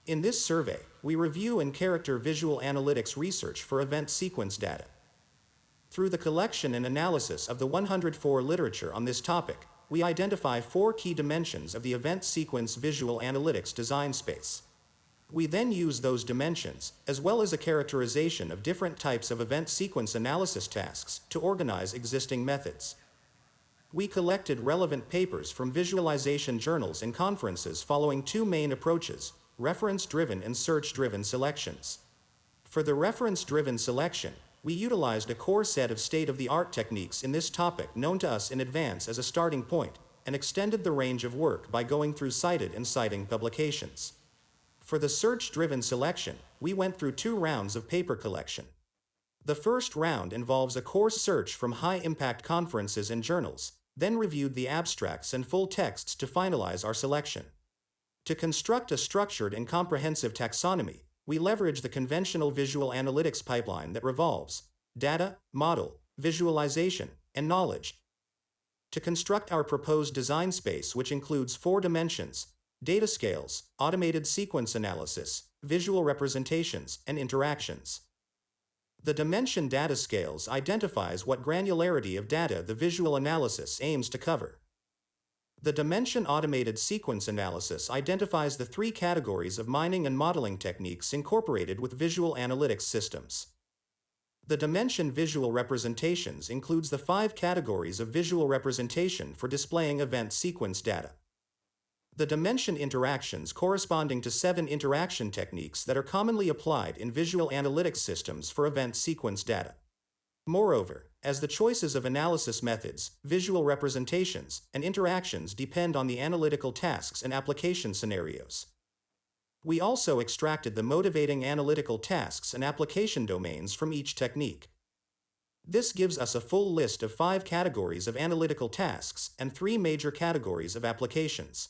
In this survey, we review and character visual analytics research for event sequence data. Through the collection and analysis of the 104 literature on this topic, we identify 4 key dimensions of the event sequence visual analytics design space. We then use those dimensions, as well as a characterization of different types of event sequence analysis tasks, to organize existing methods. We collected relevant papers from visualization journals and conferences following 2 main approaches: reference-driven and search-driven selections. For the reference-driven selection, we utilized a core set of state-of-the-art techniques in this topic known to us in advance as a starting point, and extended the range of work by going through cited and citing publications. For the search-driven selection, we went through 2 rounds of paper collection. The first round involves a course search from high-impact conferences and journals, then reviewed the abstracts and full texts to finalize our selection. To construct a structured and comprehensive taxonomy, we leverage the conventional visual analytics pipeline that revolves data, model, visualization, and knowledge. To construct our proposed design space, which includes 4 dimensions: data scales, automated sequence analysis, visual representations, and interactions. The dimension data scales identifies what granularity of data the visual analysis aims to cover. The dimension automated sequence analysis identifies the 3 categories of mining and modeling techniques incorporated with visual analytics systems. The dimension visual representations includes the 5 categories of visual representation for displaying event sequence data. The dimension interactions corresponding to 7 interaction techniques that are commonly applied in visual analytics systems for event sequence data. Moreover, as the choices of analysis methods, visual representations, and interactions depend on the analytical tasks and application scenarios. We also extracted the motivating analytical tasks and application domains from each technique. This gives us a full list of 5 categories of analytical tasks and 3 major categories of applications.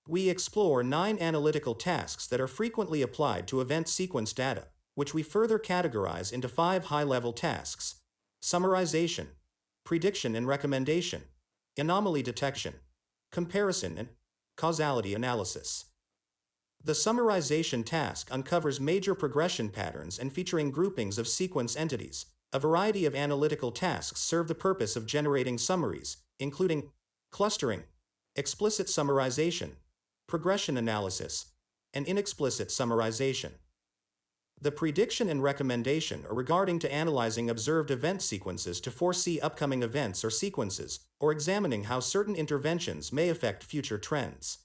We explore 9 analytical tasks that are frequently applied to event sequence data, which we further categorize into 5 high-level tasks: summarization, prediction and recommendation, anomaly detection, comparison, and causality analysis. The summarization task uncovers major progression patterns and featuring groupings of sequence entities. A variety of analytical tasks serve the purpose of generating summaries, including clustering, explicit summarization, progression analysis, and inexplicit summarization. The prediction and recommendation are regarding to analyzing observed event sequences to foresee upcoming events or sequences, or examining how certain interventions may affect future trends.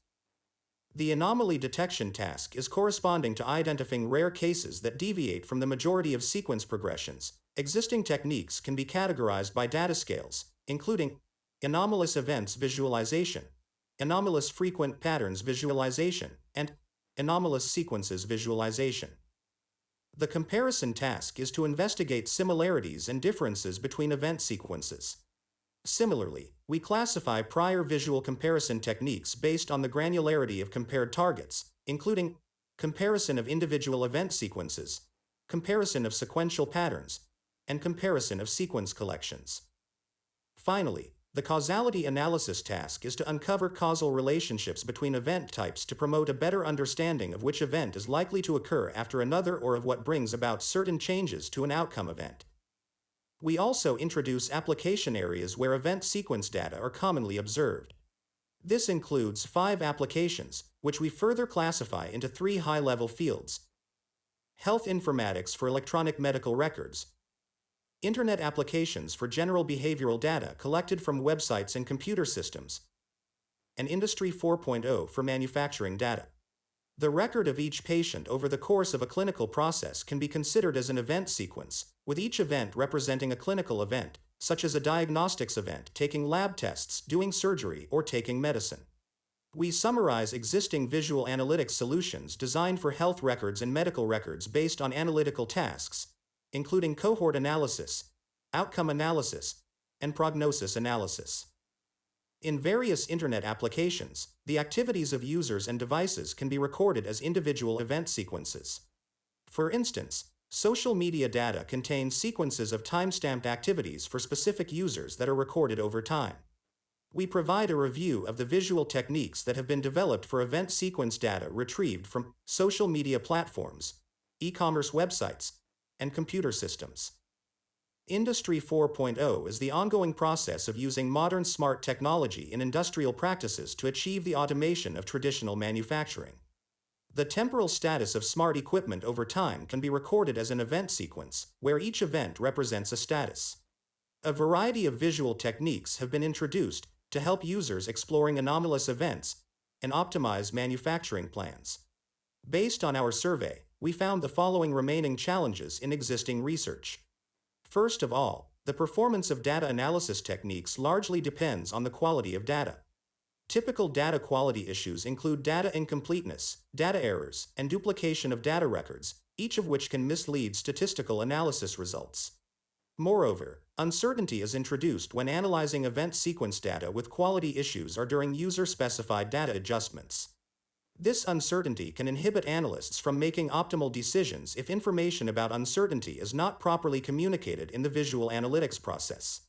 The anomaly detection task is corresponding to identifying rare cases that deviate from the majority of sequence progressions. Existing techniques can be categorized by data scales, including anomalous events visualization, anomalous frequent patterns visualization, and anomalous sequences visualization. The comparison task is to investigate similarities and differences between event sequences. Similarly, we classify prior visual comparison techniques based on the granularity of compared targets, including comparison of individual event sequences, comparison of sequential patterns, and comparison of sequence collections. Finally, the causality analysis task is to uncover causal relationships between event types to promote a better understanding of which event is likely to occur after another or of what brings about certain changes to an outcome event. We also introduce application areas where event sequence data are commonly observed. This includes 5 applications, which we further classify into 3 high-level fields: health informatics for electronic medical records, Internet applications for general behavioral data collected from websites and computer systems, and Industry 4.0 for manufacturing data. The record of each patient over the course of a clinical process can be considered as an event sequence, with each event representing a clinical event, such as a diagnostics event, taking lab tests, doing surgery, or taking medicine. We summarize existing visual analytics solutions designed for health records and medical records based on analytical tasks, including cohort analysis, outcome analysis, and prognosis analysis. In various Internet applications, the activities of users and devices can be recorded as individual event sequences. For instance, social media data contains sequences of timestamped activities for specific users that are recorded over time. We provide a review of the visual techniques that have been developed for event sequence data retrieved from social media platforms, e-commerce websites, and computer systems. Industry 4.0 is the ongoing process of using modern smart technology in industrial practices to achieve the automation of traditional manufacturing. The temporal status of smart equipment over time can be recorded as an event sequence, where each event represents a status. A variety of visual techniques have been introduced to help users exploring anomalous events and optimize manufacturing plans. Based on our survey, we found the following remaining challenges in existing research. First of all, the performance of data analysis techniques largely depends on the quality of data. Typical data quality issues include data incompleteness, data errors, and duplication of data records, each of which can mislead statistical analysis results. Moreover, uncertainty is introduced when analyzing event sequence data with quality issues or during user-specified data adjustments. This uncertainty can inhibit analysts from making optimal decisions if information about uncertainty is not properly communicated in the visual analytics process.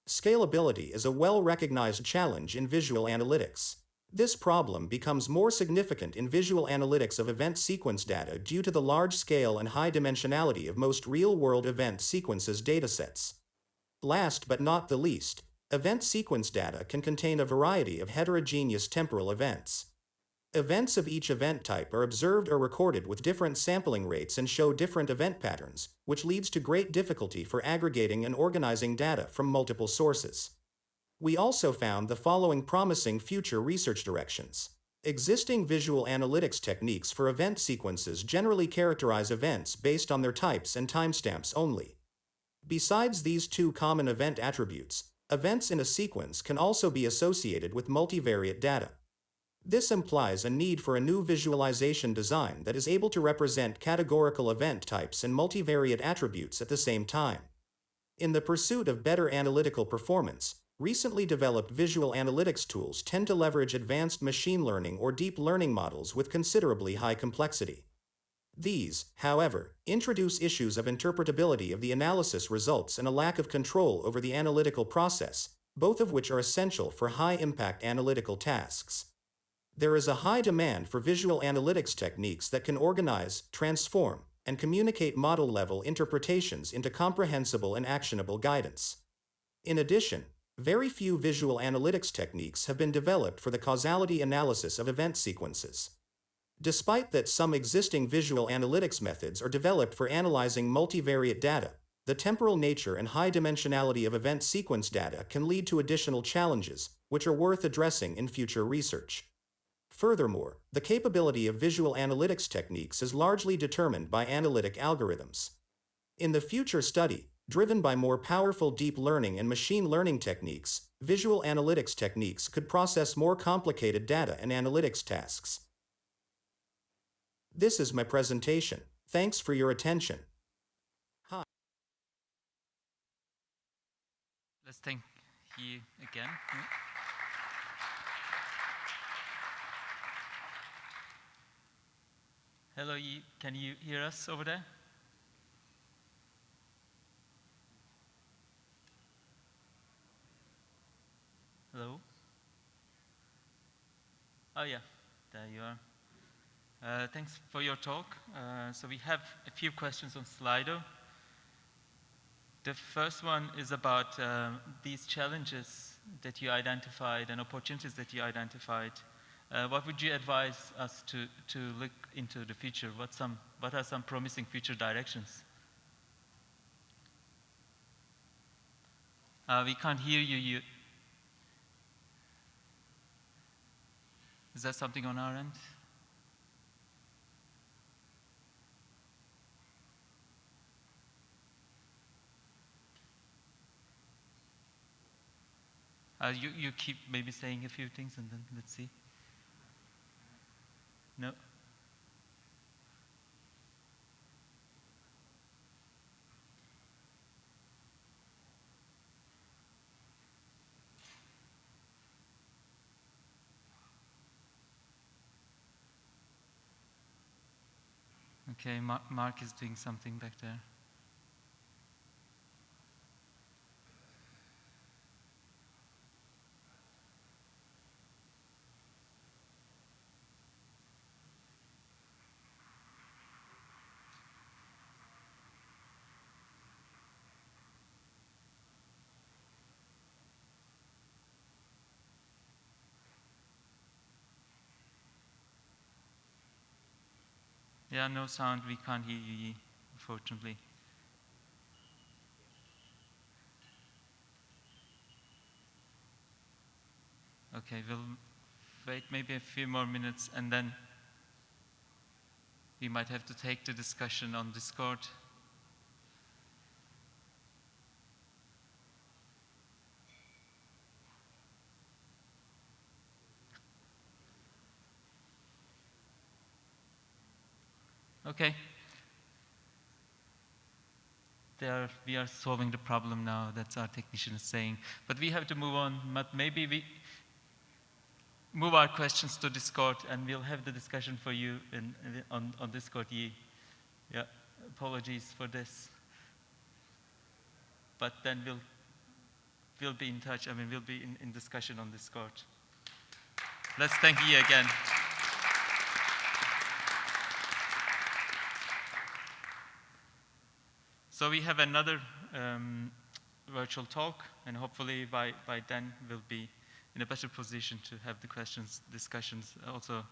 Scalability is a well-recognized challenge in visual analytics. This problem becomes more significant in visual analytics of event sequence data due to the large scale and high dimensionality of most real-world event sequences datasets. Last but not the least, event sequence data can contain a variety of heterogeneous temporal events. Events of each event type are observed or recorded with different sampling rates and show different event patterns, which leads to great difficulty for aggregating and organizing data from multiple sources. We also found the following promising future research directions. Existing visual analytics techniques for event sequences generally characterize events based on their types and timestamps only. Besides these two common event attributes, events in a sequence can also be associated with multivariate data. This implies a need for a new visualization design that is able to represent categorical event types and multivariate attributes at the same time. In the pursuit of better analytical performance, recently developed visual analytics tools tend to leverage advanced machine learning or deep learning models with considerably high complexity. These, however, introduce issues of interpretability of the analysis results and a lack of control over the analytical process, both of which are essential for high-impact analytical tasks. There is a high demand for visual analytics techniques that can organize, transform, and communicate model-level interpretations into comprehensible and actionable guidance. In addition, very few visual analytics techniques have been developed for the causality analysis of event sequences. Despite that some existing visual analytics methods are developed for analyzing multivariate data, the temporal nature and high dimensionality of event sequence data can lead to additional challenges, which are worth addressing in future research. Furthermore, the capability of visual analytics techniques is largely determined by analytic algorithms. In the future study, driven by more powerful deep learning and machine learning techniques, visual analytics techniques could process more complicated data and analytics tasks. This is my presentation. Thanks for your attention. Hi. Let's thank you again. Hello, can you hear us over there? Hello? Oh yeah, there you are. Thanks for your talk. So we have a few questions on Slido. The first one is about these challenges that you identified and opportunities that you identified. What would you advise us to look into the future? What are some promising future directions? We can't hear you. Is that something on our end? You keep maybe saying a few things and then let's see. No? Okay, Mark is doing something back there. Yeah, no sound. We can't hear you, unfortunately. Okay, we'll wait maybe a few more minutes and then we might have to take the discussion on Discord. Okay. We are solving the problem now, that's our technician is saying. But we have to move on, but maybe we move our questions to Discord and we'll have the discussion for you on Discord. Yeah, apologies for this. But then we'll be in touch, we'll be in discussion on Discord. Let's thank Yi again. So we have another virtual talk, and hopefully by then we'll be in a better position to have the discussions also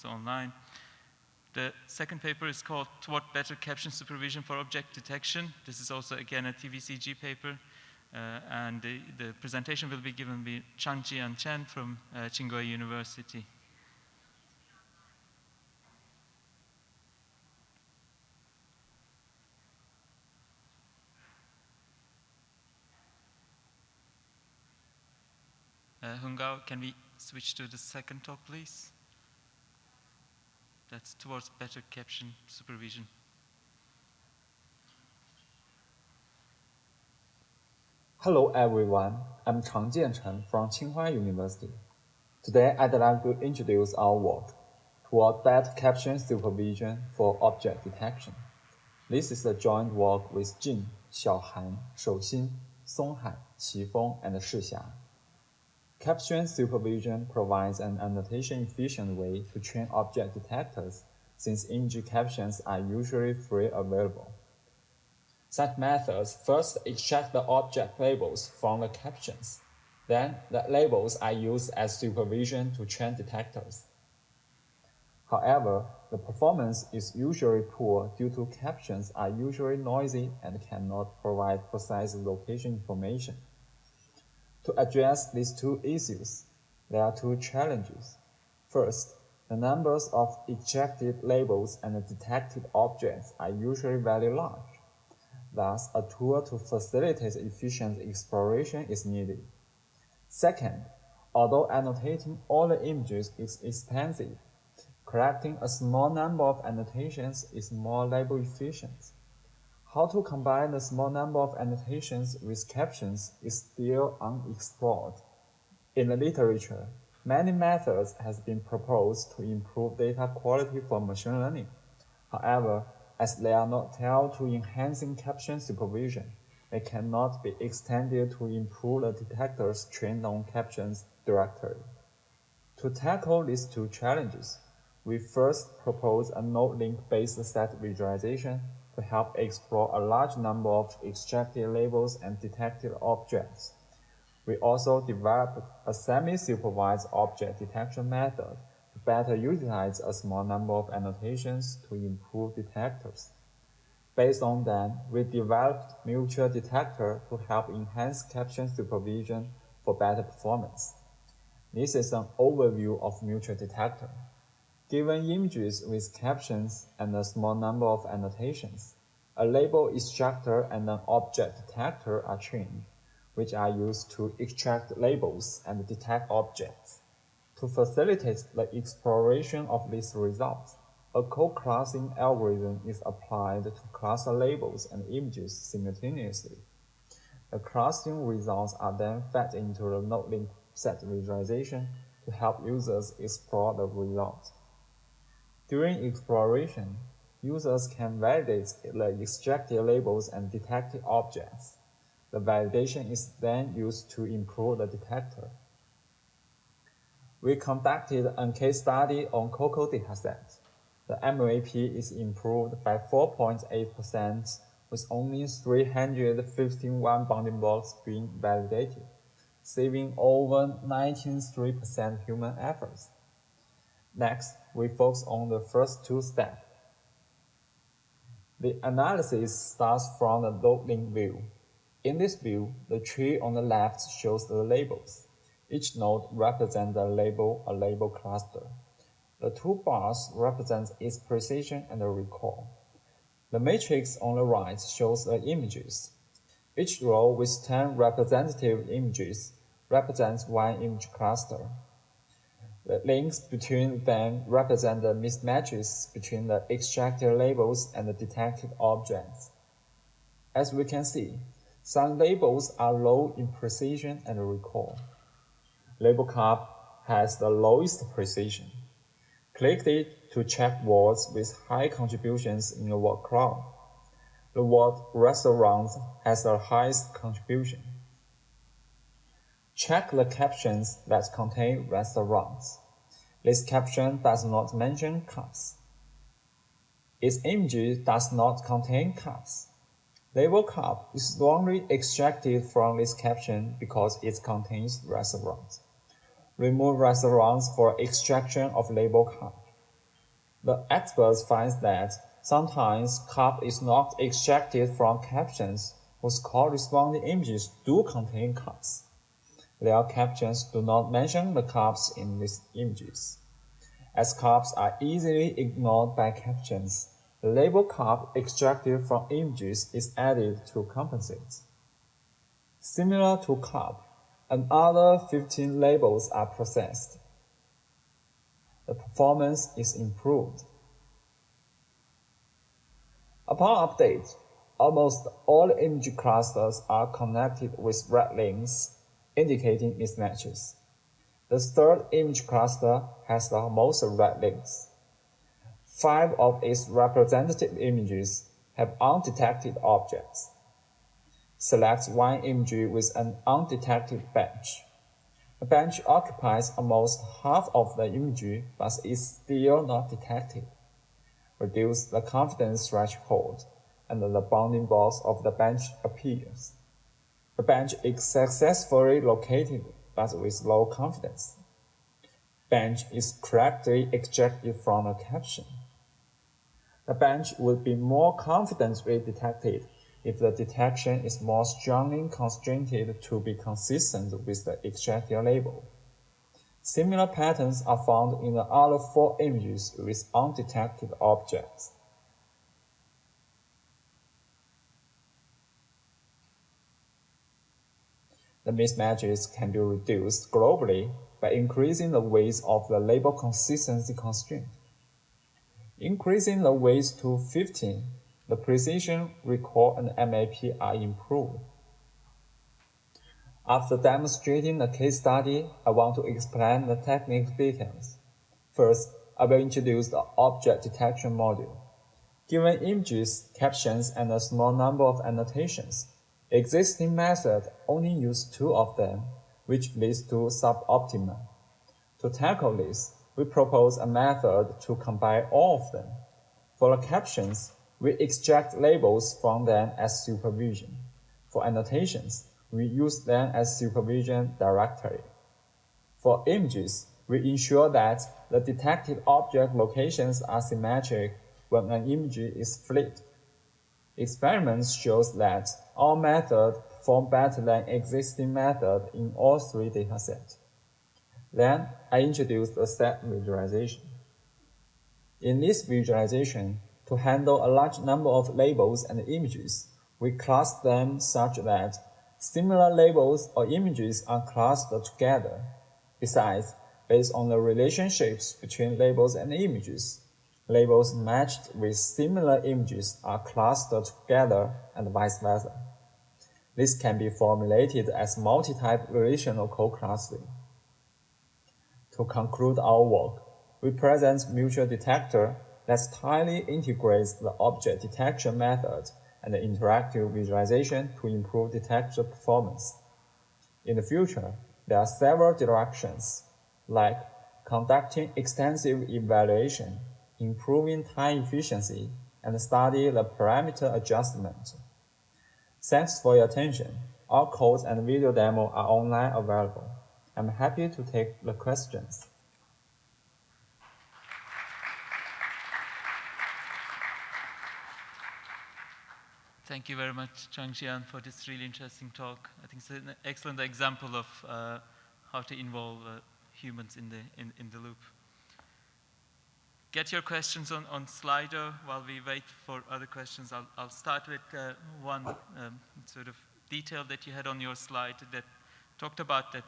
online. The second paper is called Toward Better Caption Supervision for Object Detection. This is also again a TVCG paper, and the presentation will be given by Changjian Chen from Tsinghua University. Hungao, can we switch to the second talk, please? That's towards better caption supervision. Hello everyone, I'm Changjian Chen from Tsinghua University. Today I'd like to introduce our work toward better caption supervision for object detection. This is a joint work with Jin, Xiaohan, Shouxin, Songhai, Qifeng, and Shixia. Caption supervision provides an annotation-efficient way to train object detectors since image captions are usually free available. Such methods first extract the object labels from the captions. Then, the labels are used as supervision to train detectors. However, the performance is usually poor due to captions are usually noisy and cannot provide precise location information. To address these two issues, there are two challenges. First, the numbers of extracted labels and detected objects are usually very large. Thus, a tool to facilitate efficient exploration is needed. Second, although annotating all the images is expensive, collecting a small number of annotations is more label efficient. How to combine the small number of annotations with captions is still unexplored. In the literature, many methods have been proposed to improve data quality for machine learning. However, as they are not tied to enhancing caption supervision, they cannot be extended to improve the detectors trained on captions directly. To tackle these two challenges, we first propose a node-link-based set visualization to help explore a large number of extracted labels and detected objects. We also developed a semi-supervised object detection method to better utilize a small number of annotations to improve detectors. Based on that, we developed mutual detector to help enhance caption supervision for better performance. This is an overview of mutual detector. Given images with captions and a small number of annotations, a label extractor and an object detector are trained, which are used to extract labels and detect objects. To facilitate the exploration of these results, a co-classing algorithm is applied to class the labels and images simultaneously. The classing results are then fed into the node-link set visualization to help users explore the results. During exploration, users can validate the extracted labels and detected objects. The validation is then used to improve the detector. We conducted a case study on COCO dataset. The MAP is improved by 4.8% with only 351 bounding blocks being validated, saving over 93% human efforts. Next, we focus on the first two steps. The analysis starts from the node-link view. In this view, the tree on the left shows the labels. Each node represents a label cluster. The two bars represent its precision and recall. The matrix on the right shows the images. Each row with 10 representative images represents one image cluster. The links between them represent the mismatches between the extracted labels and the detected objects. As we can see, some labels are low in precision and recall. Label cup has the lowest precision. Click it to check words with high contributions in the word cloud. The word restaurant has the highest contribution. Check the captions that contain restaurants. This caption does not mention cups. Its image does not contain cups. Label cup is wrongly extracted from this caption because it contains restaurants. Remove restaurants for extraction of label cup. The experts find that sometimes cup is not extracted from captions whose corresponding images do contain cups. Their captions do not mention the cups in these images. As cups are easily ignored by captions, the label cup extracted from images is added to compensate. Similar to cup, another 15 labels are processed. The performance is improved. Upon update, almost all image clusters are connected with red links, indicating mismatches. The third image cluster has the most red links. 5 of its representative images have undetected objects. Select one image with an undetected bench. A bench occupies almost half of the image but is still not detected. Reduce the confidence threshold, and the bounding box of the bench appears. The bench is successfully located but with low confidence. Bench is correctly extracted from a caption. The bench would be more confidently detected if the detection is more strongly constrained to be consistent with the extracted label. Similar patterns are found in the other 4 images with undetected objects. The mismatches can be reduced globally by increasing the weight of the label consistency constraint. Increasing the weight to 15, the precision, recall, and MAP are improved. After demonstrating the case study, I want to explain the technical details. First, I will introduce the object detection module. Given images, captions, and a small number of annotations, existing methods only use 2 of them, which leads to suboptimal. To tackle this, we propose a method to combine all of them. For the captions, we extract labels from them as supervision. For annotations, we use them as supervision directly. For images, we ensure that the detected object locations are symmetric when an image is flipped. Experiments show that our method performs better than existing method in all 3 datasets. Then, I introduced a step visualization. In this visualization, to handle a large number of labels and images, we cluster them such that similar labels or images are clustered together. Besides, based on the relationships between labels and images, labels matched with similar images are clustered together and vice versa. This can be formulated as multi-type relational co-clustering. To conclude our work, we present mutual detector that tightly integrates the object detection method and the interactive visualization to improve detector performance. In the future, there are several directions, like conducting extensive evaluation, improving time efficiency, and study the parameter adjustment. Thanks for your attention. Our codes and video demo are online available. I'm happy to take the questions. Thank you very much, Changxian, for this really interesting talk. I think it's an excellent example of how to involve humans in the loop. Get your questions on Slido while we wait for other questions. I'll start with one sort of detail that you had on your slide that talked about that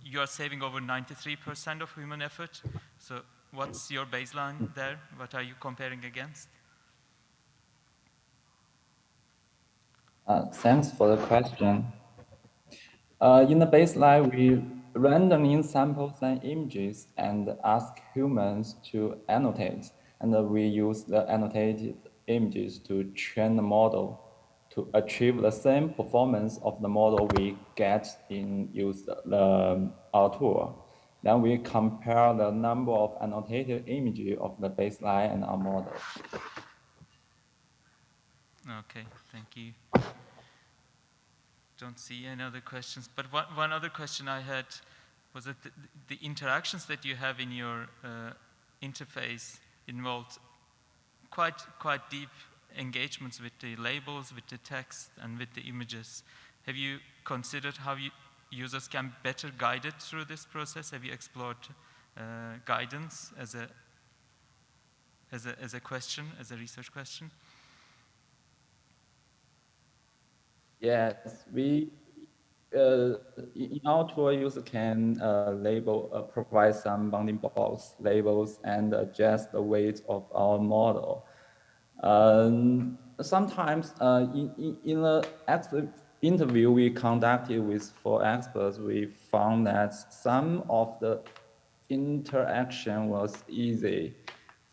you are saving over 93% of human effort. So what's your baseline there? What are you comparing against? Thanks for the question. In the baseline, we randomly sample some images and ask humans to annotate. And we use the annotated images to train the model to achieve the same performance of the model we get in our tool. Then we compare the number of annotated images of the baseline and our model. Okay, thank you. Don't see any other questions, but one other question I had was that the interactions that you have in your interface involved quite deep engagements with the labels, with the text, and with the images. Have you considered how users can be better guided through this process? Have you explored guidance as a question, as a research question? Yes, we in our tool, user can provide some bounding box labels and adjust the weight of our model. Sometimes in the interview we conducted with 4 experts, we found that some of the interaction was easy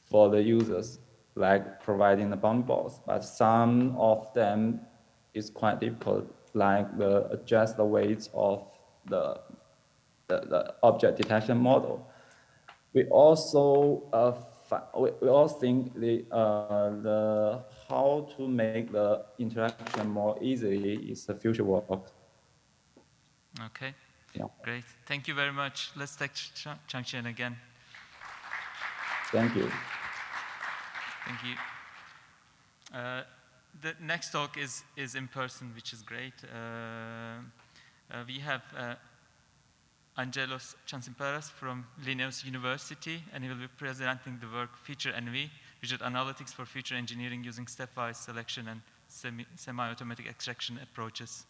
for the users, like providing the bounding box, but some of them is quite difficult, like adjust the weight of the object detection model. We also we also think the how to make the interaction more easily is the future work. Okay, yeah. Great. Thank you very much. Let's take Changxian again. Thank you. Thank you. The next talk is in person, which is great. We have Angelos Chansimperas from Linnaeus University, and he will be presenting the work Feature NV, Visual Analytics for Feature Engineering using stepwise selection and semi-automatic extraction approaches.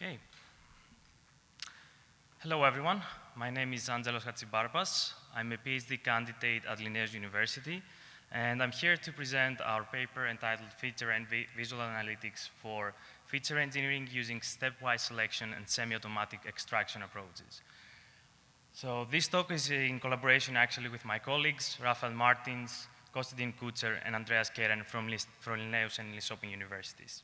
Okay. Hello, everyone. My name is Angelos Chatzibarbas. I'm a PhD candidate at Linnaeus University, and I'm here to present our paper entitled Feature and Visual Analytics for Feature Engineering using Stepwise Selection and Semi-Automatic Extraction Approaches. So this talk is in collaboration actually with my colleagues, Rafael Martins, Kostadin Kutzer, and Andreas Keren from Linnaeus and Linköping Universities.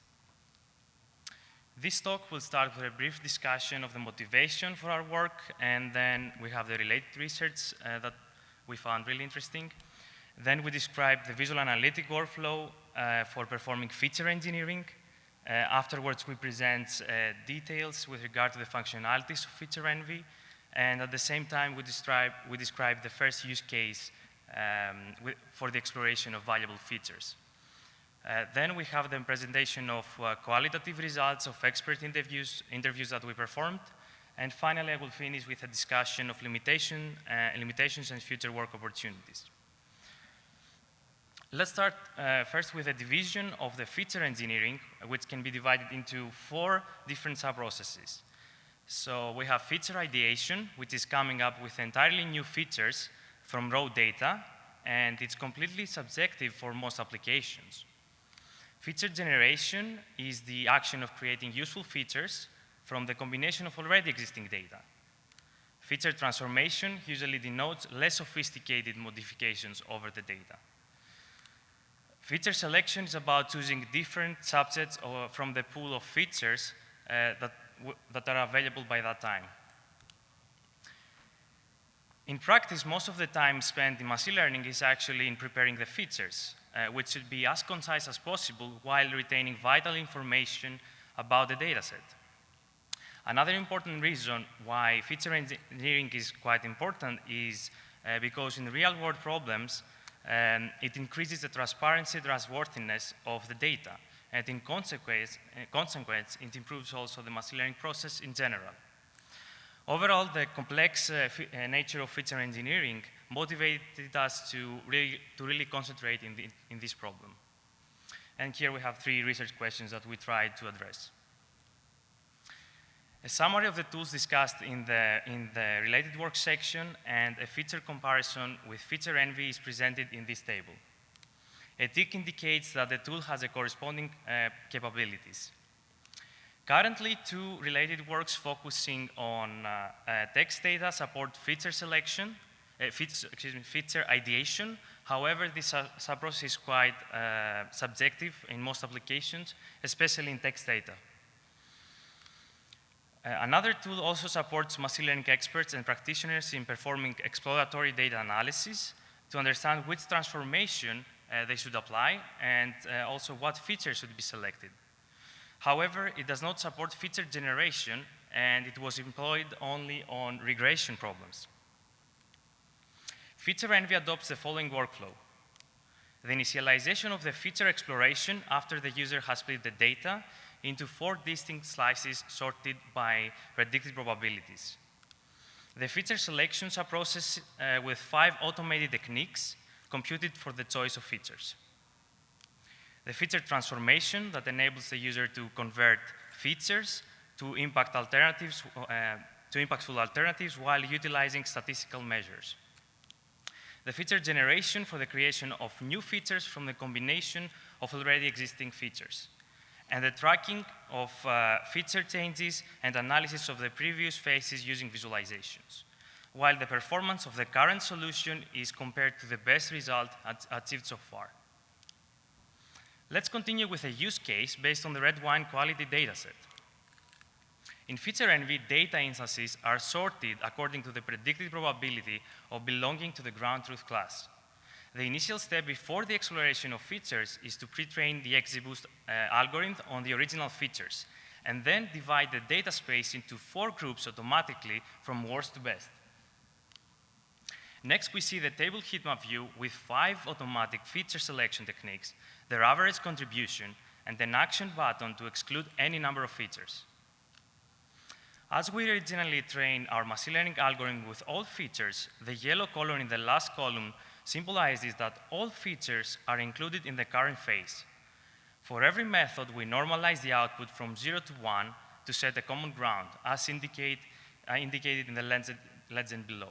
This talk will start with a brief discussion of the motivation for our work, and then we have the related research that we found really interesting. Then we describe the visual analytic workflow for performing feature engineering. Afterwards, we present details with regard to the functionalities of Feature NV, and at the same time, we describe the first use case for the exploration of valuable features. Then we have the presentation of qualitative results of expert interviews that we performed. And finally, I will finish with a discussion of limitations and future work opportunities. Let's start first with a division of the feature engineering, which can be divided into 4 different sub-processes. So we have feature ideation, which is coming up with entirely new features from raw data, and it's completely subjective for most applications. Feature generation is the action of creating useful features from the combination of already existing data. Feature transformation usually denotes less sophisticated modifications over the data. Feature selection is about choosing different subsets from the pool of features that are available by that time. In practice, most of the time spent in machine learning is actually in preparing the features, which should be as concise as possible while retaining vital information about the dataset. Another important reason why feature engineering is quite important is because in real-world problems, it increases the transparency, trustworthiness of the data, and in consequence, it improves also the machine learning process in general. Overall, the complex nature of feature engineering motivated us to really concentrate in this problem. And here we have 3 research questions that we tried to address. A summary of the tools discussed in the related work section and a feature comparison with feature envy is presented in this table. A tick indicates that the tool has a corresponding capabilities. Currently, 2 related works focusing on text data support feature selection, feature ideation. However, this process is quite subjective in most applications, especially in text data. Another tool also supports machine learning experts and practitioners in performing exploratory data analysis to understand which transformation they should apply and also what features should be selected. However, it does not support feature generation, and it was employed only on regression problems. Feature envy adopts the following workflow. The initialization of the feature exploration after the user has split the data into 4 distinct slices sorted by predicted probabilities. The feature selections are processed with 5 automated techniques computed for the choice of features. The feature transformation that enables the user to convert features to impactful alternatives while utilizing statistical measures. The feature generation for the creation of new features from the combination of already existing features. And the tracking of feature changes and analysis of the previous phases using visualizations, while the performance of the current solution is compared to the best result achieved so far. Let's continue with a use case based on the red wine quality dataset. In feature envy, data instances are sorted according to the predicted probability of belonging to the ground truth class. The initial step before the exploration of features is to pre-train the XGBoost algorithm on the original features, and then divide the data space into 4 groups automatically from worst to best. Next, we see the table heatmap view with 5 automatic feature selection techniques, their average contribution, and an action button to exclude any number of features. As we originally trained our machine learning algorithm with all features, the yellow color in the last column symbolizes that all features are included in the current phase. For every method, we normalize the output from 0 to 1 to set a common ground, as indicated in the legend below.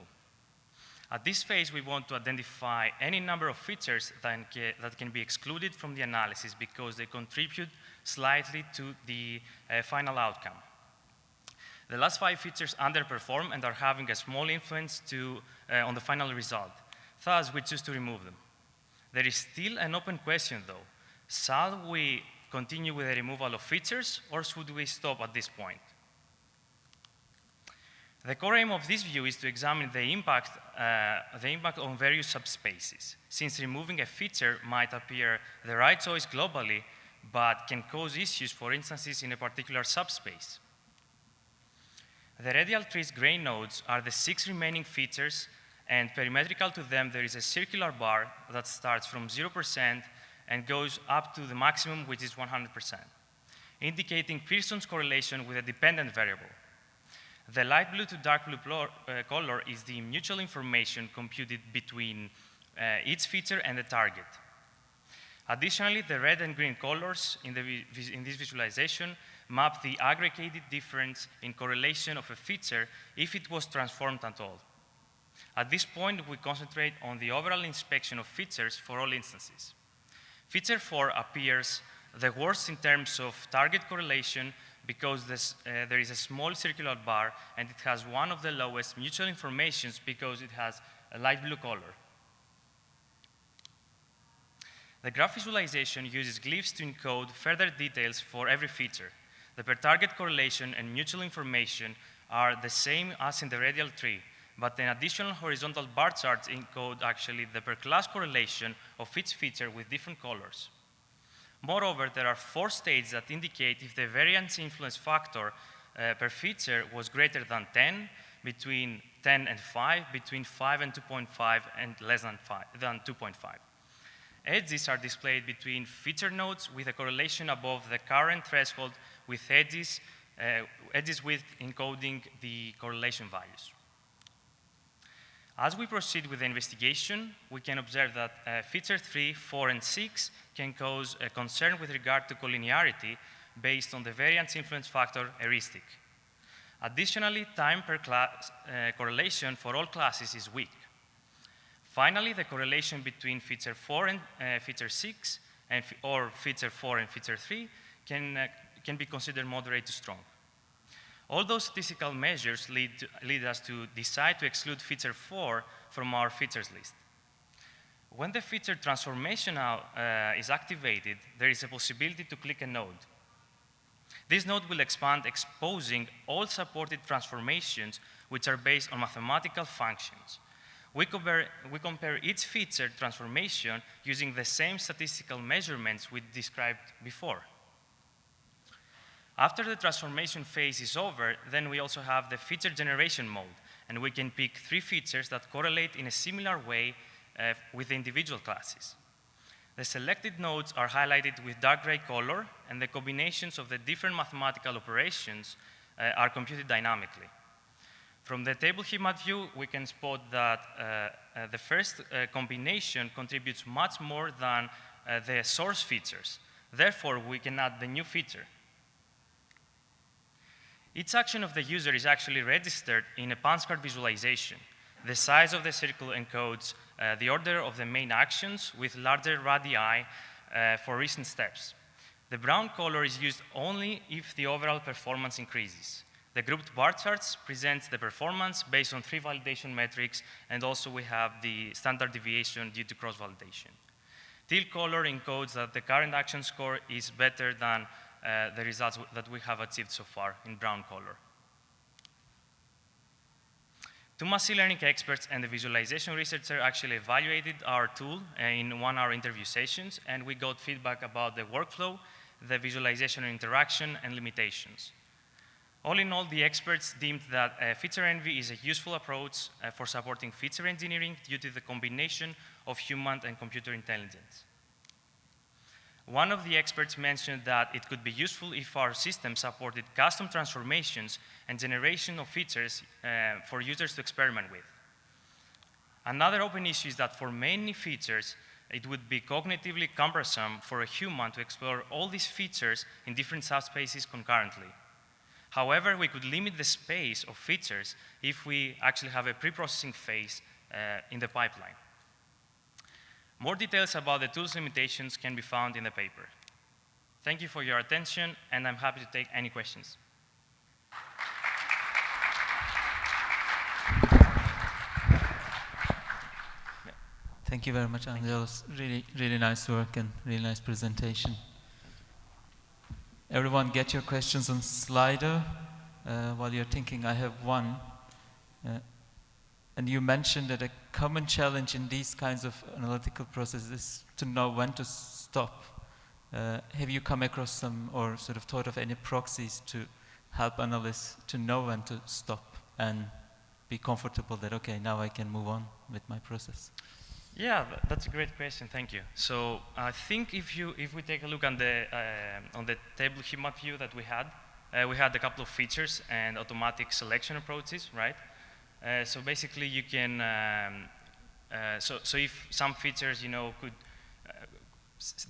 At this phase, we want to identify any number of features that can be excluded from the analysis because they contribute slightly to the final outcome. The last 5 features underperform and are having a small influence on the final result. Thus, we choose to remove them. There is still an open question, though. Shall we continue with the removal of features, or should we stop at this point? The core aim of this view is to examine the impact on various subspaces, since removing a feature might appear the right choice globally, but can cause issues for instances in a particular subspace. The radial tree's gray nodes are the 6 remaining features, and perimetrical to them there is a circular bar that starts from 0% and goes up to the maximum, which is 100%, indicating Pearson's correlation with a dependent variable. The light blue to dark blue color is the mutual information computed between each feature and the target. Additionally, the red and green colors in this visualization map the aggregated difference in correlation of a feature if it was transformed at all. At this point, we concentrate on the overall inspection of features for all instances. Feature 4 appears the worst in terms of target correlation because there is a small circular bar and it has one of the lowest mutual informations because it has a light blue color. The graph visualization uses glyphs to encode further details for every feature. The per-target correlation and mutual information are the same as in the radial tree, but an additional horizontal bar charts encode actually the per-class correlation of each feature with different colors. Moreover, there are 4 states that indicate if the variance influence factor per feature was greater than 10, between 10 and 5, between 5 and 2.5, and less than 2.5. Edges are displayed between feature nodes with a correlation above the current threshold with edges with encoding the correlation values. As we proceed with the investigation, we can observe that feature 3, 4, and 6 can cause a concern with regard to collinearity based on the variance influence factor heuristic. Additionally, time per class correlation for all classes is weak. Finally, the correlation between feature 4 and feature 6, or feature 4 and feature 3 can be considered moderate to strong. All those statistical measures lead us to decide to exclude feature 4 from our features list. When the feature transformation is activated, there is a possibility to click a node. This node will expand, exposing all supported transformations which are based on mathematical functions. We compare each feature transformation using the same statistical measurements we described before. After the transformation phase is over, then we also have the feature generation mode, and we can pick 3 features that correlate in a similar way with the individual classes. The selected nodes are highlighted with dark gray color, and the combinations of the different mathematical operations are computed dynamically. From the table schema view, we can spot that the first combination contributes much more than the source features. Therefore, we can add the new feature. Each action of the user is actually registered in a punch card visualization. The size of the circle encodes the order of the main actions with larger radii for recent steps. The brown color is used only if the overall performance increases. The grouped bar charts presents the performance based on 3 validation metrics, and also we have the standard deviation due to cross-validation. Teal color encodes that the current action score is better than the results that we have achieved so far in brown color. 2 machine learning experts and the visualization researcher actually evaluated our tool in 1-hour interview sessions, and we got feedback about the workflow, the visualization interaction, and limitations. All in all, the experts deemed that feature envy is a useful approach for supporting feature engineering due to the combination of human and computer intelligence. One of the experts mentioned that it could be useful if our system supported custom transformations and generation of features for users to experiment with. Another open issue is that for many features, it would be cognitively cumbersome for a human to explore all these features in different subspaces concurrently. However, we could limit the space of features if we actually have a pre-processing phase in the pipeline. More details about the tool's limitations can be found in the paper. Thank you for your attention, and I'm happy to take any questions. Thank you very much, Angelos. Really nice work and really nice presentation. Everyone get your questions on Slido. While you're thinking, I have one. And you mentioned that a common challenge in these kinds of analytical processes is to know when to stop. Have you come across some, or sort of thought of any proxies to help analysts to know when to stop and be comfortable that, okay, now I can move on with my process? Yeah, that's a great question. Thank you. So I think if we take a look on the table schema view that we had a couple of features and automatic selection approaches, right? So basically, you can. So if some features,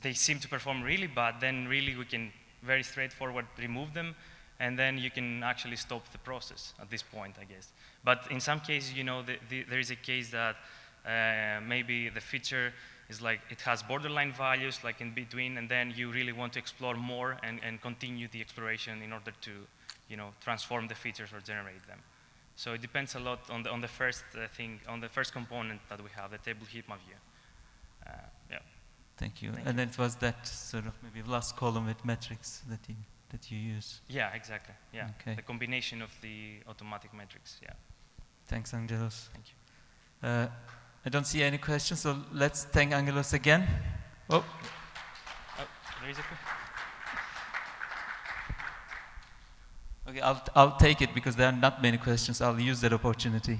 they seem to perform really bad, then really we can very straightforward remove them, and then you can actually stop the process at this point, I guess. But in some cases, there is a case that maybe the feature is like it has borderline values, like in between, and then you really want to explore more and continue the exploration in order to, transform the features or generate them. So it depends a lot on the first thing, on the first component that we have, the table schema view. Yeah. Thank you. Thank And it was that sort of maybe last column with metrics that you use. Yeah, exactly. Yeah, Okay. the combination of the automatic metrics. Yeah. Thanks, Angelos. Thank you. I don't see any questions, so let's thank Angelos again. Oh. There is a question. Okay, I'll take it because there are not many questions. I'll use that opportunity.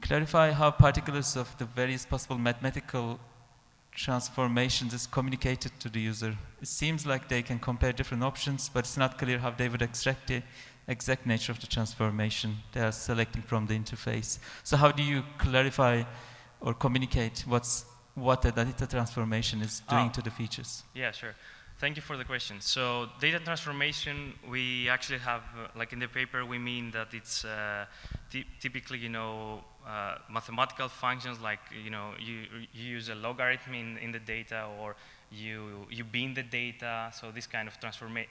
Clarify how particulars of the various possible mathematical transformations is communicated to the user. It seems like they can compare different options, but it's not clear how they would extract the exact nature of the transformation they are selecting from the interface. So how do you clarify or communicate what the data transformation is doing to the features? Yeah, sure. Thank you for the question. So data transformation, we actually have, like in the paper, we mean that it's typically, mathematical functions like, you use a logarithm in the data, or you bin the data. So this kind of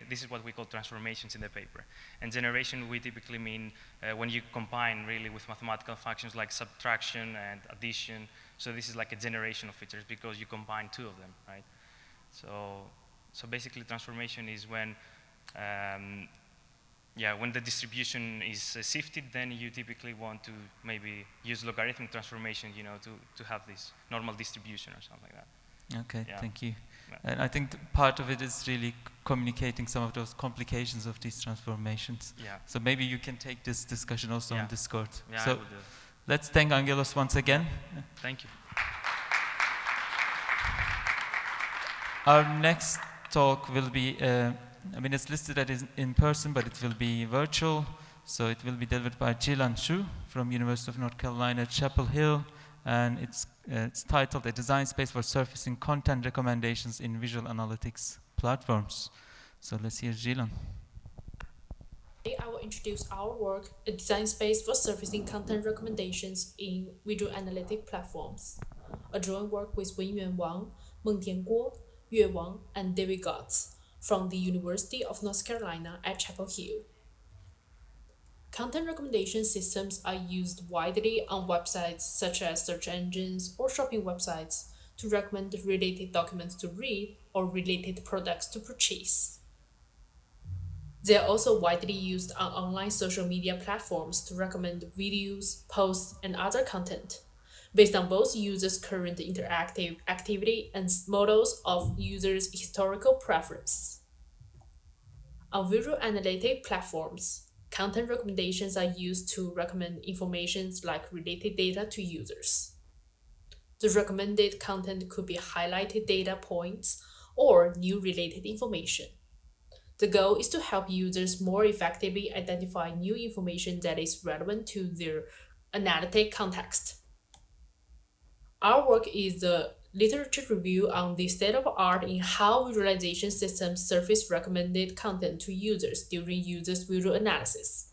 this is what we call transformations in the paper. And generation, we typically mean when you combine really with mathematical functions like subtraction and addition. So this is like a generation of features because you combine two of them, right? So basically, transformation is when, when the distribution is shifted, then you typically want to maybe use logarithmic transformation, to have this normal distribution or something like that. Okay, Yeah. thank you. Yeah. And I think part of it is really communicating some of those complications of these transformations. Yeah. So maybe you can take this discussion also on Discord. Yeah, so I will do. let's thank Angelos once again. Thank you. Our next talk will be, it's listed as in person, but it will be virtual. So it will be delivered by Jilan Shu from University of North Carolina, Chapel Hill. And it's titled A Design Space for Surfacing Content Recommendations in Visual Analytics Platforms. So let's hear Jilan. Today I will introduce our work, A Design Space for Surfacing Content Recommendations in Visual Analytic Platforms, a joint work with Wenyuan Wang, Mengtian Guo, Yue Wang, and David Gotts from the University of North Carolina at Chapel Hill. Content recommendation systems are used widely on websites such as search engines or shopping websites to recommend related documents to read or related products to purchase. They are also widely used on online social media platforms to recommend videos, posts, and other content, based on both users' current interactive activity and models of users' historical preference. On visual analytic platforms, content recommendations are used to recommend information like related data to users. The recommended content could be highlighted data points or new related information. The goal is to help users more effectively identify new information that is relevant to their analytic context. Our work is a literature review on the state of art in how visualization systems surface recommended content to users during users' visual analysis.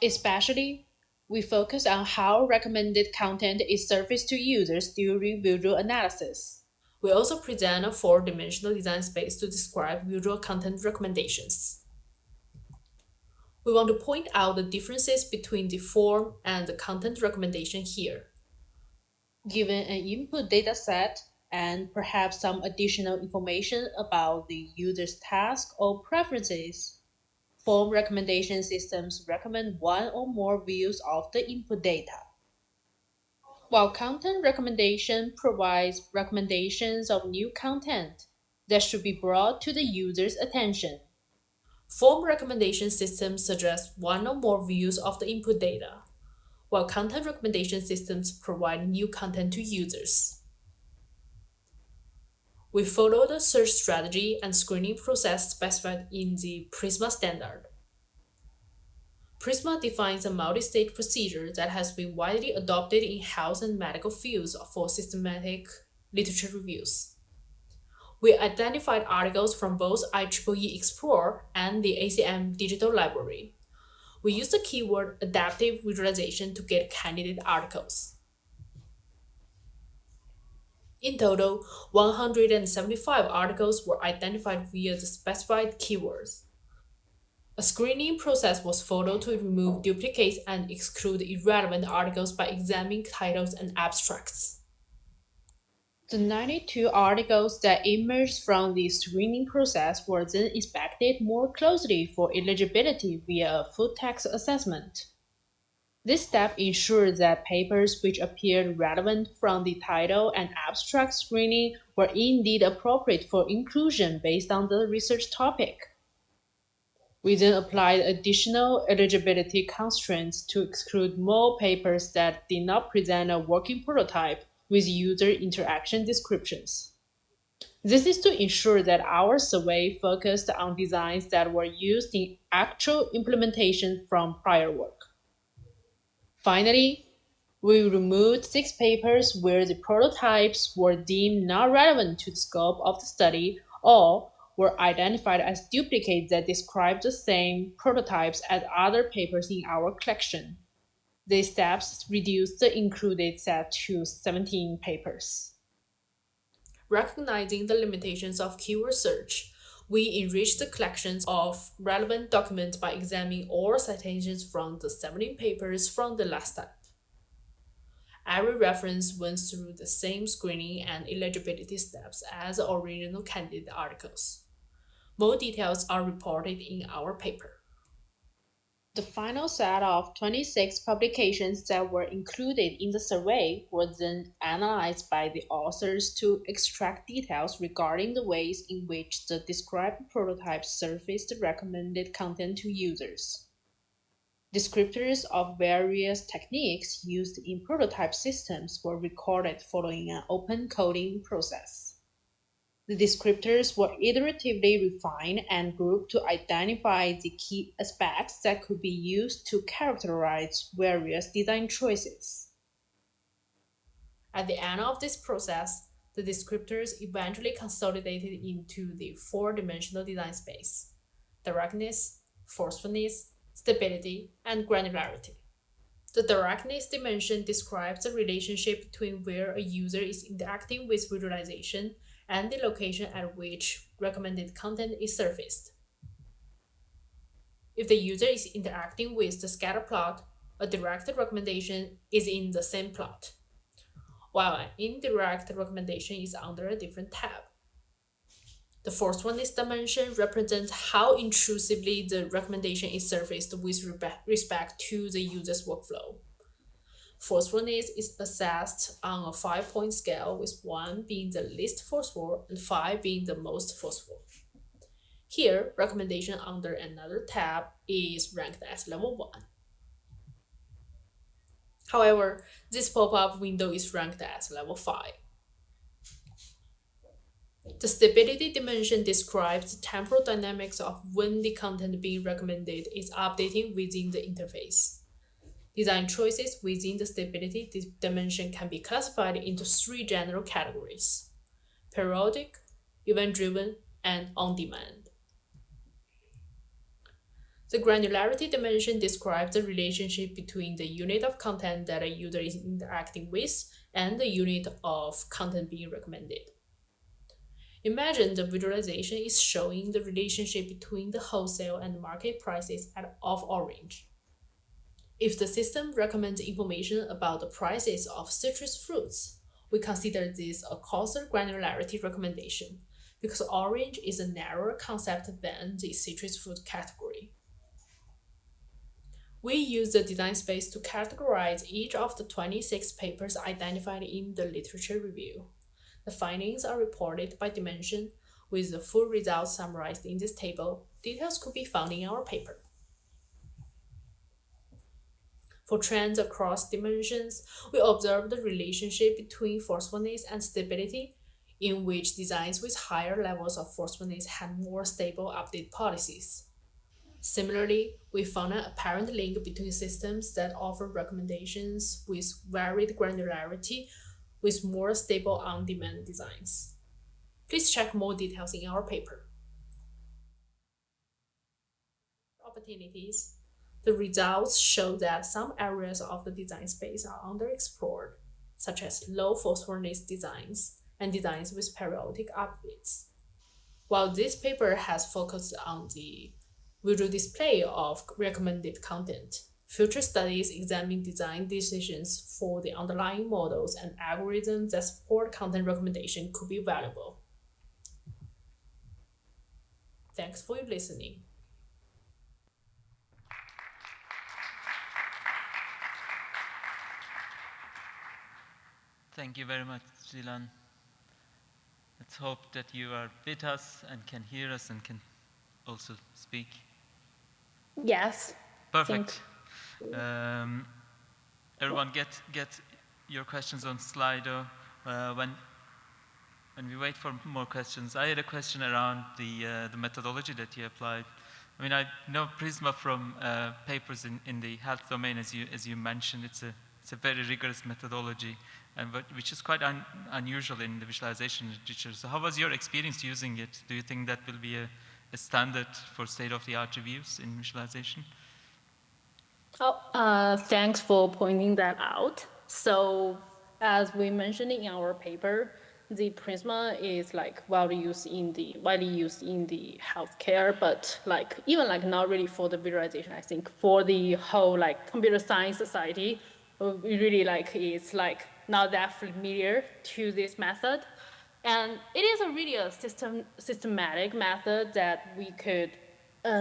Especially, we focus on how recommended content is surfaced to users during visual analysis. We also present a four-dimensional design space to describe visual content recommendations. We want to point out the differences between the form and the content recommendation here. Given an input data set and perhaps some additional information about the user's task or preferences, form recommendation systems recommend one or more views of the input data, while content recommendation provides recommendations of new content that should be brought to the user's attention. Form recommendation systems suggest one or more views of the input data, while content recommendation systems provide new content to users. We follow the search strategy and screening process specified in the Prisma standard. Prisma defines a multi-stage procedure that has been widely adopted in health and medical fields for systematic literature reviews. We identified articles from both IEEE Explore and the ACM Digital Library. We used the keyword adaptive visualization to get candidate articles. In total, 175 articles were identified via the specified keywords. A screening process was followed to remove duplicates and exclude irrelevant articles by examining titles and abstracts. The 92 articles that emerged from the screening process were then inspected more closely for eligibility via a full text assessment. This step ensured that papers which appeared relevant from the title and abstract screening were indeed appropriate for inclusion based on the research topic. We then applied additional eligibility constraints to exclude more papers that did not present a working prototype with user interaction descriptions. This is to ensure that our survey focused on designs that were used in actual implementation from prior work. Finally, we removed 6 papers where the prototypes were deemed not relevant to the scope of the study or were identified as duplicates that describe the same prototypes as other papers in our collection. These steps reduced the included set to 17 papers. Recognizing the limitations of keyword search, we enriched the collections of relevant documents by examining all citations from the 17 papers from the last step. Every reference went through the same screening and eligibility steps as the original candidate articles. More details are reported in our paper. The final set of 26 publications that were included in the survey were then analyzed by the authors to extract details regarding the ways in which the described prototypes surfaced the recommended content to users. Descriptors of various techniques used in prototype systems were recorded following an open coding process. The descriptors were iteratively refined and grouped to identify the key aspects that could be used to characterize various design choices. At the end of this process, the descriptors eventually consolidated into the 4-dimensional design space: directness, forcefulness, stability, and granularity. The directness dimension describes the relationship between where a user is interacting with visualization and the location at which recommended content is surfaced. If the user is interacting with the scatter plot, a direct recommendation is in the same plot, while an indirect recommendation is under a different tab. The forcefulness dimension represents how intrusively the recommendation is surfaced with respect to the user's workflow. Forcefulness is assessed on a 5-point scale, with 1 being the least forceful and 5 being the most forceful. Here, recommendation under another tab is ranked as level 1. However, this pop-up window is ranked as level 5. The stability dimension describes the temporal dynamics of when the content being recommended is updating within the interface. Design choices within the stability dimension can be classified into 3 general categories: periodic, event-driven, and on-demand. The granularity dimension describes the relationship between the unit of content that a user is interacting with and the unit of content being recommended. Imagine the visualization is showing the relationship between the wholesale and market prices of orange. If the system recommends information about the prices of citrus fruits, we consider this a coarser granularity recommendation because orange is a narrower concept than the citrus fruit category. We use the design space to categorize each of the 26 papers identified in the literature review. The findings are reported by dimension, with the full results summarized in this table. Details could be found in our paper. For trends across dimensions, we observe the relationship between forcefulness and stability, in which designs with higher levels of forcefulness had more stable update policies. Similarly, we found an apparent link between systems that offer recommendations with varied granularity with more stable on-demand designs. Please check more details in our paper. Opportunities. The results show that some areas of the design space are underexplored, such as low forcefulness designs and designs with periodic updates. While this paper has focused on the visual display of recommended content, Future studies examine design decisions for the underlying models and algorithms that support content recommendation could be valuable. Thanks for your listening. Thank you very much, Zilan. Let's hope that you are with us and can hear us and can also speak. Yes. Perfect. Everyone get your questions on Slido. When we wait for more questions, I had a question around the methodology that you applied. I mean, I know Prisma from papers in the health domain, as you mentioned. It's a very rigorous methodology, which is quite unusual in the visualization literature. So how was your experience using it? Do you think that will be a standard for state-of-the-art reviews in visualization? Thanks for pointing that out. So, as we mentioned in our paper, the Prisma is like widely used in the healthcare, but even not really for the visualization. I think for the whole computer science society, we really is not that familiar to this method, and it is really a systematic method that we could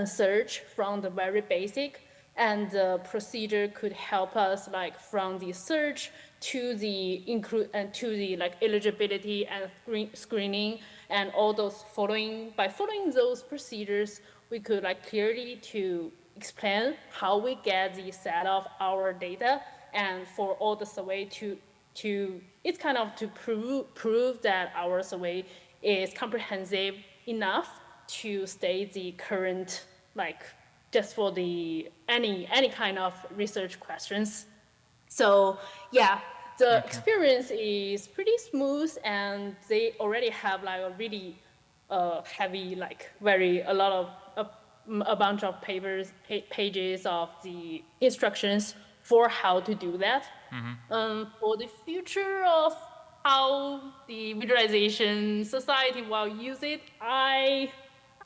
search from the very basic, and the procedure could help us from the search to the eligibility and screening and all those by following those procedures, we could clearly to explain how we get the set of our data, and for all the survey to it's kind of to prove that our survey is comprehensive enough to state the current just for the any kind of research questions. So yeah, the experience is pretty smooth, and they already have a really heavy a bunch of pages of the instructions for how to do that. For the future of how the visualization society will use it, I'm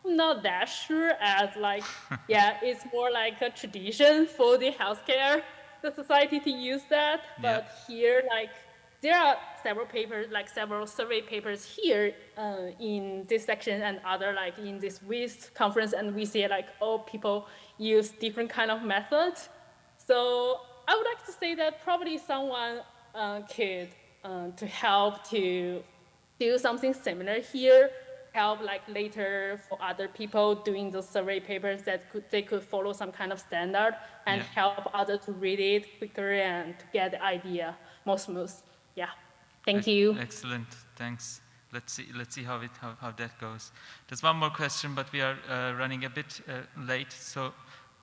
not that sure, as it's more like a tradition for the healthcare, the society to use that. But here, there are several papers, several survey papers here in this section and other in this VIS conference, and we see all people use different kind of methods. So I would like to say that probably someone could to help to do something similar here, help later for other people doing those survey papers that they could follow some kind of standard and help others to read it quicker and to get the idea more smooth. Yeah, thank you. Excellent, thanks. Let's see how that goes. There's one more question, but we are running a bit late, so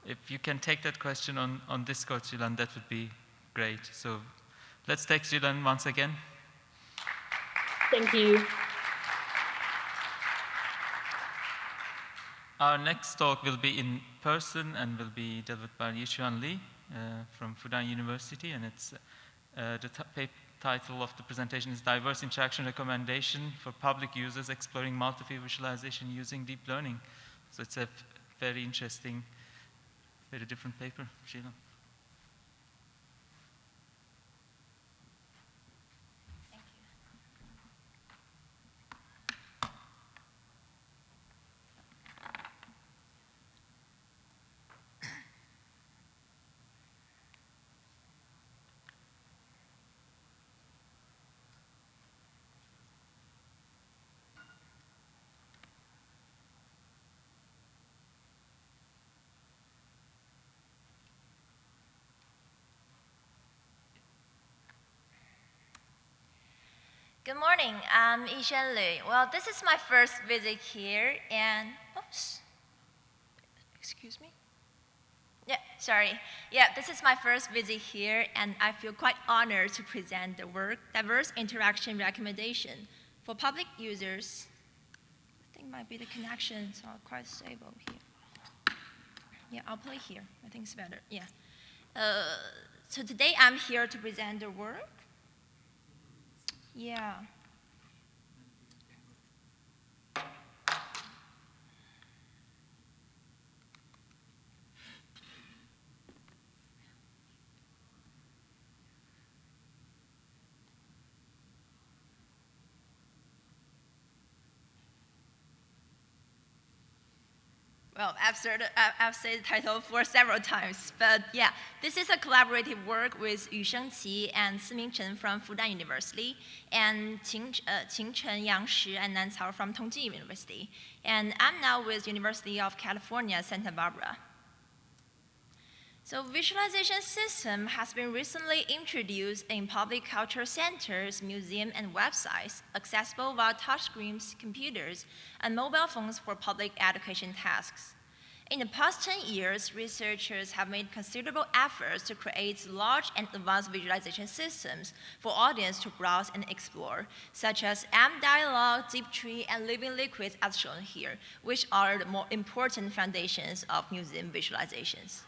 if you can take that question on Discord, Zilan, that would be great. So let's take Zilan once again. Thank you. Our next talk will be in person and will be delivered by Yishuan Li from Fudan University, and it's the title of the presentation is Diverse Interaction Recommendation for Public Users Exploring Multi-Field Visualization Using Deep Learning. So it's a very interesting, very different paper. Sheila. Good morning, I'm Yishan Li. Well, this is my first visit here, and, oops, excuse me? Yeah, sorry. Yeah, this is my first visit here, and I feel quite honored to present the work, Diverse Interaction Recommendation for Public Users. I think might be the connections are quite stable here. Yeah, I'll play here. I think it's better, yeah. So today I'm here to present the work. Yeah. Well, I've said the title for several times, but yeah, this is a collaborative work with Yu Shengqi and Siming Chen from Fudan University, and Qingchen Yangshi and Nan Cao from Tongji University. And I'm now with University of California, Santa Barbara. So visualization system has been recently introduced in public culture centers, museums, and websites, accessible via touchscreens, computers, and mobile phones for public education tasks. In the past 10 years, researchers have made considerable efforts to create large and advanced visualization systems for audience to browse and explore, such as M-Dialog, DeepTree, and Living Liquids as shown here, which are the more important foundations of museum visualizations.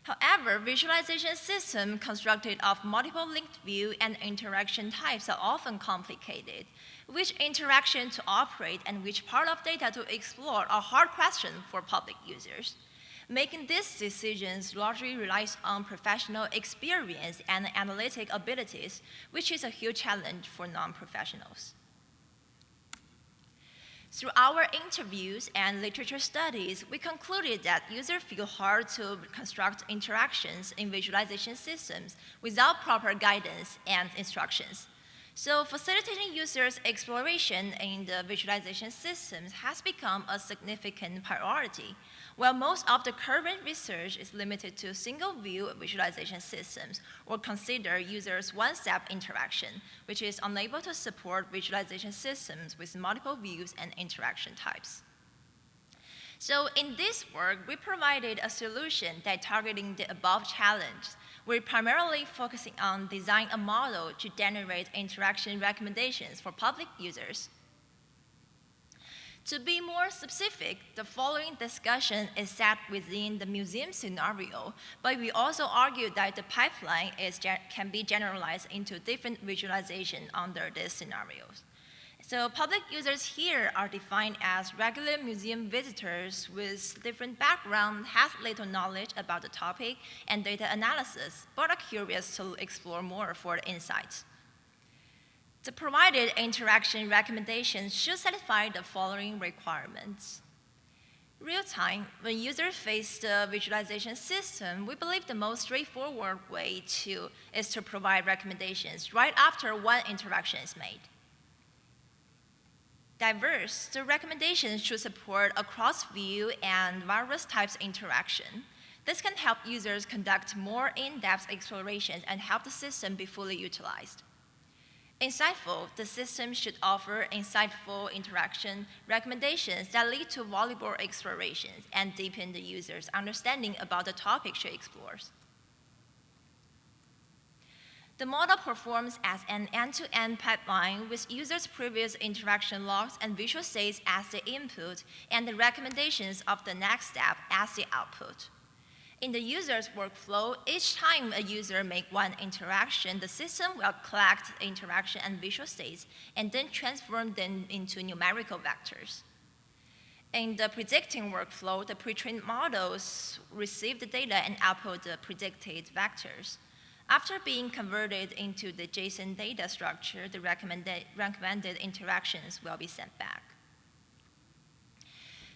However, visualization systems constructed of multiple linked view and interaction types are often complicated. Which interaction to operate and which part of data to explore are hard questions for public users. Making these decisions largely relies on professional experience and analytic abilities, which is a huge challenge for non-professionals. Through our interviews and literature studies, we concluded that users feel hard to construct interactions in visualization systems without proper guidance and instructions. So facilitating users' exploration in the visualization systems has become a significant priority. While most of the current research is limited to single-view visualization systems or consider users' one-step interaction, which is unable to support visualization systems with multiple views and interaction types. So in this work, we provided a solution that targeting the above challenge. We're primarily focusing on designing a model to generate interaction recommendations for public users. To be more specific, the following discussion is set within the museum scenario, but we also argue that the pipeline can be generalized into different visualizations under these scenarios. So public users here are defined as regular museum visitors with different background, has little knowledge about the topic and data analysis, but are curious to explore more for the insights. The provided interaction recommendations should satisfy the following requirements. Real time, when users face the visualization system, we believe the most straightforward way is to provide recommendations right after one interaction is made. Diverse, the recommendations should support a cross-view and various types of interaction. This can help users conduct more in-depth explorations and help the system be fully utilized. Insightful, the system should offer insightful interaction recommendations that lead to valuable explorations and deepen the user's understanding about the topic she explores. The model performs as an end-to-end pipeline with users' previous interaction logs and visual states as the input and the recommendations of the next step as the output. In the user's workflow, each time a user makes one interaction, the system will collect the interaction and visual states and then transform them into numerical vectors. In the predicting workflow, the pre-trained models receive the data and output the predicted vectors. After being converted into the JSON data structure, the recommended interactions will be sent back.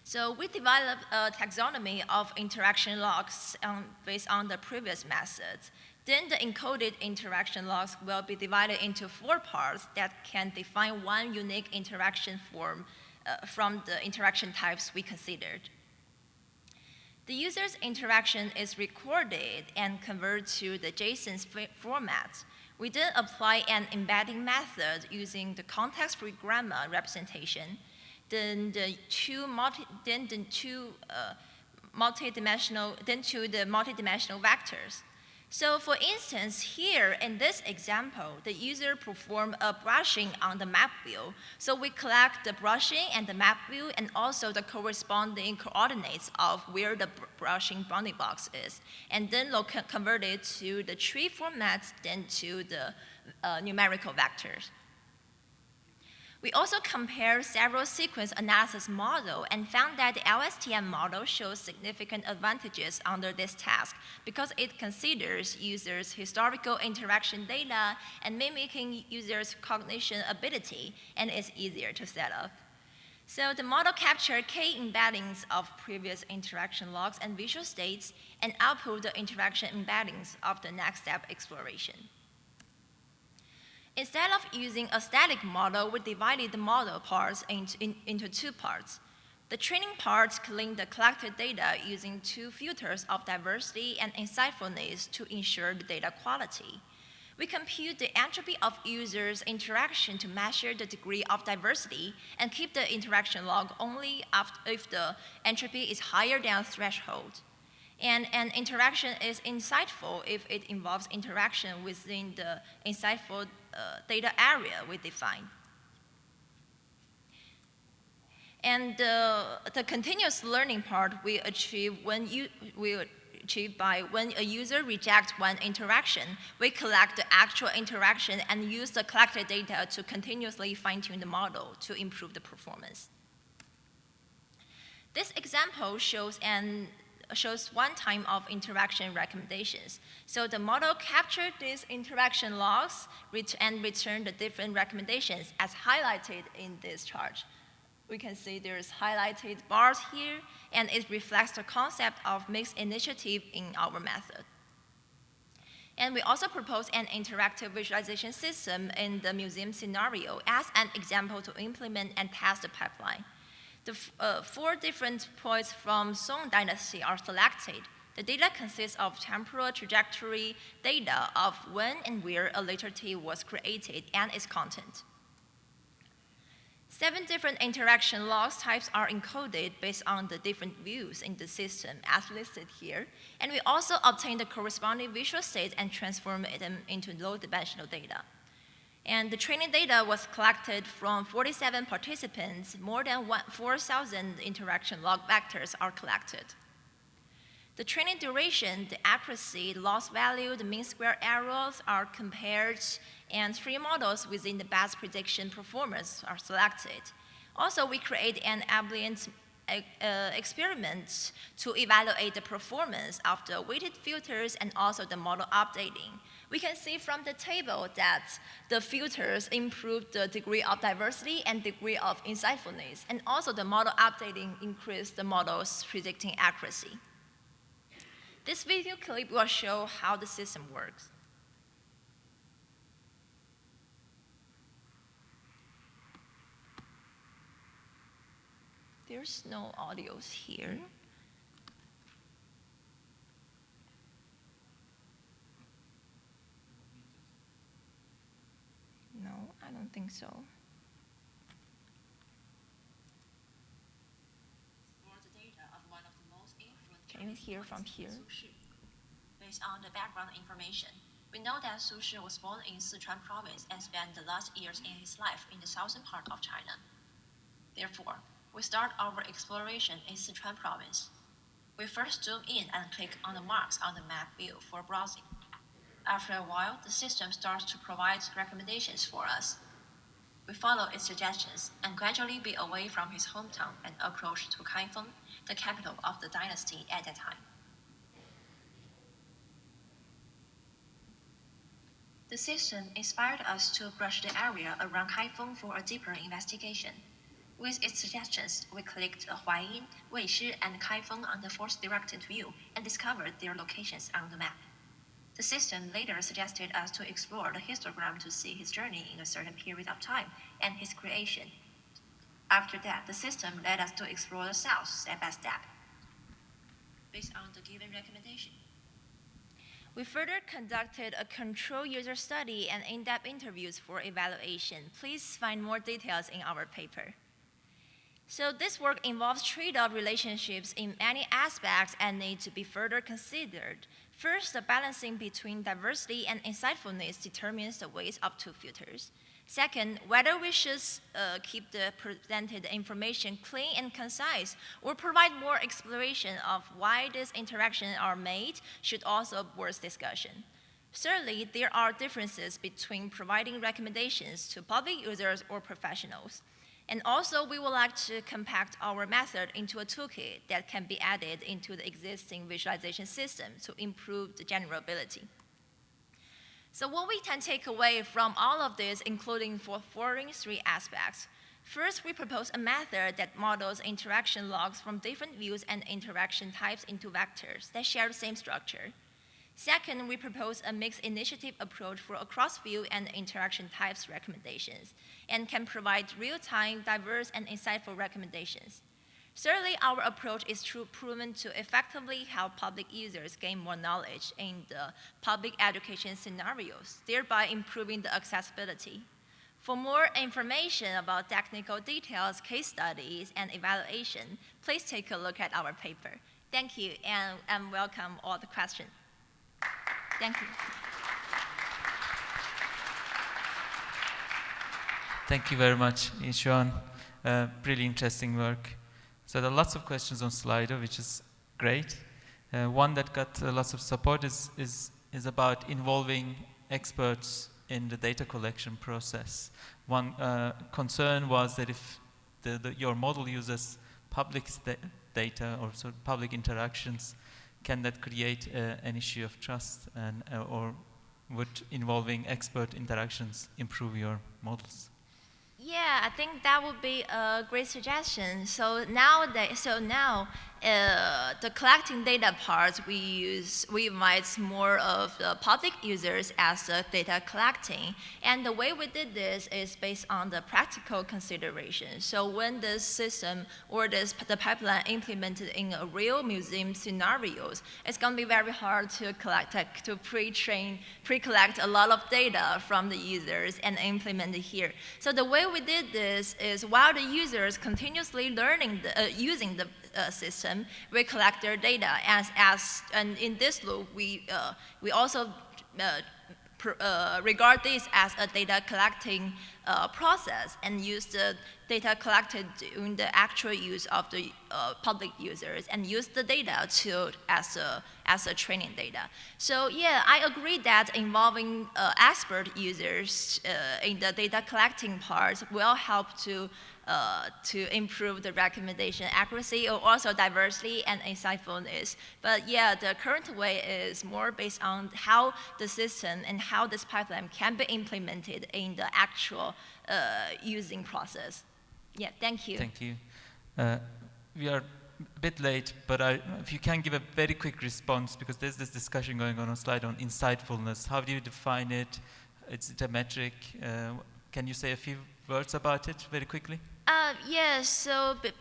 So we developed a taxonomy of interaction logs based on the previous methods. Then the encoded interaction logs will be divided into 4 parts that can define one unique interaction form from the interaction types we considered. The user's interaction is recorded and converted to the JSON format. We then apply an embedding method using the context-free grammar representation. Then to the multidimensional vectors. So for instance, here in this example, the user performed a brushing on the map view. So we collect the brushing and the map view and also the corresponding coordinates of where the brushing bounding box is, and then convert it to the tree format, then to the numerical vectors. We also compared several sequence analysis models and found that the LSTM model shows significant advantages under this task because it considers users' historical interaction data and mimicking users' cognition ability and is easier to set up. So the model captured key embeddings of previous interaction logs and visual states and output the interaction embeddings of the next step exploration. Instead of using a static model, we divided the model parts into two parts. The training part cleaned the collected data using two filters of diversity and insightfulness to ensure the data quality. We compute the entropy of users' interaction to measure the degree of diversity and keep the interaction log only if the entropy is higher than threshold. And an interaction is insightful if it involves interaction within the insightful data area we define. And the continuous learning part we achieve by when a user rejects one interaction, we collect the actual interaction and use the collected data to continuously fine-tune the model to improve the performance. This example shows one time of interaction recommendations. So the model captured these interaction logs and returned the different recommendations as highlighted in this chart. We can see there's highlighted bars here, and it reflects the concept of mixed initiative in our method. And we also propose an interactive visualization system in the museum scenario as an example to implement and test the pipeline. The 4 different points from Song Dynasty are selected. The data consists of temporal trajectory data of when and where a literature was created and its content. 7 different interaction logs types are encoded based on the different views in the system as listed here, and we also obtain the corresponding visual states and transform them into low-dimensional data. And the training data was collected from 47 participants. More than 4,000 interaction log vectors are collected. The training duration, the accuracy, loss value, the mean square errors are compared, and 3 models within the best prediction performance are selected. Also, we create an ambient experiment to evaluate the performance of the weighted filters and also the model updating. We can see from the table that the filters improve the degree of diversity and degree of insightfulness, and also the model updating increased the model's predicting accuracy. This video clip will show how the system works. There's no audios here. No, I don't think so. Can you hear from here? Based on the background information, we know that Su Shi was born in Sichuan province and spent the last years in his life in the southern part of China. Therefore, we start our exploration in Sichuan province. We first zoom in and click on the marks on the map view for browsing. After a while, the system starts to provide recommendations for us. We follow its suggestions and gradually be away from his hometown and approach to Kaifeng, the capital of the dynasty at that time. The system inspired us to brush the area around Kaifeng for a deeper investigation. With its suggestions, we clicked Huaiyin, Weishi, and Kaifeng on the force directed view and discovered their locations on the map. The system later suggested us to explore the histogram to see his journey in a certain period of time and his creation. After that, the system led us to explore the south step by step, based on the given recommendation. We further conducted a control user study and in-depth interviews for evaluation. Please find more details in our paper. So this work involves trade-off relationships in many aspects and need to be further considered. First, the balancing between diversity and insightfulness determines the weight of 2 filters. Second, whether we should keep the presented information clean and concise or provide more exploration of why these interactions are made should also worth discussion. Thirdly, there are differences between providing recommendations to public users or professionals. And also, we would like to compact our method into a toolkit that can be added into the existing visualization system to improve the generability. So what we can take away from all of this, including for following 3 aspects. First, we propose a method that models interaction logs from different views and interaction types into vectors that share the same structure. Second, we propose a mixed initiative approach for across view and interaction types recommendations and can provide real-time, diverse, and insightful recommendations. Thirdly, our approach is proven to effectively help public users gain more knowledge in the public education scenarios, thereby improving the accessibility. For more information about technical details, case studies, and evaluation, please take a look at our paper. Thank you, and welcome all the questions. Thank you. Thank you very much, Ishuan. Really interesting work. So there are lots of questions on Slido, which is great. One that got lots of support is about involving experts in the data collection process. One concern was that if your model uses public data or sort of public interactions, can that create an issue of trust, and or would involving expert interactions improve your models? Yeah, I think that would be a great suggestion. So now the collecting data part we invite more of the public users as the data collecting. And the way we did this is based on the practical consideration. So when the system or the pipeline implemented in a real museum scenarios, it's going to be very hard to pre-collect a lot of data from the users and implement it here. So the way we did this is while the users continuously learning using the system, we collect their data and in this loop we also regard this as a data collecting process and use the data collected during the actual use of the public users and use the data as a training data. So yeah, I agree that involving expert users in the data collecting part will help to improve the recommendation accuracy or also diversity and insightfulness. But yeah, the current way is more based on how the system and how this pipeline can be implemented in the actual using process. Yeah, thank you. Thank you. We are a bit late, but if you can give a very quick response, because there's this discussion going on slide on insightfulness. How do you define it? Is it a metric? Can you say a few words about it very quickly? Yes, so the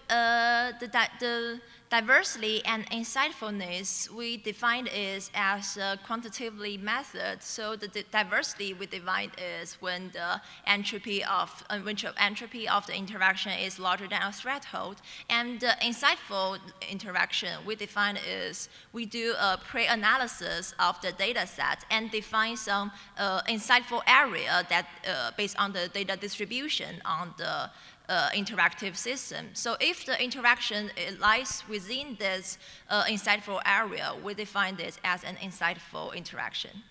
diversity and insightfulness we defined is as a quantitatively method. So the diversity we define is when the entropy of the interaction is larger than a threshold, and the insightful interaction we define is we do a pre-analysis of the data set and define some insightful area that based on the data distribution on the interactive system. So if the interaction lies within this insightful area, we define this as an insightful interaction.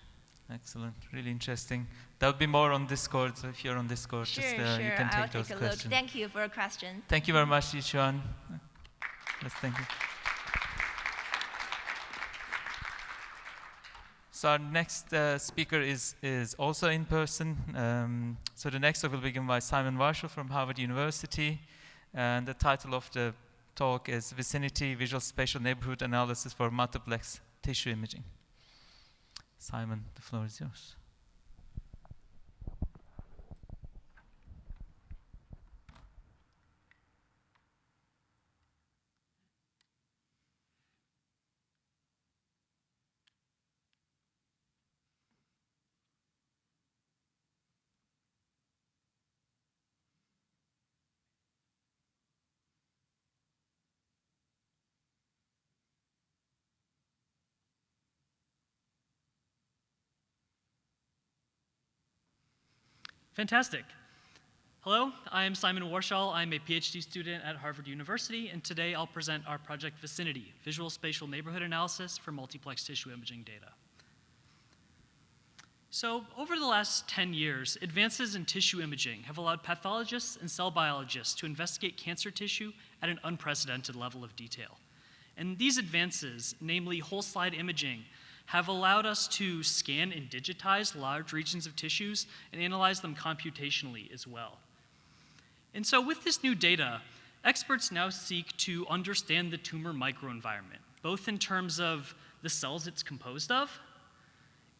Excellent, really interesting. There'll be more on Discord, so if you're on Discord, sure, you can take those questions. Thank you for a question. Thank you very much, Yichuan. Yes, thank you. So our next speaker is also in person. So the next talk will be given by Simon Warshall from Harvard University. And the title of the talk is Vicinity Visual Spatial Neighborhood Analysis for Multiplex Tissue Imaging. Simon, the floor is yours. Fantastic. Hello, I am Simon Warshall. I'm a PhD student at Harvard University, and today I'll present our project Vicinity, Visual Spatial Neighborhood Analysis for Multiplex Tissue Imaging Data. So, over the last 10 years, advances in tissue imaging have allowed pathologists and cell biologists to investigate cancer tissue at an unprecedented level of detail. And these advances, namely whole slide imaging, have allowed us to scan and digitize large regions of tissues and analyze them computationally as well. And so with this new data, experts now seek to understand the tumor microenvironment, both in terms of the cells it's composed of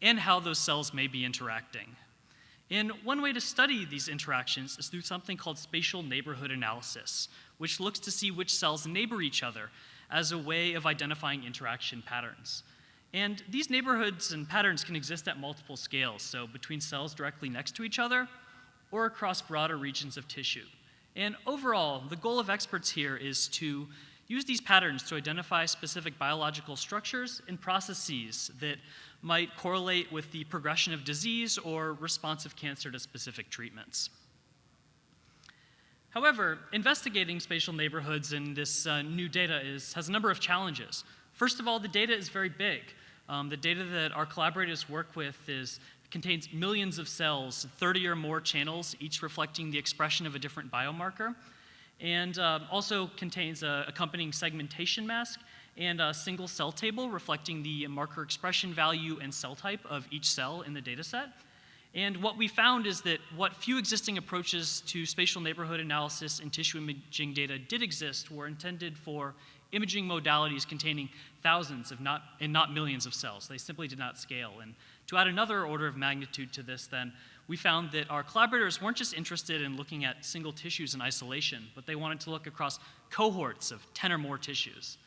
and how those cells may be interacting. And one way to study these interactions is through something called spatial neighborhood analysis, which looks to see which cells neighbor each other as a way of identifying interaction patterns. And these neighborhoods and patterns can exist at multiple scales, so between cells directly next to each other or across broader regions of tissue. And overall, the goal of experts here is to use these patterns to identify specific biological structures and processes that might correlate with the progression of disease or response of cancer to specific treatments. However, investigating spatial neighborhoods in this new data has a number of challenges. First of all, the data is very big. The data that our collaborators work with contains millions of cells, 30 or more channels, each reflecting the expression of a different biomarker, and also contains an accompanying segmentation mask and a single cell table reflecting the marker expression value and cell type of each cell in the data set. And what we found is that what few existing approaches to spatial neighborhood analysis and tissue imaging data did exist were intended for imaging modalities containing thousands and not millions of cells. They simply did not scale. And to add another order of magnitude to this, then, we found that our collaborators weren't just interested in looking at single tissues in isolation, but they wanted to look across cohorts of 10 or more tissues.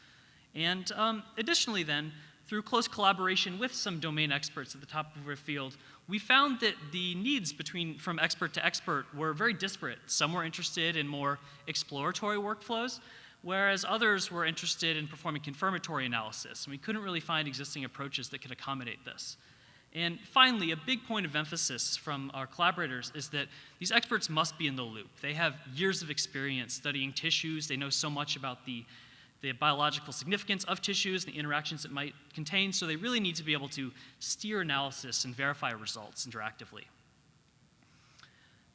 And additionally then, through close collaboration with some domain experts at the top of our field, we found that the needs from expert to expert were very disparate. Some were interested in more exploratory workflows, whereas others were interested in performing confirmatory analysis. And we couldn't really find existing approaches that could accommodate this. And finally, a big point of emphasis from our collaborators is that these experts must be in the loop. They have years of experience studying tissues. They know so much about the biological significance of tissues, the interactions it might contain, so they really need to be able to steer analysis and verify results interactively.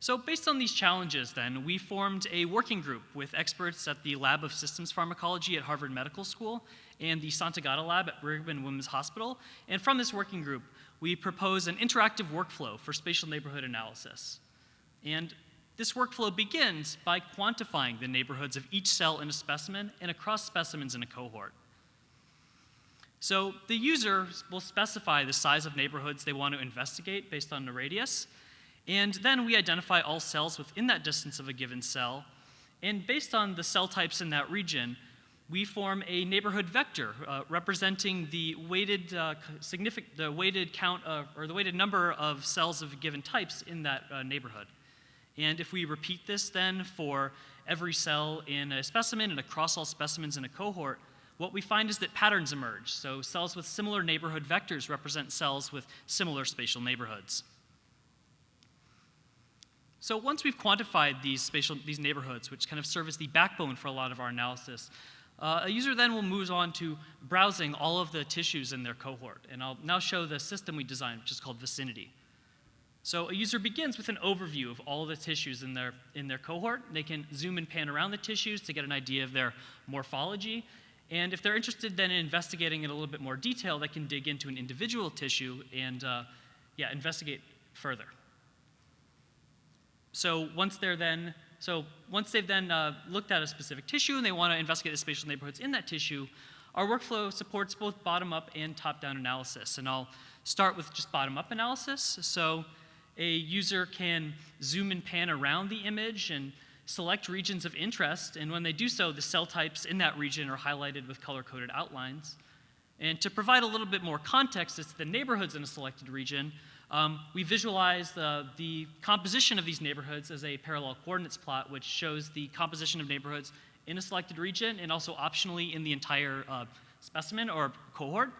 So based on these challenges then, we formed a working group with experts at the Lab of Systems Pharmacology at Harvard Medical School and the Santagata Lab at Brigham and Women's Hospital. And from this working group, we propose an interactive workflow for spatial neighborhood analysis. And this workflow begins by quantifying the neighborhoods of each cell in a specimen and across specimens in a cohort. So the user will specify the size of neighborhoods they want to investigate based on the radius, and then we identify all cells within that distance of a given cell, and based on the cell types in that region, we form a neighborhood vector representing the weighted number of cells of given types in that neighborhood. And if we repeat this then for every cell in a specimen and across all specimens in a cohort, what we find is that patterns emerge. So cells with similar neighborhood vectors represent cells with similar spatial neighborhoods. So once we've quantified these neighborhoods, which kind of serve as the backbone for a lot of our analysis, a user then will move on to browsing all of the tissues in their cohort. And I'll now show the system we designed, which is called Vicinity. So a user begins with an overview of all the tissues in their cohort. They can zoom and pan around the tissues to get an idea of their morphology. And if they're interested then in investigating in a little bit more detail, they can dig into an individual tissue and investigate further. So once they've then looked at a specific tissue and they want to investigate the spatial neighborhoods in that tissue, our workflow supports both bottom-up and top-down analysis. And I'll start with just bottom-up analysis. So a user can zoom and pan around the image and select regions of interest. And when they do so, the cell types in that region are highlighted with color-coded outlines. And to provide a little bit more context as to the neighborhoods in a selected region, we visualize the composition of these neighborhoods as a parallel coordinates plot, which shows the composition of neighborhoods in a selected region and also optionally in the entire specimen or cohort.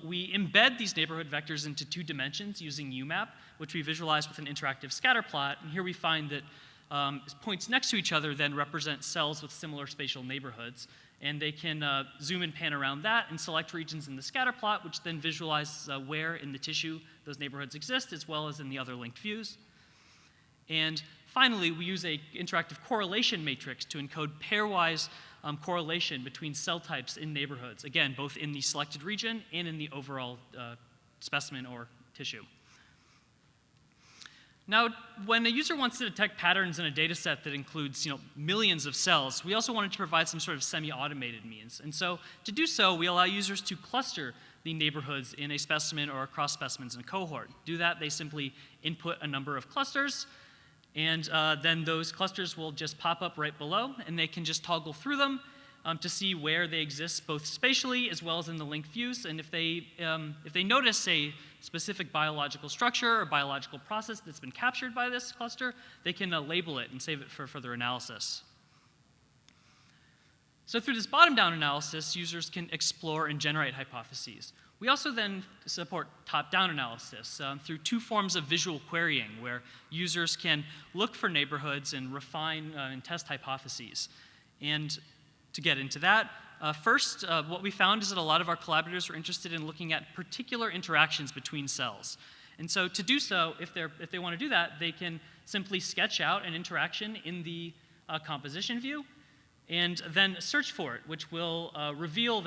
We embed these neighborhood vectors into 2 dimensions using UMAP, which we visualize with an interactive scatter plot. And here we find that points next to each other then represent cells with similar spatial neighborhoods. And they can zoom and pan around that and select regions in the scatter plot, which then visualize where in the tissue those neighborhoods exist, as well as in the other linked views. And finally, we use an interactive correlation matrix to encode pairwise correlation between cell types in neighborhoods, again, both in the selected region and in the overall specimen or tissue. Now, when a user wants to detect patterns in a data set that includes millions of cells, we also wanted to provide some sort of semi-automated means. And so to do so, we allow users to cluster the neighborhoods in a specimen or across specimens in a cohort. To do that, they simply input a number of clusters, and then those clusters will just pop up right below, and they can just toggle through them to see where they exist both spatially as well as in the linked views. And if they notice a specific biological structure or biological process that's been captured by this cluster, they can label it and save it for further analysis. So through this bottom-down analysis, users can explore and generate hypotheses. We also then support top-down analysis through two forms of visual querying, where users can look for neighborhoods and refine and test hypotheses. And to get into that, first, what we found is that a lot of our collaborators were interested in looking at particular interactions between cells. And so to do so, if they want to do that, they can simply sketch out an interaction in the composition view, and then search for it, which will reveal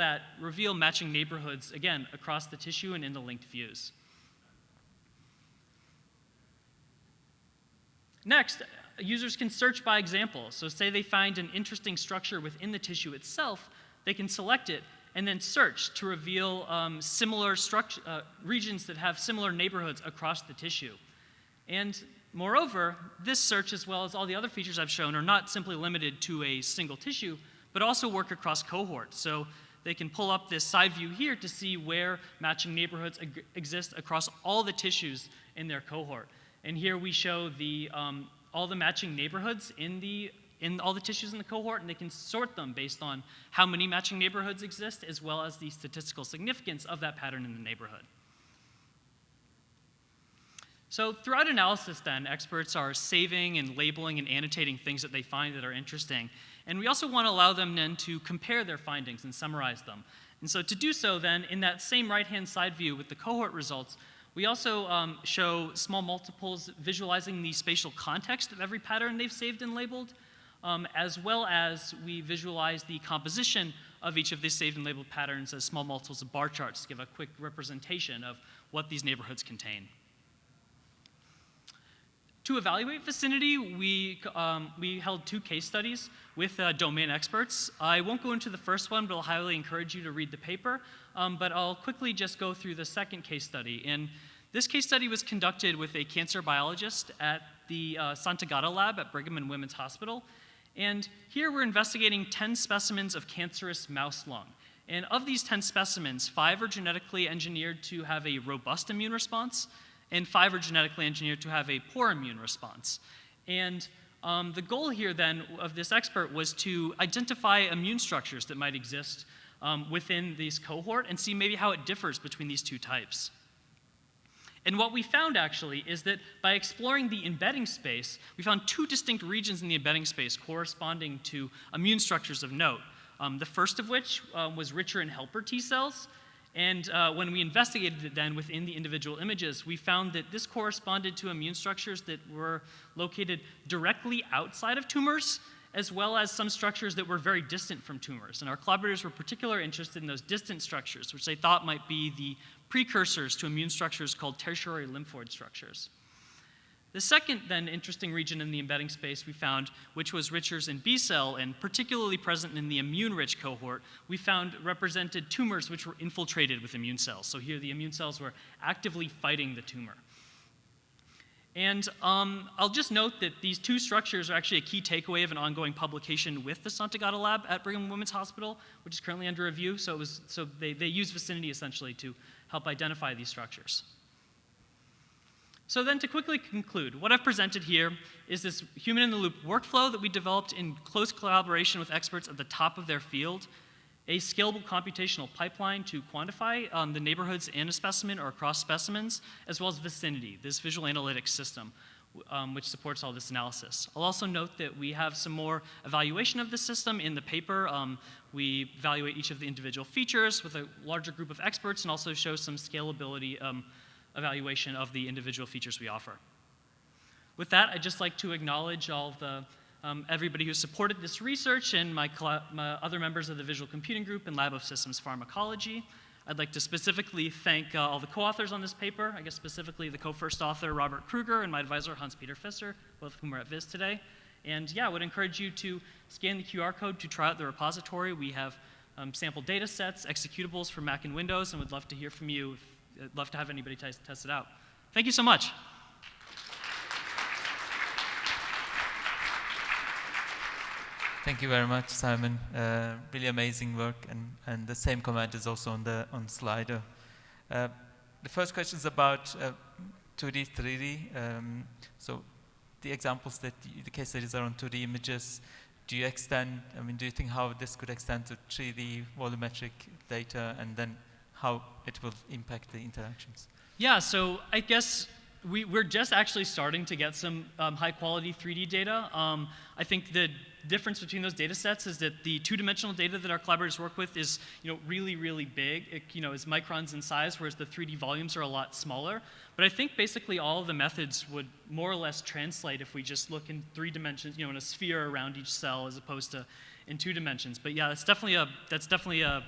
matching neighborhoods, again, across the tissue and in the linked views. Next, users can search by example. So say they find an interesting structure within the tissue itself, they can select it and then search to reveal similar regions that have similar neighborhoods across the tissue. And moreover, this search, as well as all the other features I've shown, are not simply limited to a single tissue, but also work across cohorts. So they can pull up this side view here to see where matching neighborhoods exist across all the tissues in their cohort. And here we show all the matching neighborhoods in all the tissues in the cohort, and they can sort them based on how many matching neighborhoods exist, as well as the statistical significance of that pattern in the neighborhood. So throughout analysis then, experts are saving and labeling and annotating things that they find that are interesting. And we also want to allow them then to compare their findings and summarize them. And so to do so then, in that same right-hand side view with the cohort results, we also show small multiples visualizing the spatial context of every pattern they've saved and labeled, as well as we visualize the composition of each of these saved and labeled patterns as small multiples of bar charts to give a quick representation of what these neighborhoods contain. To evaluate vicinity, we held 2 case studies with domain experts. I won't go into the first one, but I'll highly encourage you to read the paper. But I'll quickly just go through the second case study. And this case study was conducted with a cancer biologist at the Santagata lab at Brigham and Women's Hospital. And here we're investigating 10 specimens of cancerous mouse lung. And of these 10 specimens, 5 are genetically engineered to have a robust immune response, and 5 are genetically engineered to have a poor immune response. And the goal here then of this expert was to identify immune structures that might exist within this cohort and see maybe how it differs between these 2 types. And what we found actually is that by exploring the embedding space, we found 2 distinct regions in the embedding space corresponding to immune structures of note. The first of which was richer in helper T cells. And when we investigated it then within the individual images, we found that this corresponded to immune structures that were located directly outside of tumors, as well as some structures that were very distant from tumors. And our collaborators were particularly interested in those distant structures, which they thought might be the precursors to immune structures called tertiary lymphoid structures. The second then interesting region in the embedding space we found, which was richer in B cell and particularly present in the immune-rich cohort, we found represented tumors which were infiltrated with immune cells. So here the immune cells were actively fighting the tumor. And I'll just note that these 2 structures are actually a key takeaway of an ongoing publication with the Santagata lab at Brigham and Women's Hospital, which is currently under review. So they use vicinity essentially to help identify these structures. So then to quickly conclude, what I've presented here is this human-in-the-loop workflow that we developed in close collaboration with experts at the top of their field, a scalable computational pipeline to quantify the neighborhoods in a specimen or across specimens, as well as vicinity, this visual analytics system, which supports all this analysis. I'll also note that we have some more evaluation of the system in the paper. We evaluate each of the individual features with a larger group of experts and also show some scalability evaluation of the individual features we offer. With that, I'd just like to acknowledge all the everybody who supported this research and my other members of the Visual Computing Group and Lab of Systems Pharmacology. I'd like to specifically thank all the co-authors on this paper, I guess specifically the co-first author, Robert Kruger, and my advisor, Hans-Peter Fisser, both of whom are at VIS today. And yeah, I would encourage you to scan the QR code to try out the repository. We have sample data sets, executables for Mac and Windows, and would love to hear from you. I'd love to have anybody test it out. Thank you so much. Thank you very much, Simon. Really amazing work, and the same comment is also on Slido. The first question is about 2D, 3D. So the examples the case studies are on 2D images. Do you extend, do you think how this could extend to 3D volumetric data, and then how it will impact the interactions? Yeah, so I guess we're just actually starting to get some high quality 3D data. I think the difference between those data sets is that the two-dimensional data that our collaborators work with is really, really big. It is microns in size, whereas the 3D volumes are a lot smaller. But I think basically all of the methods would more or less translate if we just look in 3 dimensions, in a sphere around each cell as opposed to in 2 dimensions. But yeah, that's definitely a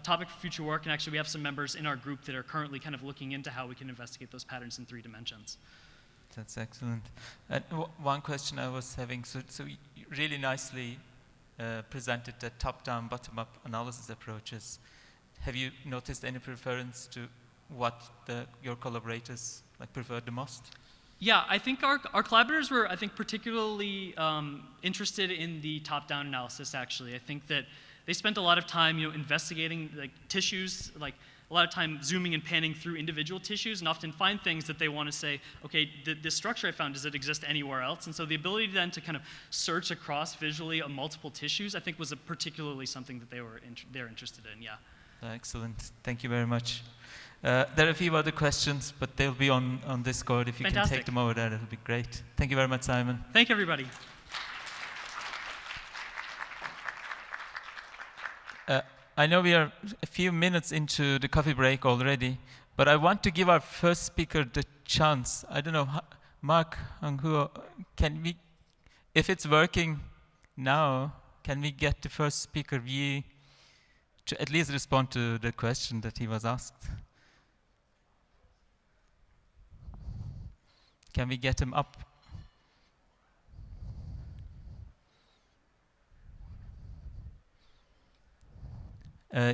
topic for future work, and actually we have some members in our group that are currently kind of looking into how we can investigate those patterns in 3 dimensions. That's excellent. And one question I was having, so you really nicely presented the top-down, bottom-up analysis approaches. Have you noticed any preference to what your collaborators prefer the most? Yeah, I think our collaborators were, particularly interested in the top-down analysis, actually. I think that they spent a lot of time, investigating tissues, a lot of time zooming and panning through individual tissues, and often find things that they want to say, okay, this structure I found, does it exist anywhere else? And so the ability then to kind of search across visually multiple tissues, I think was particularly something that they're interested in, yeah. Excellent, thank you very much. There are a few other questions, but they'll be on Discord. If you can take them over there, that'll be great. Thank you very much, Simon. Thank you, everybody. I know we are a few minutes into the coffee break already, but I want to give our first speaker the chance. I don't know, Mark, can we, if it's working now, can we get the first speaker to at least respond to the question that he was asked? Can we get him up?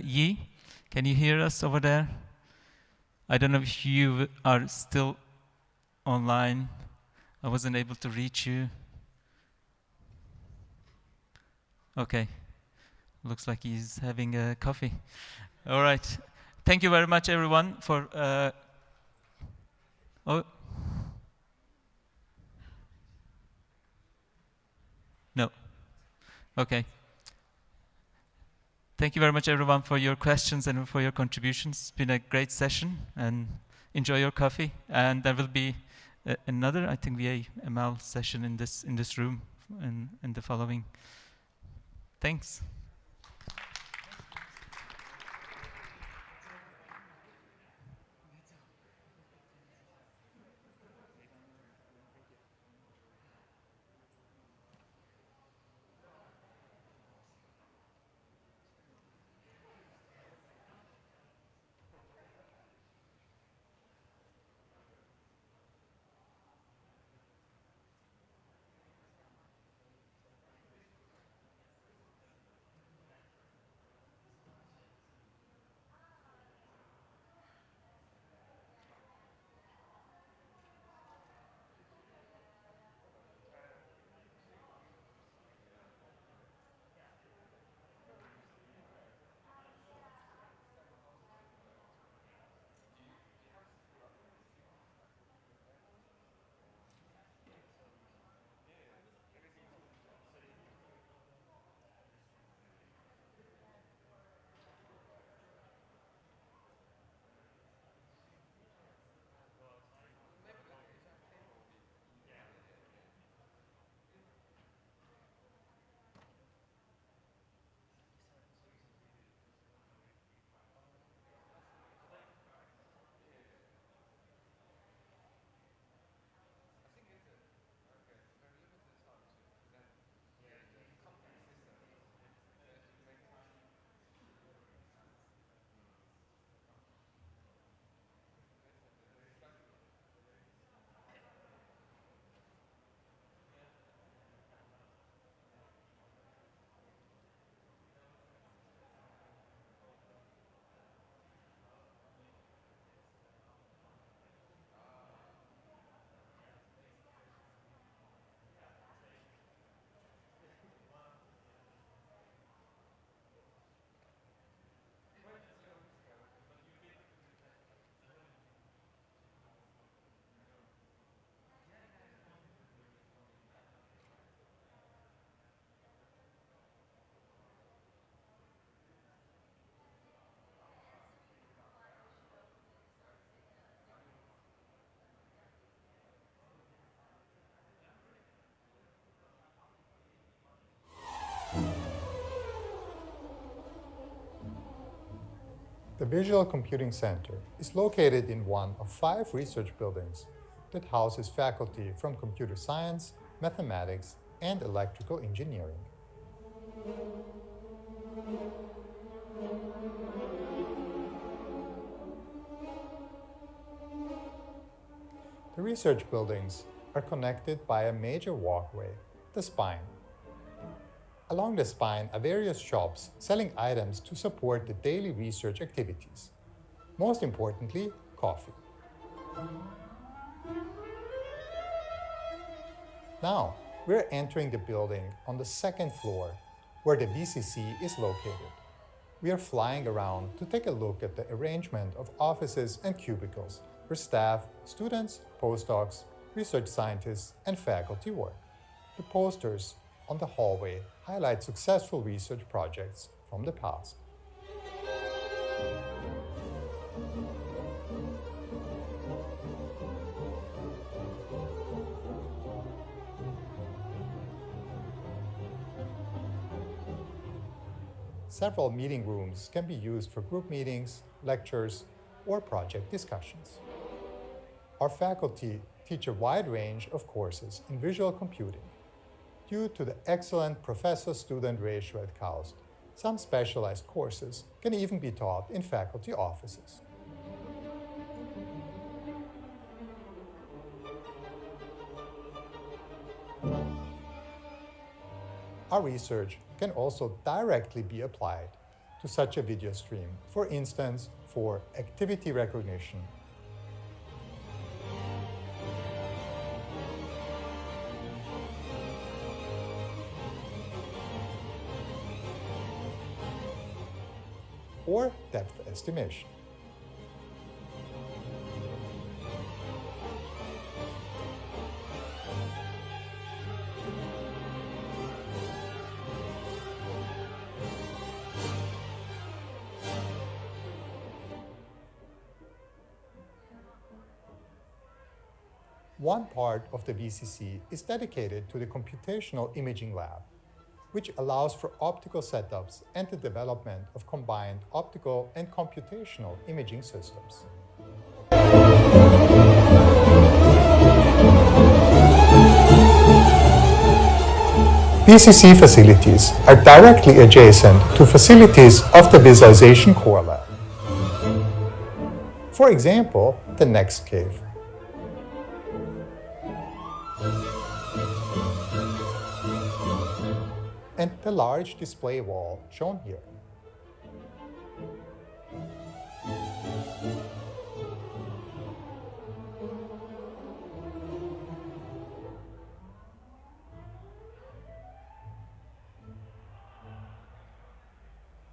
Yi, can you hear us over there? I don't know if you are still online. I wasn't able to reach you. Okay, looks like he's having a coffee. All right, thank you very much, everyone, for. No. Okay. Thank you very much, everyone, for your questions and for your contributions. It's been a great session, and enjoy your coffee. And there will be another, I think, VA-ML session in this room in the following. Thanks. The Visual Computing Center is located in one of 5 research buildings that houses faculty from computer science, mathematics, and electrical engineering. The research buildings are connected by a major walkway, the spine. Along the spine are various shops selling items to support the daily research activities. Most importantly, coffee. Now, we're entering the building on the 2nd floor, where the VCC is located. We are flying around to take a look at the arrangement of offices and cubicles where staff, students, postdocs, research scientists, and faculty work. The posters on the hallway highlight successful research projects from the past. Several meeting rooms can be used for group meetings, lectures, or project discussions. Our faculty teach a wide range of courses in visual computing. Due to the excellent professor-student ratio at KAUST, some specialized courses can even be taught in faculty offices. Our research can also directly be applied to such a video stream, for instance, for activity recognition. Or depth estimation. One part of the VCC is dedicated to the Computational Imaging Lab, which allows for optical setups and the development of combined optical and computational imaging systems. VCC facilities are directly adjacent to facilities of the Visualization Core Lab. For example, the Next Cave. And the large display wall shown here.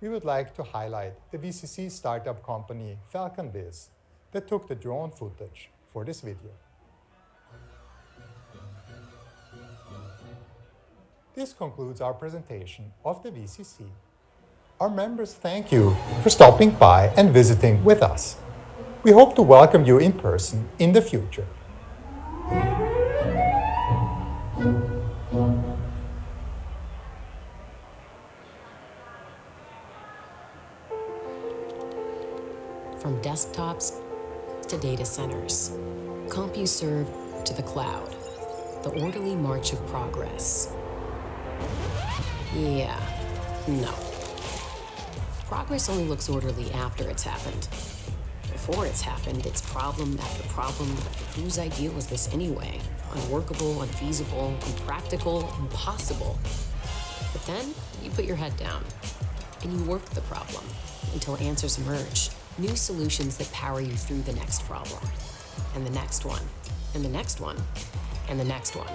We would like to highlight the VCC startup company IEEE VIS that took the drone footage for this video. This concludes our presentation of the VCC. Our members thank you for stopping by and visiting with us. We hope to welcome you in person in the future. From desktops to data centers, CompuServe to the cloud, the orderly march of progress. Yeah, no. Progress only looks orderly after it's happened. Before it's happened, it's problem after problem. Whose idea was this anyway? Unworkable, unfeasible, impractical, impossible. But then you put your head down and you work the problem until answers emerge. New solutions that power you through the next problem, and the next one, and the next one, and the next one.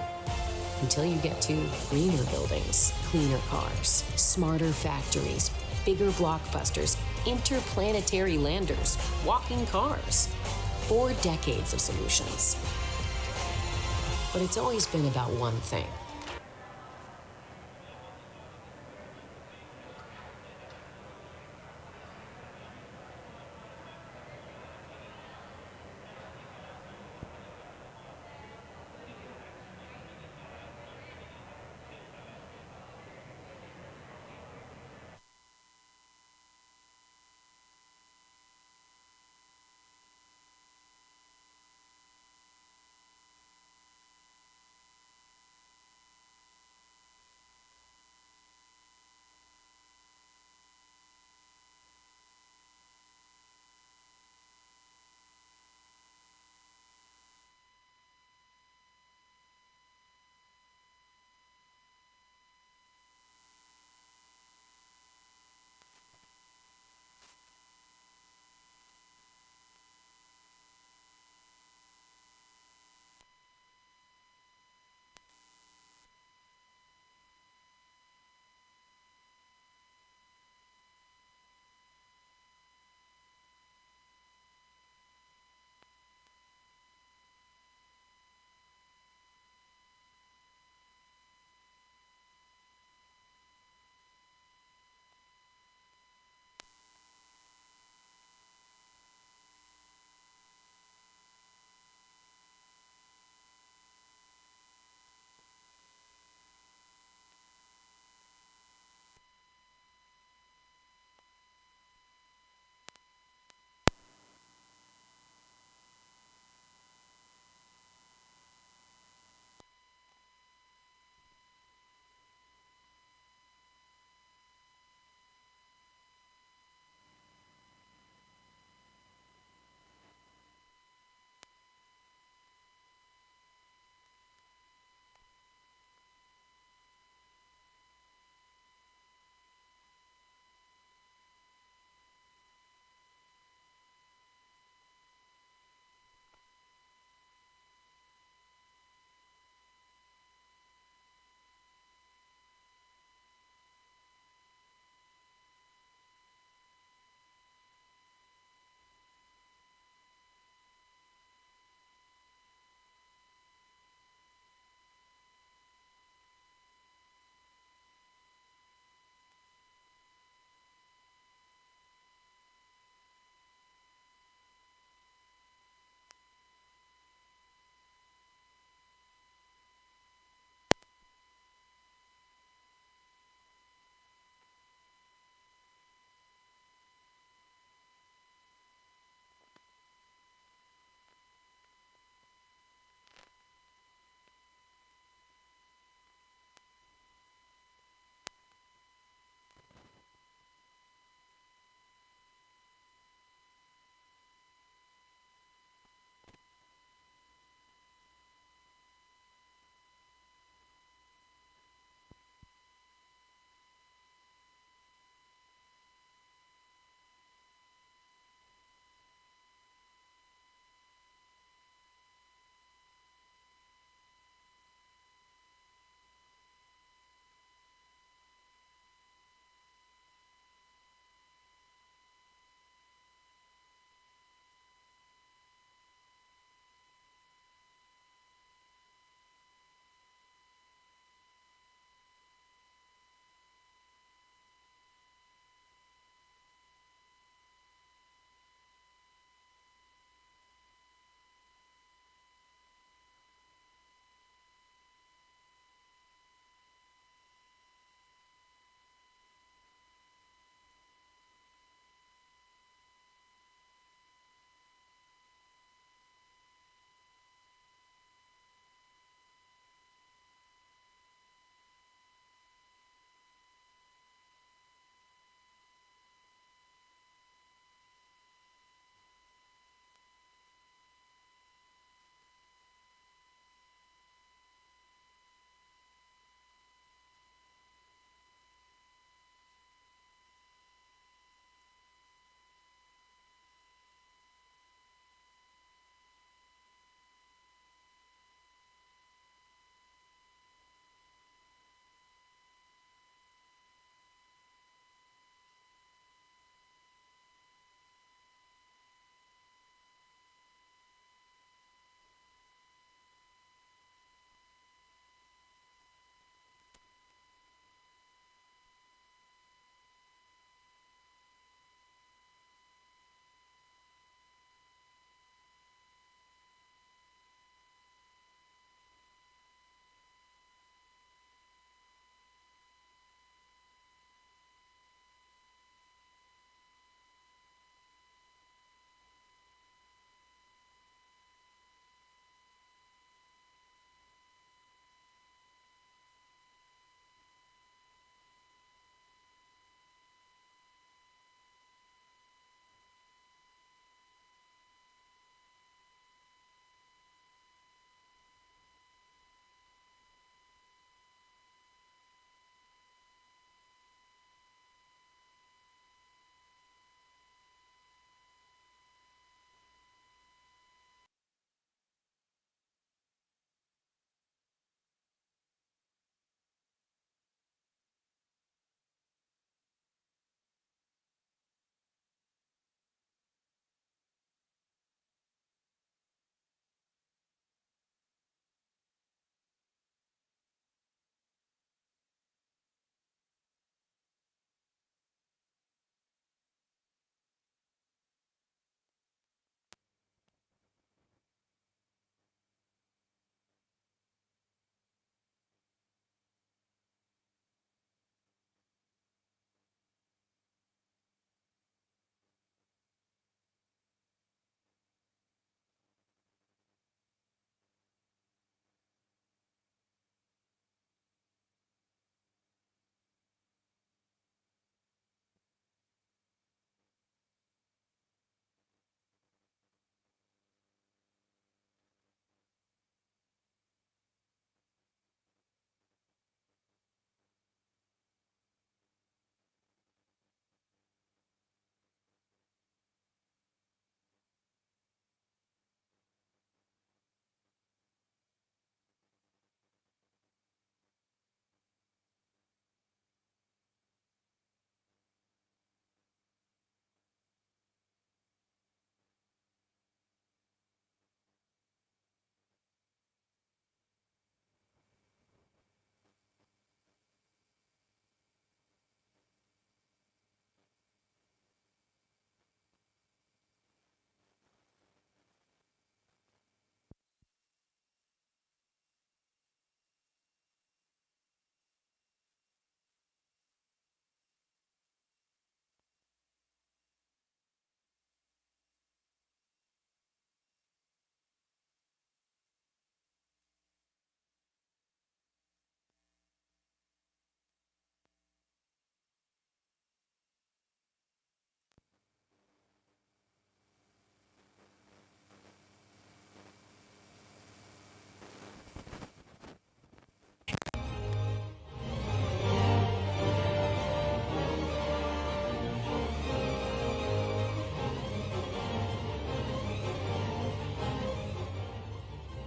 Until you get to greener buildings, cleaner cars, smarter factories, bigger blockbusters, interplanetary landers, walking cars. 4 decades of solutions. But it's always been about one thing.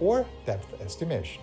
or depth estimation.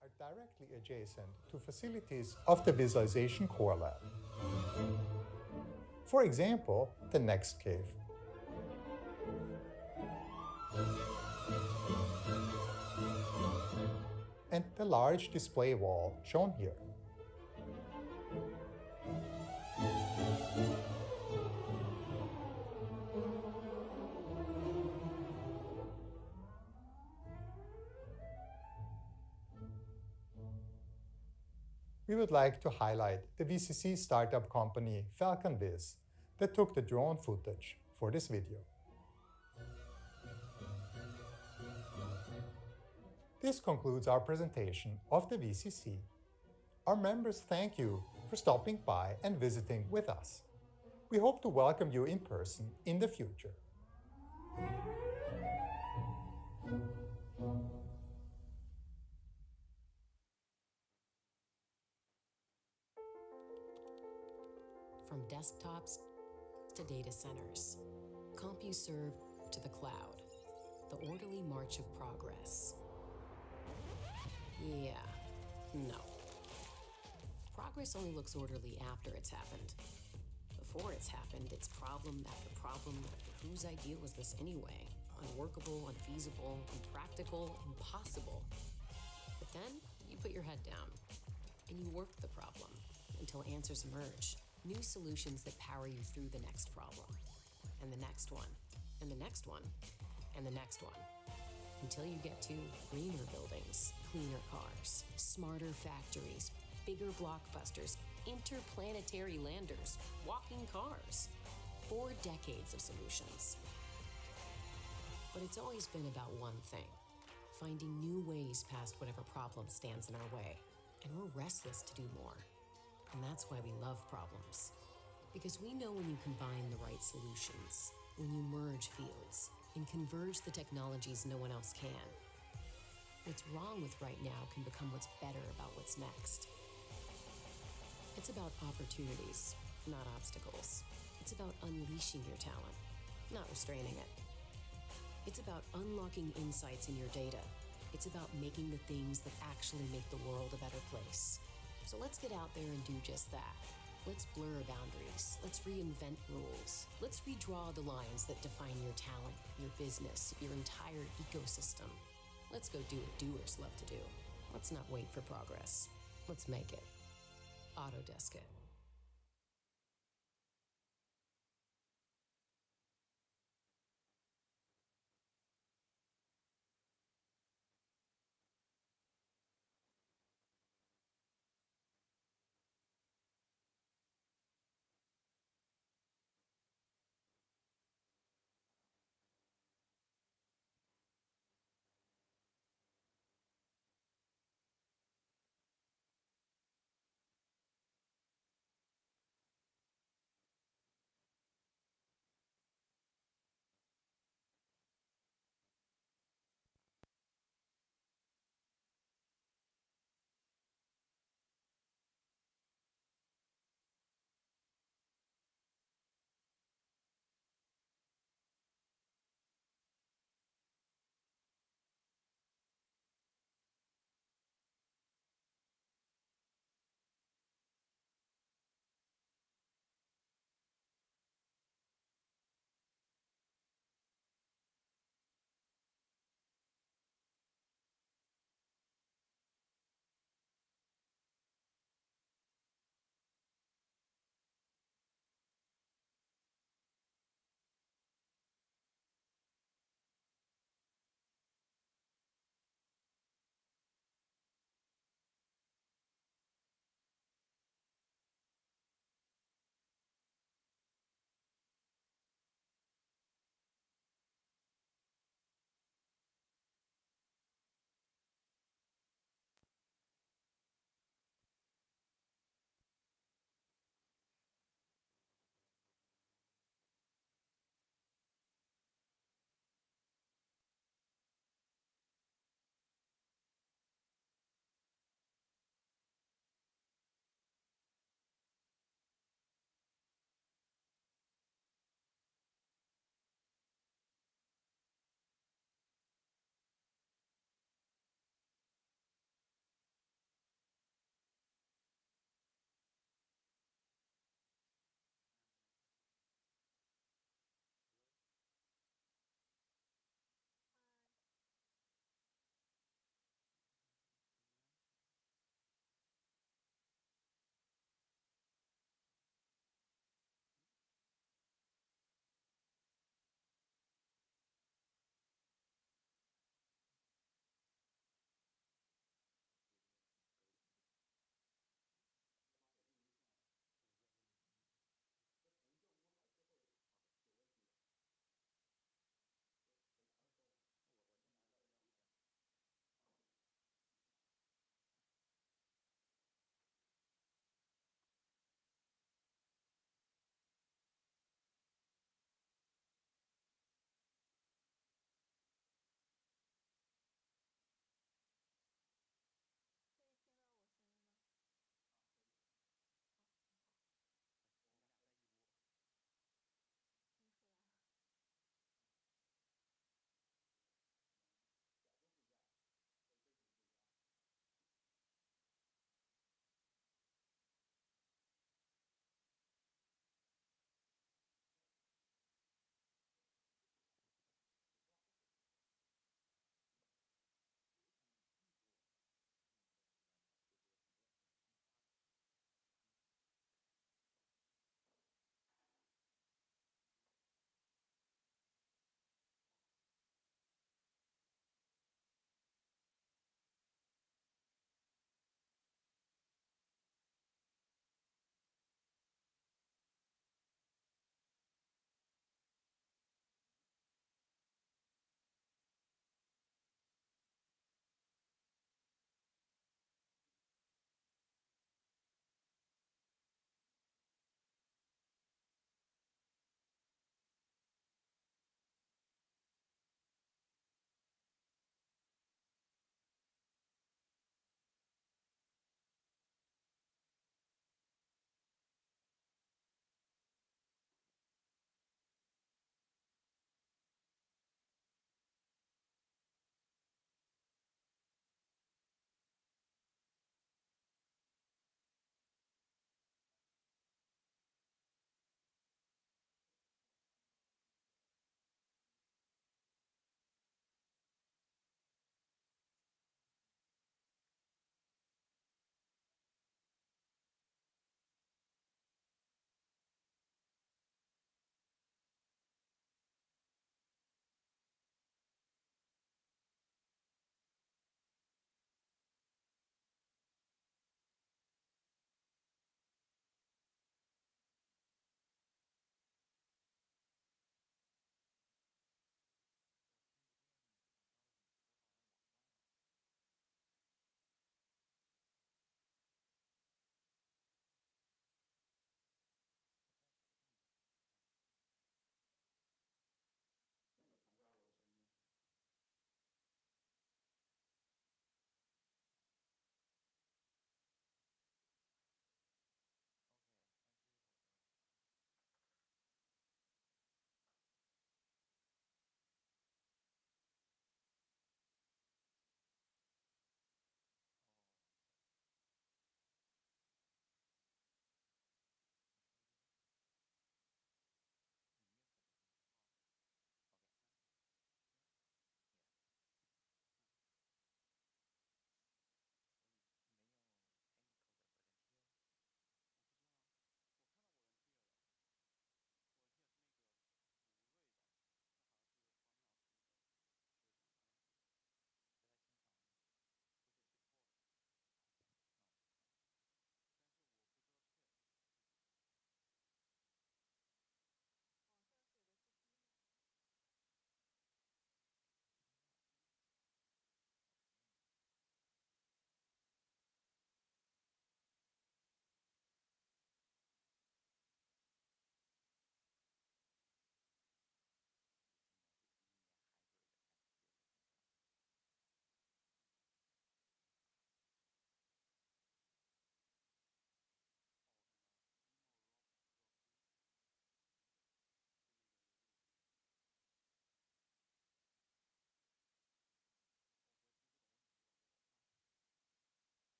Are directly adjacent to facilities of the Visualization Core Lab. For example, the Next Cave. And the large display wall shown here. We would like to highlight the VCC startup company Falcon VIS that took the drone footage for this video. This concludes our presentation of the VCC. Our members thank you for stopping by and visiting with us. We hope to welcome you in person in the future. From desktops to data centers, CompuServe to the cloud, the orderly march of progress. Yeah, no. Progress only looks orderly after it's happened. Before it's happened, it's problem after problem after whose idea was this anyway? Unworkable, unfeasible, impractical, impossible. But then you put your head down and you work the problem until answers emerge. New solutions that power you through the next problem, and the next one, and the next one, and the next one, until you get to greener buildings, cleaner cars, smarter factories, bigger blockbusters, interplanetary landers, walking cars. 4 decades of solutions. But it's always been about one thing: finding new ways past whatever problem stands in our way. And we're restless to do more. And that's why we love problems. Because we know when you combine the right solutions, when you merge fields, and converge the technologies no one else can, what's wrong with right now can become what's better about what's next. It's about opportunities, not obstacles. It's about unleashing your talent, not restraining it. It's about unlocking insights in your data. It's about making the things that actually make the world a better place. So let's get out there and do just that. Let's blur boundaries. Let's reinvent rules. Let's redraw the lines that define your talent, your business, your entire ecosystem. Let's go do what doers love to do. Let's not wait for progress. Let's make it. Autodesk it.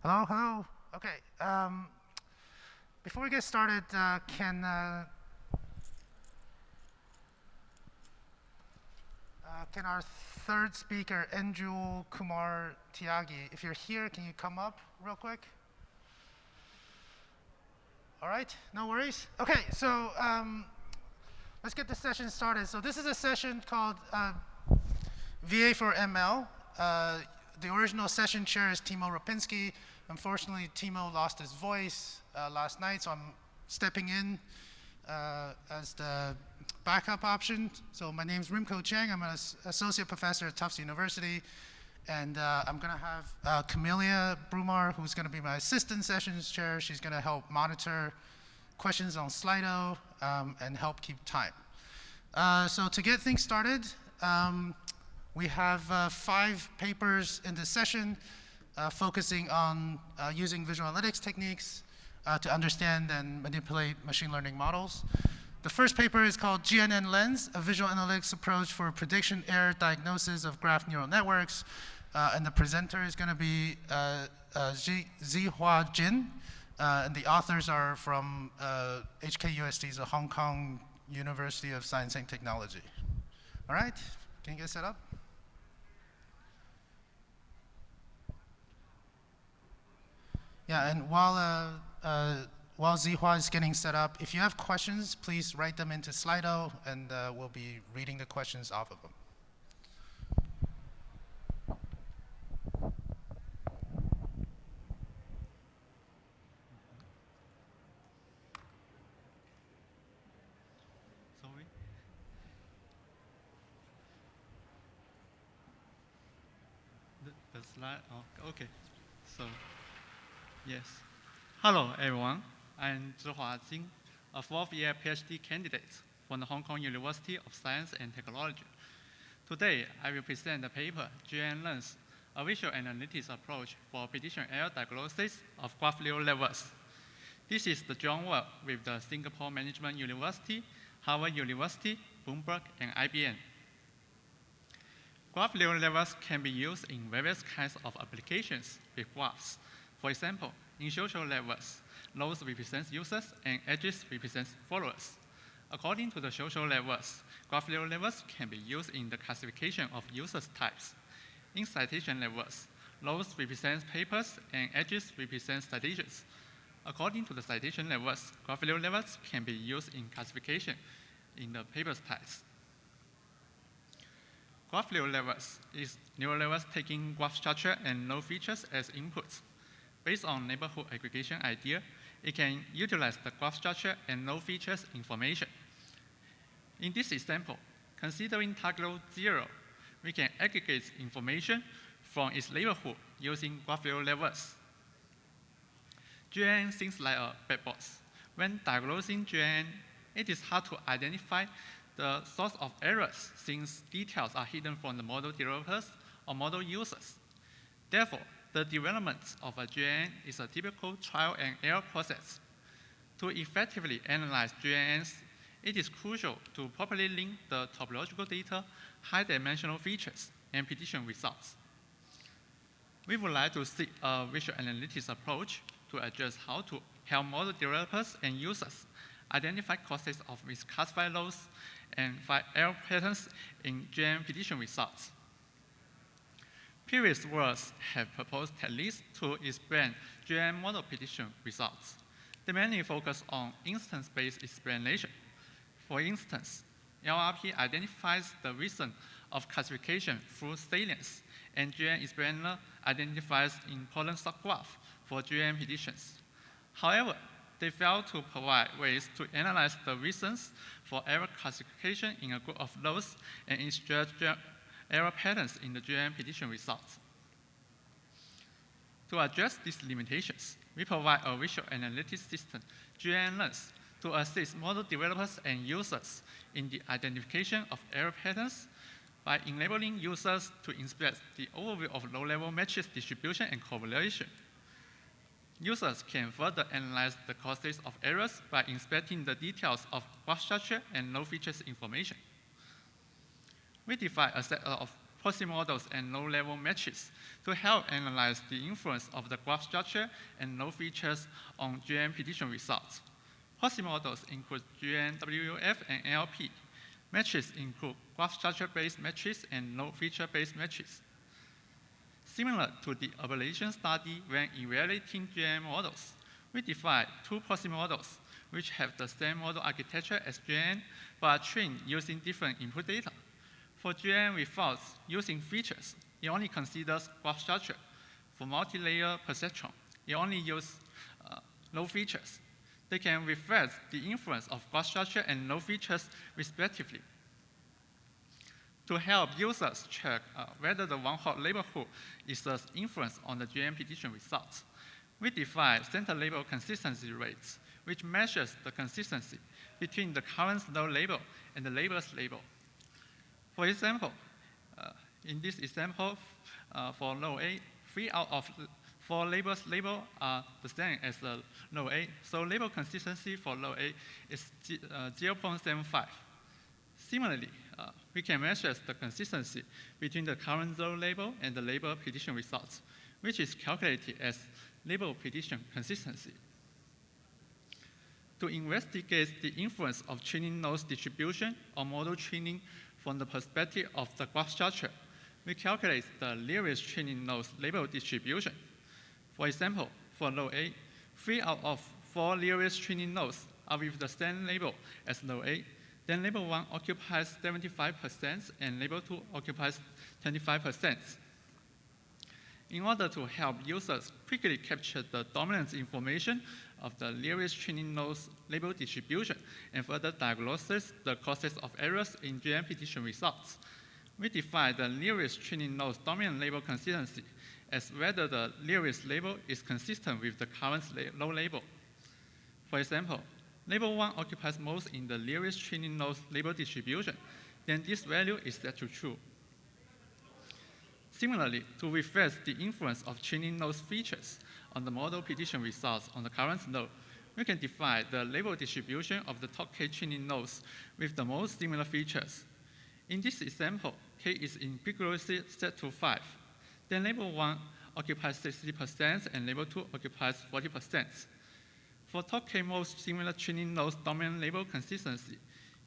Hello, hello. Okay. Before we get started, can our third speaker, Andrew Kumar Tyagi, if you're here, can you come up real quick? All right, no worries. Okay, so let's get the session started. So this is a session called VA for ML. The original session chair is Timo Rapinski. Unfortunately, Timo lost his voice last night, so I'm stepping in as the backup option. So my name is Rimko Chang. I'm an associate professor at Tufts University. And I'm going to have Camelia Brumar, who's going to be my assistant sessions chair. She's going to help monitor questions on Slido and help keep time. So to get things started, we have 5 papers in this session focusing on using visual analytics techniques to understand and manipulate machine learning models. The first paper is called GNN Lens, a visual analytics approach for prediction error diagnosis of graph neural networks. And the presenter is going to be Zihua Jin. And the authors are from HKUST, the Hong Kong University of Science and Technology. All right, can you get set up? Yeah, and while Zihua is getting set up, if you have questions, please write them into Slido, and we'll be reading the questions off of them. Sorry. The slide, oh, okay. So, yes. Hello, everyone. I'm Zhihua Jin, a 4th-year PhD candidate from the Hong Kong University of Science and Technology. Today, I will present the paper, GNN Lens, a visual analytics approach for prediction error diagnosis of graph neural networks. This is the joint work with the Singapore Management University, Harvard University, Bloomberg, and IBM. Graph neural networks can be used in various kinds of applications with graphs. For example, in social networks, nodes represent users and edges represent followers. According to the social networks, graph neural networks can be used in the classification of users types. In citation networks, nodes represent papers and edges represent citations. According to the citation networks, graph neural networks can be used in classification in the papers types. Graph neural networks is neural networks taking graph structure and node features as inputs. Based on neighborhood aggregation idea, it can utilize the graph structure and node features information. In this example, considering target node 0, we can aggregate information from its neighborhood using graph neural networks. GNN seems like a black box. When diagnosing GNN, it is hard to identify the source of errors since details are hidden from the model developers or model users. Therefore, the development of a GNN is a typical trial and error process. To effectively analyze GNNs, it is crucial to properly link the topological data, high-dimensional features, and prediction results. We would like to see a visual analytics approach to address how to help model developers and users identify causes of misclassified nodes and find error patterns in GNN prediction results. Previous works have proposed techniques to explain GNN model prediction results. They mainly focus on instance-based explanation. For instance, LRP identifies the reason of classification through salience, and GNN explainer identifies important subgraph for GNN predictions. However, they fail to provide ways to analyze the reasons for error classification in a group of nodes and extract error patterns in the GNN prediction results. To address these limitations, we provide a visual analytics system, GNN Lens, to assist model developers and users in the identification of error patterns by enabling users to inspect the overview of low-level matrix distribution and correlation. Users can further analyze the causes of errors by inspecting the details of graph structure and node features information. We define a set of posse models and low-level matches to help analyze the influence of the graph structure and node features on GN prediction results. Posse models include GN, WUF, and NLP. Matches include graph structure-based matches and node feature-based matches. Similar to the ablation study when evaluating GN models, we define two posse models which have the same model architecture as GN but are trained using different input data. For GN without using features, it only considers graph structure. For multi-layer perceptron, it only uses node features. They can reflect the influence of graph structure and node features respectively. To help users check whether the one-hot neighborhood is an influence on the GN prediction results, we define center label consistency rates, which measures the consistency between the current node label and the label's label. For example, in this example, for node A, 3 out of 4 labels label are the same as the node A, so label consistency for node A is 0.75. Similarly, we can measure the consistency between the current node label and the label prediction results, which is calculated as label prediction consistency. To investigate the influence of training nodes distribution or model training from the perspective of the graph structure, we calculate the nearest training nodes label distribution. For example, for node A, 3 out of 4 nearest training nodes are with the same label as node A. Then label 1 occupies 75% and label 2 occupies 25%. In order to help users quickly capture the dominance information of the nearest training nodes label distribution and further diagnose the causes of errors in GN prediction results, we define the nearest training node's dominant label consistency as whether the nearest label is consistent with the current node label. For example, label 1 occupies most in the nearest training node's label distribution, then this value is set to true. Similarly, to reflect the influence of training node's features on the model prediction results on the current node, we can define the label distribution of the top K training nodes with the most similar features. In this example, K is ambiguously set to 5. Then label 1 occupies 60% and label 2 occupies 40%. For top K most similar training node's dominant label consistency,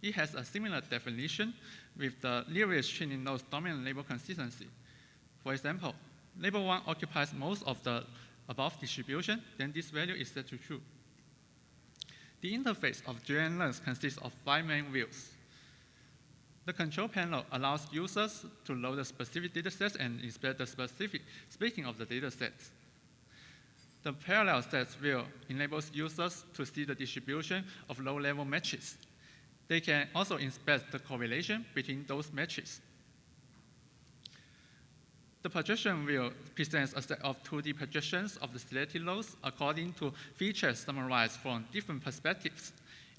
it has a similar definition with the nearest training node's dominant label consistency. For example, label 1 occupies most of the above distribution, then this value is set to true. The interface of GNNs consists of 5 main views. The control panel allows users to load the specific datasets and inspect the specific splitting of the datasets. The parallel sets view enables users to see the distribution of low-level matches. They can also inspect the correlation between those matches. The projection view presents a set of 2D projections of the selected nodes according to features summarized from different perspectives,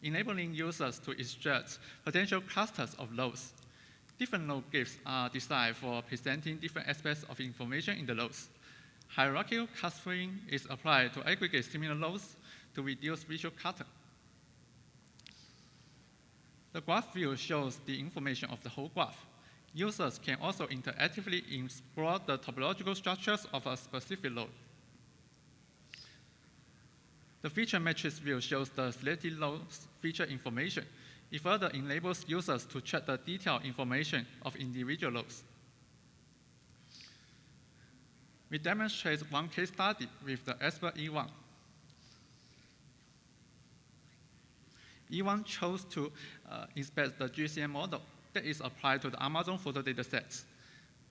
enabling users to extract potential clusters of nodes. Different node glyphs are designed for presenting different aspects of information in the nodes. Hierarchical clustering is applied to aggregate similar nodes to reduce visual clutter. The graph view shows the information of the whole graph. Users can also interactively explore the topological structures of a specific node. The feature matrix view shows the selected node's feature information. It further enables users to check the detailed information of individual nodes. We demonstrate one case study with the expert E1. E1 chose to inspect the GCN model that is applied to the Amazon photo datasets.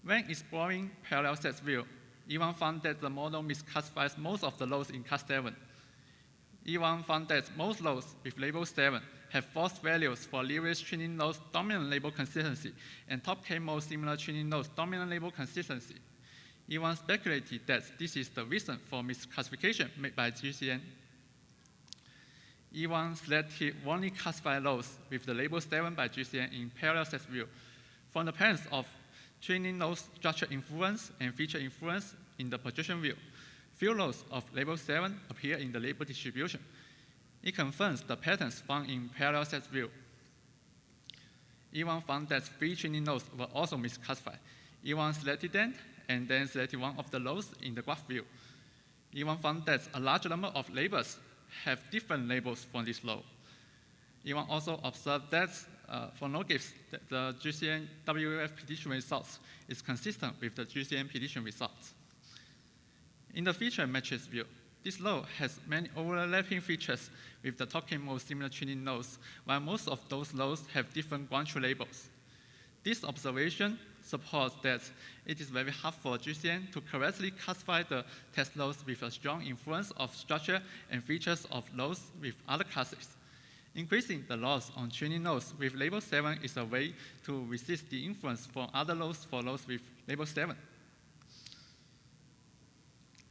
When exploring parallel sets view, E1 found that the model misclassifies most of the nodes in class 7. E1 found that most nodes with label 7 have false values for nearest training nodes' dominant label consistency and top K most similar training nodes' dominant label consistency. E1 speculated that this is the reason for misclassification made by GCN. E1 selected only classified nodes with the label 7 by GCN in parallel set view. From the patterns of training nodes structure influence and feature influence in the projection view, few nodes of label 7 appear in the label distribution. It confirms the patterns found in parallel set view. E1 found that 3 training nodes were also misclassified. E1 selected them, and then selected one of the rows in the graph view. E1 found that a large number of labels have different labels for this row. E1 also observed that for no gifts, the GCN WF prediction results is consistent with the GCN prediction results. In the feature matrix view, this row has many overlapping features with the talking mode similar training nodes, while most of those rows have different ground truth labels. This observation supports that it is very hard for GCN to correctly classify the test rows with a strong influence of structure and features of rows with other classes. Increasing the loss on training nodes with label 7 is a way to resist the influence from other rows for rows with label 7.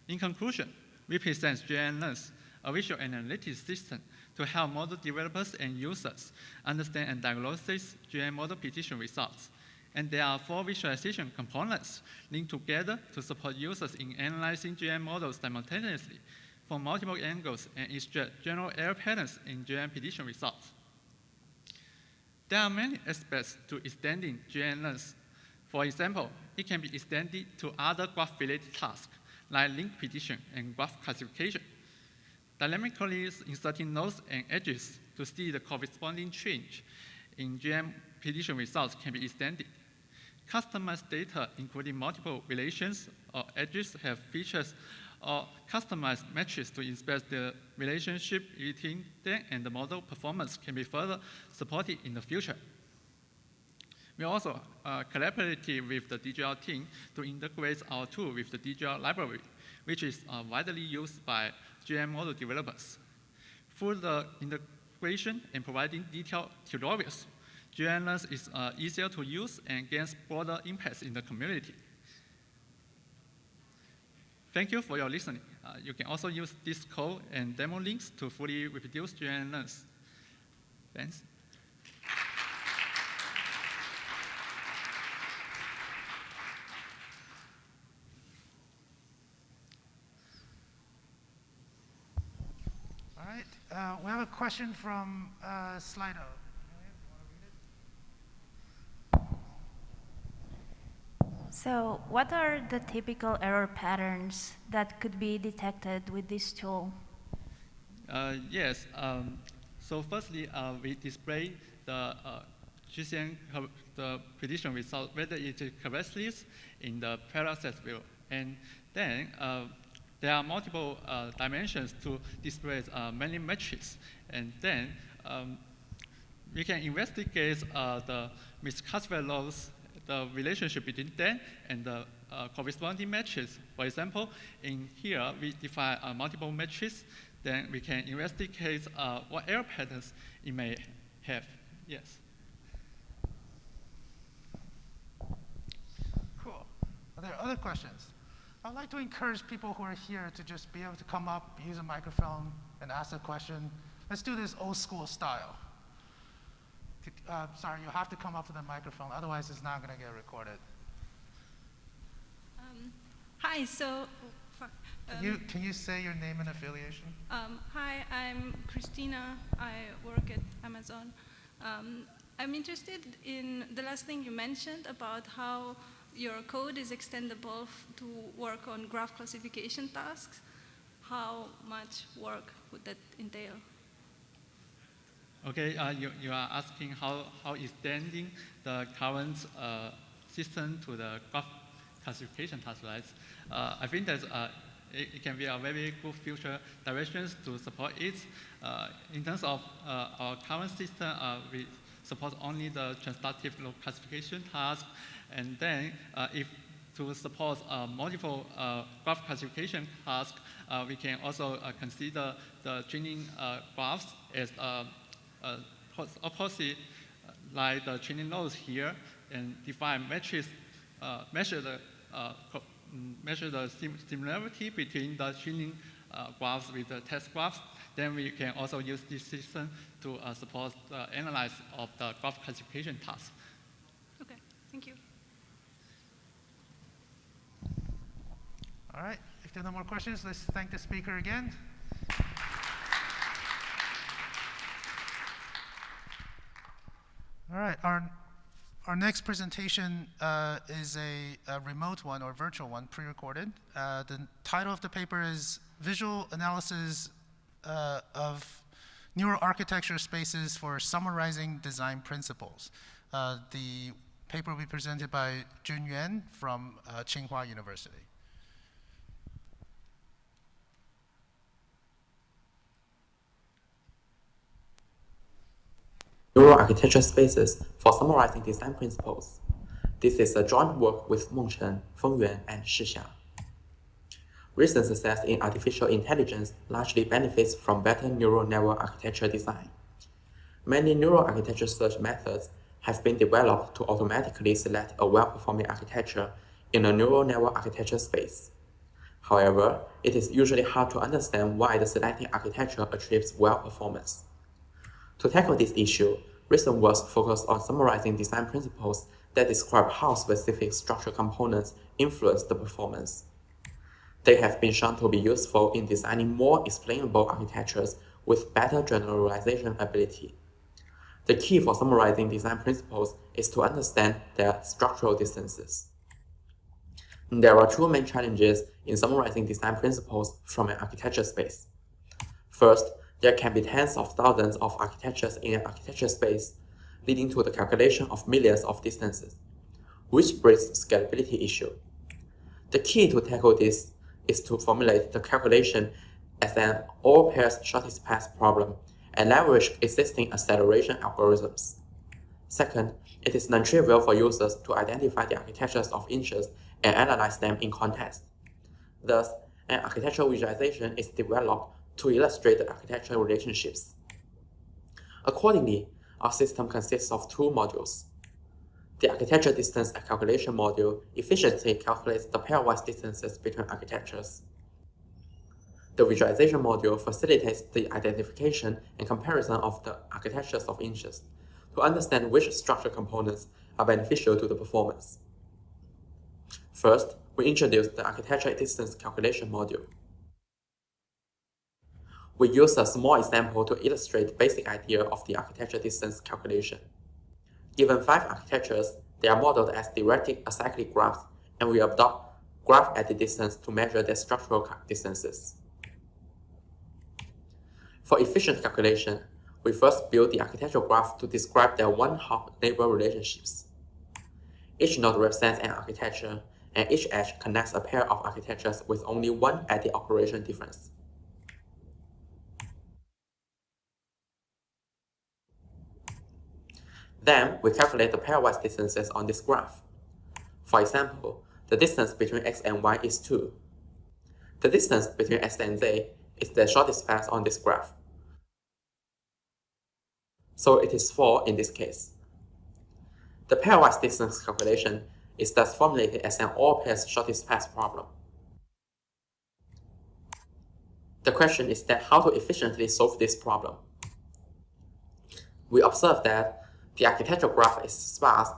In conclusion, we present GNNs, a visual analytics system to help model developers and users understand and diagnose GN model prediction results. And there are 4 visualization components linked together to support users in analyzing GN models simultaneously from multiple angles and extract general error patterns in GN prediction results. There are many aspects to extending GNNs. For example, it can be extended to other graph-related tasks like link prediction and graph classification. Dynamically inserting nodes and edges to see the corresponding change in GN prediction results can be extended. Customized data, including multiple relations or edges, have features or customized metrics to inspect the relationship between them and the model performance can be further supported in the future. We also collaborated with the DGL team to integrate our tool with the DGL library, which is widely used by GN model developers. Through the integration and providing detailed tutorials, GNNs is easier to use and gains broader impacts in the community. Thank you for your listening. You can also use this code and demo links to fully reproduce GNNs. Thanks. All right, we have a question from Slido. So what are the typical error patterns that could be detected with this tool? Yes. So firstly, we display the GCN the prediction result, whether it is correctly in the process view. And then there are multiple dimensions to display many metrics. And then we can investigate the misclassified rows, the relationship between them and the corresponding metrics. For example, in here, we define multiple metrics. Then we can investigate what error patterns it may have. Yes. Cool. Are there other questions? I'd like to encourage people who are here to just be able to come up, use a microphone, and ask a question. Let's do this old school style. Sorry, you have to come up to the microphone, otherwise it's not going to get recorded. Hi, so... Can you say your name and affiliation? Hi, I'm Christina. I work at Amazon. I'm interested in the last thing you mentioned about how your code is extendable to work on graph classification tasks. How much work would that entail? Okay, you are asking how extending the current system to the graph classification task, right? I think that it can be a very good future directions to support it. In terms of our current system, we support only the transductive load classification task, and then if to support multiple graph classification tasks, we can also consider the training graphs as opposite like the training nodes here, and define metrics, measure the similarity between the training graphs with the test graphs. Then we can also use this system to support the analysis of the graph classification task. Okay, thank you. All right, if there are no more questions, let's thank the speaker again. All right, our Our next presentation is a remote one or virtual one, pre-recorded. The title of the paper is Visual Analysis of Neural Architecture Spaces for Summarizing Design Principles. The paper will be presented by Jun Yuan from Tsinghua University. Neural architecture spaces for summarizing design principles. This is a joint work with Meng Chen, Feng Yuan, and Shi Xiang. Recent success in artificial intelligence largely benefits from better neural network architecture design. Many neural architecture search methods have been developed to automatically select a well-performing architecture in a neural network architecture space. However, it is usually hard to understand why the selecting architecture achieves well performance. To tackle this issue, recent works focus on summarizing design principles that describe how specific structural components influence the performance. They have been shown to be useful in designing more explainable architectures with better generalization ability. The key for summarizing design principles is to understand their structural distances. There are two main challenges in summarizing design principles from an architecture space. First, there can be tens of thousands of architectures in an architecture space, leading to the calculation of millions of distances, which brings scalability issue. The key to tackle this is to formulate the calculation as an all pairs shortest path problem and leverage existing acceleration algorithms. Second, it is non-trivial for users to identify the architectures of interest and analyze them in context. Thus, an architectural visualization is developed to illustrate the architectural relationships. Accordingly, our system consists of two modules. The architecture distance calculation module efficiently calculates the pairwise distances between architectures. The visualization module facilitates the identification and comparison of the architectures of interest to understand which structural components are beneficial to the performance. First, we introduce the architecture distance calculation module. We use a small example to illustrate the basic idea of the architecture distance calculation. Given 5 architectures, they are modeled as directed acyclic graphs, and we adopt graph edit distance to measure their structural distances. For efficient calculation, we first build the architectural graph to describe their one-hop neighbor relationships. Each node represents an architecture, and each edge connects a pair of architectures with only one edit operation difference. Then, we calculate the pairwise distances on this graph. For example, the distance between x and y is 2. The distance between x and z is the shortest path on this graph. So it is 4 in this case. The pairwise distance calculation is thus formulated as an all pairs shortest path problem. The question is that how to efficiently solve this problem. We observe that the architectural graph is sparse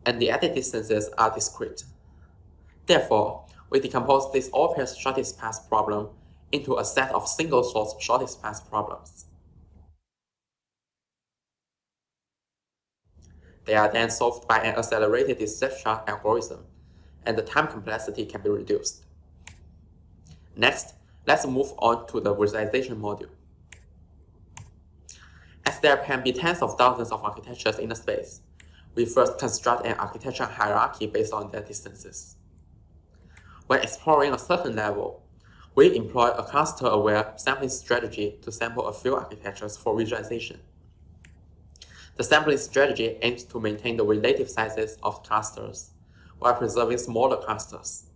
and the edit distances are discrete. Therefore, we decompose this all pairs shortest path problem into a set of single source shortest path problems. They are then solved by an accelerated dissection algorithm, and the time complexity can be reduced. Next, let's move on to the visualization module. As there can be tens of thousands of architectures in a space, we first construct an architecture hierarchy based on their distances. When exploring a certain level, we employ a cluster-aware sampling strategy to sample a few architectures for visualization. The sampling strategy aims to maintain the relative sizes of clusters while preserving smaller clusters.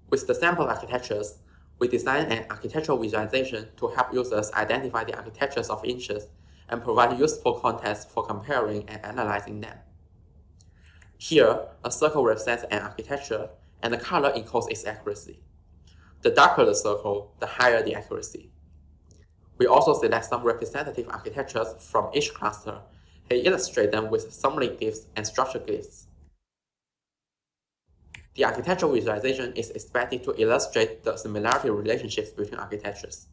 With the sample architectures, we design an architectural visualization to help users identify the architectures of interest and provide useful context for comparing and analyzing them. Here, a circle represents an architecture, and the color encodes its accuracy. The darker the circle, the higher the accuracy. We also select some representative architectures from each cluster and illustrate them with summary glyphs and structure glyphs. The architectural visualization is expected to illustrate the similarity relationships between architectures.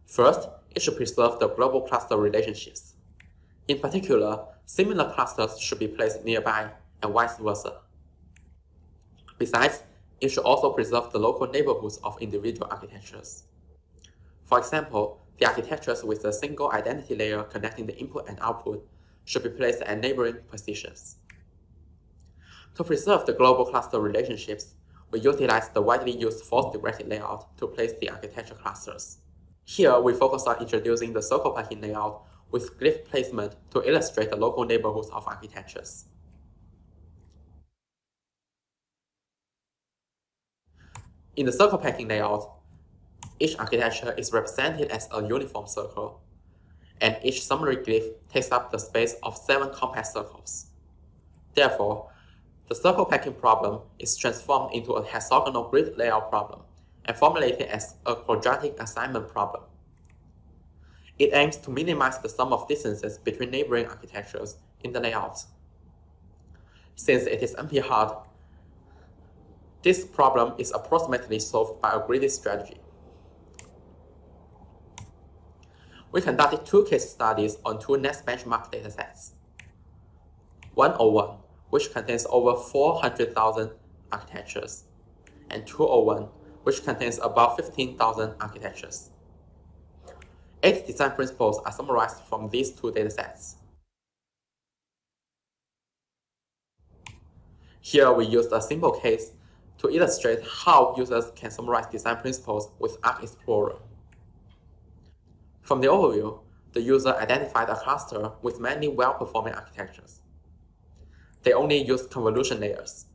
First, it should preserve the global cluster relationships. In particular, similar clusters should be placed nearby and vice versa. Besides, it should also preserve the local neighborhoods of individual architectures. For example, the architectures with a single identity layer connecting the input and output should be placed at neighboring positions. To preserve the global cluster relationships, we utilize the widely used force-directed layout to place the architecture clusters. Here, we focus on introducing the circle packing layout with glyph placement to illustrate the local neighborhoods of architectures. In the circle packing layout, each architecture is represented as a uniform circle, and each summary glyph takes up the space of 7 compact circles. Therefore, the circle packing problem is transformed into a hexagonal grid layout problem and formulated as a quadratic assignment problem. It aims to minimize the sum of distances between neighboring architectures in the layout. Since it is NP-hard, this problem is approximately solved by a gridded strategy. We conducted 2 case studies on 2 next benchmark datasets. 101, which contains over 400,000 architectures, and 201, which contains about 15,000 architectures. 8 design principles are summarized from these 2 datasets. Here we used a simple case to illustrate how users can summarize design principles with Arc Explorer. From the overview, the user identified a cluster with many well-performing architectures. They only used convolution layers.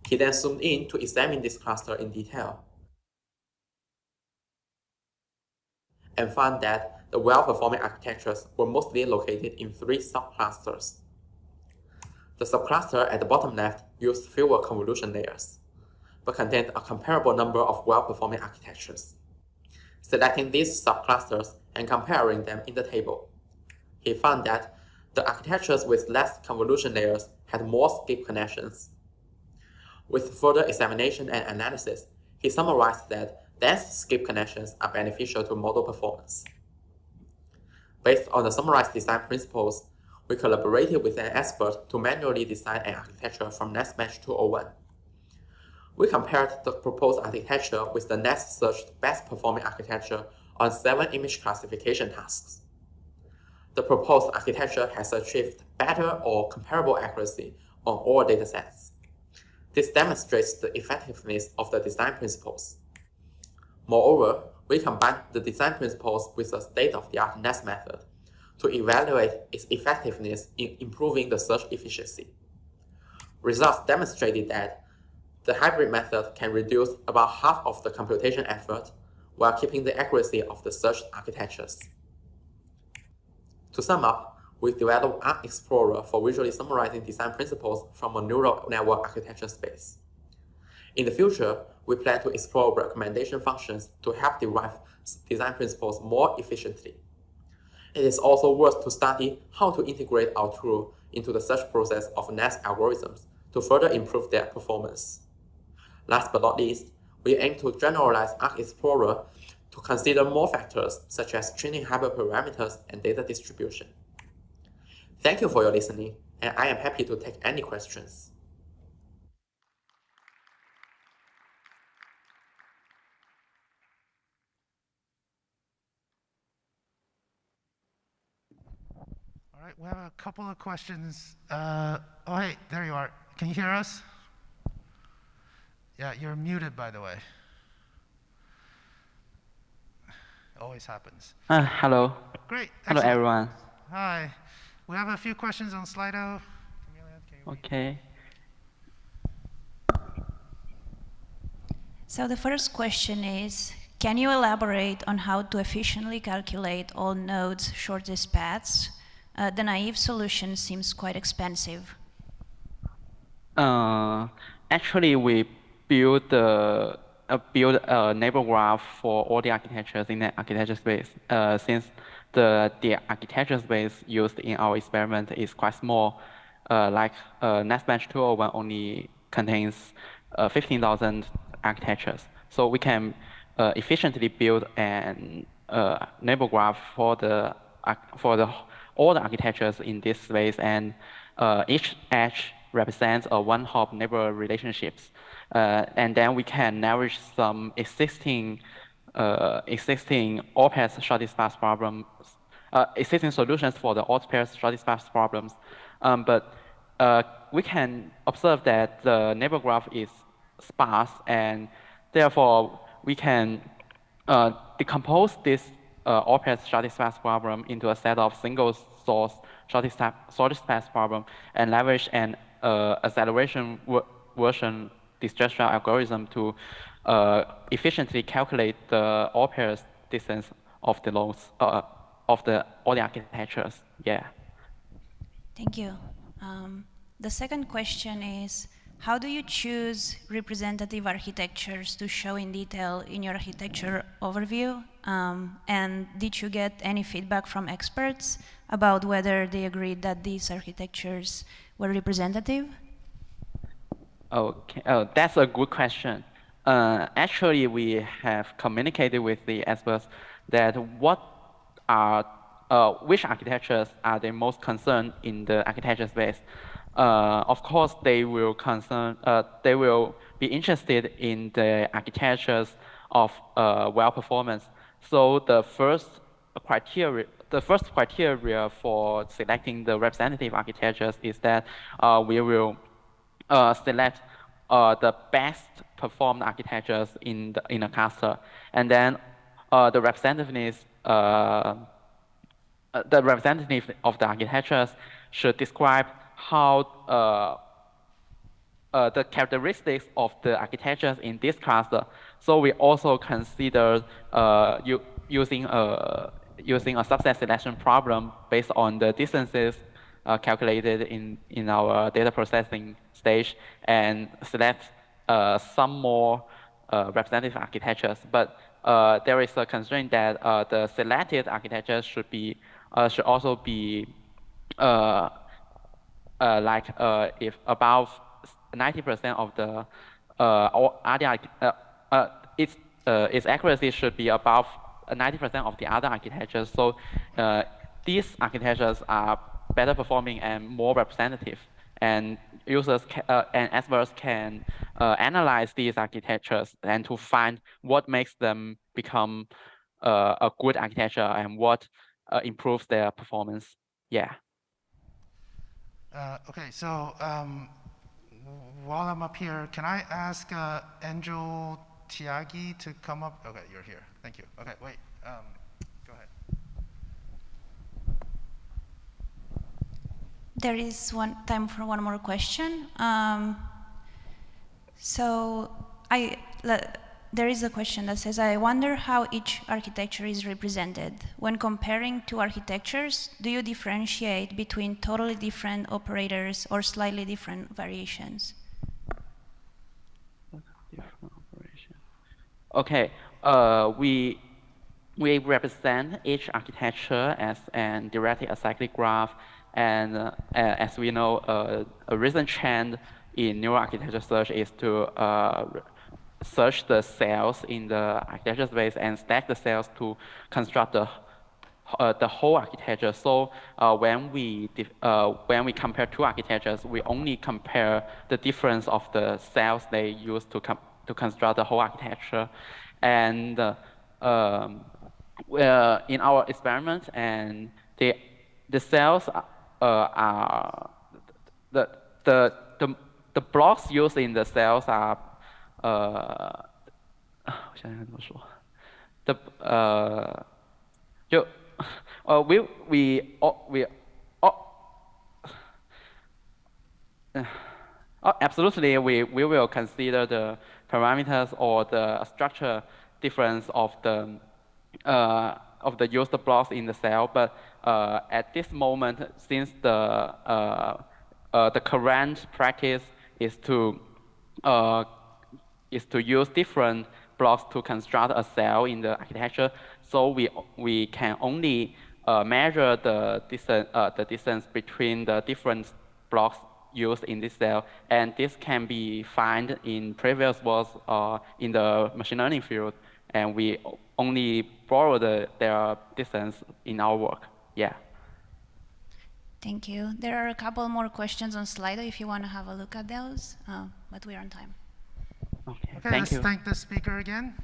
He then zoomed in to examine this cluster in detail and found that the well-performing architectures were mostly located in 3 subclusters. The subcluster at the bottom left used fewer convolution layers, but contained a comparable number of well-performing architectures. Selecting these subclusters and comparing them in the table, he found that the architectures with less convolution layers had more skip connections. With further examination and analysis, he summarized that dense skip connections are beneficial to model performance. Based on the summarized design principles, we collaborated with an expert to manually design an architecture from NestMatch 201. We compared the proposed architecture with the next searched best performing architecture on 7 image classification tasks. The proposed architecture has achieved better or comparable accuracy on all datasets. This demonstrates the effectiveness of the design principles. Moreover, we combined the design principles with a state-of-the-art nest method to evaluate its effectiveness in improving the search efficiency. Results demonstrated that the hybrid method can reduce about half of the computation effort while keeping the accuracy of the searched architectures. To sum up, we developed Arc Explorer for visually summarizing design principles from a neural network architecture space. In the future, we plan to explore recommendation functions to help derive design principles more efficiently. It is also worth to study how to integrate our tool into the search process of nest algorithms to further improve their performance. Last but not least, we aim to generalize Arc Explorer to consider more factors such as training hyperparameters and data distribution. Thank you for your listening, and I am happy to take any questions. All right, we have a couple of questions. Oh, hey, there you are. Can you hear us? Yeah, you're muted, by the way. Always happens. Hello. Great. Hello, Excellent. everyone. Hi. We have a few questions on Slido. Okay. So the first question is, can you elaborate on how to efficiently calculate all nodes' shortest paths? The naive solution seems quite expensive. Actually, we build a neighbor graph for all the architectures in the architecture space. Since the architecture space used in our experiment is quite small, like NestMatch 201 only contains 15,000 architectures. So we can efficiently build an neighbor graph for all the architectures in this space, and each edge represents a one-hop neighbor relationships. And then we can leverage some existing all-pairs shortest path problems, existing solutions for the all-pairs shortest path problems. But we can observe that the neighbor graph is sparse, and therefore we can decompose this all-pairs shortest path problem into a set of single source shortest path problem and leverage an acceleration version disjunction algorithm to efficiently calculate the all-pairs distance of the nodes of all the architectures. Yeah. Thank you. The second question is, how do you choose representative architectures to show in detail in your architecture overview? And did you get any feedback from experts about whether they agreed that these architectures were representative? Okay, oh, that's a good question. Actually, we have communicated with the experts that which architectures are they most concerned in the architecture space. Of course, they will be interested in the architectures of well performance. So the first criteria for selecting the representative architectures is that we will select the best performed architectures in a cluster, and then the representativeness of the architectures should describe how the characteristics of the architectures in this cluster. So we also consider using a subset selection problem based on the distances calculated in our data processing stage, and select some more representative architectures. But there is a constraint that the selected architectures should also be if above 90% of the its accuracy should be above 90% of the other architectures. So these architectures are better performing and more representative, and users and experts can analyze these architectures and to find what makes them become a good architecture and what improves their performance. Yeah. Okay, so while I'm up here, can I ask Angel Tiagi to come up? Okay, you're here. Thank you. Okay, wait. Go ahead. There is time for one more question. There is a question that says, I wonder how each architecture is represented. When comparing two architectures, do you differentiate between totally different operators or slightly different variations? Okay, we represent each architecture as an directed acyclic graph, and as we know, a recent trend in neural architecture search is to search the cells in the architecture space and stack the cells to construct the whole architecture. So when we compare two architectures, we only compare the difference of the cells they use to construct the whole architecture. And in our experiment, and the cells are the blocks used in the cells are absolutely, we will consider the parameters or the structure difference of the used blocks in the cell. But at this moment, since the current practice is to use different blocks to construct a cell in the architecture, so we can only measure the distance between the different blocks used in this cell, and this can be found in previous works in the machine learning field, and we only borrow their distance in our work. Yeah. Thank you. There are a couple more questions on Slido if you want to have a look at those, but we're on time. Okay, let's thank the speaker again.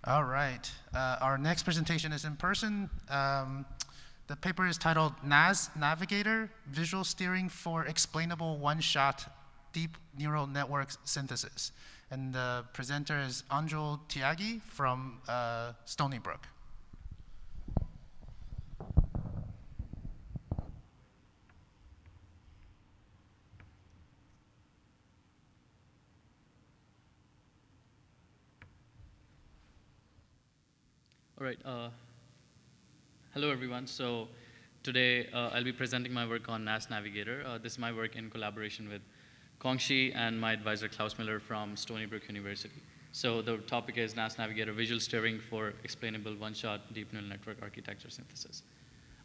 All right, our next presentation is in person. The paper is titled NAS Navigator, Visual Steering for Explainable One-Shot Deep Neural Network Synthesis. And the presenter is Anjul Tyagi from Stony Brook. All right. Hello, everyone. So today I'll be presenting my work on NAS Navigator. This is my work in collaboration with Kongshi and my advisor Klaus Miller from Stony Brook University. So the topic is NAS Navigator, Visual Steering for Explainable One-Shot Deep Neural Network Architecture Synthesis.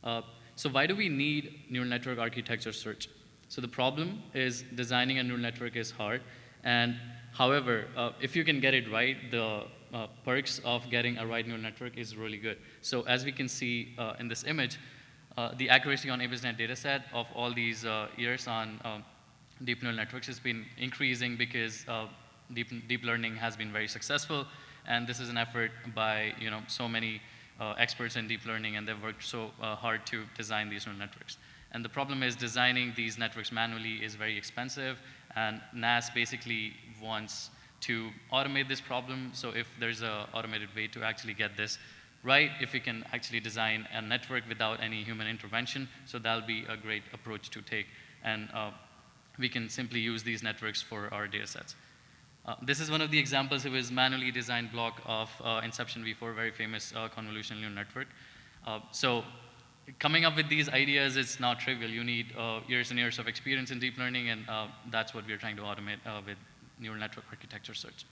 So why do we need neural network architecture search? So the problem is designing a neural network is hard. And however, if you can get it right, the perks of getting a right neural network is really good. So as we can see in this image, the accuracy on ABISNet dataset of all these years on deep neural networks has been increasing because deep learning has been very successful. And this is an effort by so many experts in deep learning, and they've worked so hard to design these neural networks. And the problem is designing these networks manually is very expensive, and NAS basically wants to automate this problem. So if there's an automated way to actually get this right, if we can actually design a network without any human intervention, so that'll be a great approach to take. And we can simply use these networks for our data sets. This is one of the examples of his manually designed block of Inception V4, very famous convolutional neural network. So coming up with these ideas is not trivial. You need years and years of experience in deep learning, and that's what we're trying to automate with neural network architecture search.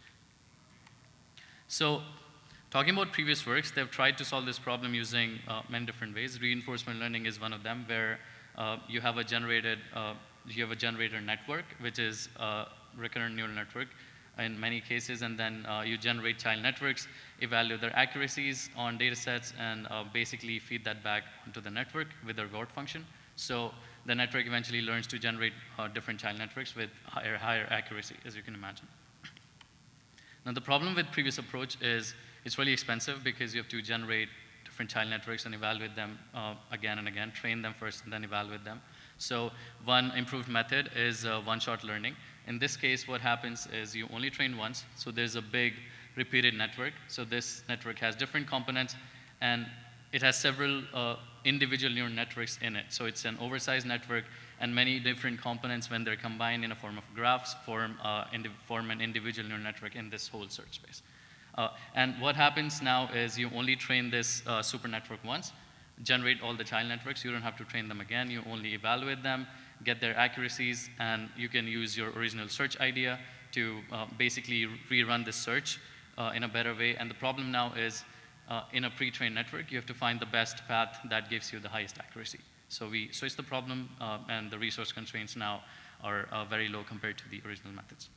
So talking about previous works, they've tried to solve this problem using many different ways. Reinforcement learning is one of them, where you have a generator network, which is a recurrent neural network in many cases, and then you generate child networks, evaluate their accuracies on data sets, and basically feed that back onto the network with a reward function. So the network eventually learns to generate different child networks with higher accuracy, as you can imagine. Now the problem with previous approach is it's really expensive because you have to generate different child networks and evaluate them again and again, train them first and then evaluate them. So one improved method is one-shot learning. In this case, what happens is you only train once, so there's a big repeated network. So this network has different components, and it has several individual neural networks in it. So it's an oversized network, and many different components, when they're combined in a form of graphs, form an individual neural network in this whole search space. And what happens now is you only train this super network once, generate all the child networks. You don't have to train them again. You only evaluate them, get their accuracies, and you can use your original search idea to basically rerun the search in a better way. And the problem now is in a pre-trained network, you have to find the best path that gives you the highest accuracy. So we switched the problem, and the resource constraints now are very low compared to the original methods.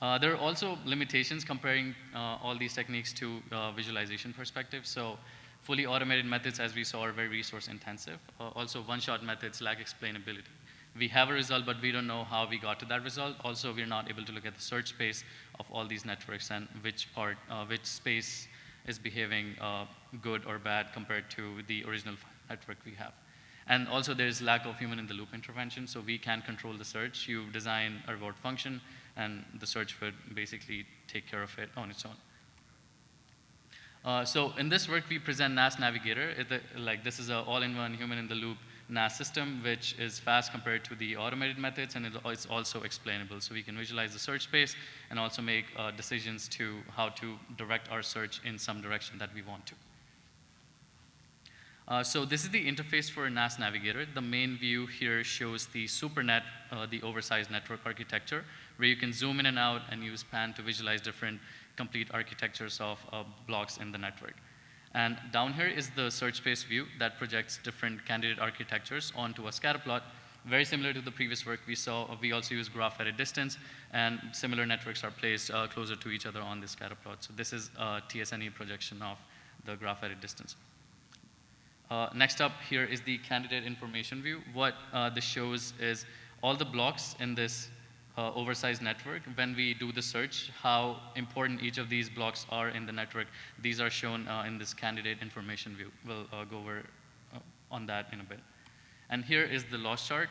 There are also limitations comparing all these techniques to visualization perspective. So fully automated methods, as we saw, are very resource intensive. Also, one-shot methods lack explainability. We have a result, but we don't know how we got to that result. Also, we're not able to look at the search space of all these networks and which space is behaving good or bad compared to the original network we have. And also, there's lack of human-in-the-loop intervention, so we can control the search. You design a reward function, and the search would basically take care of it on its own. So in this work, we present NAS Navigator. This is an all-in-one human-in-the-loop NAS system, which is fast compared to the automated methods, and it's also explainable. So we can visualize the search space and also make decisions to how to direct our search in some direction that we want to. So this is the interface for NAS Navigator. The main view here shows the SuperNet, the oversized network architecture, where you can zoom in and out and use pan to visualize different complete architectures of blocks in the network. And down here is the search space view that projects different candidate architectures onto a scatter plot very similar to the previous work we saw, we also use graph edit distance, and similar networks are placed closer to each other on this scatter plot. So this is a TSNE projection of the graph edit distance. Next up here is the candidate information view. What this shows is all the blocks in this oversized network. When we do the search, how important each of these blocks are in the network. These are shown in this candidate information view. We'll go over on that in a bit. And here is the loss chart.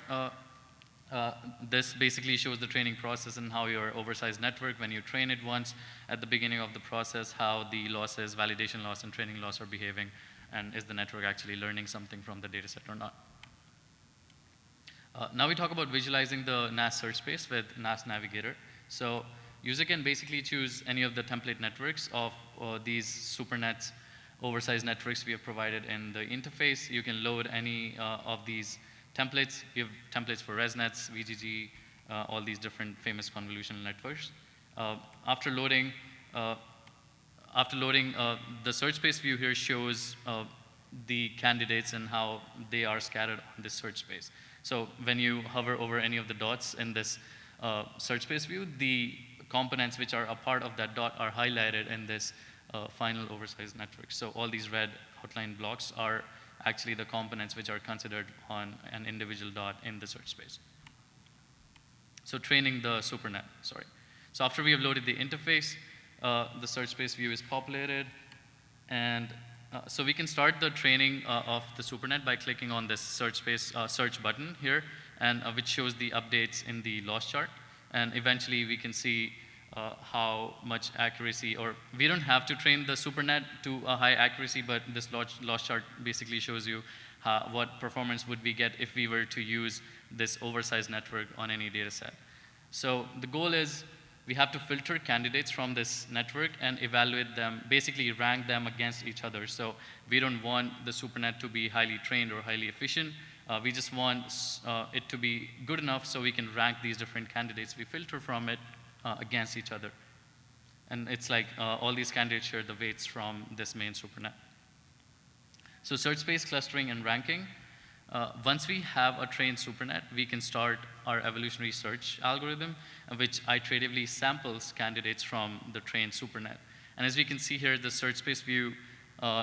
This basically shows the training process and how your oversized network, when you train it once at the beginning of the process, how the losses, validation loss and training loss are behaving, and is the network actually learning something from the data set or not. Now we talk about visualizing the NAS search space with NAS Navigator. So user can basically choose any of the template networks of these SuperNets, oversized networks we have provided in the interface. You can load any of these templates. We have templates for ResNets, VGG, all these different famous convolutional networks. After loading, the search space view here shows the candidates and how they are scattered on this search space. So when you hover over any of the dots in this search space view, the components which are a part of that dot are highlighted in this final oversized network. So all these red outlined blocks are actually the components which are considered on an individual dot in the search space. So training the SuperNet, sorry. So after we have loaded the interface, the search space view is populated, and so we can start the training of the SuperNet by clicking on this search space search button here, and which shows the updates in the loss chart. And eventually we can see how much accuracy, or we don't have to train the SuperNet to a high accuracy, but this loss chart basically shows you what performance would we get if we were to use this oversized network on any data set. So the goal is we have to filter candidates from this network and evaluate them, basically rank them against each other. So we don't want the SuperNet to be highly trained or highly efficient. We just want it to be good enough so we can rank these different candidates we filter from it against each other. And it's like all these candidates share the weights from this main SuperNet. So search space clustering and ranking. Once we have a trained SuperNet, we can start our evolutionary search algorithm, which iteratively samples candidates from the trained SuperNet. And as we can see here, the search space view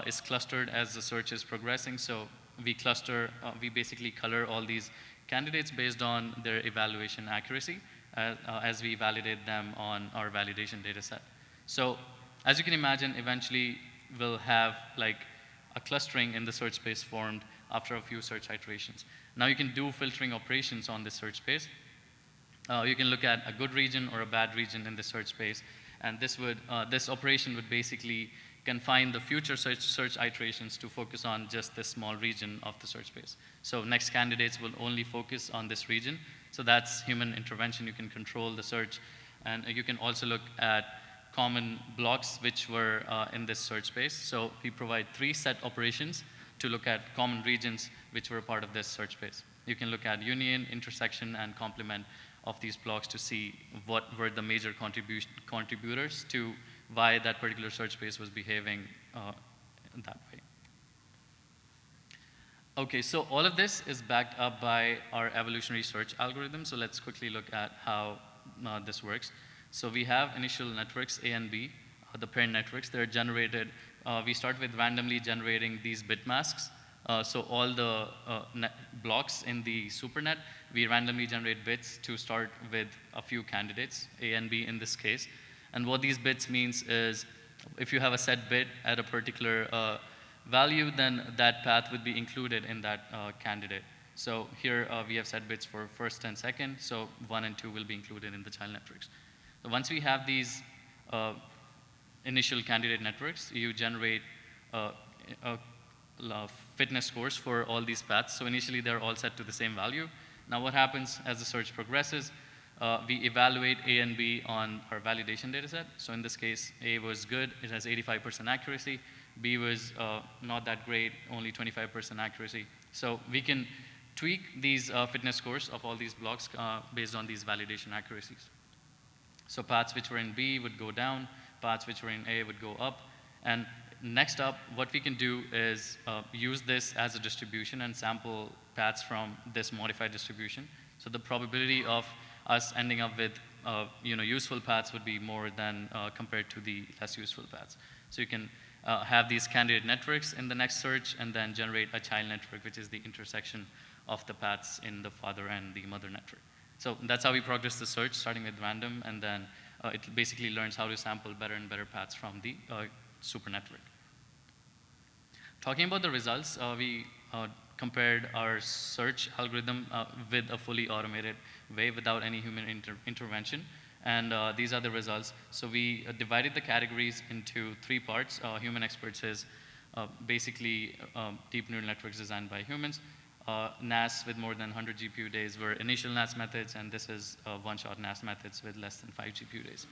is clustered as the search is progressing. So we cluster, we basically color all these candidates based on their evaluation accuracy as we validate them on our validation data set. So as you can imagine, eventually we'll have like a clustering in the search space formed after a few search iterations. Now you can do filtering operations on this search space. You can look at a good region or a bad region in the search space, and this operation would basically confine the future search iterations to focus on just this small region of the search space. So next candidates will only focus on this region. So that's human intervention. You can control the search, and you can also look at common blocks which were in this search space. So we provide 3 set operations to look at common regions which were part of this search space. You can look at union, intersection, and complement of these blocks to see what were the major contributors to why that particular search space was behaving that way. Okay, so all of this is backed up by our evolutionary search algorithm. So let's quickly look at how this works. So we have initial networks A and B, the parent networks. They're generated. We start with randomly generating these bit masks. So all the blocks in the SuperNet, we randomly generate bits to start with a few candidates, A and B in this case. And what these bits means is if you have a set bit at a particular value, then that path would be included in that candidate. So here we have set bits for first and second, so 1 and 2 will be included in the child networks. So once we have these initial candidate networks, you generate fitness scores for all these paths. So initially they're all set to the same value. Now what happens as the search progresses, we evaluate A and B on our validation data set. So in this case, A was good, it has 85% accuracy. B was not that great, only 25% accuracy. So we can tweak these fitness scores of all these blocks based on these validation accuracies. So paths which were in B would go down, paths which were in A would go up. And next up, what we can do is use this as a distribution and sample paths from this modified distribution. So the probability of us ending up with useful paths would be more than compared to the less useful paths. So you can have these candidate networks in the next search and then generate a child network, which is the intersection of the paths in the father and the mother network. So that's how we progress the search, starting with random, and then it basically learns how to sample better and better paths from the super network. Talking about the results, we compared our search algorithm with a fully automated way without any human intervention. And these are the results. So we divided the categories into 3 parts. Human experts is basically deep neural networks designed by humans. NAS with more than 100 GPU days were initial NAS methods, and this is one-shot NAS methods with less than 5 GPU days.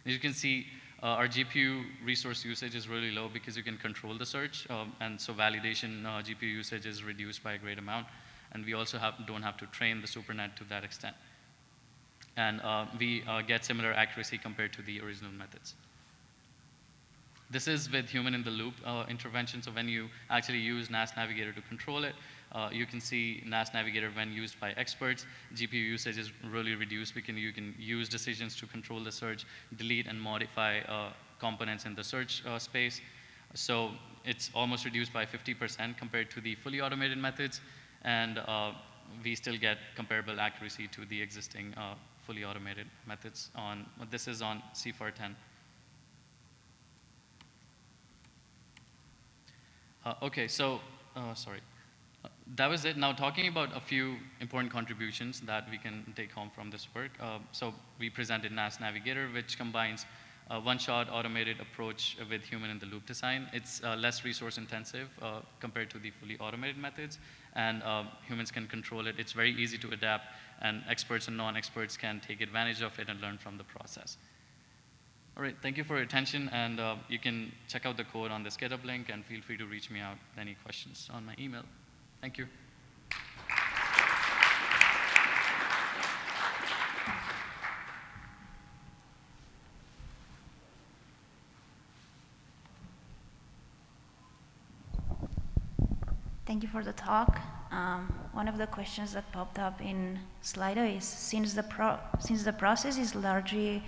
As you can see, our GPU resource usage is really low because you can control the search, and so validation GPU usage is reduced by a great amount, and we also don't have to train the supernet to that extent. And we get similar accuracy compared to the original methods. This is with human-in-the-loop intervention, so when you actually use NAS Navigator to control it, you can see NAS Navigator when used by experts, GPU usage is really reduced because you can use decisions to control the search, delete and modify components in the search space. So it's almost reduced by 50% compared to the fully automated methods, and we still get comparable accuracy to the existing fully automated methods. This is on CFAR 10. Okay, so, sorry. That was it. Now talking about a few important contributions that we can take home from this work. So we presented NAS Navigator, which combines a one-shot automated approach with human-in-the-loop design. It's less resource intensive compared to the fully automated methods, and humans can control it. It's very easy to adapt, and experts and non-experts can take advantage of it and learn from the process. All right, thank you for your attention, and you can check out the code on this GitHub link, and feel free to reach me out with any questions on my email. Thank you. Thank you for the talk. One of the questions that popped up in Slido is, since the process is largely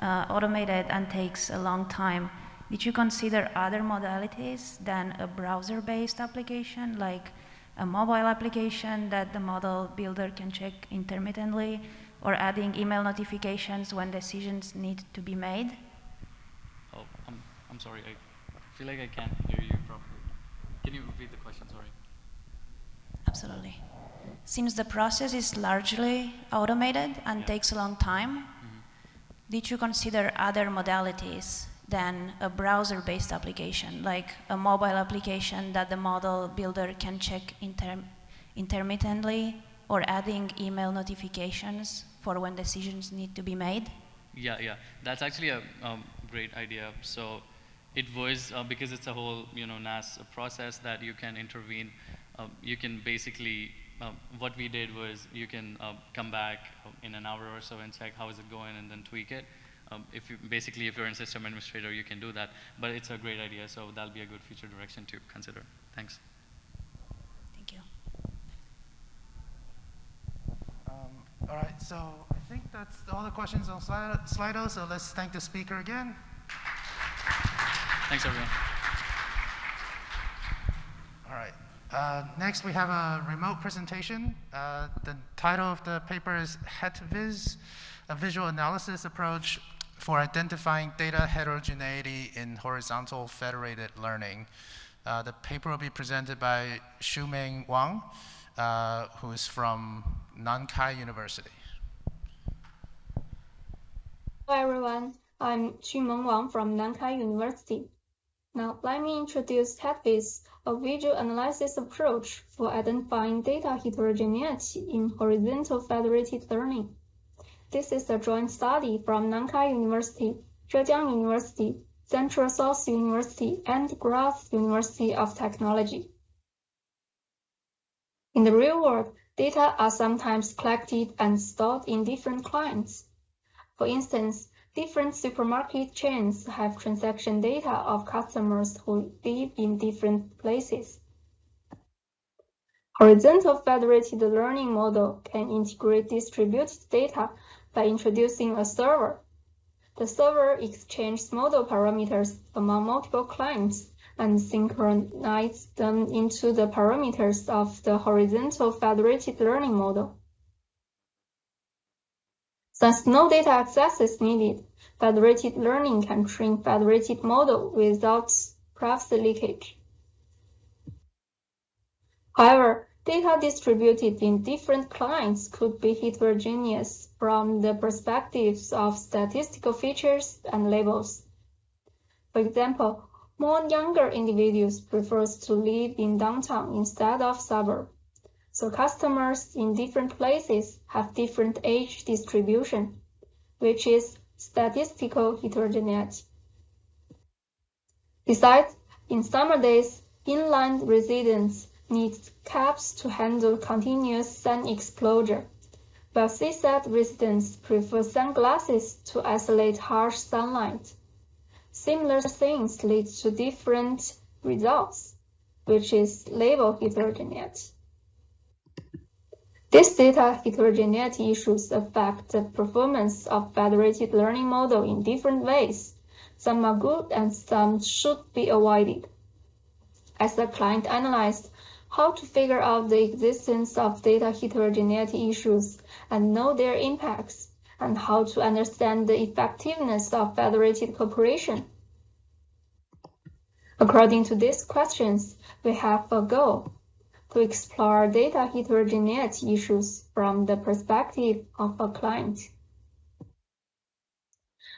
automated and takes a long time, did you consider other modalities than a browser-based application, like a mobile application that the model builder can check intermittently, or adding email notifications when decisions need to be made? Oh, I'm sorry, I feel like I can't hear you properly. Can you repeat the question, sorry? Absolutely. Since the process is largely automated and takes a long time, did you consider other modalities than a browser-based application, like a mobile application that the model builder can check intermittently, or adding email notifications for when decisions need to be made? Yeah, that's actually a great idea. So it was, because it's a whole NAS process that you can intervene. You can basically, what we did was you can come back in an hour or so and check how is it going and then tweak it. If you're a system administrator, you can do that. But it's a great idea, so that'll be a good future direction to consider. Thanks. Thank you. All right, so I think that's all the questions on Slido, so let's thank the speaker again. Thanks, everyone. All right. Next, we have a remote presentation. The title of the paper is IEEE VIS, a visual analysis approach for identifying data heterogeneity in horizontal federated learning. The paper will be presented by Shumeng Wang, who is from Nankai University. Hello everyone, I'm Shumeng Wang from Nankai University. Now let me introduce IEEE VIS, a visual analysis approach for identifying data heterogeneity in horizontal federated learning. This is a joint study from Nankai University, Zhejiang University, Central South University, and Graz University of Technology. In the real world, data are sometimes collected and stored in different clients. For instance, different supermarket chains have transaction data of customers who live in different places. Horizontal federated learning model can integrate distributed data by introducing a server. The server exchanges model parameters among multiple clients and synchronizes them into the parameters of the horizontal federated learning model. Since no data access is needed, federated learning can train federated model without privacy leakage. However, data distributed in different clients could be heterogeneous from the perspectives of statistical features and labels. For example, more younger individuals prefer to live in downtown instead of suburb. So customers in different places have different age distribution, which is statistical heterogeneity. Besides, in summer days, inland residents need caps to handle continuous sun exposure, while seaside residents prefer sunglasses to isolate harsh sunlight. Similar things lead to different results, which is label heterogeneity. These data heterogeneity issues affect the performance of federated learning model in different ways. Some are good and some should be avoided. As the client analyzed how to figure out the existence of data heterogeneity issues and know their impacts, and how to understand the effectiveness of federated cooperation. According to these questions, we have a goal to explore data heterogeneity issues from the perspective of a client.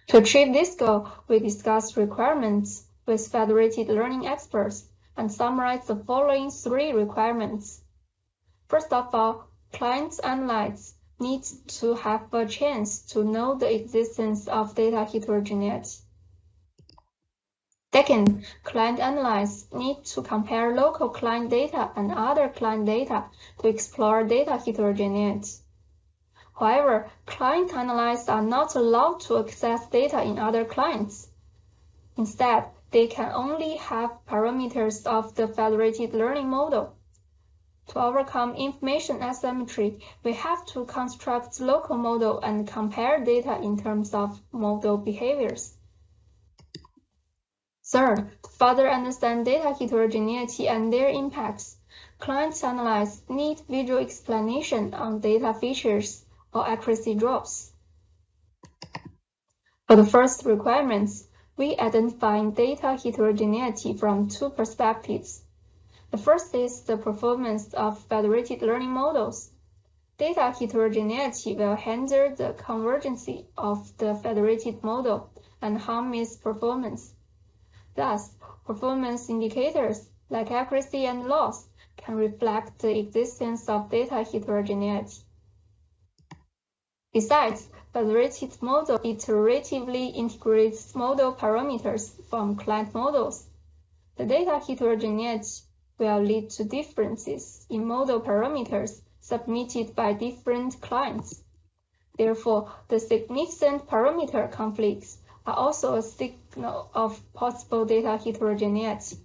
To achieve this goal, we discussed requirements with federated learning experts and summarize the following 3 requirements. First of all, client analysts need to have a chance to know the existence of data heterogeneity. Second, client analysts need to compare local client data and other client data to explore data heterogeneity. However, client analysts are not allowed to access data in other clients. Instead, they can only have parameters of the federated learning model. To overcome information asymmetry, we have to construct the local model and compare data in terms of model behaviors. Third, to further understand data heterogeneity and their impacts, client analysts need visual explanation on data features or accuracy drops. For the first requirements, we identify data heterogeneity from 2 perspectives. The first is the performance of federated learning models. Data heterogeneity will hinder the convergence of the federated model and harm its performance. Thus, performance indicators like accuracy and loss can reflect the existence of data heterogeneity. Besides, federated model iteratively integrates model parameters from client models. The data heterogeneity will lead to differences in model parameters submitted by different clients. Therefore, the significant parameter conflicts are also a signal of possible data heterogeneity.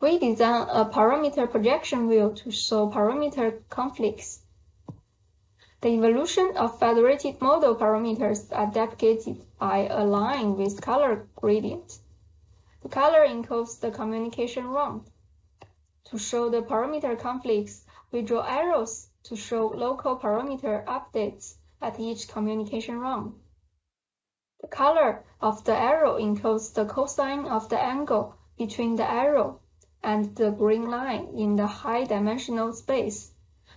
We design a parameter projection wheel to show parameter conflicts. The evolution of federated model parameters are depicted by a line with color gradient. The color encodes the communication round. To show the parameter conflicts, we draw arrows to show local parameter updates at each communication round. The color of the arrow encodes the cosine of the angle between the arrow and the green line in the high-dimensional space,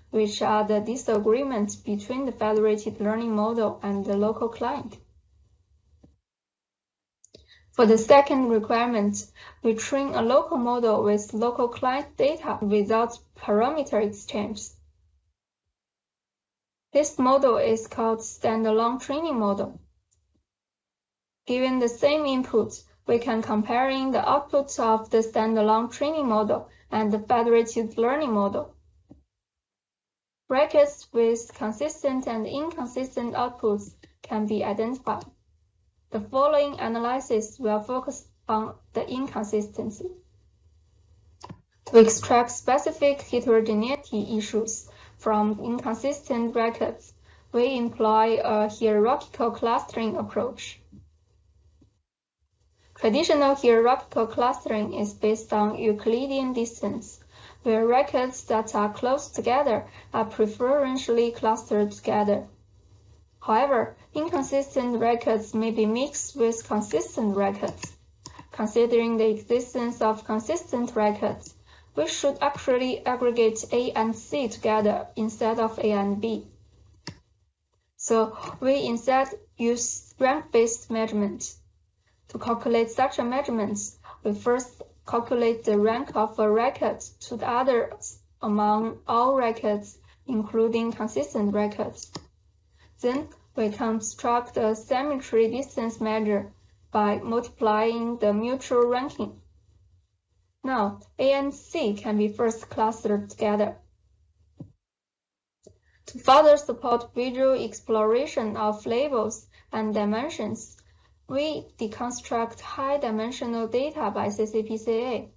which are the disagreements between the federated learning model and the local client. For the second requirement, we train a local model with local client data without parameter exchange. This model is called standalone training model. Given the same input, we can compare the output of the standalone training model and the federated learning model. Brackets with consistent and inconsistent outputs can be identified. The following analysis will focus on the inconsistency. To extract specific heterogeneity issues from inconsistent records, we employ a hierarchical clustering approach. Traditional hierarchical clustering is based on Euclidean distance, where records that are close together are preferentially clustered together. However, inconsistent records may be mixed with consistent records. Considering the existence of consistent records, we should actually aggregate A and C together instead of A and B. So we instead use rank-based measurement. To calculate such a measurement, we first calculate the rank of a record to the others among all records, including consistent records. Then we construct a symmetry distance measure by multiplying the mutual ranking. Now, A and C can be first clustered together. To further support visual exploration of labels and dimensions, we deconstruct high-dimensional data by CCPCA.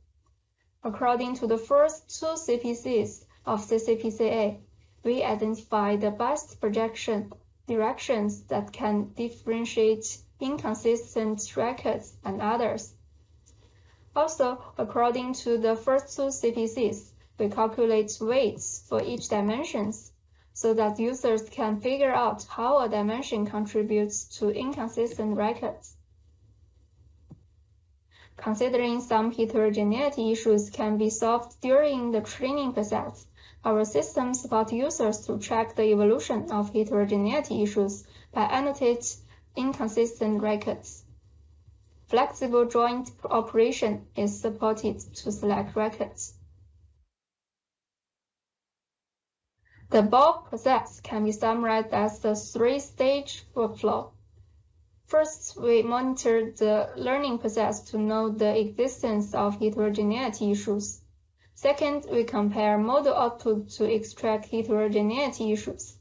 According to the first two CPCs of CCPCA, we identify the best projection directions that can differentiate inconsistent records and others. Also, according to the first two CPCs, we calculate weights for each dimensions so that users can figure out how a dimension contributes to inconsistent records. Considering some heterogeneity issues can be solved during the training process, our system supports users to track the evolution of heterogeneity issues by annotating inconsistent records. Flexible joint operation is supported to select records. The above process can be summarized as the three-stage workflow. First, we monitor the learning process to know the existence of heterogeneity issues. Second, we compare model output to extract heterogeneity issues.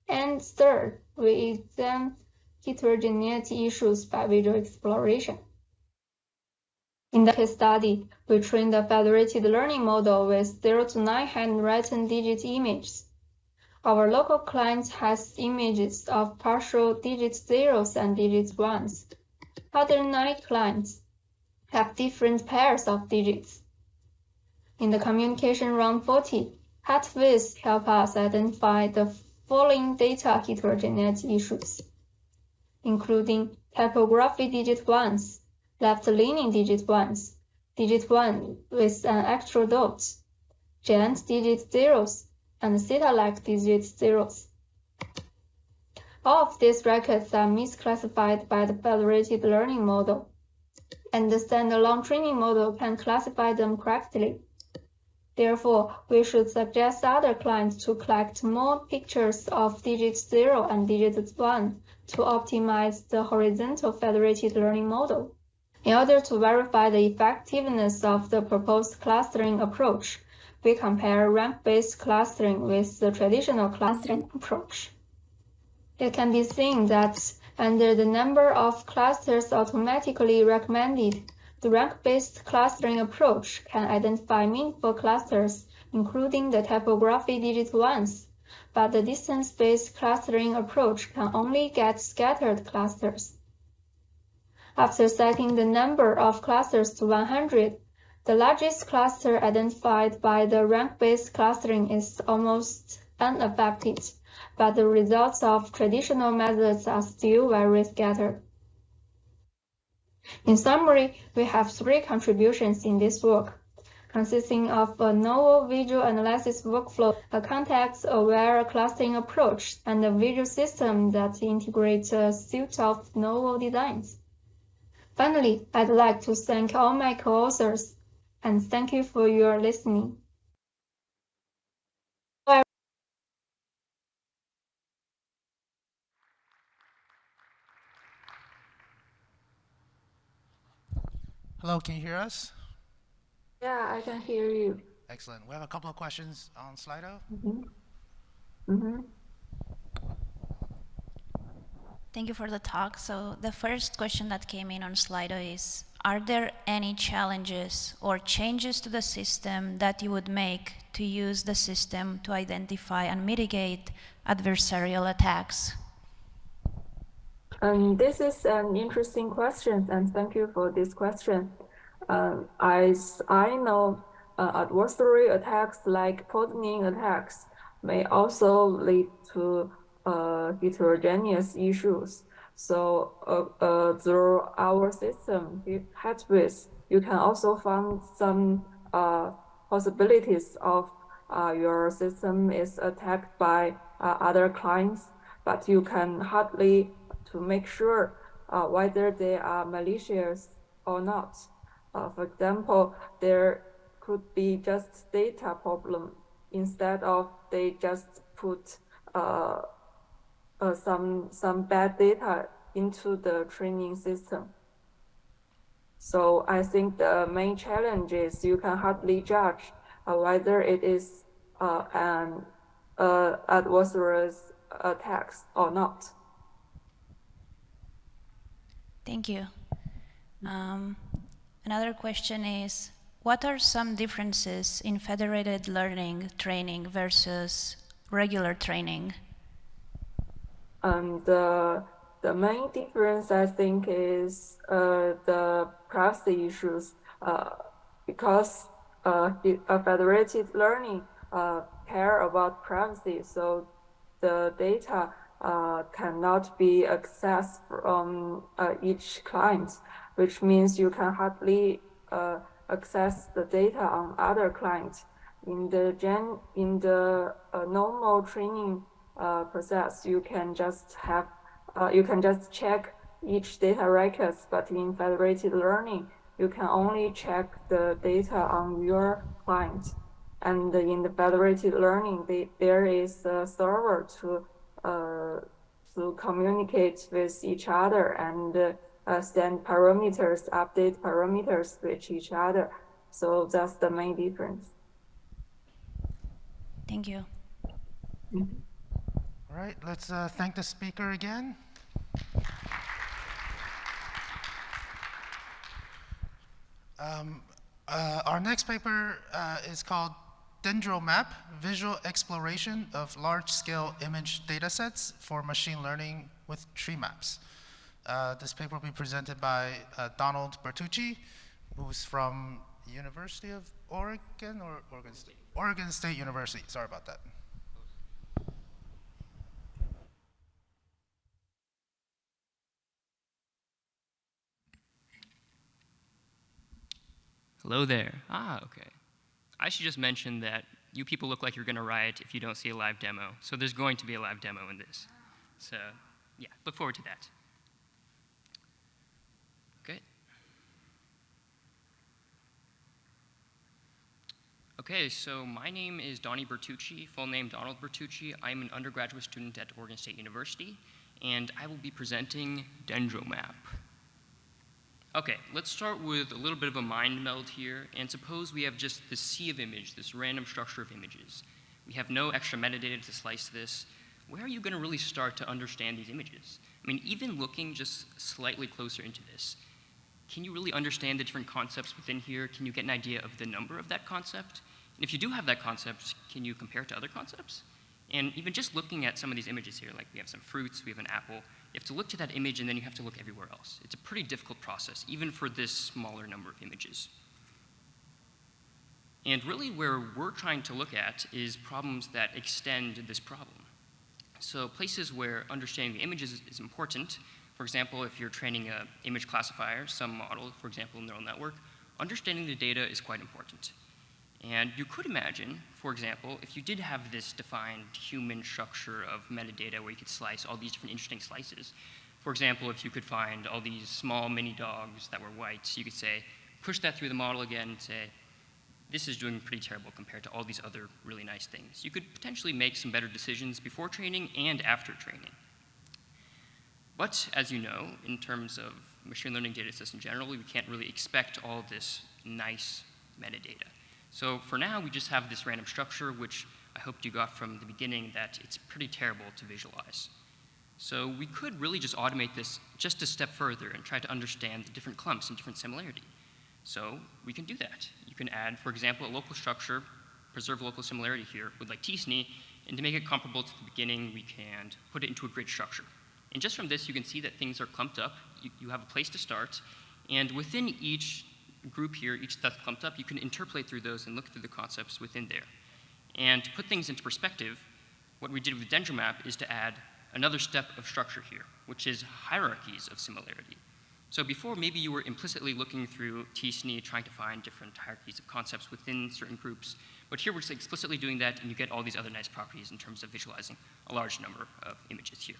And third, we examine heterogeneity issues by visual exploration. In the case study, we trained a federated learning model with 0 to 9 handwritten digit images. Our local client has images of partial digit zeros and digit ones. Other 9 clients have different pairs of digits. In the communication round 40, IEEE VIS help us identify the following data heterogeneity issues, including typography digit ones, left-leaning digit ones, digit 1 with an extra dot, giant digit zeros, and theta-like digit zeros. All of these records are misclassified by the federated learning model, and the standalone training model can classify them correctly. Therefore, we should suggest other clients to collect more pictures of digit 0 and digit 1 to optimize the horizontal federated learning model. In order to verify the effectiveness of the proposed clustering approach, we compare rank-based clustering with the traditional clustering approach. It can be seen that under the number of clusters automatically recommended, the rank-based clustering approach can identify meaningful clusters, including the typography digit ones, but the distance-based clustering approach can only get scattered clusters. After setting the number of clusters to 100, the largest cluster identified by the rank-based clustering is almost unaffected, but the results of traditional methods are still very scattered. In summary, we have 3 contributions in this work, consisting of a novel visual analysis workflow, a context-aware clustering approach, and a visual system that integrates a suite of novel designs. Finally, I'd like to thank all my co-authors, and thank you for your listening. Hello, can you hear us? Yeah, I can hear you. Excellent. We have a couple of questions on Slido. Thank you for the talk. So the first question that came in on Slido is, are there any challenges or changes to the system that you would make to use the system to identify and mitigate adversarial attacks? This is an interesting question, and thank you for this question. As I know, adversary attacks like poisoning attacks may also lead to heterogeneous issues. So through our system, HATVIS, you can also find some possibilities of your system is attacked by other clients, but you can hardly to make sure whether they are malicious or not. For example, there could be just data problem instead of they just put some bad data into the training system. So I think the main challenge is you can hardly judge whether it is an adversarial attacks or not. Thank you. Another question is, what are some differences in federated learning training versus regular training? The main difference, I think, is the privacy issues, because federated learning care about privacy, so the data cannot be accessed from each client, which means you can hardly access the data on other clients. In the normal training process, you can just check each data records, but in federated learning, you can only check the data on your client. And in the federated learning, there is a server to communicate with each other and send parameters, update parameters with each other. So that's the main difference. Thank you. All right, let's thank the speaker again. Our next paper is called DendroMap, Visual Exploration of Large-Scale Image Datasets for Machine Learning with Tree Maps. This paper will be presented by Donald Bertucci, who's from University of Oregon or Oregon State? Oregon State University, sorry about that. Hello there. Okay. I should just mention that you people look like you're going to riot if you don't see a live demo. So there's going to be a live demo in this. So yeah, look forward to that. Okay. Okay, so my name is Donnie Bertucci, full name Donald Bertucci. I'm an undergraduate student at Oregon State University, and I will be presenting DendroMap. Okay, let's start with a little bit of a mind meld here, and suppose we have just this sea of image, this random structure of images. We have no extra metadata to slice this. Where are you going to really start to understand these images? I mean, even looking just slightly closer into this, can you really understand the different concepts within here? Can you get an idea of the number of that concept? And if you do have that concept, can you compare it to other concepts? And even just looking at some of these images here, like we have some fruits, we have an apple, you have to look to that image and then you have to look everywhere else. It's a pretty difficult process, even for this smaller number of images. And really where we're trying to look at is problems that extend this problem. So places where understanding the images is important, for example, if you're training an image classifier, some model, for example, a neural network, understanding the data is quite important. And you could imagine, for example, if you did have this defined human structure of metadata where you could slice all these different interesting slices. For example, if you could find all these small mini dogs that were white, so you could say, push that through the model again and say, this is doing pretty terrible compared to all these other really nice things. You could potentially make some better decisions before training and after training. But as you know, in terms of machine learning data sets in general, we can't really expect all this nice metadata. So for now, we just have this random structure, which I hoped you got from the beginning that it's pretty terrible to visualize. So we could really just automate this just a step further and try to understand the different clumps and different similarity. So we can do that. You can add, for example, a local structure, preserve local similarity here with like t-SNE, and to make it comparable to the beginning, we can put it into a grid structure. And just from this, you can see that things are clumped up. You have a place to start, and within each group here, each that's clumped up, you can interpolate through those and look through the concepts within there. And to put things into perspective, what we did with DendroMap is to add another step of structure here, which is hierarchies of similarity. So before, maybe you were implicitly looking through t-SNE, trying to find different hierarchies of concepts within certain groups. But here we're just explicitly doing that, and you get all these other nice properties in terms of visualizing a large number of images here.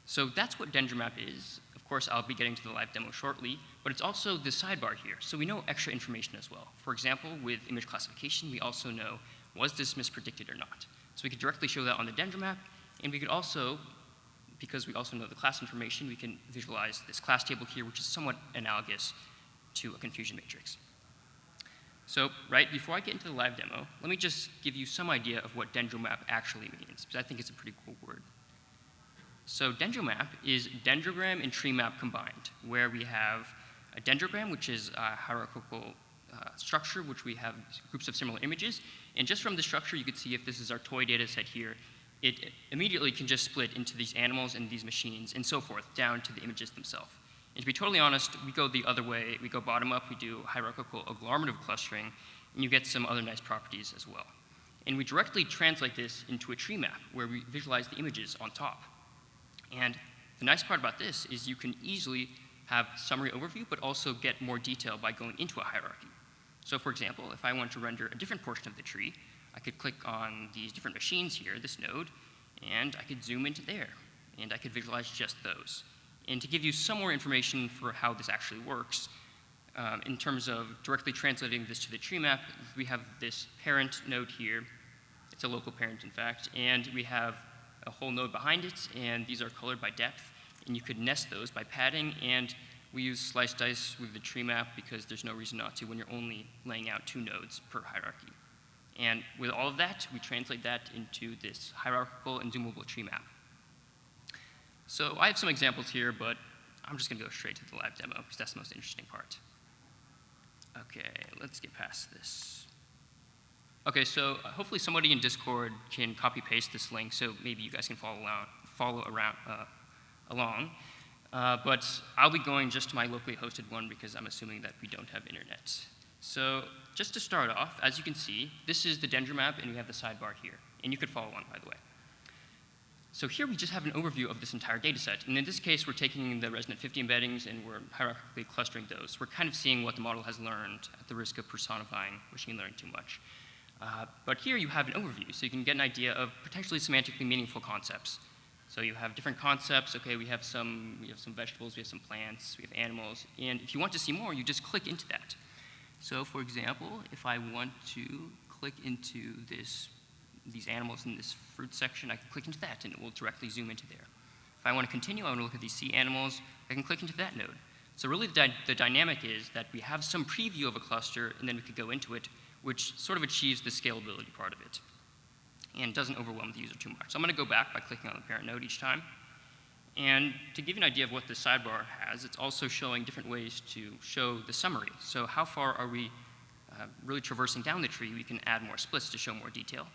So that's what DendroMap is. Of course, I'll be getting to the live demo shortly, but it's also the sidebar here. So we know extra information as well. For example, with image classification, we also know, was this mispredicted or not? So we could directly show that on the DendroMap, and we could also, because we also know the class information, we can visualize this class table here, which is somewhat analogous to a confusion matrix. So, right, before I get into the live demo, let me just give you some idea of what DendroMap actually means, because I think it's a pretty cool word. So DendroMap is dendrogram and tree map combined, where we have a dendrogram, which is a hierarchical structure, which we have groups of similar images. And just from the structure, you can see if this is our toy data set here, it immediately can just split into these animals and these machines and so forth, down to the images themselves. And to be totally honest, we go the other way. We go bottom up, we do hierarchical agglomerative clustering, and you get some other nice properties as well. And we directly translate this into a tree map, where we visualize the images on top. And the nice part about this is you can easily have summary overview, but also get more detail by going into a hierarchy. So for example, if I want to render a different portion of the tree, I could click on these different machines here, this node, and I could zoom into there, and I could visualize just those. And to give you some more information for how this actually works, in terms of directly translating this to the tree map, we have this parent node here. It's a local parent, in fact, and we have a whole node behind it, and these are colored by depth, and you could nest those by padding, and we use slice dice with the tree map because there's no reason not to when you're only laying out 2 nodes per hierarchy. And with all of that, we translate that into this hierarchical and zoomable tree map. So I have some examples here, but I'm just gonna go straight to the live demo because that's the most interesting part. Okay, let's get past this. Okay, so hopefully somebody in Discord can copy paste this link so maybe you guys can follow along. But I'll be going just to my locally hosted one because I'm assuming that we don't have internet. So just to start off, as you can see, this is the DendroMap and we have the sidebar here. And you could follow on, by the way. So here we just have an overview of this entire data set. And in this case, we're taking the ResNet 50 embeddings and we're hierarchically clustering those. We're kind of seeing what the model has learned at the risk of personifying machine learning too much. But here you have an overview, so you can get an idea of potentially semantically meaningful concepts. So you have different concepts. Okay, we have some vegetables, we have some plants, we have animals. And if you want to see more, you just click into that. So for example, if I want to click into these animals in this fruit section, I can click into that and it will directly zoom into there. If I want to continue, I want to look at these sea animals, I can click into that node. So really the dynamic is that we have some preview of a cluster and then we could go into it, which sort of achieves the scalability part of it and doesn't overwhelm the user too much. So I'm going to go back by clicking on the parent node each time. And to give you an idea of what the sidebar has, it's also showing different ways to show the summary. So how far are we really traversing down the tree? We can add more splits to show more detail.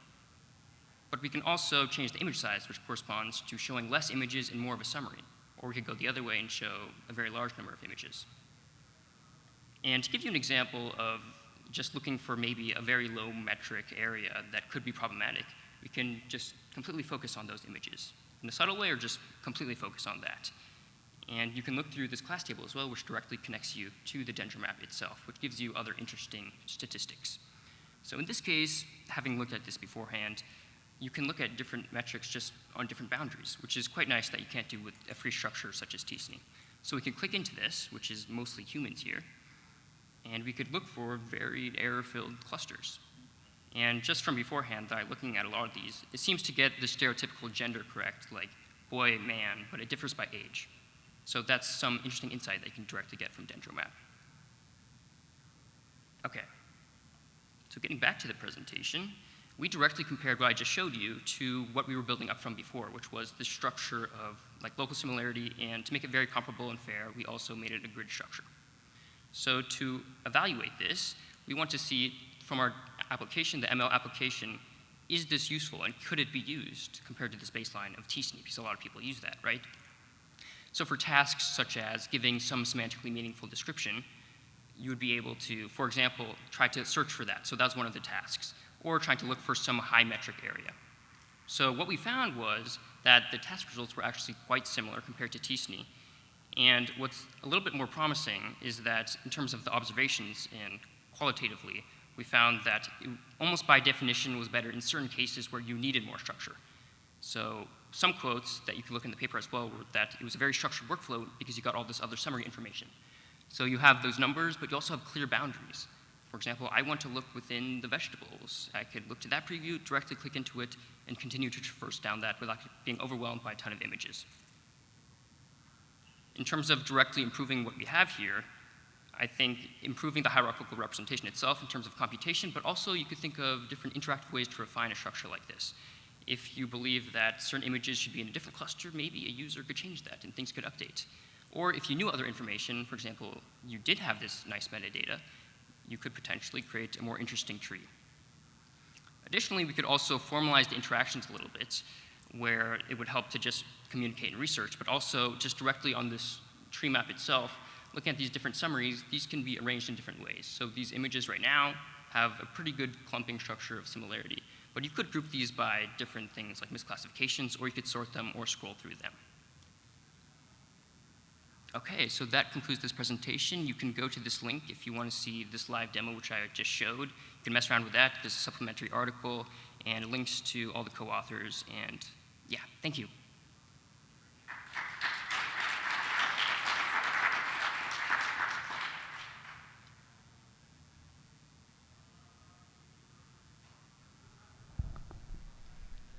But we can also change the image size, which corresponds to showing less images and more of a summary. Or we could go the other way and show a very large number of images. And to give you an example of just looking for maybe a very low metric area that could be problematic, we can just completely focus on those images in a subtle way or just completely focus on that. And you can look through this class table as well, which directly connects you to the DendroMap itself, which gives you other interesting statistics. So in this case, having looked at this beforehand, you can look at different metrics just on different boundaries, which is quite nice that you can't do with a free structure such as t-SNE. So we can click into this, which is mostly humans here, and we could look for varied error-filled clusters. And just from beforehand, by looking at a lot of these, it seems to get the stereotypical gender correct, like boy, man, but it differs by age. So that's some interesting insight that you can directly get from DendroMap. Okay, so getting back to the presentation, we directly compared what I just showed you to what we were building up from before, which was the structure of like local similarity, and to make it very comparable and fair, we also made it a grid structure. So to evaluate this, we want to see from our application, the ML application, is this useful and could it be used compared to this baseline of TSNE, because a lot of people use that, right? So for tasks such as giving some semantically meaningful description, you would be able to, for example, try to search for that. So that's one of the tasks. Or trying to look for some high metric area. So what we found was that the task results were actually quite similar compared to TSNE. And what's a little bit more promising is that in terms of the observations and qualitatively, we found that it almost by definition was better in certain cases where you needed more structure. So some quotes that you can look in the paper as well were that it was a very structured workflow because you got all this other summary information. So you have those numbers, but you also have clear boundaries. For example, I want to look within the vegetables. I could look to that preview, directly click into it, and continue to traverse down that without being overwhelmed by a ton of images. In terms of directly improving what we have here, I think improving the hierarchical representation itself in terms of computation, but also you could think of different interactive ways to refine a structure like this. If you believe that certain images should be in a different cluster, maybe a user could change that and things could update. Or if you knew other information, for example, you did have this nice metadata, you could potentially create a more interesting tree. Additionally, we could also formalize the interactions a little bit, where it would help to just communicate and research, but also just directly on this tree map itself, looking at these different summaries, these can be arranged in different ways. So these images right now have a pretty good clumping structure of similarity, but you could group these by different things like misclassifications, or you could sort them or scroll through them. Okay, so that concludes this presentation. You can go to this link if you want to see this live demo, which I just showed. You can mess around with that. There's a supplementary article and links to all the co-authors. And yeah, thank you.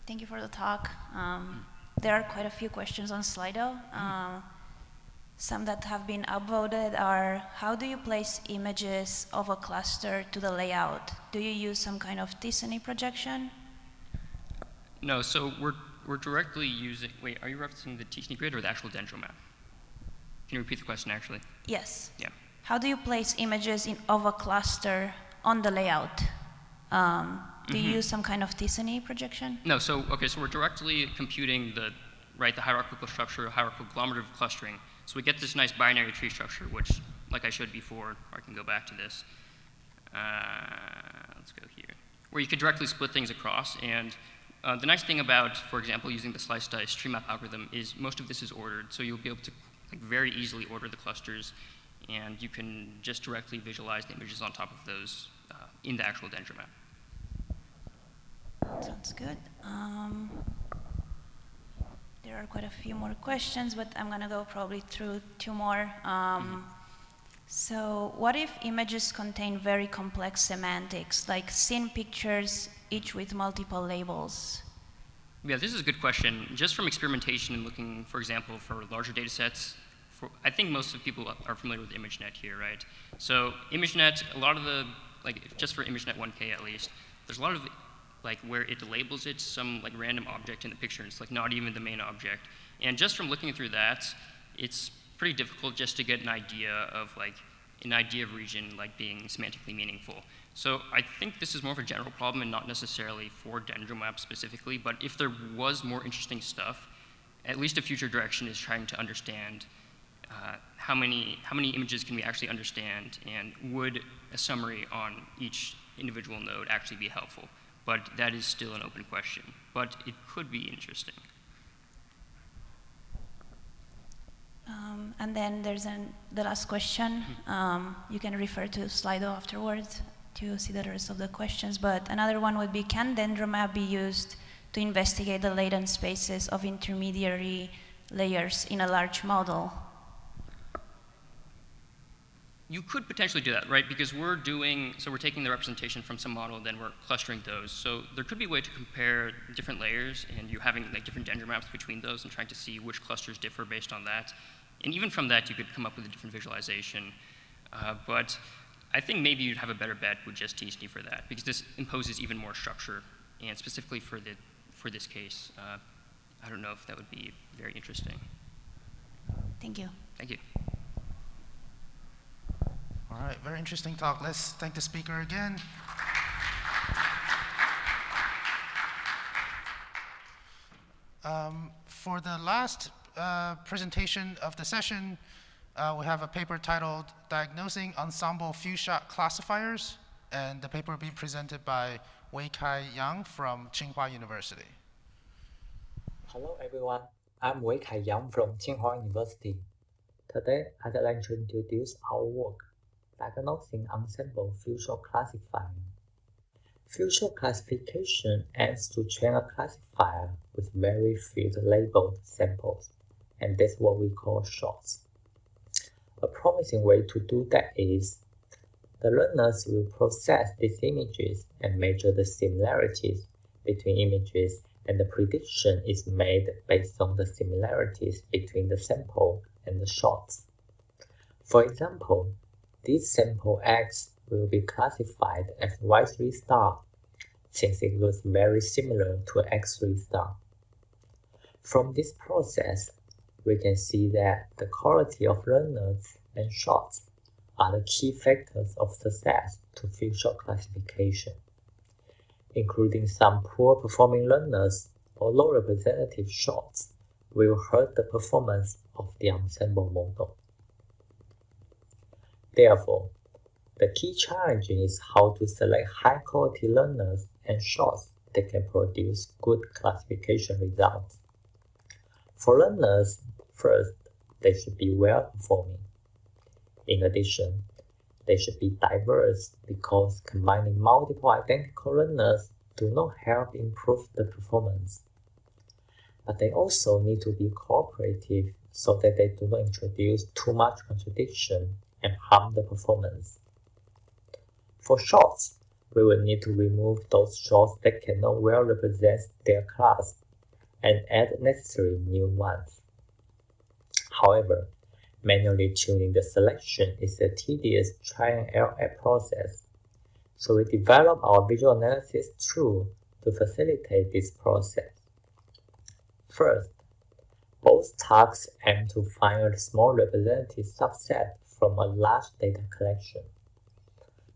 Thank you for the talk. There are quite a few questions on Slido. Some that have been upvoted are, how do you place images of a cluster to the layout? Do you use some kind of TSNE projection? No, so we're directly using, wait, are you referencing the TSNE grid or the actual dendro map? Can you repeat the question actually? Yes. Yeah. How do you place images of a cluster on the layout? Do you use some kind of TSNE projection? No, so, okay, so we're directly computing the hierarchical structure, hierarchical agglomerative clustering. So we get this nice binary tree structure, which, like I showed before, I can go back to this. Let's go here. Where you could directly split things across. And the nice thing about, for example, using the slice dice tree map algorithm is most of this is ordered. So you'll be able to very easily order the clusters, and you can just directly visualize the images on top of those in the actual dendro map. Sounds good. There are quite a few more questions, but I'm going to go probably through two more. So what if images contain very complex semantics, like scene pictures, each with multiple labels? Yeah, this is a good question. Just from experimentation and looking, for example, for larger data sets, I think most of the people are familiar with ImageNet here, right? So ImageNet, a lot of the, just for ImageNet 1K at least, there's a lot of where it labels it some random object in the picture. It's not even the main object. And just from looking through that, it's pretty difficult just to get an idea of region being semantically meaningful. So I think this is more of a general problem and not necessarily for dendro maps specifically, but if there was more interesting stuff, at least a future direction is trying to understand how many images can we actually understand, and would a summary on each individual node actually be helpful? But that is still an open question. But it could be interesting. And then there's the last question. You can refer to Slido afterwards to see the rest of the questions. But another one would be, can dendromap be used to investigate the latent spaces of intermediary layers in a large model? You could potentially do that, right? Because we're taking the representation from some model, then we're clustering those. So there could be a way to compare different layers, and you having different dendro maps between those and trying to see which clusters differ based on that. And even from that, you could come up with a different visualization. But I think maybe you'd have a better bet with just TSNE for that, because this imposes even more structure And specifically for this case, I don't know if that would be very interesting. Thank you. Thank you. All right, very interesting talk. Let's thank the speaker again. For the last presentation of the session, we have a paper titled Diagnosing Ensemble Few Shot Classifiers, and the paper will be presented by Wei-Kai Yang from Tsinghua University. Hello everyone, I'm Wei-Kai Yang from Tsinghua University. Today, I'd like to introduce our work, Diagnosing Ensemble Few Shot Classifier. Few shot classification aims to train a classifier with very few labeled samples, and that's what we call shots. A promising way to do that is the learners will process these images and measure the similarities between images, and the prediction is made based on the similarities between the sample and the shots. For example, this sample X will be classified as Y3 star, since it looks very similar to X3 star. From this process, we can see that the quality of learners and shots are the key factors of success to few shot classification, including some poor performing learners or low representative shots will hurt the performance of the ensemble model. Therefore, the key challenge is how to select high-quality learners and shots that can produce good classification results. For learners, first, they should be well-performing. In addition, they should be diverse because combining multiple identical learners do not help improve the performance. But they also need to be cooperative so that they do not introduce too much contradiction and harm the performance. For shots, we will need to remove those shots that cannot well represent their class and add necessary new ones. However, manually tuning the selection is a tedious trial-and-error process, so we develop our visual analysis tool to facilitate this process. First, both tasks aim to find a small representative subset from a large data collection.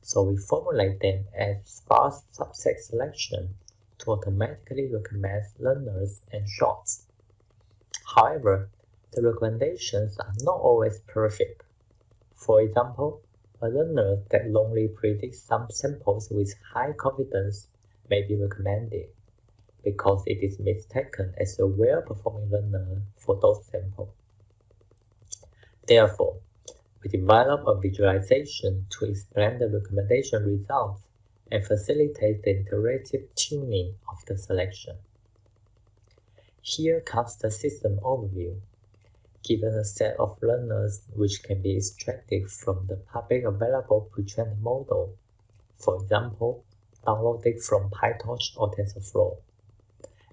So we formulate them as sparse subset selection to automatically recommend learners and shots. However, the recommendations are not always perfect. For example, a learner that wrongly predicts some samples with high confidence may be recommended because it is mistaken as a well-performing learner for those samples. Therefore, we develop a visualization to explain the recommendation results and facilitate the iterative tuning of the selection. Here comes the system overview. Given a set of learners which can be extracted from the public available pre-trained model, for example, downloaded from PyTorch or TensorFlow,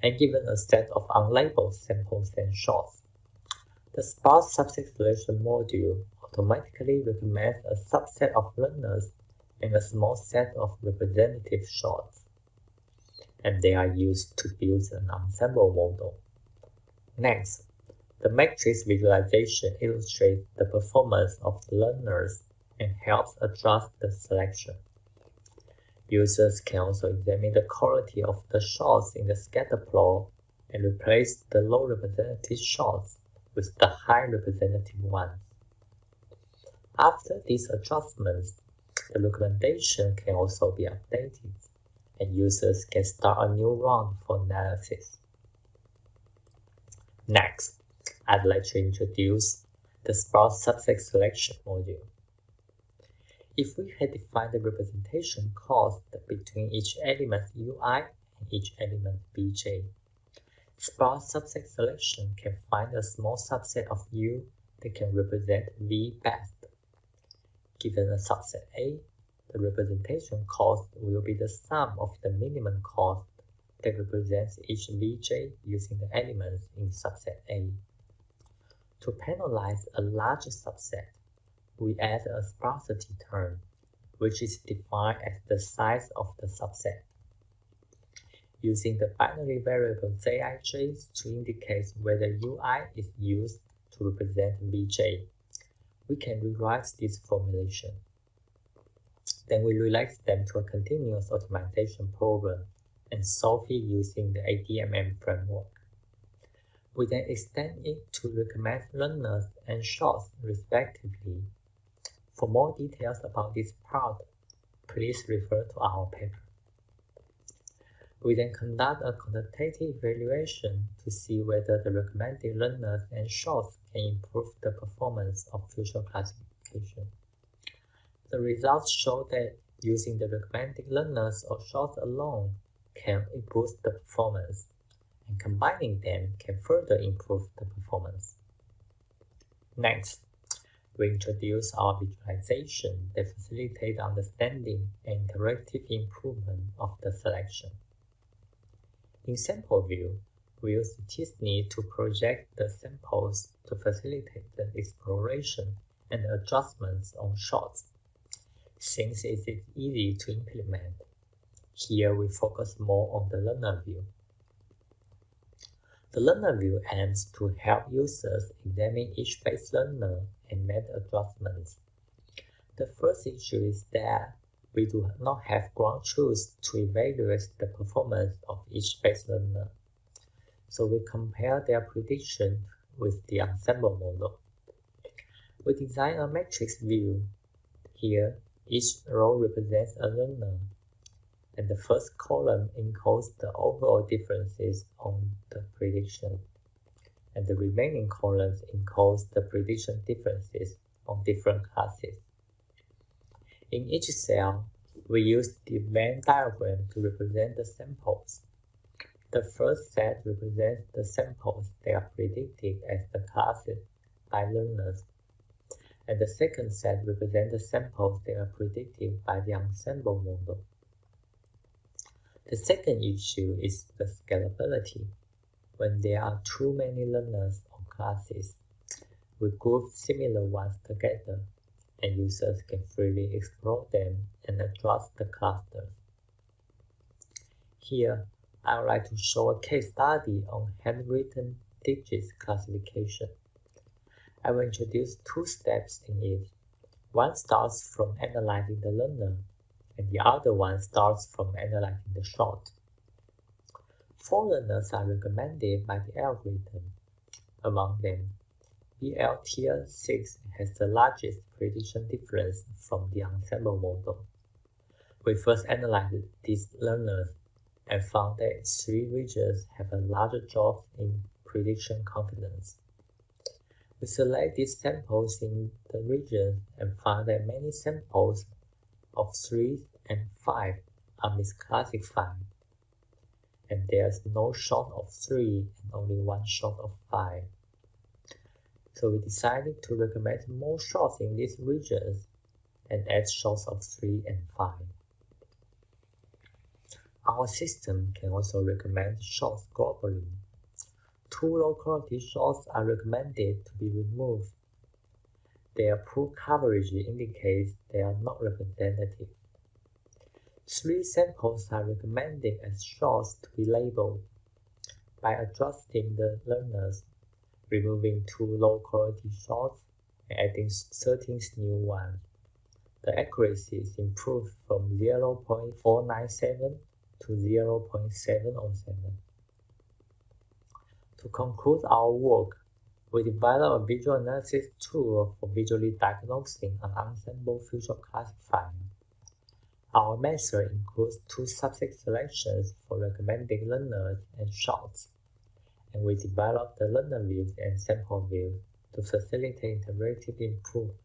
and given a set of unlabeled samples and shots, the sparse subset selection module automatically recommends a subset of learners and a small set of representative shots, and they are used to build an ensemble model. Next, the matrix visualization illustrates the performance of the learners and helps adjust the selection. Users can also examine the quality of the shots in the scatter plot and replace the low representative shots with the high representative ones. After these adjustments, the recommendation can also be updated, and users can start a new round for analysis. Next, I'd like to introduce the sparse subset selection module. If we had defined the representation cost between each element Ui and each element Bj, sparse subset selection can find a small subset of U that can represent V best. Given a subset A, the representation cost will be the sum of the minimum cost that represents each Vj using the elements in subset A. To penalize a large subset, we add a sparsity term, which is defined as the size of the subset. using the binary variable zij to indicate whether ui is used to represent vj. We can rewrite this formulation. Then we relate them to a continuous optimization problem and solve it using the ADMM framework. We then extend it to recommend learners and shorts respectively. For more details about this part, please refer to our paper. We then conduct a quantitative evaluation to see whether the recommended learners and shorts can improve the performance of future classification. The results show that using the recommended learners or shorts alone can improve the performance, and combining them can further improve the performance. Next, we introduce our visualization that facilitates understanding and interactive improvement of the selection. In sample view, we use T-SNE to project the samples to facilitate the exploration and adjustments on shorts. Since it is easy to implement, here we focus more on the learner view. The learner view aims to help users examine each base learner and make adjustments. The first issue is that we do not have ground truth to evaluate the performance of each base learner. So we compare their prediction with the ensemble model. We design a matrix view. Here, each row represents a learner, and the first column encodes the overall differences on the prediction, and the remaining columns encodes the prediction differences on different classes. In each cell, we use the Venn diagram to represent the samples. The first set represents the samples that are predicted as the classes by learners, and the second set represents the samples that are predicted by the ensemble model. The second issue is the scalability. When there are too many learners or classes, we group similar ones together, and users can freely explore them and adjust the clusters. Here, I would like to show a case study on handwritten digits classification. I will introduce two steps in it. One starts from analyzing the learner, and the other one starts from analyzing the short. 4 learners are recommended by the algorithm. Among them, BL tier 6 has the largest prediction difference from the ensemble model. We first analyzed these learners and found that 3 regions have a larger drop in prediction confidence. We select these samples in the region and found that many samples of 3 and 5 are misclassified, and there's no short of 3 and only 1 short of 5. So we decided to recommend more shorts in these regions and add shorts of 3 and 5. Our system can also recommend shorts globally. 2 low-quality shorts are recommended to be removed. Their poor coverage indicates they are not representative. 3 samples are recommended as shorts to be labeled. By adjusting the learners, removing 2 low-quality shorts, and adding 13 new ones, the accuracy is improved from 0.497 to 0.707. To conclude our work, we developed a visual analysis tool for visually diagnosing an ensemble feature classifier. Our method includes 2 subset selections for recommended learners and shorts, and we developed the learner views and sample views to facilitate interactive improvement.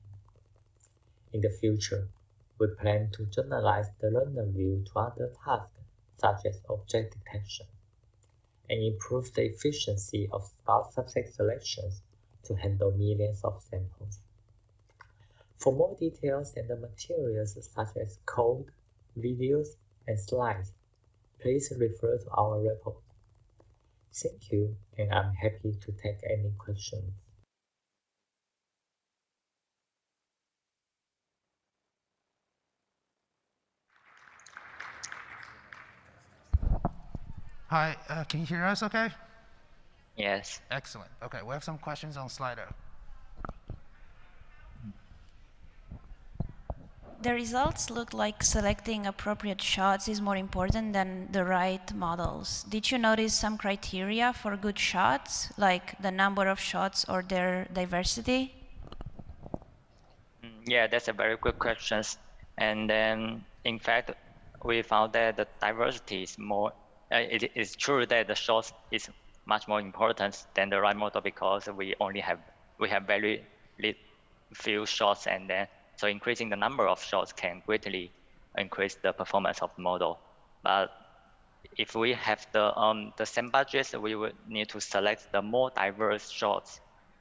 In the future, we plan to generalize the learner view to other tasks such as object detection, and improve the efficiency of sparse subset selections to handle millions of samples. For more details and the materials such as code, videos, and slides, please refer to our report. Thank you, and I'm happy to take any questions. Hi, can you hear us okay? Yes. Excellent. Okay, we have some questions on Slido. The results look like selecting appropriate shots is more important than the right models. Did you notice some criteria for good shots, like the number of shots or their diversity? Yeah, that's a very good question. And then, in fact, we found that the diversity is more, it is true that the shots is much more important than the right model because we have very few shots, and then so increasing the number of shots can greatly increase the performance of the model. But if we have the same budget, we would need to select the more diverse shots,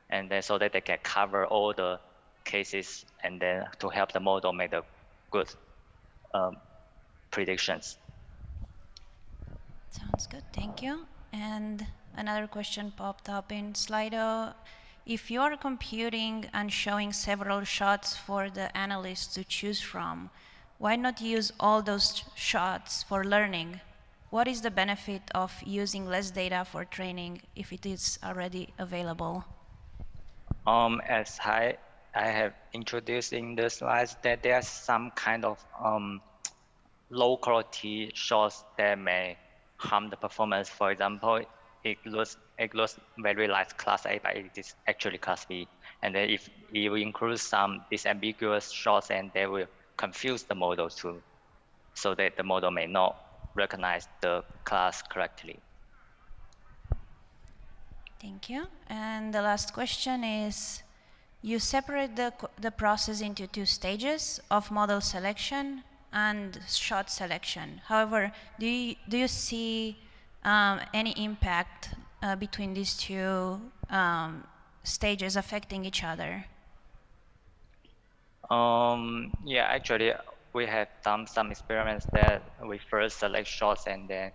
and then so that they can cover all the cases, and then to help the model make the good predictions. Sounds good, thank you. And another question popped up in Slido. If you are computing and showing several shots for the analysts to choose from, why not use all those shots for learning? What is the benefit of using less data for training if it is already available? As I have introduced in the slides, that there's some kind of low quality shots that may harm the performance. For example, it looks very like class A, but it is actually class B. And then if you include some disambiguous shots, and they will confuse the model too, so that the model may not recognize the class correctly. Thank you. And the last question is, you separate the process into two stages of model selection and shot selection. However, do you see any impact between these two stages affecting each other? Yeah, actually, we have done some experiments that we first select shots and then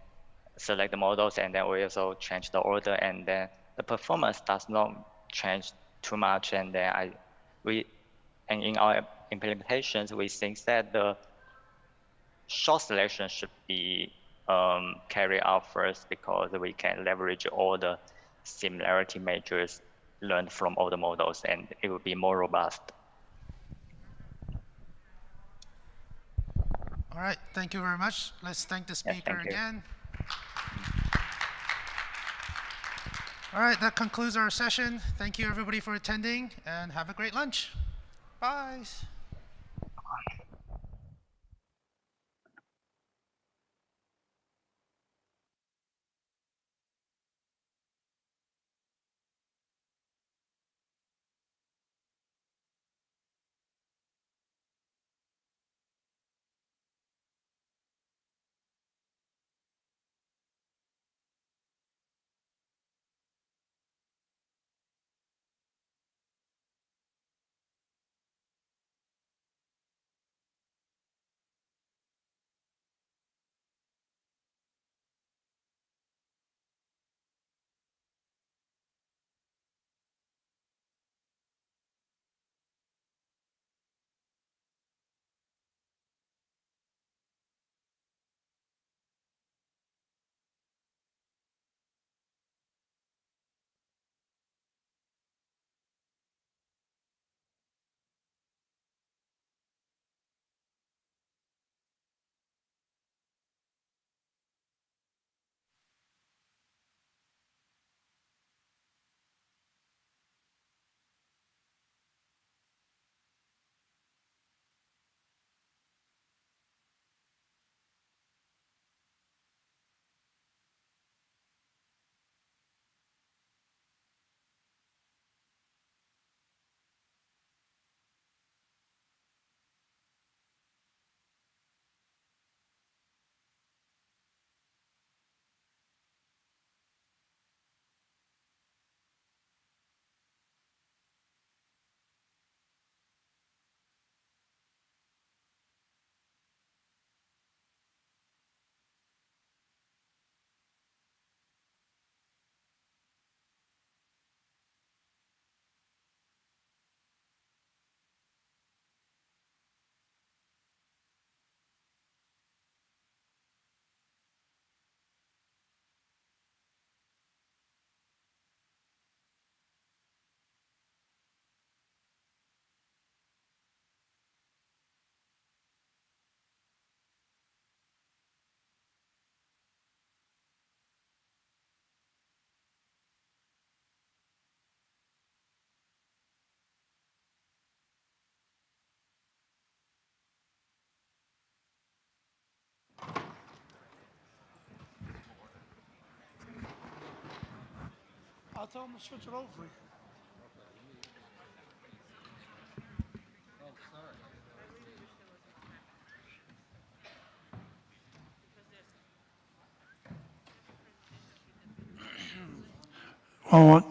select the models, and then we also change the order, and then the performance does not change too much. And then in our implementations, we think that the shot selection should be carried out first, because we can leverage all the similarity measures learned from all the models, and it will be more robust. All right, thank you very much. Let's thank the speaker again. All right, that concludes our session. Thank you everybody for attending, and have a great lunch. Bye. tell them to switch it over for you. Oh,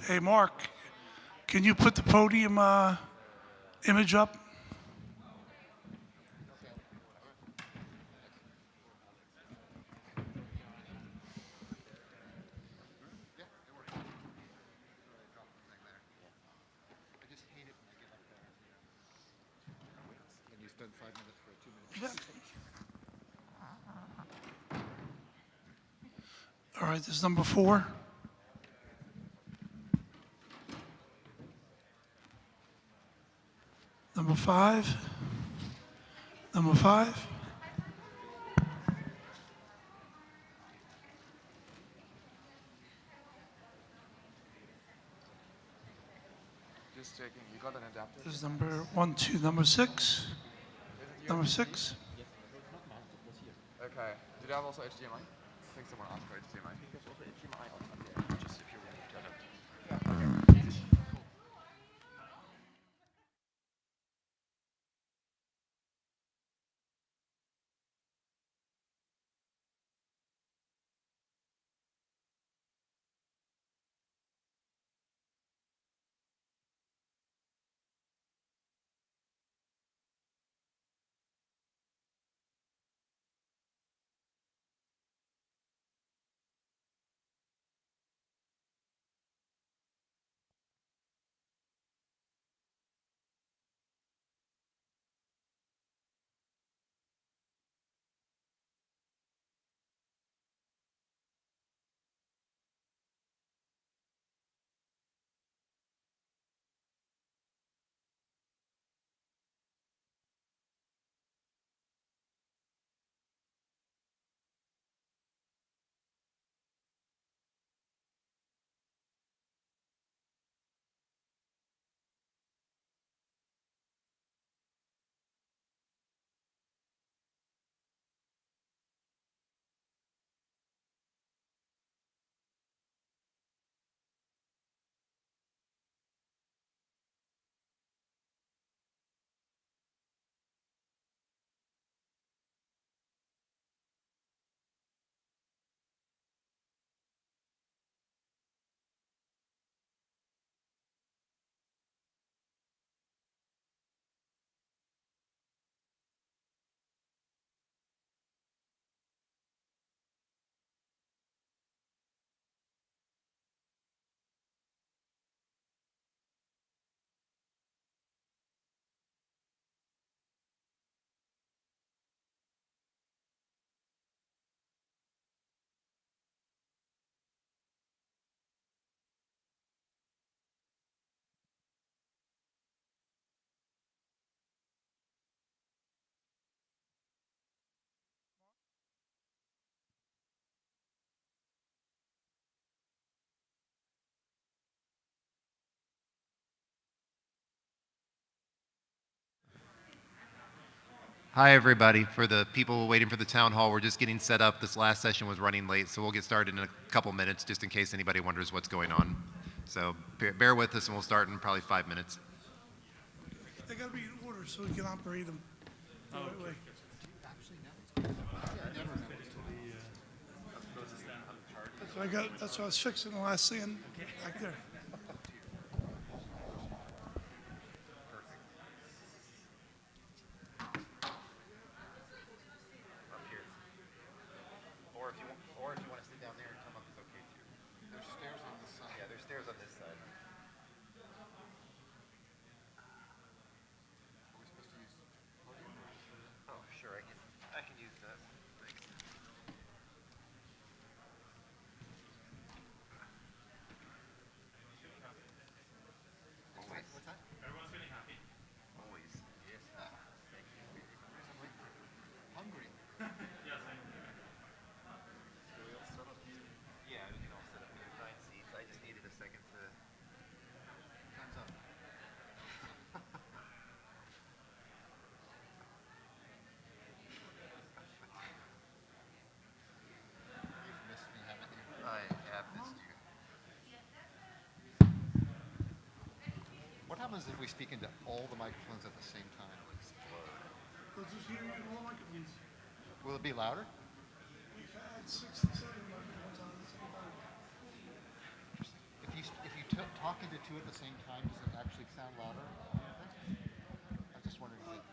hey, Mark, can you put the podium image up? All right, this is number 4. Number 5. Number 5. Just checking. You got an adapter? This is number 1, 2, number 6. Number 6. Okay. Did you have also HDMI? I think someone asked for HDMI. There's also HDMI on there. Just if you want to get it. Hi, everybody. For the people waiting for the town hall, we're just getting set up. This last session was running late, so we'll get started in a couple minutes, just in case anybody wonders what's going on. So bear with us, and we'll start in probably 5 minutes. They got to be in order so we can operate them the right way. That's what I was fixing the last thing back there. Or if you want to sit down there and come up, it's okay too. There's stairs on this side. Yeah, there's stairs on this side. Are we supposed to use podium? Oh, sure, I can use that. Thanks. happens if we speak into all the microphones at the same time? They'll just hear you in all microphones. Will it be louder? We've had 6 to 7 microphones on at the same time. If you talk into two at the same time, does it actually sound louder? I was just wondering if it...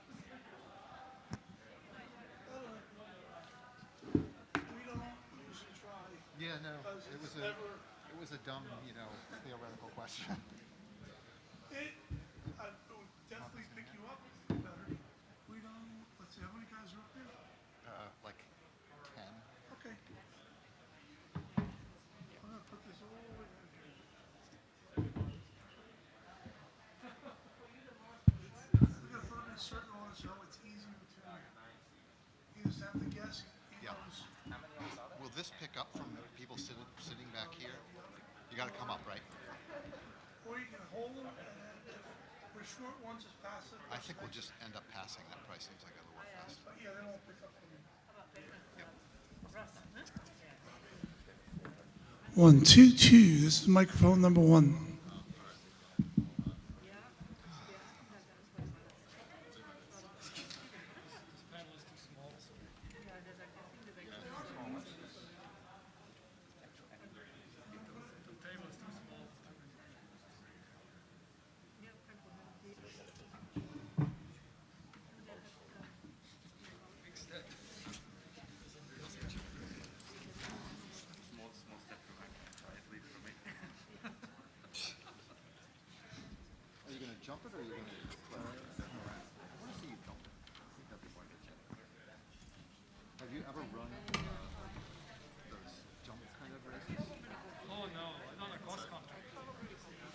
We don't usually try. Yeah, no, it was a dumb, theoretical question. It would definitely pick you up better. We don't, let's see, how many guys are up there? Like 10. Okay. I'm gonna put this all the way back here. We gotta put them in certain order so it's easier to, you just have to guess. Will this pick up from people sitting back here? You got to come up, right? Or you can hold them, and then if we're short ones, just pass it. I think we'll just end up passing. That probably seems like it'll work best. But yeah, they won't pick up from you. Yep. 1, 2, 2. This is microphone number 1. Jump it, or are you going to? I want to see you jump it. I think that'd be more interesting. Have you ever run those jump kind of races? Oh no, I done a cross country,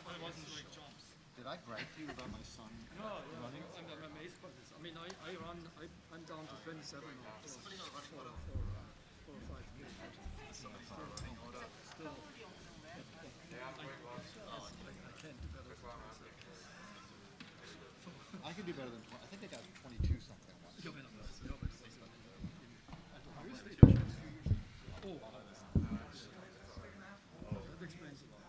but it wasn't like jumps. Did I brag to you about my son running? I'm amazed by this. I mean, I'm down to 27 now for 5 years. Still, I can't do better than 27. I could do better than 20. I think I got 22 something once. That explains a lot.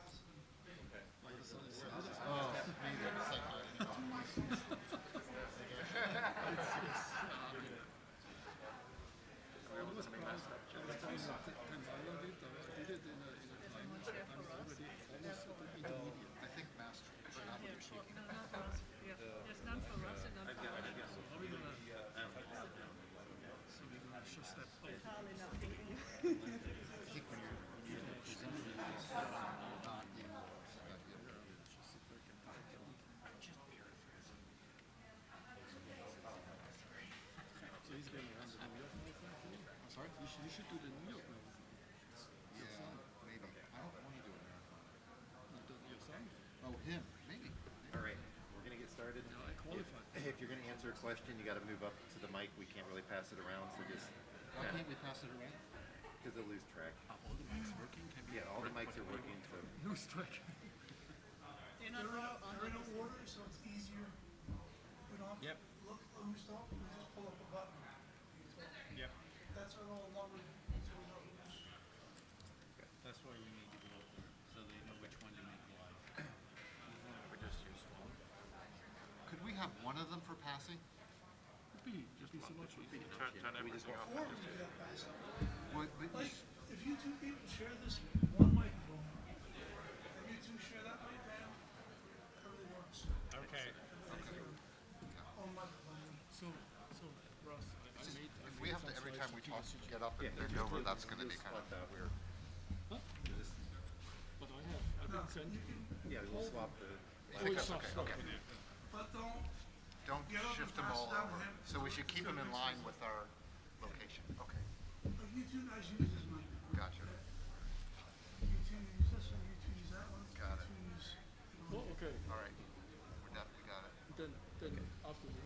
I think master. You should do the New York Marathon. Yeah, maybe. I don't want to do a marathon. Your son? Oh, him. Maybe. All right, we're going to get started. No, I qualified. If you're going to answer a question, you got to move up to the mic. We can't really pass it around, so just... Why can't we pass it around? Because they'll lose track. Are all the mics working? Yeah, all the mics are working, so... Lose track. They're in order, so it's easier. We don't have to look who's talking, we just pull up a button. Yep. That's our little number, so we know who's. That's why you need to go so they know which one to make live. We just use one. Could we have one of them for passing? Just be so much easier. Turn everything off. Or we do that passing. Like, if you two people share this one microphone, and you two share that microphone, everything works. Okay. On microphone. So Russ, if we have to, every time we talk, get up and bend over, that's going to be kind of weird. Huh? But I've been sent. Yeah, we'll swap the... I think that's okay. But don't get up shift and them pass all it down over. to him. So we should keep them in line with our location. Okay. But you two guys use this microphone. Gotcha. You two use this one, you two use that one. Got it. You two use. Oh, okay. All right. We're done. We got it. Then after me.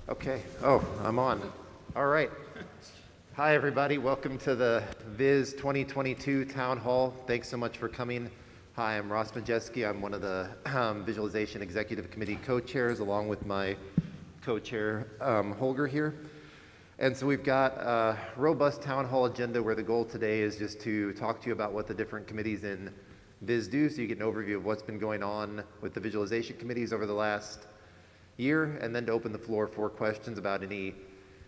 Okay. Oh, I'm on. All right. Hi, everybody. Welcome to the VIS 2022 Town Hall. Thanks so much for coming. Hi, I'm Ross Majeski. I'm one of the Visualization Executive Committee co-chairs, along with my co-chair Holger here. And so we've got a robust town hall agenda where the goal today is just to talk to you about what the different committees in VIS do, so you get an overview of what's been going on with the visualization committees over the last year, and then to open the floor for questions about any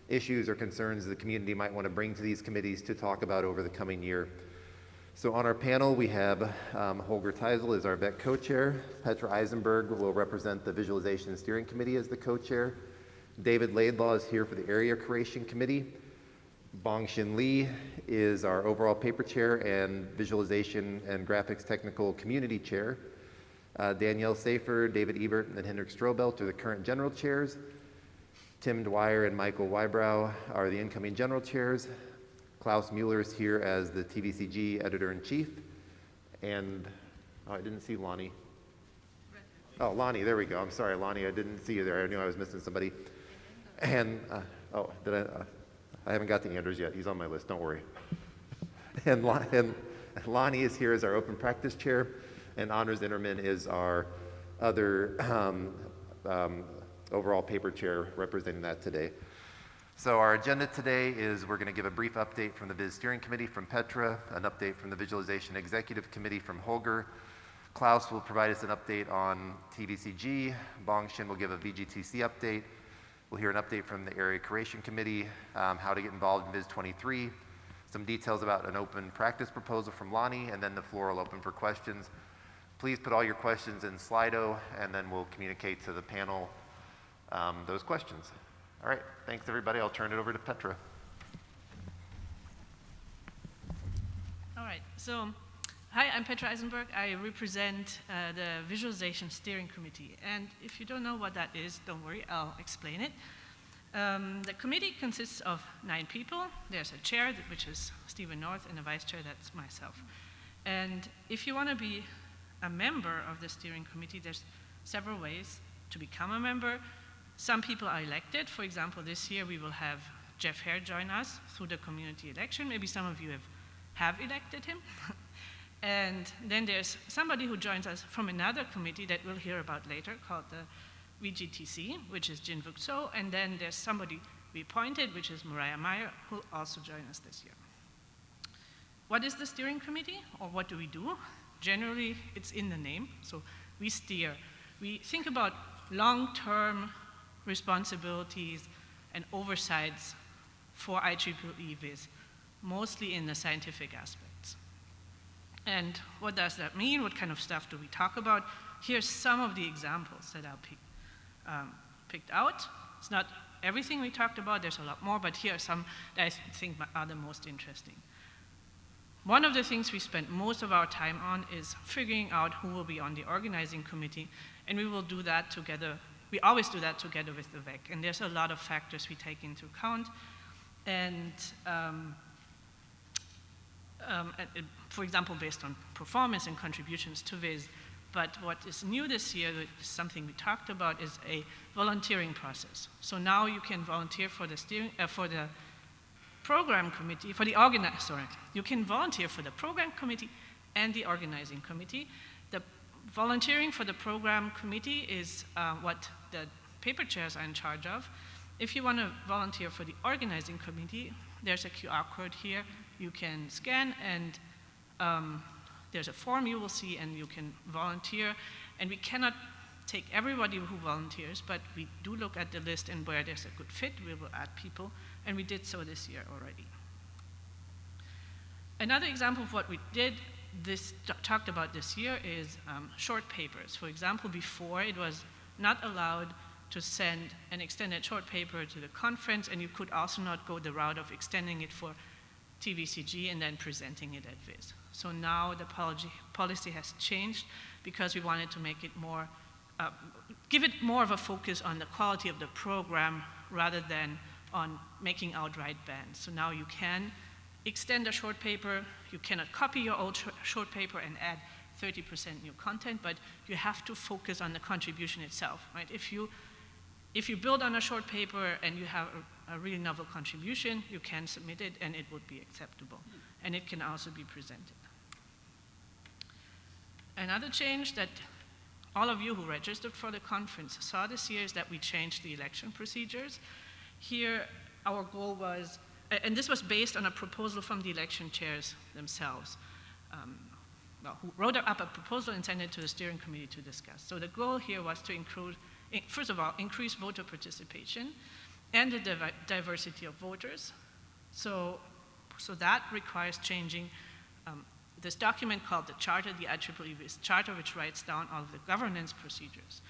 issues or concerns the community might want to bring to these committees to talk about over the coming year. So on our panel, we have Holger Teisel is our VEC co-chair. Petra Eisenberg will represent the Visualization Steering Committee as the co-chair. David Laidlaw is here for the Area Creation Committee. Bong-Shin Lee is our overall paper chair and Visualization and Graphics Technical Community Chair. Danielle Safer, David Ebert, and Hendrik Strobelt are the current general chairs. Tim Dwyer and Michael Wybrow are the incoming general chairs. Klaus Mueller is here as the TVCG editor-in-chief. And, oh, I didn't see Lonnie. Oh, Lonnie, there we go. I'm sorry, Lonnie, I didn't see you there. I knew I was missing somebody. And, oh, did I haven't got to Anders yet. He's on my list, don't worry. And Lonnie is here as our open practice chair, and Anders Innerman is our other overall paper chair representing that today. So our agenda today is we're going to give a brief update from the VIS Steering Committee from Petra, an update from the Visualization Executive Committee from Holger. Klaus will provide us an update on TVCG. Bong-Shin will give a VGTC update. We'll hear an update from the Area Creation Committee, how to get involved in VIS 23, some details about an open practice proposal from Lonnie, and then the floor will open for questions. Please put all your questions in Slido, and then we'll communicate to the panel those questions. All right, thanks everybody. I'll turn it over to Petra. All right, so hi, I'm Petra Eisenberg. I represent the Visualization Steering Committee. And if you don't know what that is, don't worry, I'll explain it. The committee consists of 9 people. There's a chair, which is Stephen North, and a vice chair, that's myself. And if you want to be a member of the steering committee, there's several ways to become a member. Some people are elected. For example, this year we will have Jeff Hare join us through the community election. Maybe some of you have elected him. And then there's somebody who joins us from another committee that we'll hear about later called the VGTC, which is Jin Vuk So. And then there's somebody we appointed, which is Mariah Meyer, who will also join us this year. What is the steering committee, or what do we do? Generally, it's in the name. So we steer. We think about long-term responsibilities and oversights for IEEE VIS, mostly in the scientific aspects. And what does that mean? What kind of stuff do we talk about? Here's some of the examples that I picked out. It's not everything we talked about, there's a lot more, but here are some that I think are the most interesting. One of the things we spend most of our time on is figuring out who will be on the organizing committee, and we will do that together. We always do that together with the VEC, and there's a lot of factors we take into account. And for example, based on performance and contributions to VIS. But what is new this year, is something we talked about, is a volunteering process. So now you can volunteer for the program committee, you can volunteer for the program committee and the organizing committee. The volunteering for the program committee is what the paper chairs are in charge of. If you want to volunteer for the organizing committee, there's a QR code here you can scan, and there's a form you will see, and you can volunteer. And we cannot take everybody who volunteers, but we do look at the list, and where there's a good fit, we will add people, and we did so this year already. Another example of what we did talked about this year is short papers. For example, before it was not allowed to send an extended short paper to the conference, and you could also not go the route of extending it for TVCG and then presenting it at VIS. So now the policy has changed because we wanted to make it more, give it more of a focus on the quality of the program rather than on making outright bans. So now you can extend a short paper, you cannot copy your old short paper and add 30% new content, but you have to focus on the contribution itself, right? If you build on a short paper and you have a really novel contribution, you can submit it and it would be acceptable. And it can also be presented. Another change that all of you who registered for the conference saw this year is that we changed the election procedures. Here, our goal was, and this was based on a proposal from the election chairs themselves, who wrote up a proposal and sent it to the steering committee to discuss. So the goal here was to include, first of all, increase voter participation and the diversity of voters. So that requires changing this document called the Charter, the IEEE VIS Charter, which writes down all of the governance procedures.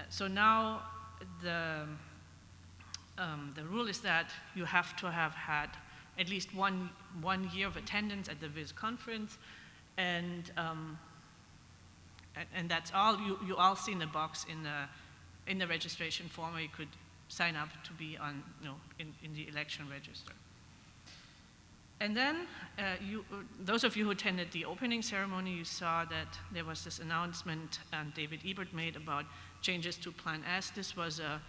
So now the rule is that you have to have had at least one year of attendance at the VIS conference, and that's all. You all see in the box in the registration form where you could sign up to be on, in the election register. And then, those of you who attended the opening ceremony, you saw that there was this announcement David Ebert made about changes to Plan S. This was a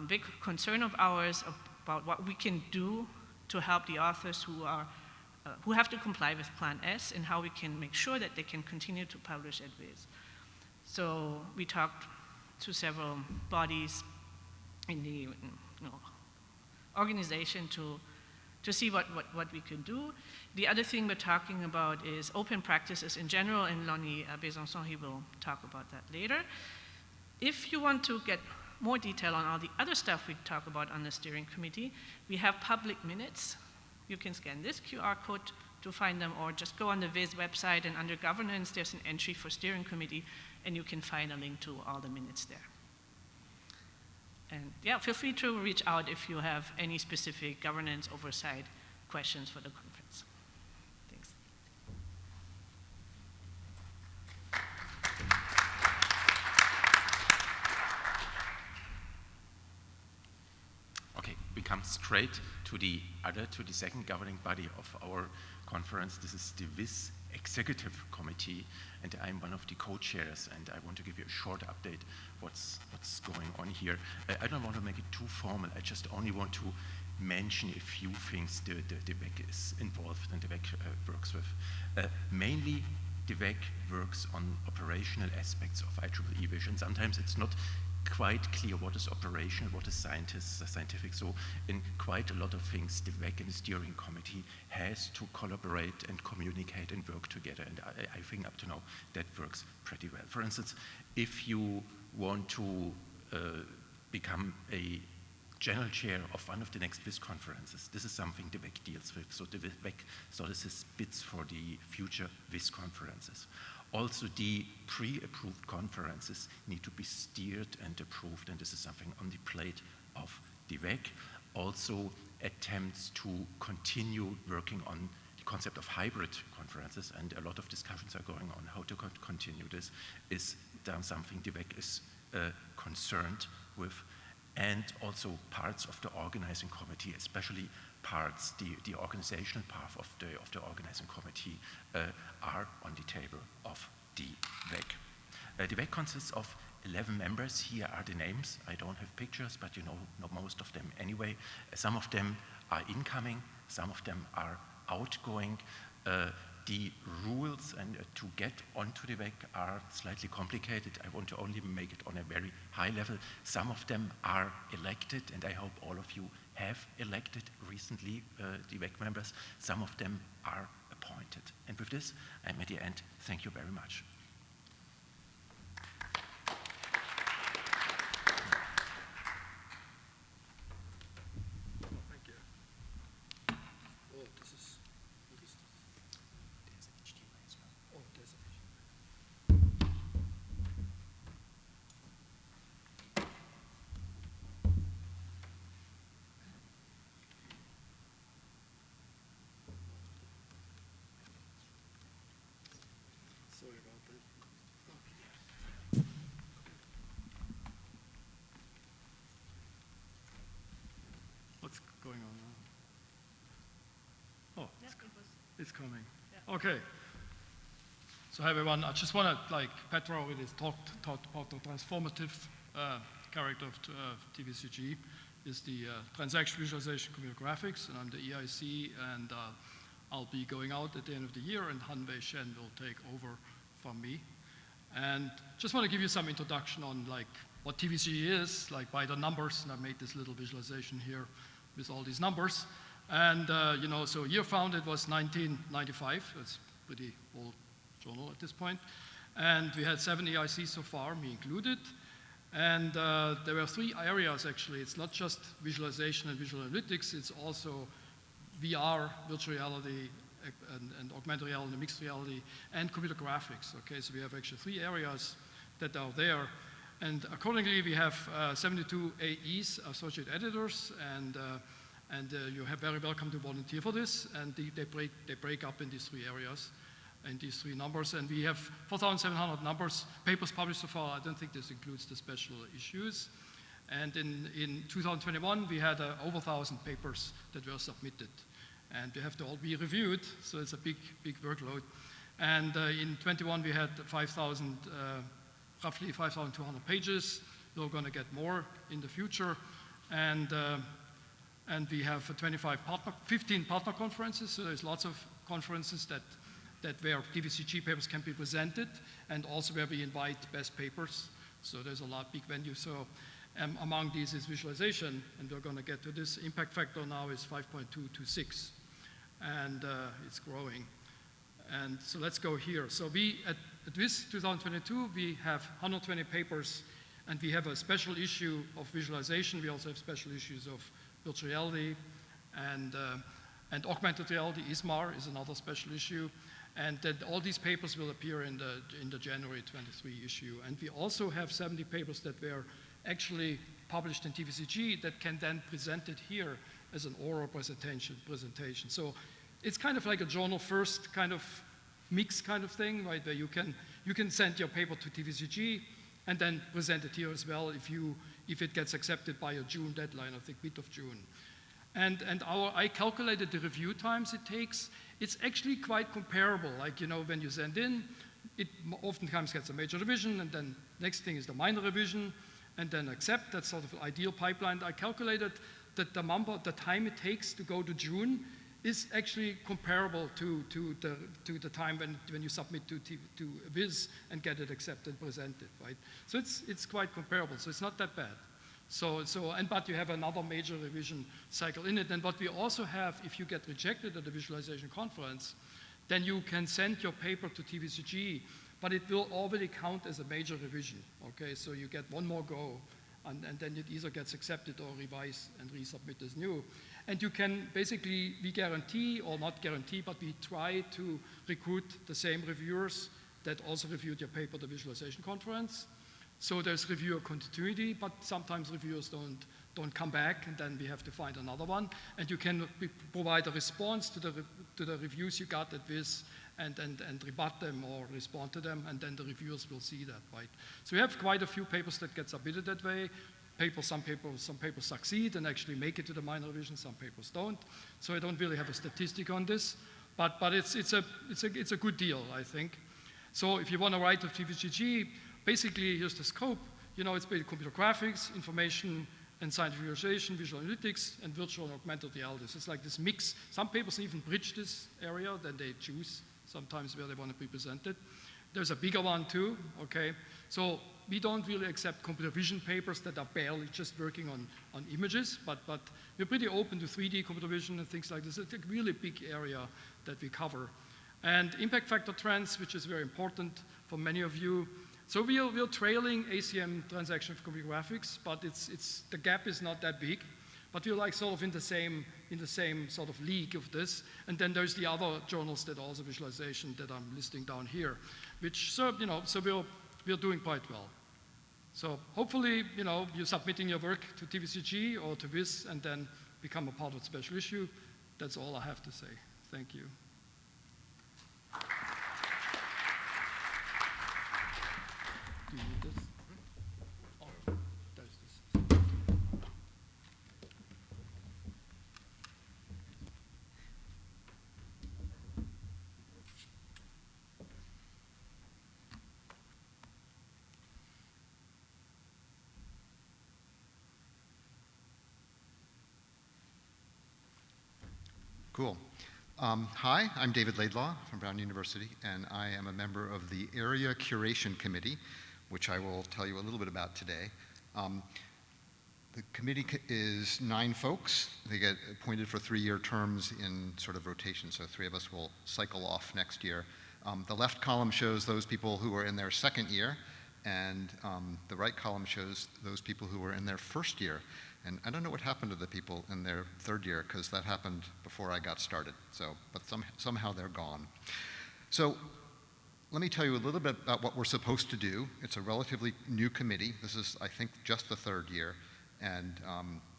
big concern of ours about what we can do to help the authors who have to comply with Plan S, and how we can make sure that they can continue to publish at VIS. So we talked to several bodies in the organization to see what we could do. The other thing we're talking about is open practices in general, and Lonnie Besançon, he will talk about that later. If you want to get more detail on all the other stuff we talk about on the steering committee, we have public minutes. You can scan this QR code to find them, or just go on the VIS website, and under governance, there's an entry for steering committee, and you can find a link to all the minutes there. And yeah, feel free to reach out if you have any specific governance oversight questions for the conference. Thanks. Okay, we come straight to the second governing body of our conference. This is the VIS Executive Committee, and I'm one of the co-chairs, and I want to give you a short update what's going on here. I don't want to make it too formal. I just only want to mention a few things the WEC is involved and the WEC works with. Mainly, the WEC works on operational aspects of IEEE VIS, and sometimes it's not quite clear what is operational, what is scientific. So in quite a lot of things, the WEC and the steering committee has to collaborate and communicate and work together. And I think up to now that works pretty well. For instance, if you want to become a general chair of one of the next VIS conferences, this is something the WEC deals with. So the WEC solicits bids for the future VIS conferences. Also, the pre-approved conferences need to be steered and approved, and this is something on the plate of the WEC. Also, attempts to continue working on the concept of hybrid conferences, and a lot of discussions are going on how to continue this, is something the WEC is concerned with. And also parts of the organizing committee, especially parts, the organizational part of the organizing committee are on the table of the WEC. The WEC consists of 11 members. Here are the names. I don't have pictures, but you know most of them anyway. Some of them are incoming, some of them are outgoing. The rules and to get onto the WEC are slightly complicated. I want to only make it on a very high level. Some of them are elected, and I hope all of you have elected recently the WEC members. Some of them are appointed. And with this, I'm at the end. Thank you very much. Sorry about that. What's going on now? Oh, it's coming. Yeah. Okay. So hi everyone. I just want to, like Petra already talked about the transformative character of TVCG is the transaction visualization computer graphics, and I'm the EIC, and I'll be going out at the end of the year, and Han Wei Shen will take over from me. And just want to give you some introduction on like what TVCG is, like by the numbers, and I made this little visualization here with all these numbers. And you know, so year founded was 1995. It's a pretty old journal at this point. And we had 7 EICs so far, me included. And there were 3 areas actually. It's not just visualization and visual analytics, it's also VR, virtual reality, and augmented reality, mixed reality, and computer graphics. Okay, so we have actually 3 areas that are there. And accordingly, we have 72 AEs, associate editors, and you are very welcome to volunteer for this. And they break up in these 3 areas, in these 3 numbers. And we have 4,700 papers published so far. I don't think this includes the special issues. And in 2021, we had over 1,000 papers that were submitted. And they have to all be reviewed, so it's a big workload. And in 21, we had roughly 5,200 pages. We're going to get more in the future. And we have 15 partner conferences, so there's lots of conferences where TVCG papers can be presented, and also where we invite best papers. So there's a big venue. So among these is visualization, and we're going to get to this. Impact factor now is 5.226, and it's growing. And so let's go here. So we, at VIS 2022, we have 120 papers, and we have a special issue of visualization. We also have special issues of virtual reality, and augmented reality. ISMAR is another special issue. And that all these papers will appear in the January 23 issue. And we also have 70 papers that were actually published in TVCG that can then present it here as an oral presentation. So it's kind of like a journal first kind of mix kind of thing, right? Where you can send your paper to TVCG and then present it here as well if it gets accepted by a June deadline, I think mid of June. And I calculated the review times it takes. It's actually quite comparable. Like, you know, when you send in, it oftentimes gets a major revision, and then next thing is the minor revision, and then accept. That's sort of an ideal pipeline. I calculated that the time it takes to go to June is actually comparable to the time when you submit to VIS and get it accepted and presented, right? So it's quite comparable. So it's not that bad. But you have another major revision cycle in it. And what we also have, if you get rejected at the visualization conference, then you can send your paper to TVCG, but it will already count as a major revision, okay? So you get one more go, and then it either gets accepted or revised and resubmit as new. And you can basically, we guarantee, or not guarantee, but we try to recruit the same reviewers that also reviewed your paper at the visualization conference. So there's reviewer continuity, but sometimes reviewers don't come back, and then we have to find another one. And you can provide a response to the reviews you got at VIS and rebut them or respond to them, and then the reviewers will see that, right? So we have quite a few papers that get submitted that way. Some papers succeed and actually make it to the minor revision, some papers don't. So I don't really have a statistic on this, but it's a good deal, I think. So if you want to write to TVCG, basically, here's the scope. You know, it's basically computer graphics, information and scientific visualization, visual analytics, and virtual and augmented reality. So it's like this mix. Some papers even bridge this area, then they choose sometimes where they want to be presented. There's a bigger one too, okay? So we don't really accept computer vision papers that are barely just working on images, but we're pretty open to 3D computer vision and things like this. It's a really big area that we cover. And impact factor trends, which is very important for many of you. So we're trailing ACM transaction for computer graphics, but the gap is not that big. But we're like sort of in the same sort of league of this. And then there's the other journals that are also visualization that I'm listing down here, which so we're doing quite well. So hopefully, you know, you're submitting your work to TVCG or to VIS and then become a part of the special issue. That's all I have to say. Thank you. Do you need this? Oh, there's this. Cool. Hi, I'm David Laidlaw from Brown University, and I am a member of the Area Curation Committee, which I will tell you a little bit about today. The committee is 9 folks. They get appointed for 3-year terms in sort of rotation, so 3 of us will cycle off next year. The left column shows those people who are in their 2nd year, and the right column shows those people who were in their 1st year. And I don't know what happened to the people in their 3rd year, because that happened before I got started. But somehow they're gone. So let me tell you a little bit about what we're supposed to do. It's a relatively new committee. This is, I think, just the 3rd year, and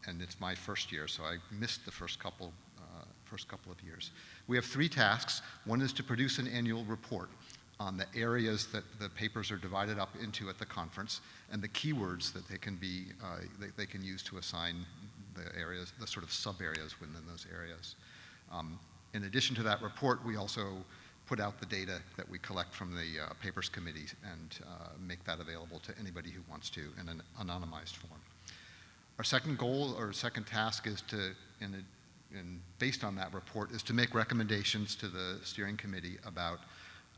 it's my 1st year, so I missed the first couple of years. We have 3 tasks. One is to produce an annual report on the areas that the papers are divided up into at the conference, and the keywords that they can use to assign the areas, the sort of sub-areas within those areas. In addition to that report, we also put out the data that we collect from the papers committee and make that available to anybody who wants to in an anonymized form. Our second goal or second task is to, based on that report, is to make recommendations to the steering committee about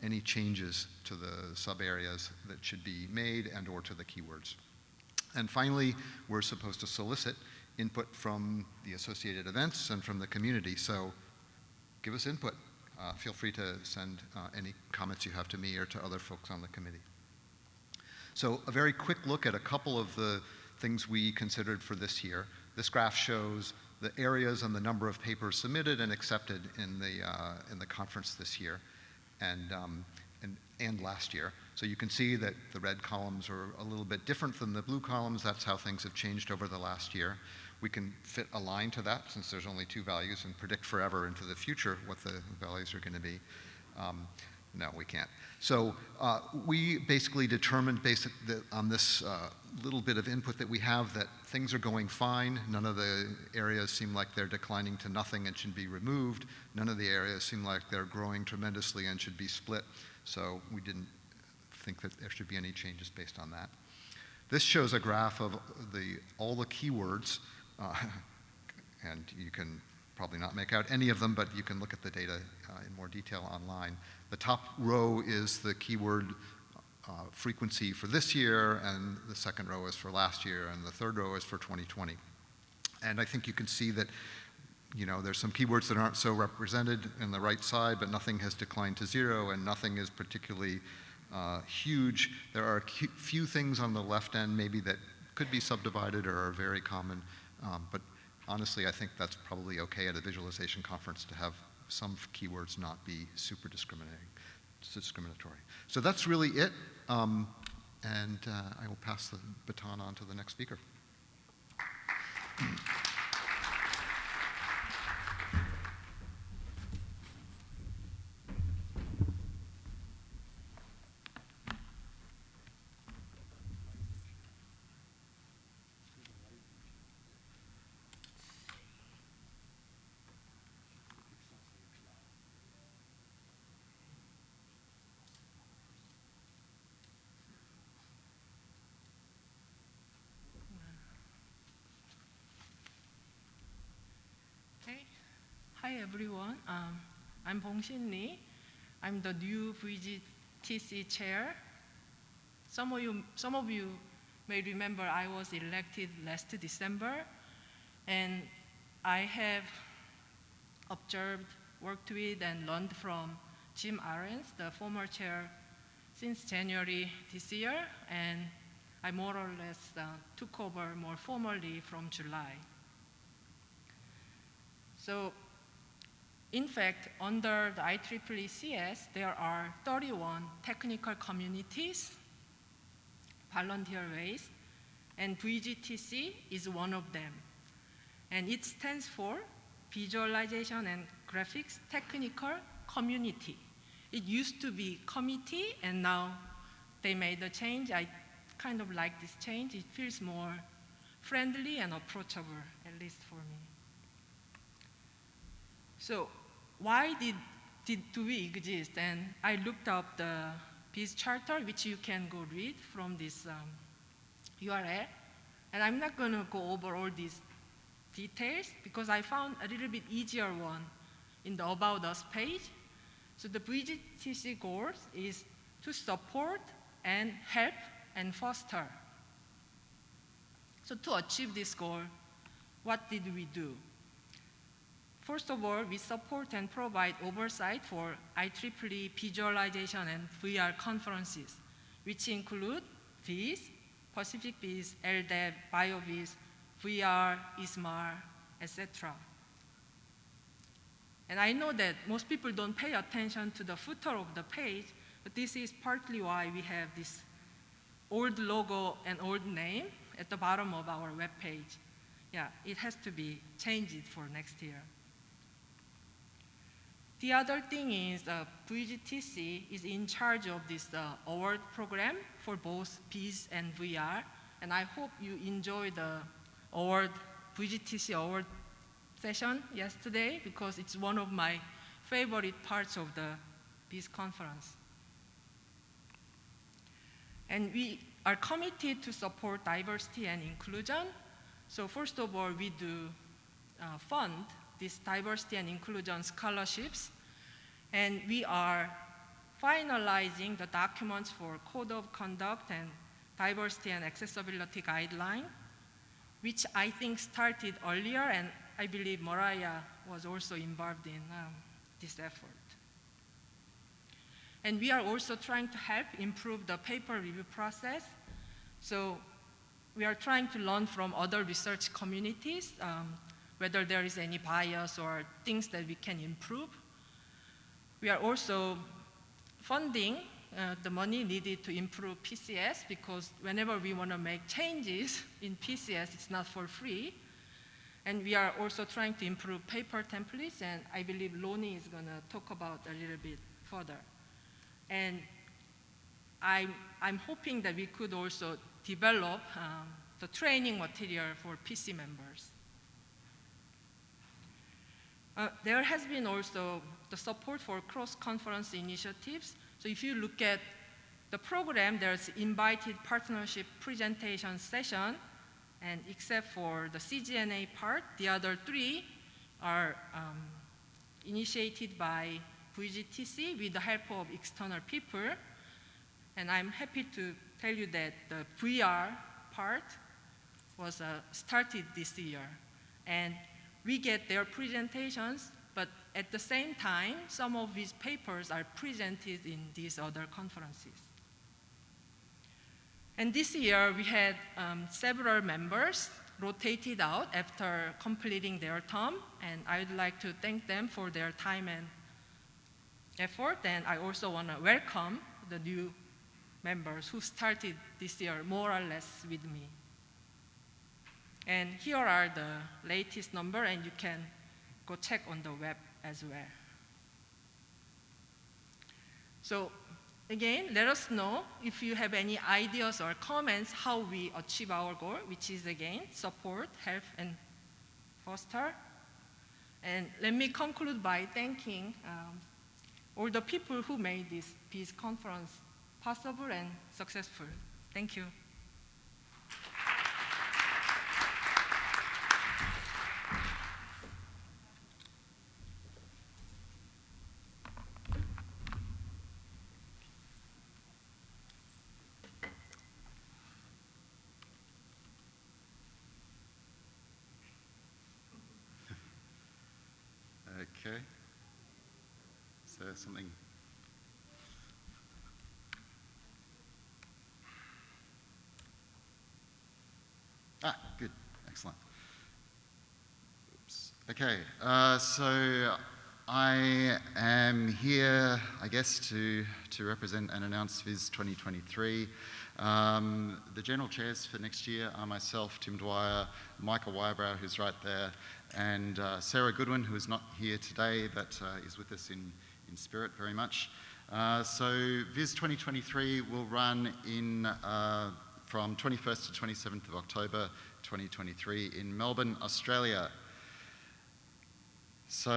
any changes to the sub-areas that should be made and or to the keywords. And finally, we're supposed to solicit input from the associated events and from the community. So give us input. Feel free to send any comments you have to me or to other folks on the committee. So a very quick look at a couple of the things we considered for this year. This graph shows the areas and the number of papers submitted and accepted in the conference this year. And last year. So you can see that the red columns are a little bit different than the blue columns. That's how things have changed over the last year. We can fit a line to that since there's only 2 values and predict forever into the future what the values are going to be. No, we can't. So we basically determined on this little bit of input that we have that things are going fine. None of the areas seem like they're declining to nothing and should be removed. None of the areas seem like they're growing tremendously and should be split. So we didn't think that there should be any changes based on that. This shows a graph of all the keywords, and you can probably not make out any of them, but you can look at the data in more detail online. The top row is the keyword frequency for this year, and the second row is for last year, and the third row is for 2020. And I think you can see that there's some keywords that aren't so represented in the right side, but nothing has declined to 0, and nothing is particularly huge. There are a few things on the left end maybe that could be subdivided or are very common, but honestly, I think that's probably okay at a visualization conference to have some keywords not be super discriminatory. So that's really it, and I will pass the baton on to the next speaker. Hi everyone, I'm Bong-Shin Lee. I'm the new VGTC chair. Some of you may remember I was elected last December, and I have observed, worked with, and learned from Jim Ahrens, the former chair, since January this year, and I more or less took over more formally from July. So, in fact, under the IEEE CS, there are 31 technical communities, volunteer-based, and VGTC is one of them. And it stands for Visualization and Graphics Technical Community. It used to be committee, and now they made a change. I kind of like this change. It feels more friendly and approachable, at least for me. So why do we exist? And I looked up the VIS charter, which you can go read from this URL. And I'm not going to go over all these details because I found a little bit easier one in the About Us page. So the VGTC goals is to support and help and foster. So to achieve this goal, what did we do? First of all, we support and provide oversight for IEEE visualization and VR conferences, which include VIS, Pacific VIS, LDEV, BioVIS, VR, ISMAR, etc. And I know that most people don't pay attention to the footer of the page, but this is partly why we have this old logo and old name at the bottom of our web page. Yeah, it has to be changed for next year. The other thing is VGTC is in charge of this award program for both VIS and VR, and I hope you enjoy the VGTC award session yesterday, because it's one of my favorite parts of the VIS conference. And we are committed to support diversity and inclusion. So first of all, we do fund these diversity and inclusion scholarships, and we are finalizing the documents for Code of Conduct and Diversity and Accessibility Guideline, which I think started earlier, and I believe Mariah was also involved in this effort. And we are also trying to help improve the paper review process. So we are trying to learn from other research communities, whether there is any bias or things that we can improve. We are also funding the money needed to improve PCS, because whenever we want to make changes in PCS, it's not for free. And we are also trying to improve paper templates, and I believe Lonnie is going to talk about a little bit further. And I'm hoping that we could also develop the training material for PC members. There has been also the support for cross-conference initiatives. So if you look at the program, there's invited partnership presentation session, and except for the CGNA part, the other three are initiated by VGTC with the help of external people. And I'm happy to tell you that the VR part was started this year. And we get their presentations, but at the same time, some of these papers are presented in these other conferences. And this year, we had several members rotated out after completing their term, and I would like to thank them for their time and effort, and I also want to welcome the new members who started this year more or less with me. And here are the latest number, and you can go check on the web as well. So again, let us know if you have any ideas or comments how we achieve our goal, which is again, support, help, and foster. And let me conclude by thanking all the people who made this peace conference possible and successful. Thank you. Okay. Is there something? Ah, good, excellent. Oops. Okay, so I am here, I guess, to represent and announce VIS 2023. The general chairs for next year are myself, Tim Dwyer, Michael Wybrow, who's right there, and Sarah Goodwin, who is not here today, but is with us in spirit very much. So VIS 2023 will run in from 21st to 27th of October 2023 in Melbourne, Australia. So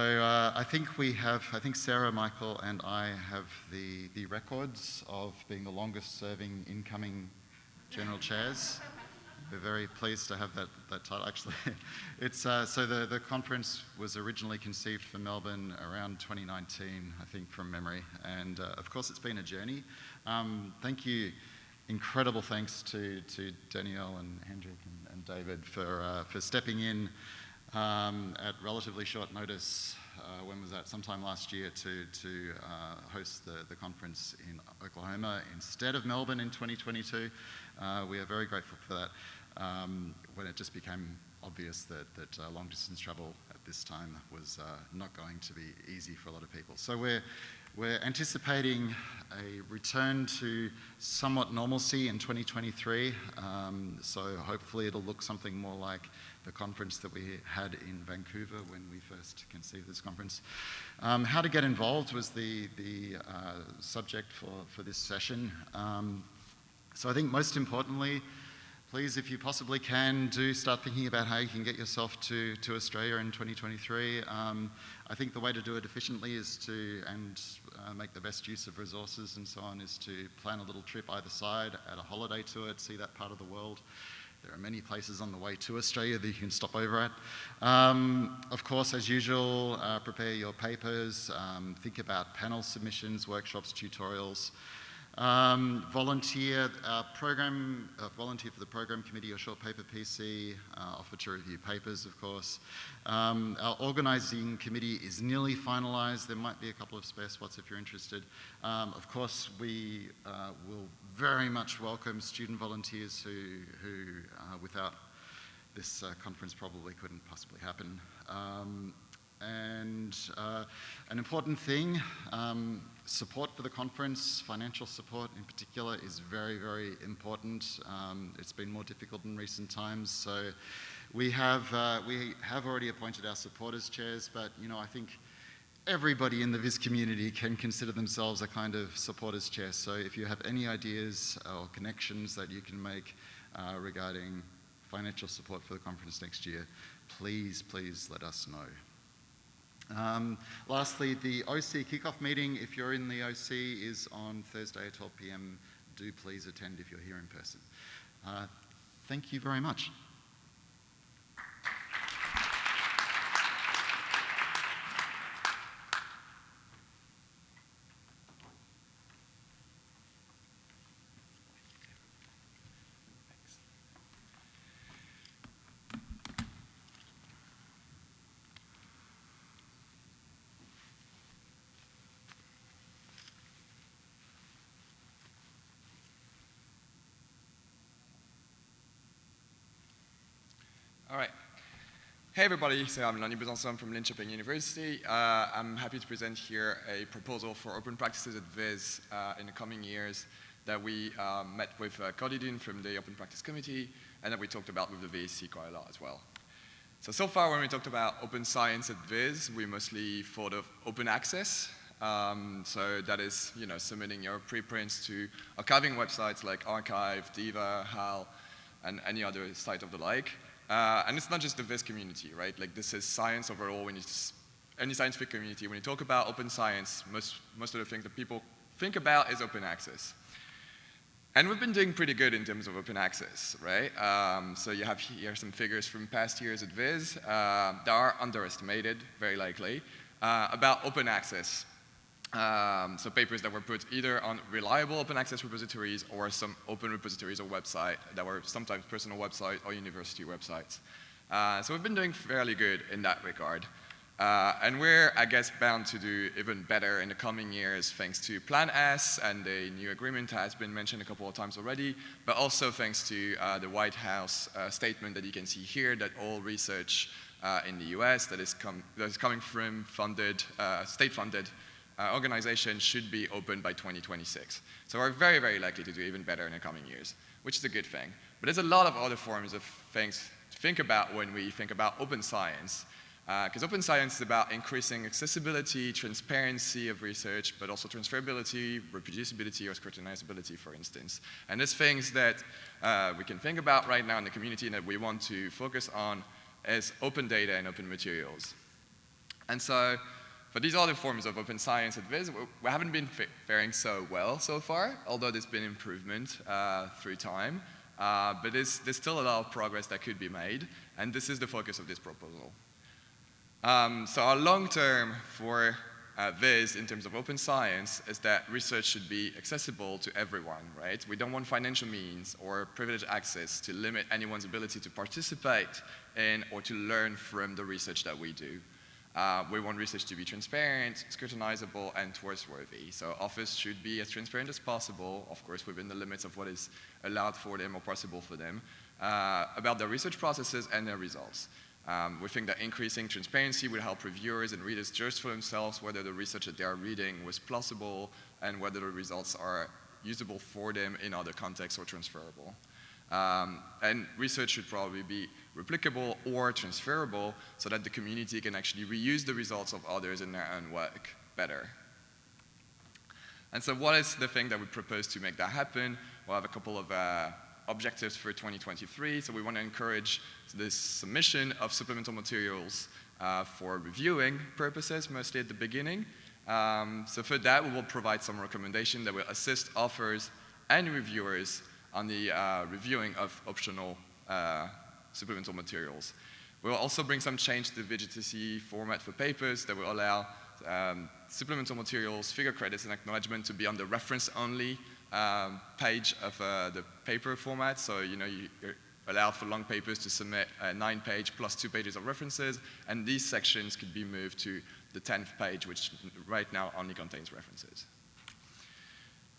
I think Sarah, Michael, and I have the records of being the longest serving incoming general chairs. We're very pleased to have that title. Actually, it's so the conference was originally conceived for Melbourne around 2019, I think, from memory, and of course it's been a journey. Thank you, incredible thanks to Danielle and Hendrik and David for stepping in at relatively short notice. When was that? Sometime last year to host the conference in Oklahoma instead of Melbourne in 2022. We are very grateful for that. When it just became obvious that long distance travel at this time was not going to be easy for a lot of people. So we're anticipating a return to somewhat normalcy in 2023. So hopefully it'll look something more like the conference that we had in Vancouver when we first conceived this conference. How to get involved was the subject for this session. So I think most importantly, please, if you possibly can, do start thinking about how you can get yourself to Australia in 2023. I think the way to do it efficiently is to, and make the best use of resources and so on, is to plan a little trip either side, add a holiday to it, see that part of the world. There are many places on the way to Australia that you can stop over at. Of course, as usual, prepare your papers, think about panel submissions, workshops, tutorials. Volunteer for the program committee or short paper PC, offer to review papers, of course. Our organising committee is nearly finalised. There might be a couple of spare spots if you're interested. Of course, we will very much welcome student volunteers who without this conference probably couldn't possibly happen. And an important thing, support for the conference, financial support in particular, is very, very important. It's been more difficult in recent times, so we have already appointed our supporters chairs, but I think everybody in the VIS community can consider themselves a kind of supporters chair. So if you have any ideas or connections that you can make regarding financial support for the conference next year, please let us know. Lastly, the OC kickoff meeting, if you're in the OC, is on Thursday at 12 p.m. Do please attend if you're here in person. Thank you very much. All right. Hey everybody, so I'm Lonnie Besançon from Linköping University. I'm happy to present here a proposal for open practices at VIS in the coming years that we met with Cody Dean from the Open Practice Committee and that we talked about with the VAC quite a lot as well. So far when we talked about open science at VIS, we mostly thought of open access. So that is, submitting your preprints to archiving websites like Archive, Diva, HAL, and any other site of the like. And it's not just the VIS community, right? Like this is science overall. Any scientific community, when you talk about open science, most of the things that people think about is open access. And we've been doing pretty good in terms of open access, right? So you have here some figures from past years at VIS that are underestimated, very likely, about open access. So papers that were put either on reliable open access repositories or some open repositories or website that were sometimes personal websites or university websites. So we've been doing fairly good in that regard. And we're, I guess, bound to do even better in the coming years thanks to Plan S, and the new agreement has been mentioned a couple of times already, but also thanks to the White House statement that you can see here that all research in the US that is coming from state-funded organization should be open by 2026. So we're very, very likely to do even better in the coming years, which is a good thing. But there's a lot of other forms of things to think about when we think about open science. Because open science is about increasing accessibility, transparency of research, but also transferability, reproducibility, or scrutinizability, for instance. And there's things that we can think about right now in the community and that we want to focus on as open data and open materials. And so, for these other forms of open science at VIS, we haven't been faring so well so far, although there's been improvement through time. but there's still a lot of progress that could be made, and this is the focus of this proposal. So our long term for VIS in terms of open science is that research should be accessible to everyone, right? We don't want financial means or privileged access to limit anyone's ability to participate in or to learn from the research that we do. We want research to be transparent, scrutinizable, and trustworthy. So authors should be as transparent as possible, of course within the limits of what is allowed for them or possible for them, about their research processes and their results. We think that increasing transparency will help reviewers and readers judge for themselves whether the research that they are reading was plausible and whether the results are usable for them in other contexts or transferable. And research should probably be replicable or transferable so that the community can actually reuse the results of others in their own work better. And so what is the thing that we propose to make that happen? We'll have a couple of objectives for 2023. So we want to encourage this submission of supplemental materials for reviewing purposes, mostly at the beginning. So for that, we will provide some recommendation that will assist authors and reviewers on the reviewing of optional supplemental materials. We'll also bring some change to the VGTC format for papers that will allow supplemental materials, figure credits, and acknowledgement to be on the reference-only page of the paper format. So, you allow for long papers to submit a 9-page plus 2 pages of references, and these sections could be moved to the 10th page, which right now only contains references.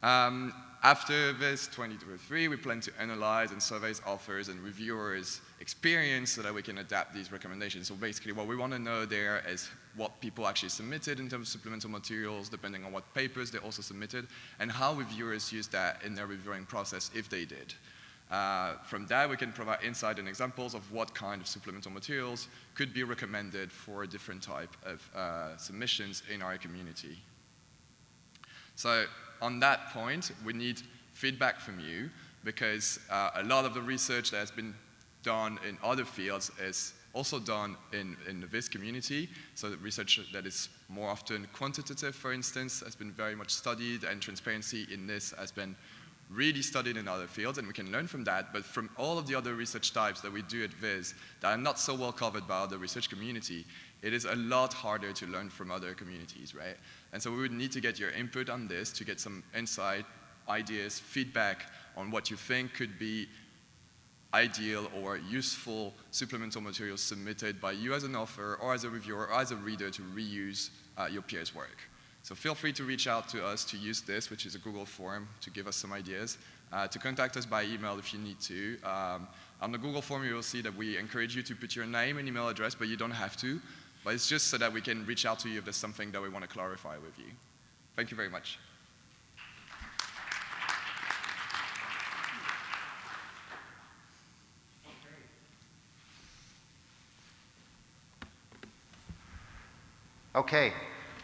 After this 2023, we plan to analyze and survey authors and reviewers' experience so that we can adapt these recommendations. So basically what we want to know there is what people actually submitted in terms of supplemental materials, depending on what papers they also submitted, and how reviewers used that in their reviewing process if they did. From that, we can provide insight and examples of what kind of supplemental materials could be recommended for a different type of submissions in our community. So on that point, we need feedback from you because a lot of the research that has been done in other fields is also done in the VIS community. So the research that is more often quantitative, for instance, has been very much studied, and transparency in this has been really studied in other fields, and we can learn from that. But from all of the other research types that we do at VIS that are not so well covered by the research community, it is a lot harder to learn from other communities, right? And so we would need to get your input on this to get some insight, ideas, feedback on what you think could be ideal or useful supplemental materials submitted by you as an author or as a reviewer or as a reader to reuse your peers' work. So feel free to reach out to us to use this, which is a Google form, to give us some ideas, to contact us by email if you need to. On the Google form, you will see that we encourage you to put your name and email address, but you don't have to. But it's just so that we can reach out to you if there's something that we want to clarify with you. Thank you very much. Okay,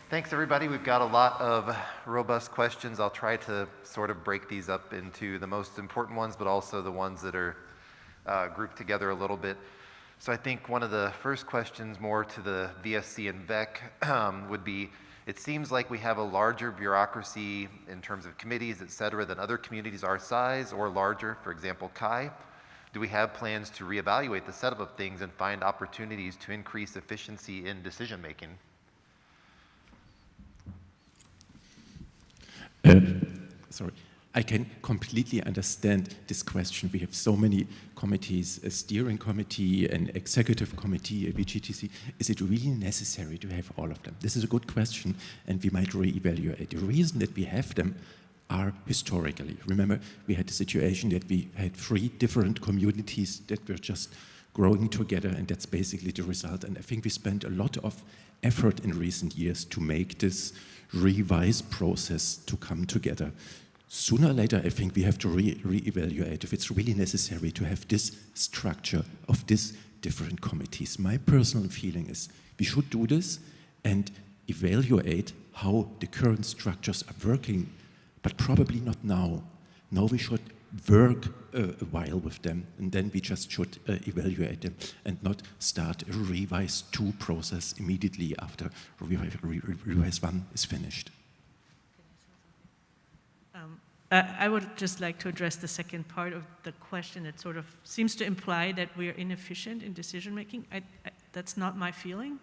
thanks everybody. We've got a lot of robust questions. I'll try to sort of break these up into the most important ones, but also the ones that are grouped together a little bit. So I think one of the first questions more to the VSC and VEC would be, it seems like we have a larger bureaucracy in terms of committees, et cetera, than other communities our size or larger, for example, CHI. Do we have plans to reevaluate the setup of things and find opportunities to increase efficiency in decision making? Sorry. I can completely understand this question. We have so many committees, a steering committee, an executive committee, a VGTC. Is it really necessary to have all of them? This is a good question, and we might reevaluate. The reason that we have them are historically. Remember, we had the situation that we had 3 different communities that were just growing together, and that's basically the result. And I think we spent a lot of effort in recent years to make this revised process to come together. Sooner or later, I think we have to reevaluate if it's really necessary to have this structure of these different committees. My personal feeling is we should do this and evaluate how the current structures are working, but probably not now. Now we should work a while with them, and then we just should evaluate them and not start a revise 2 process immediately after revise 1 is finished. I would just like to address the second part of the question that sort of seems to imply that we are inefficient in decision making. That's not my feeling,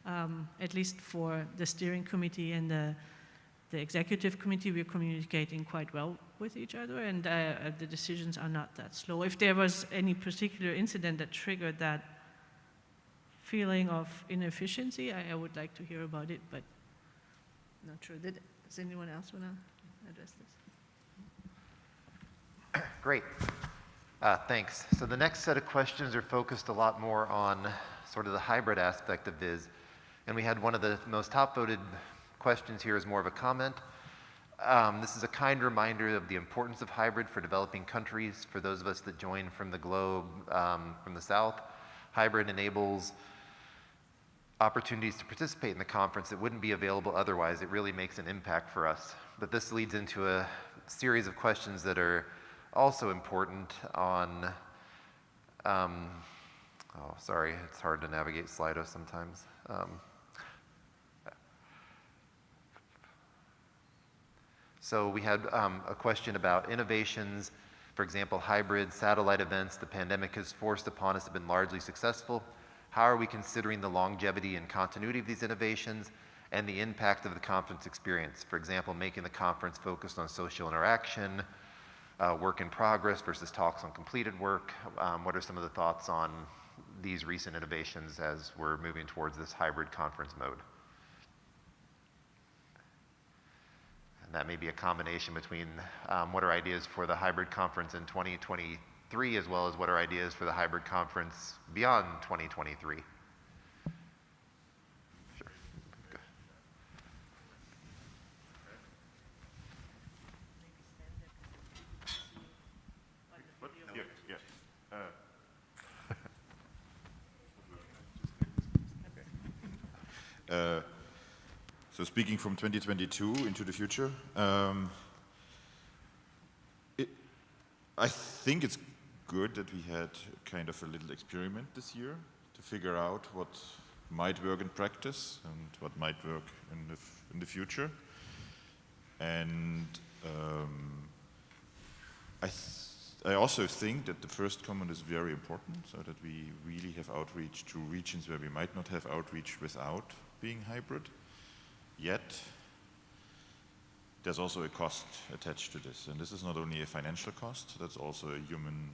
at least for the steering committee and the executive committee. We're communicating quite well with each other, and the decisions are not that slow. If there was any particular incident that triggered that feeling of inefficiency, I would like to hear about it, but I'm not sure. Does anyone else want to address this? Great. Thanks. So the next set of questions are focused a lot more on sort of the hybrid aspect of Viz. And we had one of the most top voted questions here is more of a comment. This is a kind reminder of the importance of hybrid for developing countries. For those of us that join from the globe, from the South, hybrid enables opportunities to participate in the conference that wouldn't be available otherwise. It really makes an impact for us. But this leads into a series of questions that are also important on, oh, sorry, it's hard to navigate Slido sometimes. So we had a question about innovations. For example, hybrid satellite events the pandemic has forced upon us have been largely successful. How are we considering the longevity and continuity of these innovations and the impact of the conference experience? For example, making the conference focused on social interaction, work in progress versus talks on completed work. What are some of the thoughts on these recent innovations as we're moving towards this hybrid conference mode? And that may be a combination between what are ideas for the hybrid conference in 2023 as well as what are ideas for the hybrid conference beyond 2023. Sure. Good. So speaking from 2022 into the future, I think it's good that we had kind of a little experiment this year to figure out what might work in practice and what might work in the future. And I also think that the first comment is very important, so that we really have outreach to regions where we might not have outreach without being hybrid. Yet, there's also a cost attached to this. And this is not only a financial cost, that's also a human,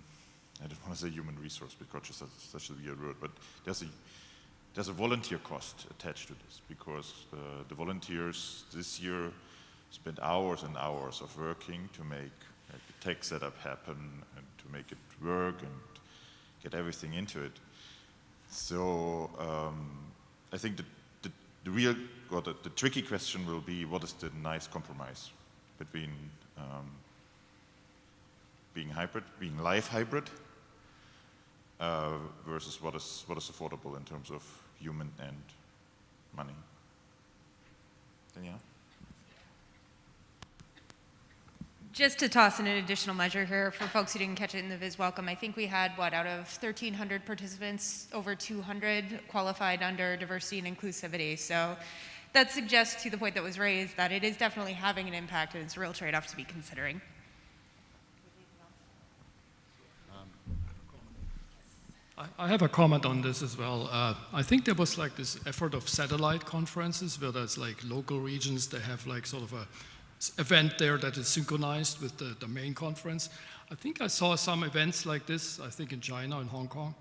I don't want to say human resource because that's such a weird word, but there's a volunteer cost attached to this because the volunteers this year spent hours and hours of working to make the tech setup happen and to make it work and get everything into it. So I think that the real, or the tricky question will be, what is the nice compromise between being hybrid, being live hybrid, versus what is affordable in terms of human and money. Danielle? Just to toss in an additional measure here for folks who didn't catch it in the Viz Welcome, I think we had, what, out of 1,300 participants, over 200 qualified under diversity and inclusivity. So that suggests, to the point that was raised, that it is definitely having an impact and it's a real trade-off to be considering. I have a comment on this as well. I think there was like this effort of satellite conferences where there's like local regions, they have like sort of a event there that is synchronized with the main conference. I think I saw some events like this, I think in China and Hong Kong,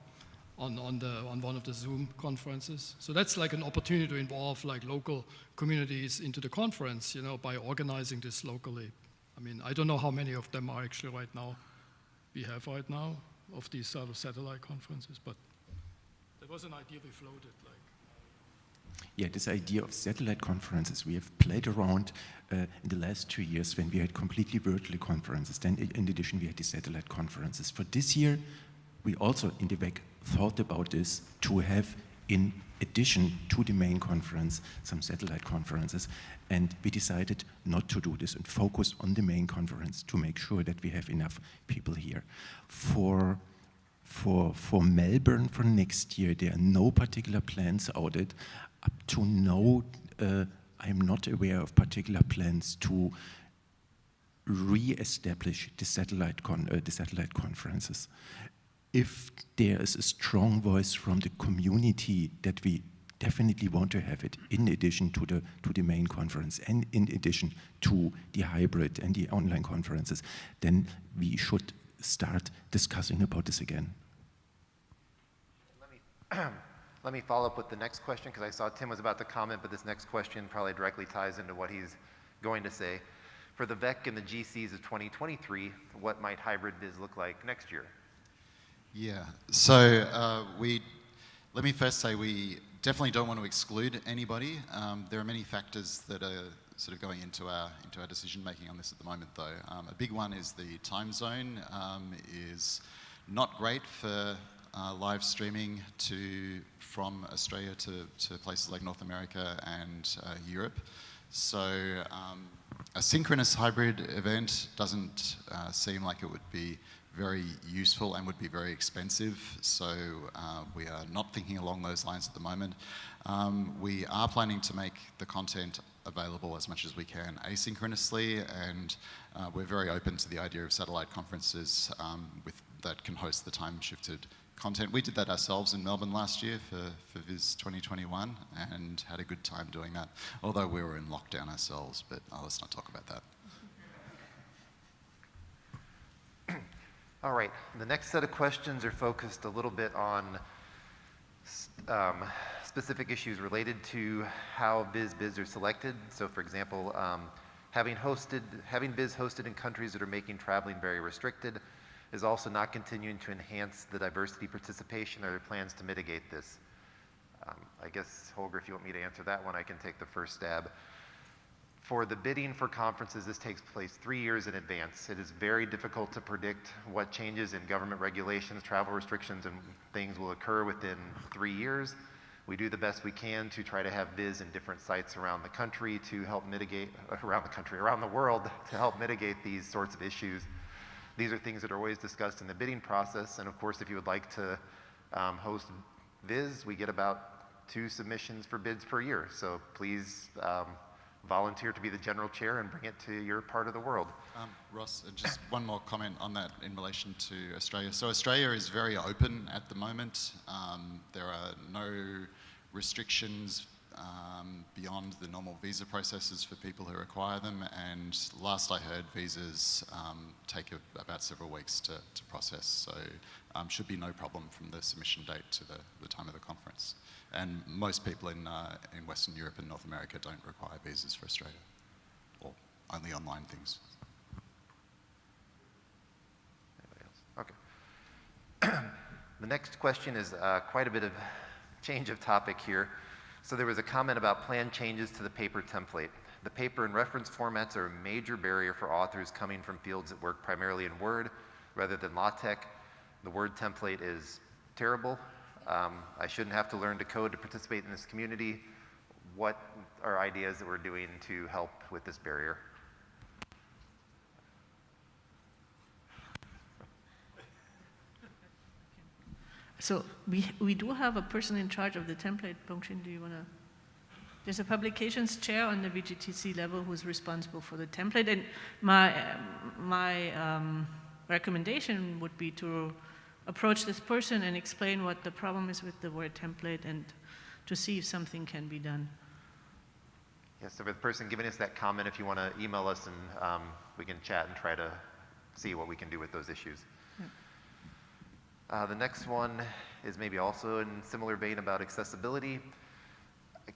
on one of the Zoom conferences. So that's like an opportunity to involve like local communities into the conference, you know, by organizing this locally. I mean, I don't know how many of them are actually right now, of these sort of satellite conferences, but there was an idea we floated. Yeah, this idea of satellite conferences, we have played around in the last 2 years when we had completely virtual conferences. Then in addition, we had the satellite conferences. For this year, we also in the WEC thought about this to have, in addition to the main conference, some satellite conferences. And we decided not to do this and focus on the main conference to make sure that we have enough people here. For Melbourne for next year, there are no particular plans out it. Up to now, I'm not aware of particular plans to re-establish the satellite conferences. If there is a strong voice from the community that we definitely want to have it in addition to the main conference and in addition to the hybrid and the online conferences, then we should start discussing about this again. Let me follow up with the next question, because I saw Tim was about to comment, but this next question probably directly ties into what he's going to say. For the VEC and the GCs of 2023, what might hybrid biz look like next year? Yeah, so let me first say we definitely don't want to exclude anybody. There are many factors that are sort of going into our decision making on this at the moment, though. A big one is the time zone is not great for live streaming from Australia to places like North America and Europe. So a synchronous hybrid event doesn't seem like it would be very useful and would be very expensive. So we are not thinking along those lines at the moment. We are planning to make the content available as much as we can asynchronously, and we're very open to the idea of satellite conferences that can host the time-shifted content. We did that ourselves in Melbourne last year for VIS 2021 and had a good time doing that, although we were in lockdown ourselves, but let's not talk about that. All right, the next set of questions are focused a little bit on specific issues related to how BizBiz are selected. So for example, having Biz hosted in countries that are making traveling very restricted is also not continuing to enhance the diversity participation. Are there plans to mitigate this? I guess, Holger, if you want me to answer that one, I can take the first stab. For the bidding for conferences, this takes place 3 years in advance. It is very difficult to predict what changes in government regulations, travel restrictions, and things will occur within 3 years. We do the best we can to try to have Biz in different sites around the country to help mitigate, around the world, to help mitigate these sorts of issues. These are things that are always discussed in the bidding process. And of course, if you would like to host Viz, we get about 2 submissions for bids per year. So please volunteer to be the general chair and bring it to your part of the world. Ross, just one more comment on that in relation to Australia. So Australia is very open at the moment. There are no restrictions beyond the normal visa processes for people who require them, and last I heard, visas take about several weeks to process, so should be no problem from the submission date to the time of the conference. And most people in Western Europe and North America don't require visas for Australia, or only online things. Anybody else? Okay. The next question is quite a bit of change of topic here. So there was a comment about planned changes to the paper template. The paper and reference formats are a major barrier for authors coming from fields that work primarily in Word rather than LaTeX. The Word template is terrible. I shouldn't have to learn to code to participate in this community. What are ideas that we're doing to help with this barrier? So we do have a person in charge of the template. Bongshin, do you want to? There's a publications chair on the VGTC level who's responsible for the template, and my recommendation would be to approach this person and explain what the problem is with the Word template and to see if something can be done. Yes, so for the person giving us that comment, if you want to email us and we can chat and try to see what we can do with those issues. The next one is maybe also in similar vein about accessibility.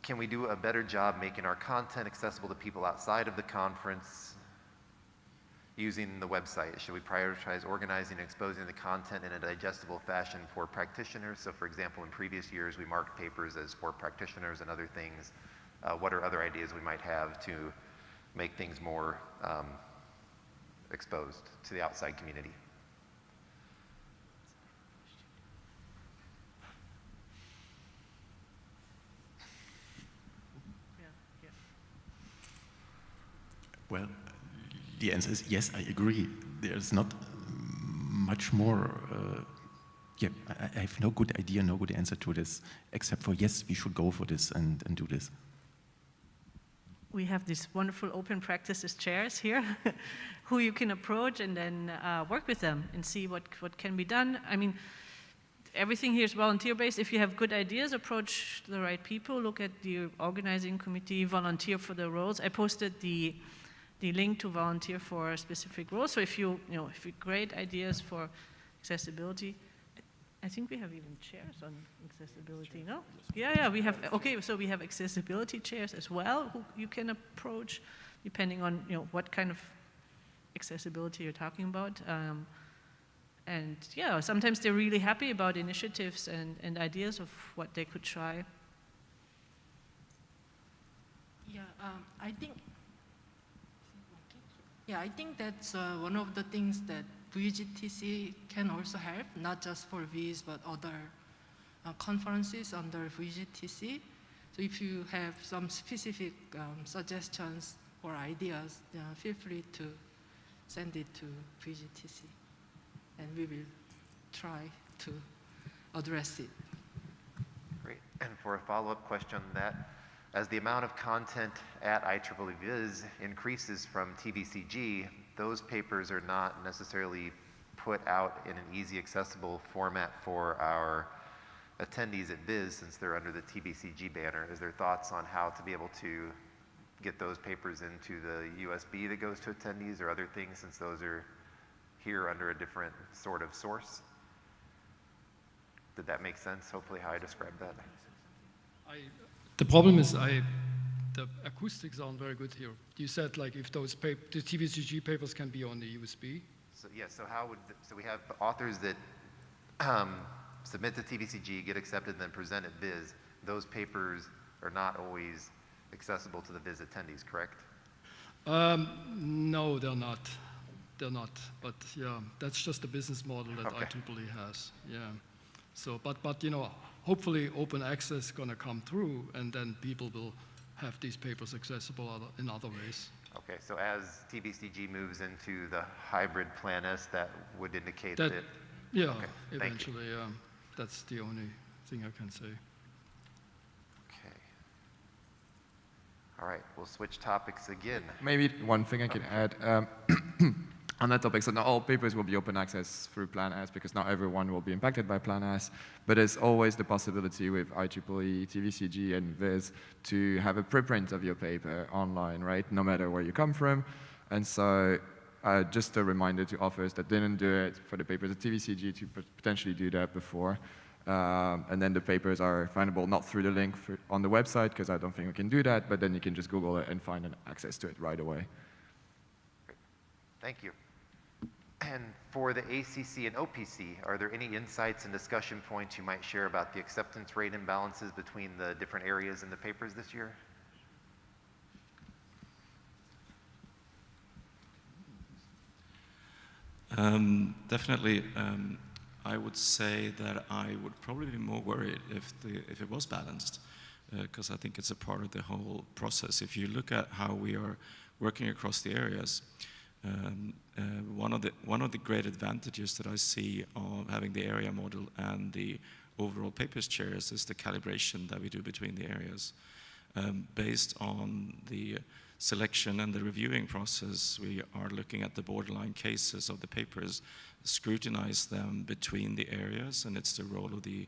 Can we do a better job making our content accessible to people outside of the conference using the website? Should we prioritize organizing and exposing the content in a digestible fashion for practitioners? So for example, in previous years, we marked papers as for practitioners and other things. What are other ideas we might have to make things more exposed to the outside community? Well, the answer is yes, I agree. There's not much more, I have no good idea, no good answer to this, except for yes, we should go for this and do this. we have these wonderful open practices chairs here who you can approach and then work with them and see what can be done. I mean, everything here is volunteer-based. If you have good ideas, approach the right people, look at the organizing committee, volunteer for the roles. I posted the link to volunteer for a specific role. So if you great ideas for accessibility, I think we have even chairs on accessibility, no? Yeah, we have, okay, so we have accessibility chairs as well who you can approach depending on, what kind of accessibility you're talking about. And yeah, sometimes they're really happy about initiatives and ideas of what they could try. Yeah, I think that's one of the things that VGTC can also help, not just for VIS, but other conferences under VGTC. So if you have some specific suggestions or ideas, feel free to send it to VGTC, and we will try to address it. Great. And for a follow-up question on that, as the amount of content at IEEE VIS increases from TVCG, those papers are not necessarily put out in an easy accessible format for our attendees at VIS since they're under the TVCG banner. Is there thoughts on how to be able to get those papers into the USB that goes to attendees or other things since those are here under a different sort of source? Did that make sense, hopefully, how I described that? The problem is the acoustics aren't very good here. You said like if those the TVCG papers can be on the USB. So yeah, so so we have authors that submit to TVCG, get accepted, and then present at VIS. Those papers are not always accessible to the VIS attendees, correct? No, they're not. They're not. But yeah, that's just the business model that IEEE has. Yeah. So, but hopefully open access is going to come through, and then people will have these papers accessible in other ways. Okay, so as TVCG moves into the hybrid Plan S, that would indicate that. Yeah, okay, eventually, that's the only thing I can say. Okay. All right, we'll switch topics again. Maybe one thing I can add. On that topic, so not all papers will be open access through Plan S because not everyone will be impacted by Plan S, but there's always the possibility with IEEE, TVCG, and VIS to have a preprint of your paper online, right, no matter where you come from. And so just a reminder to authors that didn't do it for the papers at TVCG to potentially do that before. And then the papers are findable not through the link on the website, because I don't think we can do that, but then you can just Google it and find access to it right away. Great. Thank you. And for the ACC and OPC, are there any insights and discussion points you might share about the acceptance rate imbalances between the different areas in the papers this year? Definitely, I would say that I would probably be more worried if it was balanced, because I think it's a part of the whole process. If you look at how we are working across the areas, one of the great advantages that I see of having the area model and the overall papers chairs is the calibration that we do between the areas. Based on the selection and the reviewing process, we are looking at the borderline cases of the papers, scrutinize them between the areas, and it's the role of the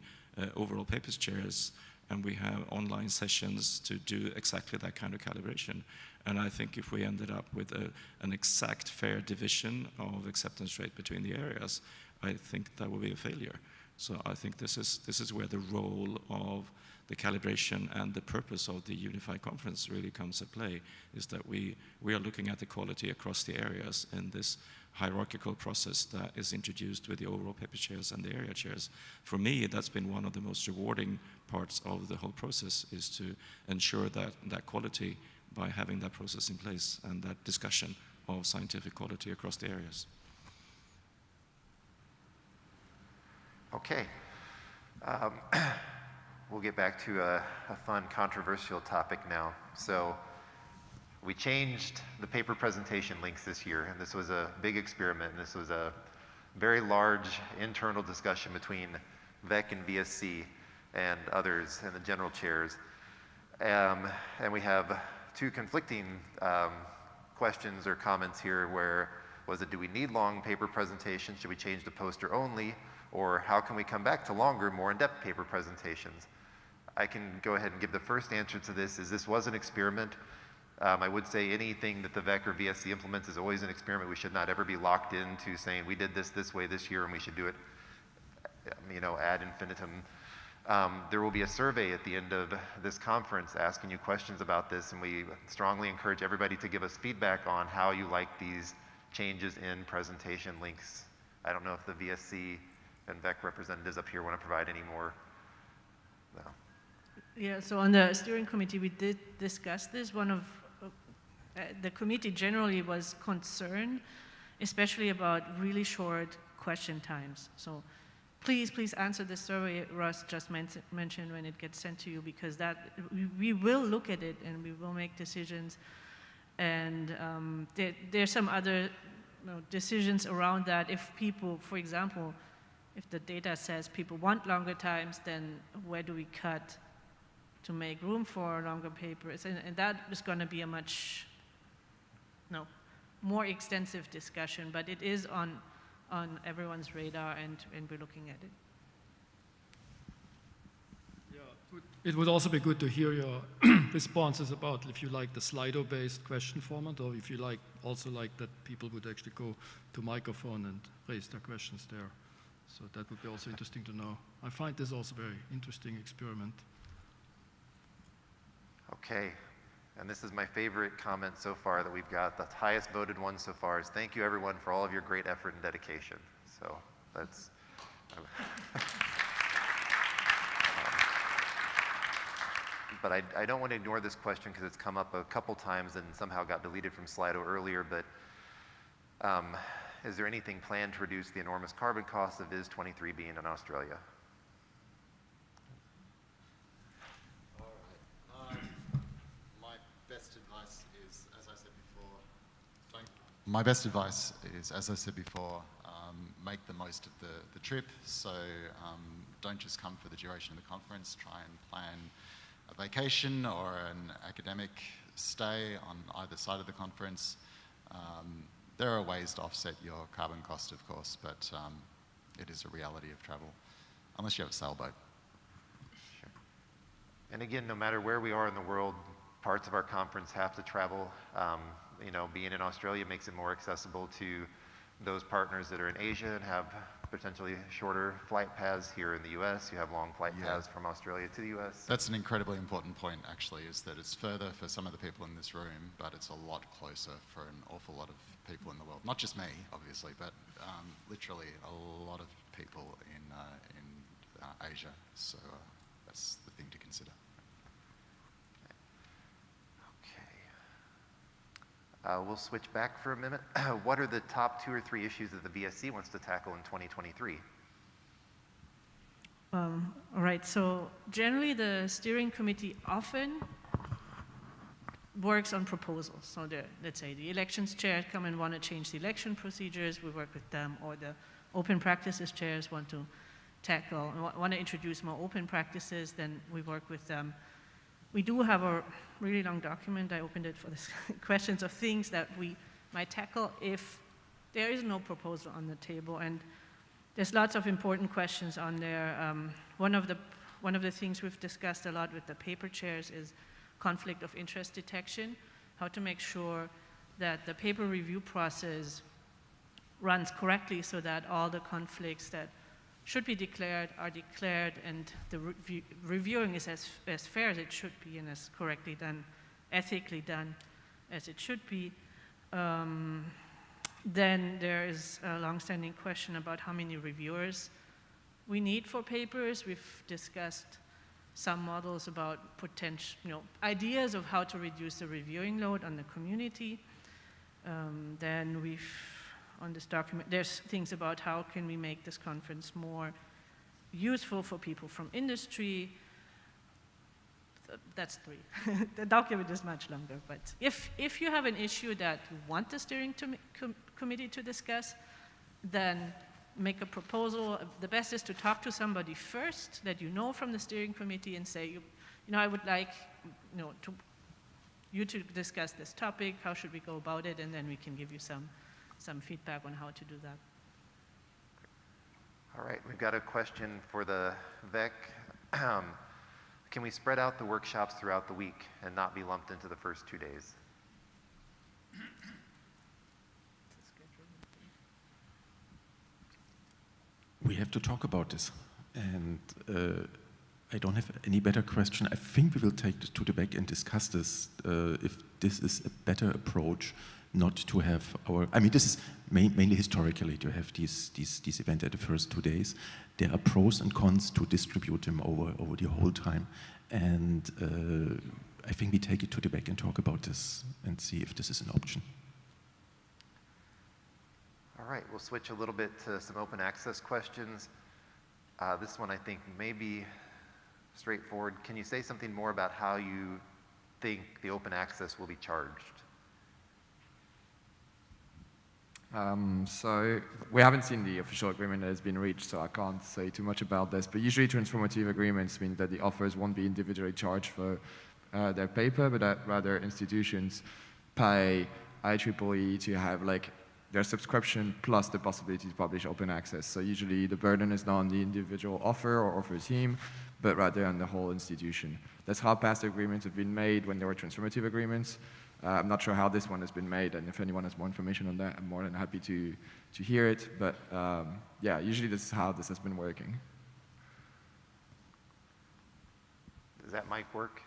overall papers chairs, and we have online sessions to do exactly that kind of calibration. And I think if we ended up with an exact fair division of acceptance rate between the areas, I think that would be a failure. So I think this is where the role of the calibration and the purpose of the unified conference really comes to play, is that we are looking at the quality across the areas in this hierarchical process that is introduced with the overall paper chairs and the area chairs. For me, that's been one of the most rewarding parts of the whole process, is to ensure that quality by having that process in place and that discussion of scientific quality across the areas. Okay. We'll get back to a fun, controversial topic now. So we changed the paper presentation links this year, and this was a big experiment, and this was a very large internal discussion between VEC and VSC and others and the general chairs. And we have two conflicting questions or comments here where was it, do we need long paper presentations? Should we change to poster only? Or how can we come back to longer, more in-depth paper presentations? I can go ahead and give the first answer to this, is this was an experiment. I would say anything that the VEC or VSC implements is always an experiment. We should not ever be locked into saying we did this way this year and we should do it, ad infinitum. There will be a survey at the end of this conference asking you questions about this, and we strongly encourage everybody to give us feedback on how you like these changes in presentation links. I don't know if the VSC and VEC representatives up here want to provide any more. No. Yeah, so on the steering committee, we did discuss this. One of the committee generally was concerned, especially about really short question times. So please answer the survey Russ just mentioned when it gets sent to you, because we will look at it and we will make decisions. And there's some other decisions around that. If people, for example, if the data says people want longer times, then where do we cut to make room for longer papers? And that is going to be a much more extensive discussion, but it is on everyone's radar, and we're looking at it. Yeah, it would also be good to hear your responses about if you like the Slido-based question format, or if you also like that people would actually go to microphone and raise their questions there. So that would be also interesting to know. I find this also a very interesting experiment. Okay, and this is my favorite comment so far that we've got. The highest voted one so far is thank you everyone for all of your great effort and dedication. So that's, but I don't want to ignore this question because it's come up a couple times and somehow got deleted from Slido earlier, but is there anything planned to reduce the enormous carbon costs of VIS 23 being in Australia? My best advice is, as I said before, make the most of the trip. So don't just come for the duration of the conference. Try and plan a vacation or an academic stay on either side of the conference. There are ways to offset your carbon cost, of course, but it is a reality of travel, unless you have a sailboat. Sure. And again, no matter where we are in the world, parts of our conference have to travel. Being in Australia makes it more accessible to those partners that are in Asia and have potentially shorter flight paths. Here in the US, you have long flight paths from Australia to the US. That's an incredibly important point, actually, is that it's further for some of the people in this room, but it's a lot closer for an awful lot of people in the world. Not just me, obviously, but literally a lot of people in Asia. So that's the thing to consider. We'll switch back for a minute. What are the top 2 or 3 issues that the VSC wants to tackle in 2023? All right, so generally the steering committee often works on proposals. So let's say the elections chair come and want to change the election procedures, we work with them, or the open practices chairs want to want to introduce more open practices, then we work with them. We do have a really long document. I opened it for this questions of things that we might tackle if there is no proposal on the table. And there's lots of important questions on there. One of the things we've discussed a lot with the paper chairs is conflict of interest detection, how to make sure that the paper review process runs correctly so that all the conflicts that should be declared are declared, and the reviewing is as fair as it should be and as correctly done, ethically done as it should be. Then there is a long-standing question about how many reviewers we need for papers. We've discussed some models about potential, ideas of how to reduce the reviewing load on the community. Then on this document, there's things about how can we make this conference more useful for people from industry. That's 3. The document is much longer, but if you have an issue that you want the steering committee to discuss, then make a proposal. The best is to talk to somebody first that you know from the steering committee and say, I would like, you to discuss this topic, how should we go about it, and then we can give you some feedback on how to do that. All right, we've got a question for the VEC. Can we spread out the workshops throughout the week and not be lumped into the first 2 days? We have to talk about this. And I don't have any better question. I think we will take this to the back and discuss this, if this is a better approach not to have our, I mean, this is mainly historically to have these events at the first 2 days. There are pros and cons to distribute them over the whole time. And I think we take it to the back and talk about this and see if this is an option. All right, we'll switch a little bit to some open access questions. This one I think may be straightforward. Can you say something more about how you think the open access will be charged? So we haven't seen the official agreement that has been reached, so I can't say too much about this. But usually transformative agreements mean that the authors won't be individually charged for their paper, but that rather institutions pay IEEE to have like their subscription plus the possibility to publish open access. So usually the burden is not on the individual author or author team, but rather on the whole institution. That's how past agreements have been made when there were transformative agreements. I'm not sure how this one has been made, and if anyone has more information on that, I'm more than happy to hear it. But yeah, usually this is how this has been working. Does that mic work?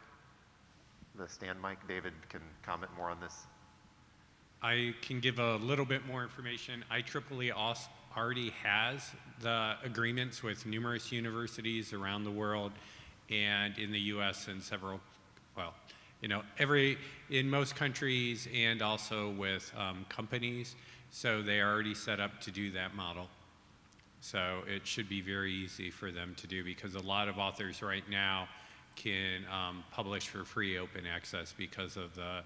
The stand mic? David can comment more on this. I can give a little bit more information. IEEE already has the agreements with numerous universities around the world and in the US and several, well, you know, in most countries and also with companies. So they are already set up to do that model. So it should be very easy for them to do because a lot of authors right now can publish for free open access because of the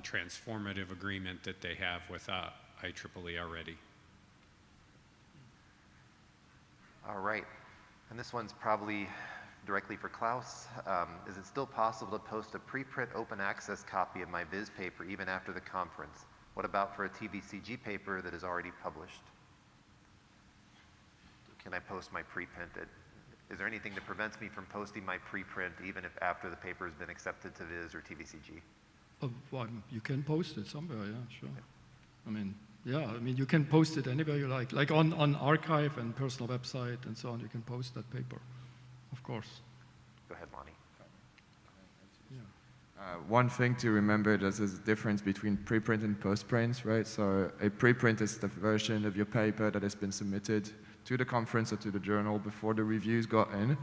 transformative agreement that they have with IEEE already. All right, and this one's probably directly for Klaus. Is it still possible to post a preprint open access copy of my Viz paper even after the conference? What about for a TVCG paper that is already published? Can I post my preprint? Is there anything that prevents me from posting my preprint even if after the paper has been accepted to Viz or TVCG? Well, you can post it somewhere, yeah, sure. I mean, yeah, I mean, you can post it anywhere you like on archive and personal website and so on, you can post that paper, of course. Go ahead, Lonnie. Yeah. One thing to remember, there's a difference between preprint and postprint, right? So a preprint is the version of your paper that has been submitted to the conference or to the journal before the reviews got in.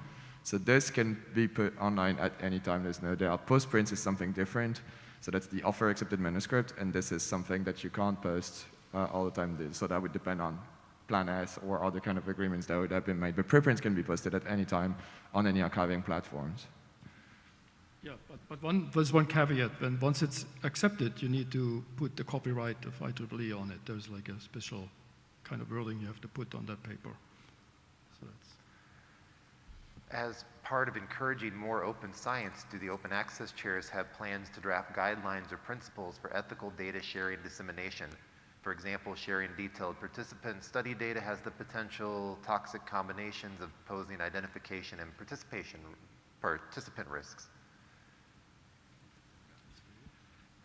So this can be put online at any time, there's no doubt. Postprint is something different. So that's the author accepted manuscript, and this is something that you can't post all the time. So that would depend on Plan S or other kind of agreements that would have been made. But preprints can be posted at any time on any archiving platforms. Yeah, but there's one caveat. Once it's accepted, you need to put the copyright of IEEE on it. There's like a special kind of wording you have to put on that paper. So that's... As part of encouraging more open science, do the open access chairs have plans to draft guidelines or principles for ethical data sharing dissemination? For example, sharing detailed participant study data has the potential toxic combinations of posing identification and participant risks.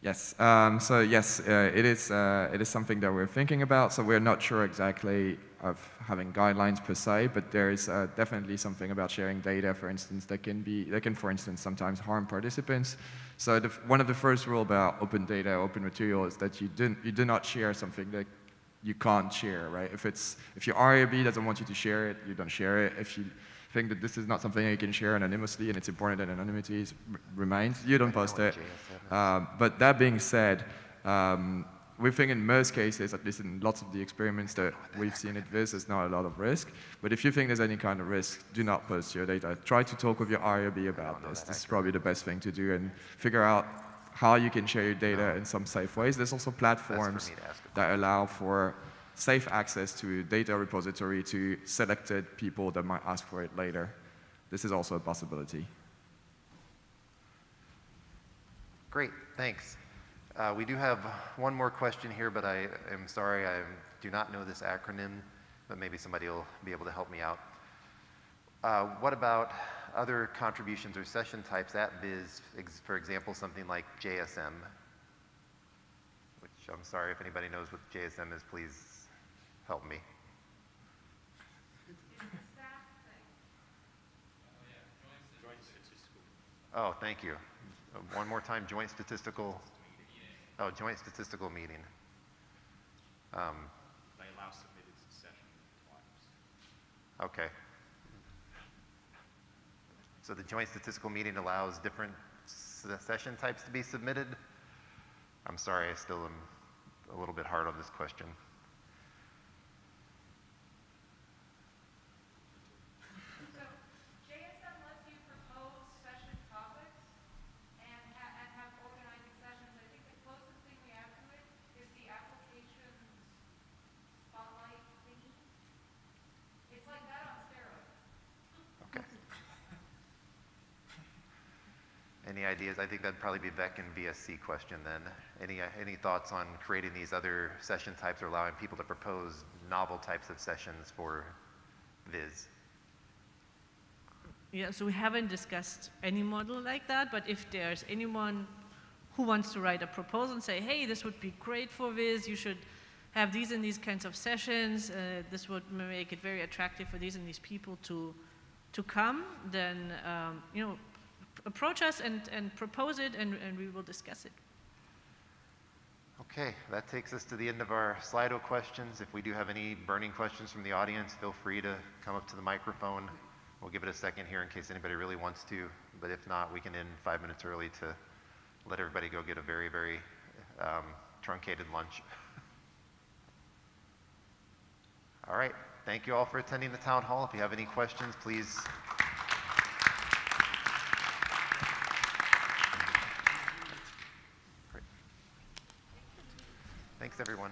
Yes, so yes, it is something that we're thinking about. So we're not sure exactly of having guidelines per se, but there is definitely something about sharing data, for instance, that can, for instance, sometimes harm participants. So one of the first rules about open data, open material is that you do not share something that you can't share, right? If your RIB doesn't want you to share it, you don't share it. If you think that this is not something you can share anonymously and it's important that anonymity remains, you don't post it. But that being said, we think in most cases, at least in lots of the experiments that we've seen at Viz, there's not a lot of risk. But if you think there's any kind of risk, do not post your data. Try to talk with your IRB about this. This is probably the best thing to do, and figure out how you can share your data in some safe ways. There's also platforms that allow for safe access to a data repository to selected people that might ask for it later. This is also a possibility. Great, thanks. We do have one more question here, but I am sorry, I do not know this acronym, but maybe somebody will be able to help me out. What about other contributions or session types at Viz, for example, something like JSM, which I'm sorry, if anybody knows what JSM is, please help me. Oh, thank you. One more time, joint statistical meeting. They allow submitted session types. Okay. So the joint statistical meeting allows different session types to be submitted? I'm sorry, I still am a little bit hard on this question. So JSM lets you propose session topics and have organizing sessions. I think the closest thing we have to it is the application spotlight thingy. It's like that on steroids. Okay. Any ideas? I think that'd probably be Beck and VSC question then. Any thoughts on creating these other session types or allowing people to propose novel types of sessions for Viz? Yeah, so we haven't discussed any model like that, but if there's anyone who wants to write a proposal and say, hey, this would be great for Viz, you should have these and these kinds of sessions, this would make it very attractive for these and these people to come, then, you know, approach us and propose it, and we will discuss it. Okay, that takes us to the end of our Slido questions. If we do have any burning questions from the audience, feel free to come up to the microphone. We'll give it a second here in case anybody really wants to, but if not, we can end 5 minutes early to let everybody go get a very, very truncated lunch. All right, thank you all for attending the town hall. If you have any questions, please. Great. Thanks, everyone.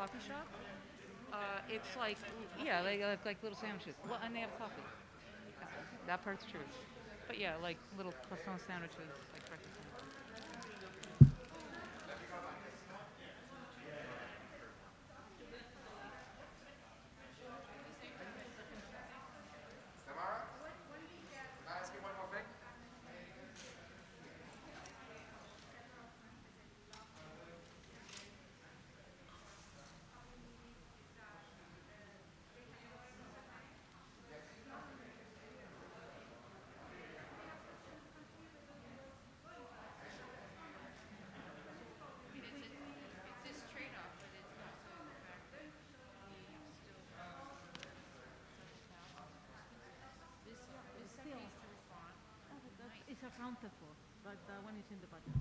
coffee shop. It's like, yeah, like little sandwiches. Well, and they have coffee. That part's true. But yeah, like little croissant sandwiches, like breakfast sandwiches. Tamara, can I ask you one more thing? It's this trade-off, but it's also the fact that we still this still needs to respond. It's accounted for, but when it's in the budget.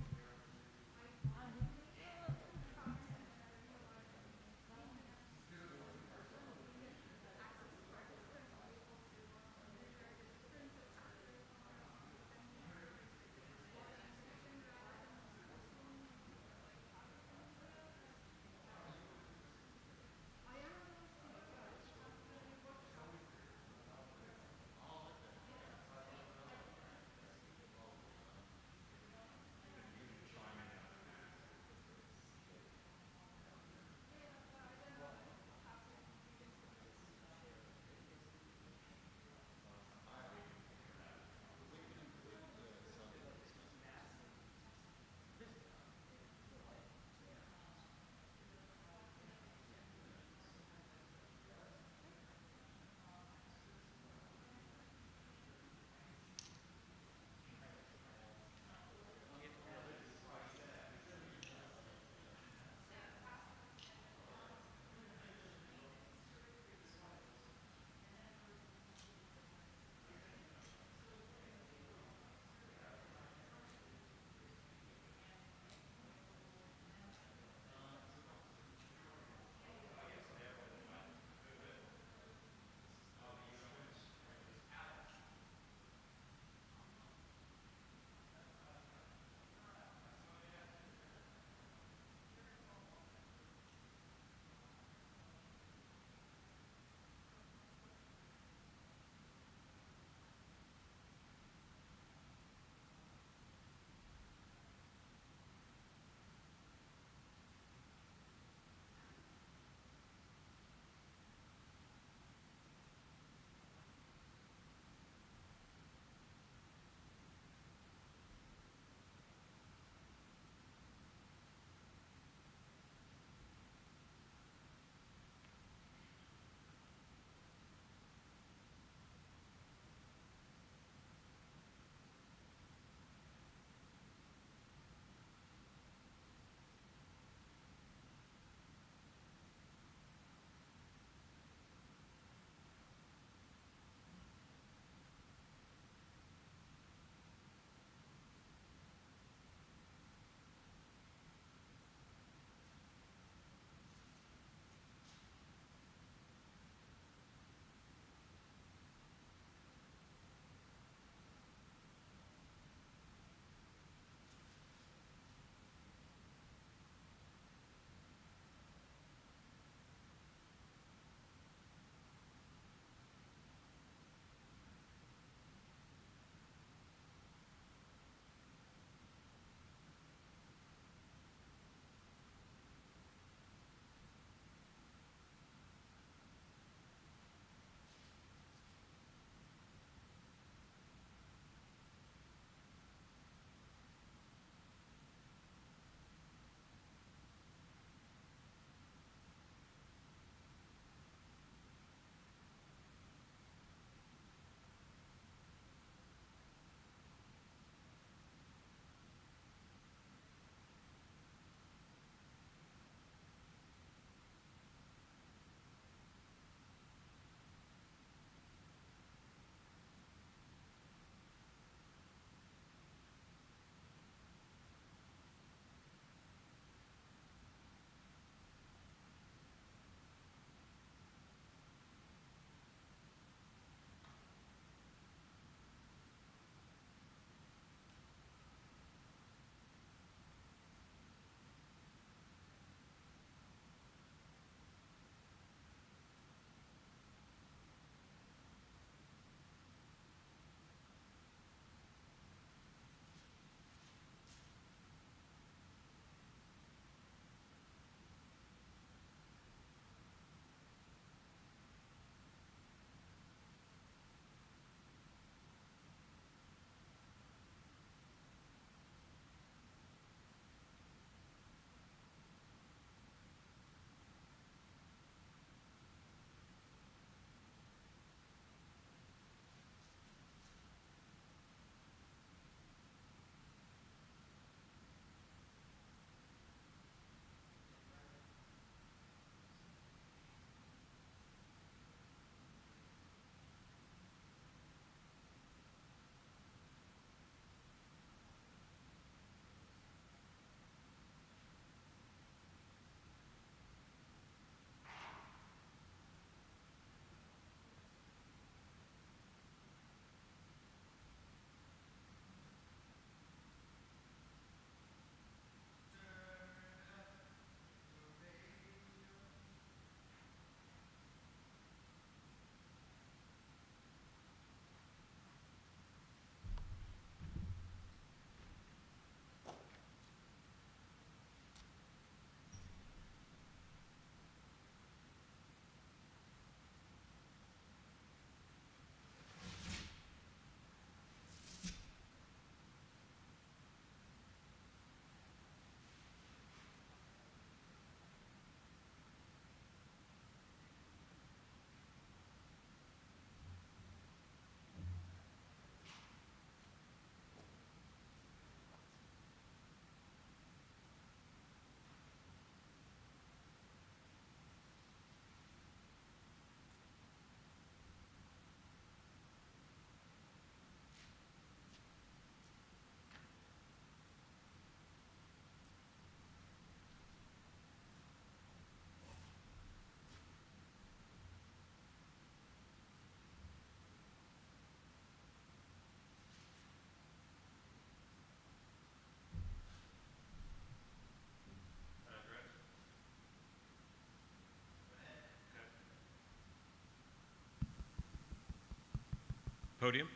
podium.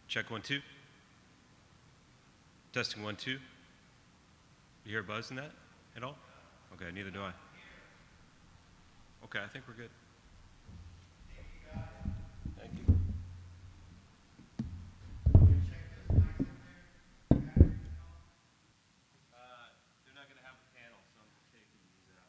Check 1, 2. Testing 1, 2. You hear a buzz in that at all? Okay, neither do I. Okay, I think we're good. Thank you. They're not going to have a panel, so I'm taking these out.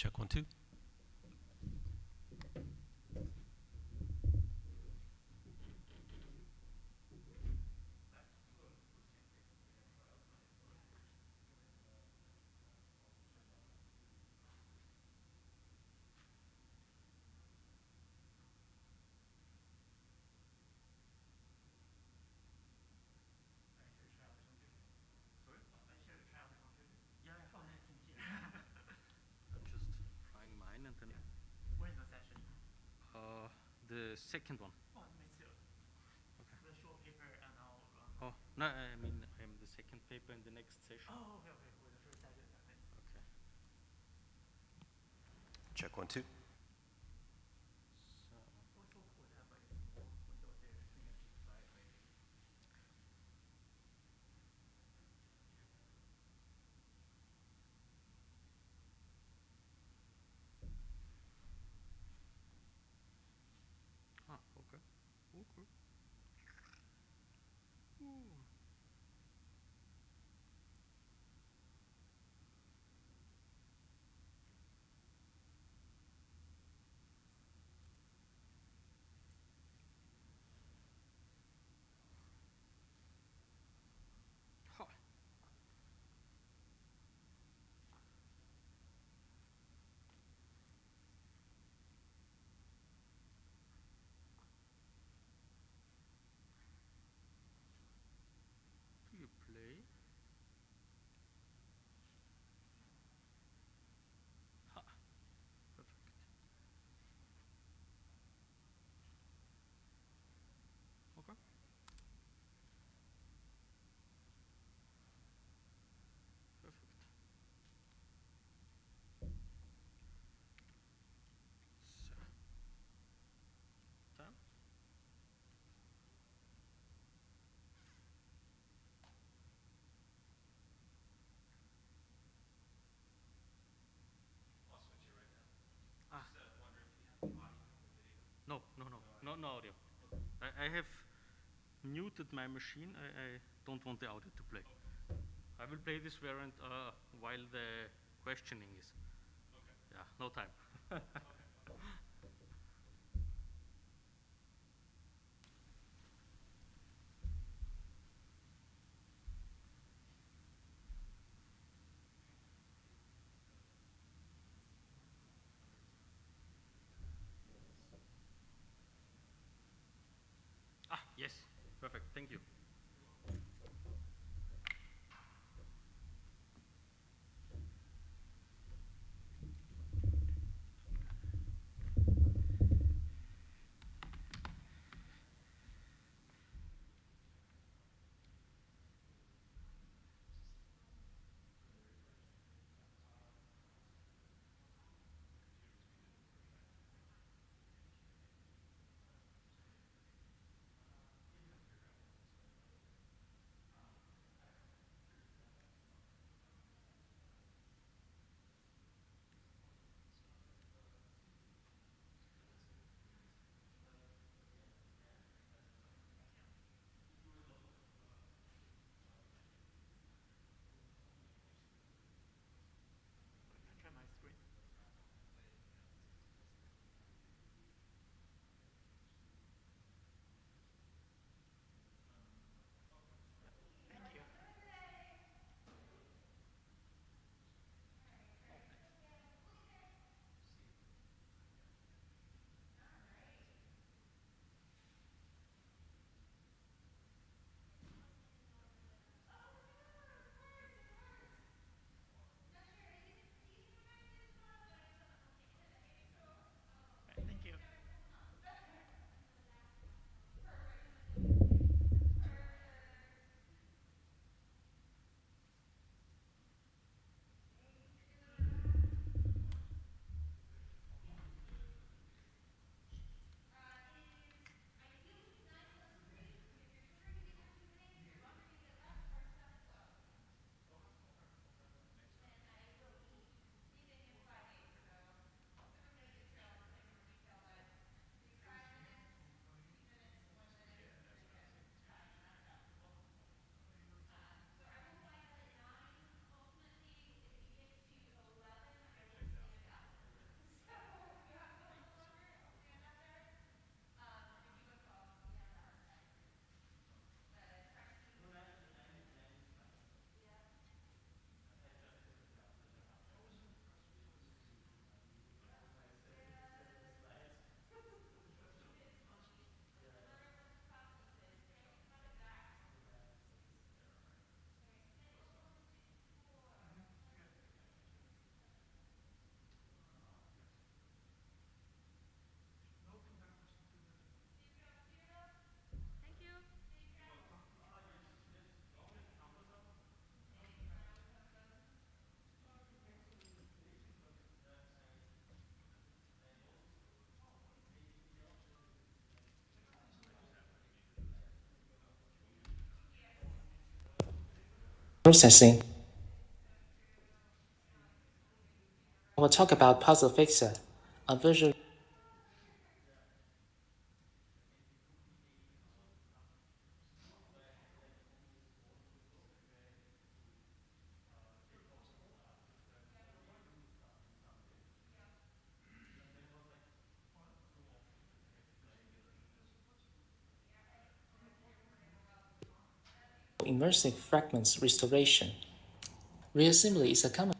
Check 1, 2. The second one. Oh, me too. Okay. The short paper and I'll run. Oh, no, I mean, I'm the second paper in the next session. Oh, okay, okay. With the first session. Okay. Check 1, 2. So. What's so cool that like a small window there between the two sides, maybe. Ah, okay. Okay. Ooh. Ha. Do you play? Ha. Perfect. Okay. Perfect. So. Time. I'll switch it right now. Ah. Just wondering if you have the audio or the video. No audio. I have muted my machine. I don't want the audio to play. Okay. I will play this variant while the questioning is. Okay. Yeah, no time. Okay. Ah, yes. Perfect. Thank you. processing. I will talk about puzzle fixer, a visual immersive fragments restoration. Reassembly is a common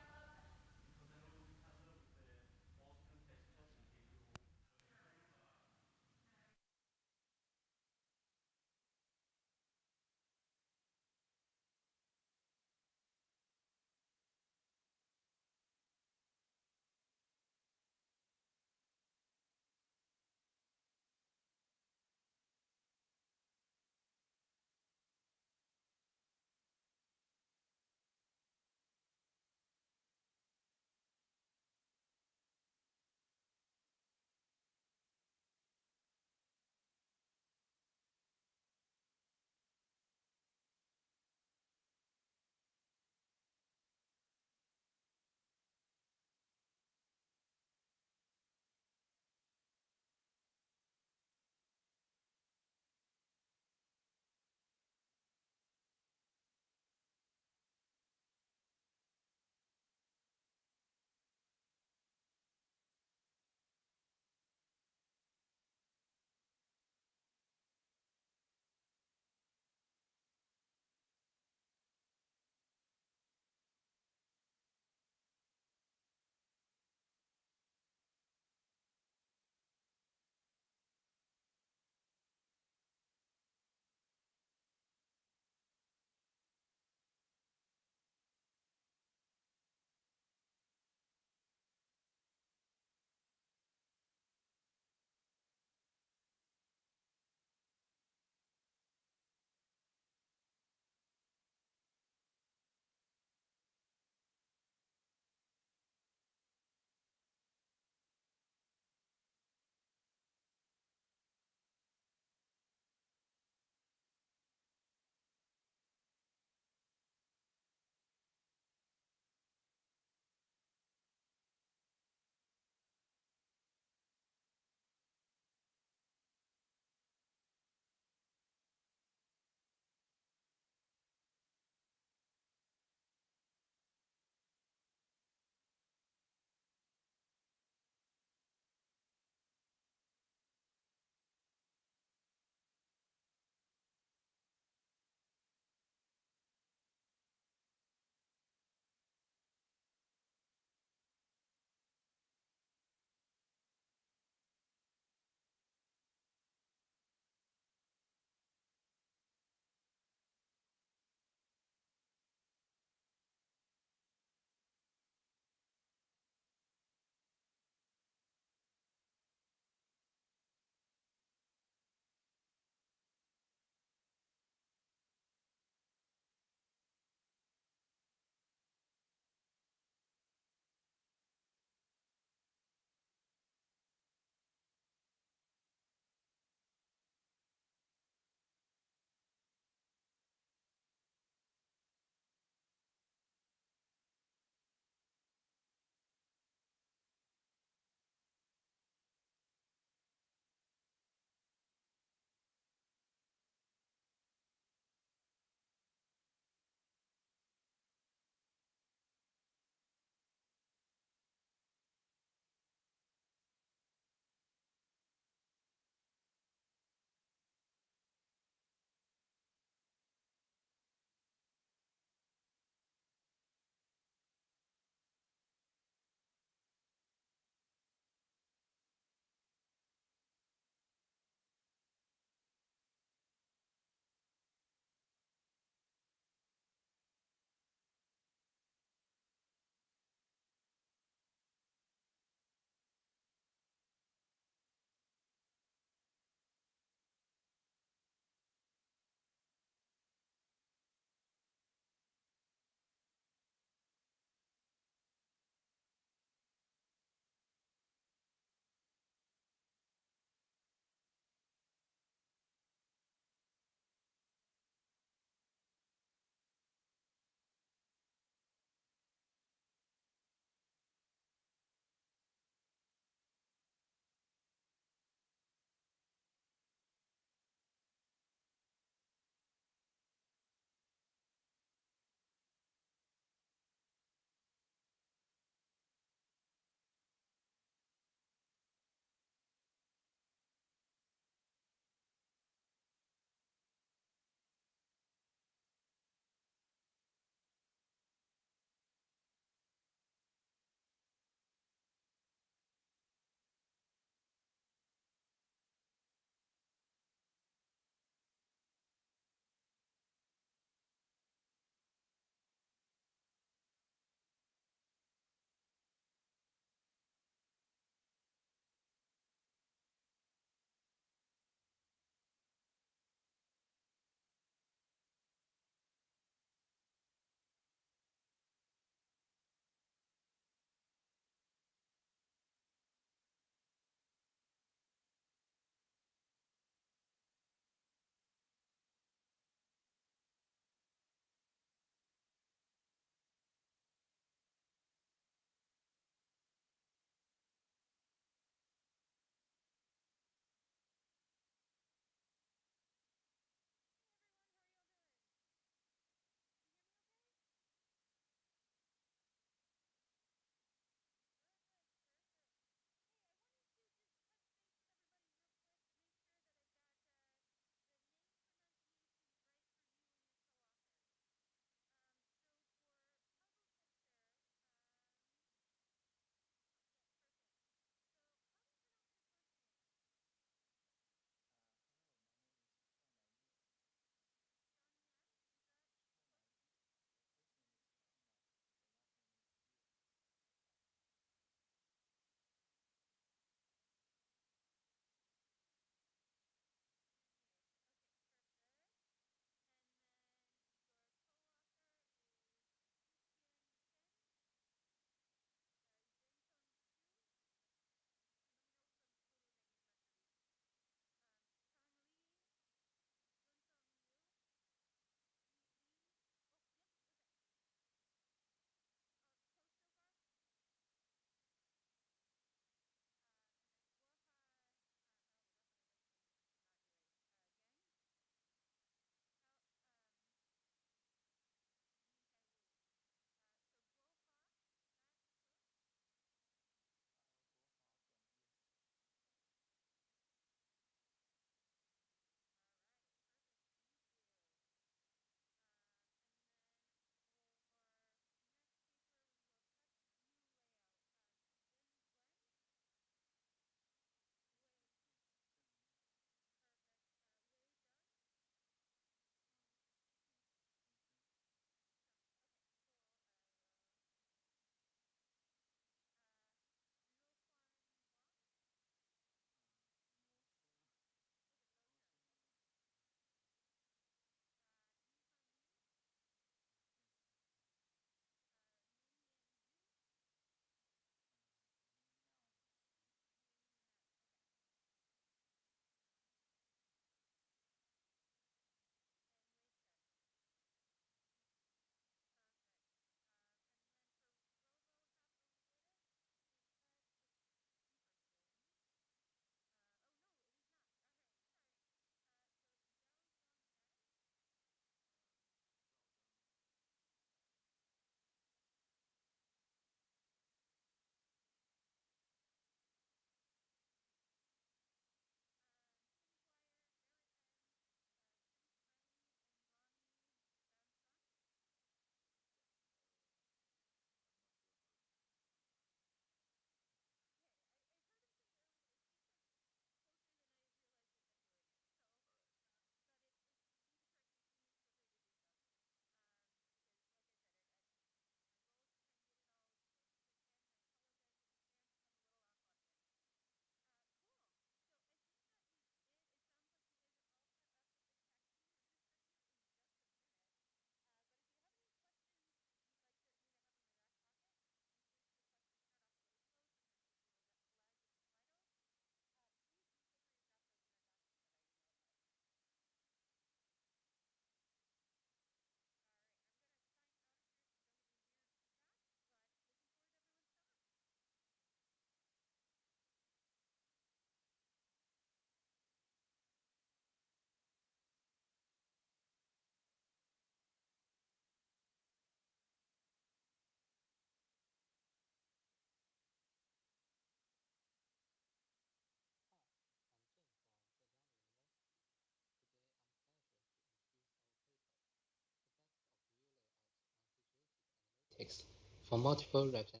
text for multiple representation.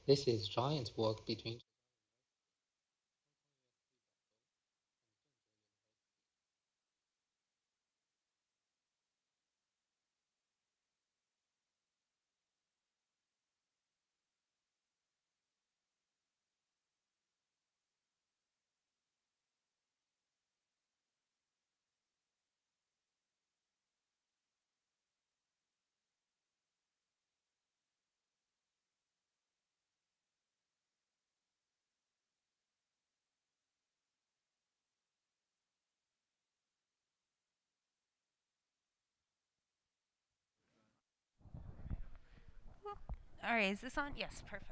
This is joint work between All right, is this on? Yes, perfect.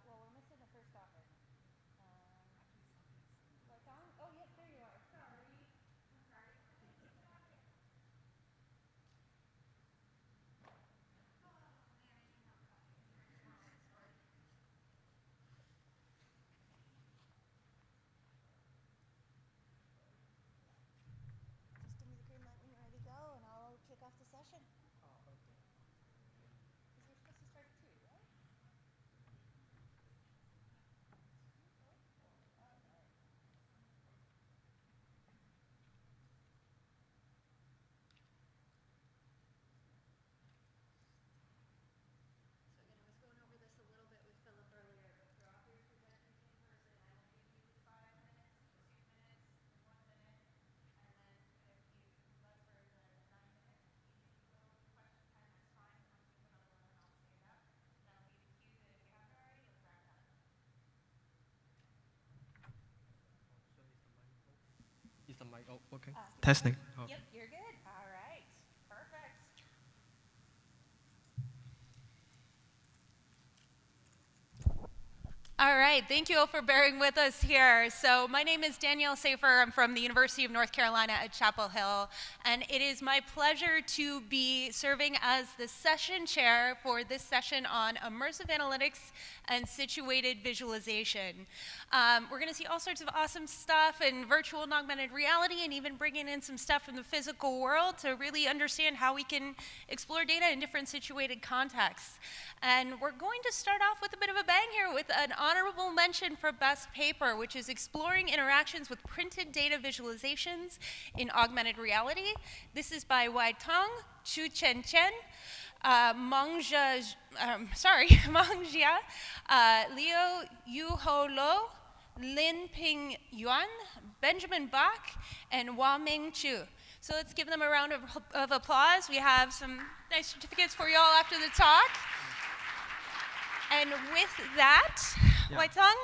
Well, we're missing the first author. What's on? Oh, yep, there you are. Sorry. Just give me the green light when you're ready to go, and I'll kick off the session. Oh, okay. Because we're supposed to start at 2, right? So again, I was going over this a little bit with Philip earlier, but for authors presenting in person, I will give you 5 minutes, 2 minutes, 1 minute, and then if you left for the 9 minutes, if you need a little question time, that's fine. Once you put on the limit, I'll say that. That'll be the cue that if you haven't already, let's wrap it up. Is the mic okay? Good. Testing. Oh. Yep, you're good. All right. Perfect. All right, thank you all for bearing with us here. So my name is Danielle Safer. I'm from the University of North Carolina at Chapel Hill, and it is my pleasure to be serving as the session chair for this session on immersive analytics and situated visualization. We're going to see all sorts of awesome stuff in virtual and augmented reality, and even bringing in some stuff from the physical world to really understand how we can explore data in different situated contexts. And we're going to start off with a bit of a bang here with an honorable mention for best paper, which is exploring interactions with printed data visualizations in augmented reality. This is by Wai Tong, Chu Chen Chen, Mangjia, Liu Yuho Lo, Lin Ping Yuan, Benjamin Bach, and Hua Ming Chu. So let's give them a round of applause. We have some nice certificates for you all after the talk. And with that, Wai Tong,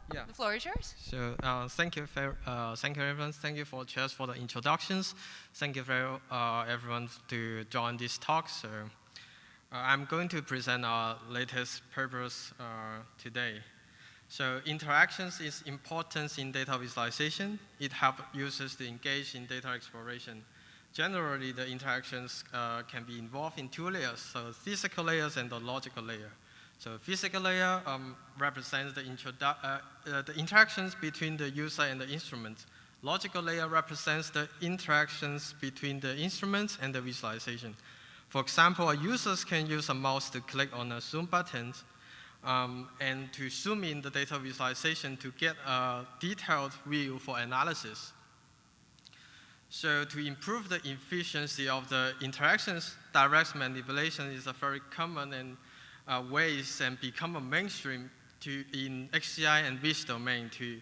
the floor is yours. So thank you, everyone. Thank you for chairs for the introductions. Thank you for everyone to join this talk. So I'm going to present our latest papers today. So interactions is important in data visualization. It helps users to engage in data exploration. Generally, the interactions can be involved in 2 layers, so physical layers and the logical layer. So physical layer represents the interactions between the user and the instrument. Logical layer represents the interactions between the instruments and the visualization. For example, users can use a mouse to click on a zoom button and to zoom in the data visualization to get a detailed view for analysis. So to improve the efficiency of the interactions, direct manipulation is a very common and ways and become a mainstream in XCI and VIS domain too.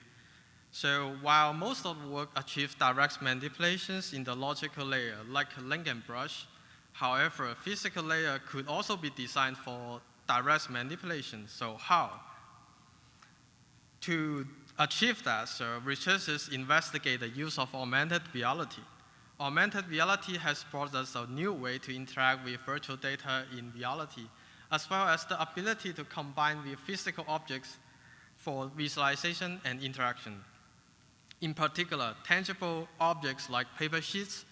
So while most of the work achieves direct manipulations in the logical layer, like link and brush, however, a physical layer could also be designed for direct manipulation. So how? To achieve that, so researchers investigate the use of augmented reality. Augmented reality has brought us a new way to interact with virtual data in reality. as well as the ability to combine with physical objects for visualization and interaction. In particular, tangible objects like paper sheets,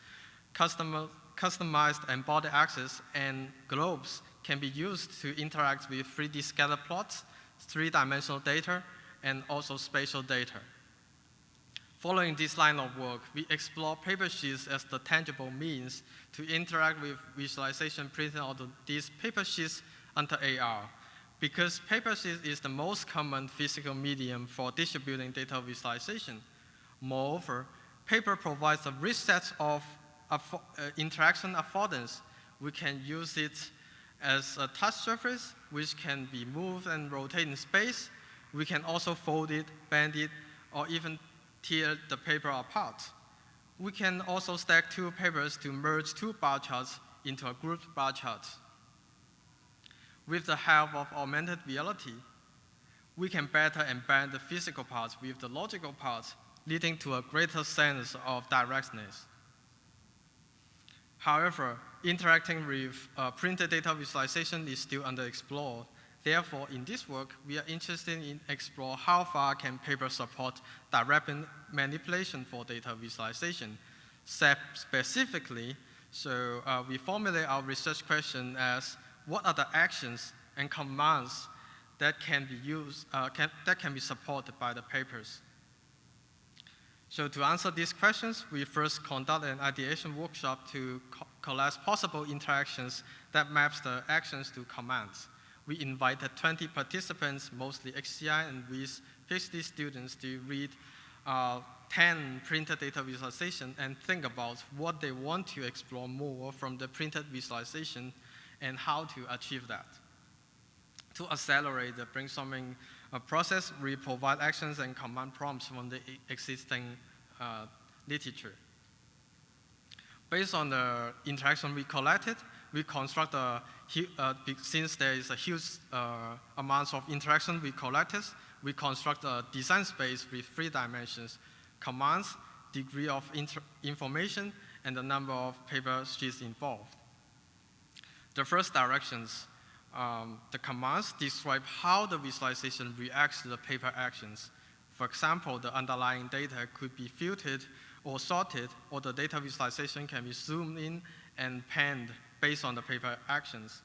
customized embodied axes, and globes can be used to interact with 3D scatter plots, three-dimensional data, and also spatial data. Following this line of work, we explore paper sheets as the tangible means to interact with visualization printed onto these paper sheets under AR. Because paper sheet is the most common physical medium for distributing data visualization. Moreover, paper provides a rich set of interaction affordance. We can use it as a touch surface, which can be moved and rotated in space. We can also fold it, bend it, or even tear the paper apart. We can also stack two papers to merge two bar charts into a grouped bar chart. With the help of augmented reality, we can better embed the physical parts with the logical parts, leading to a greater sense of directness. However, interacting with printed data visualization is still underexplored. Therefore, in this work, we are interested in explore how far can paper support direct manipulation for data visualization. Specifically, we formulate our research question as what are the actions and commands that can be used, that can be supported by the papers. So to answer these questions, we first conduct an ideation workshop to collect possible interactions that maps the actions to commands. We invited 20 participants, mostly HCI and VIS PhD students, to read 10 printed data visualization and think about what they want to explore more from the printed visualization and how to achieve that. To accelerate the brainstorming process, we provide actions and command prompts from the existing literature. Based on the interaction we collected, we construct since there is a huge amount of interaction we collected, we construct a design space with 3 dimensions: commands, degree of information, and the number of paper sheets involved. The first directions, the commands describe how the visualization reacts to the paper actions. For example, the underlying data could be filtered or sorted, or the data visualization can be zoomed in and panned based on the paper actions.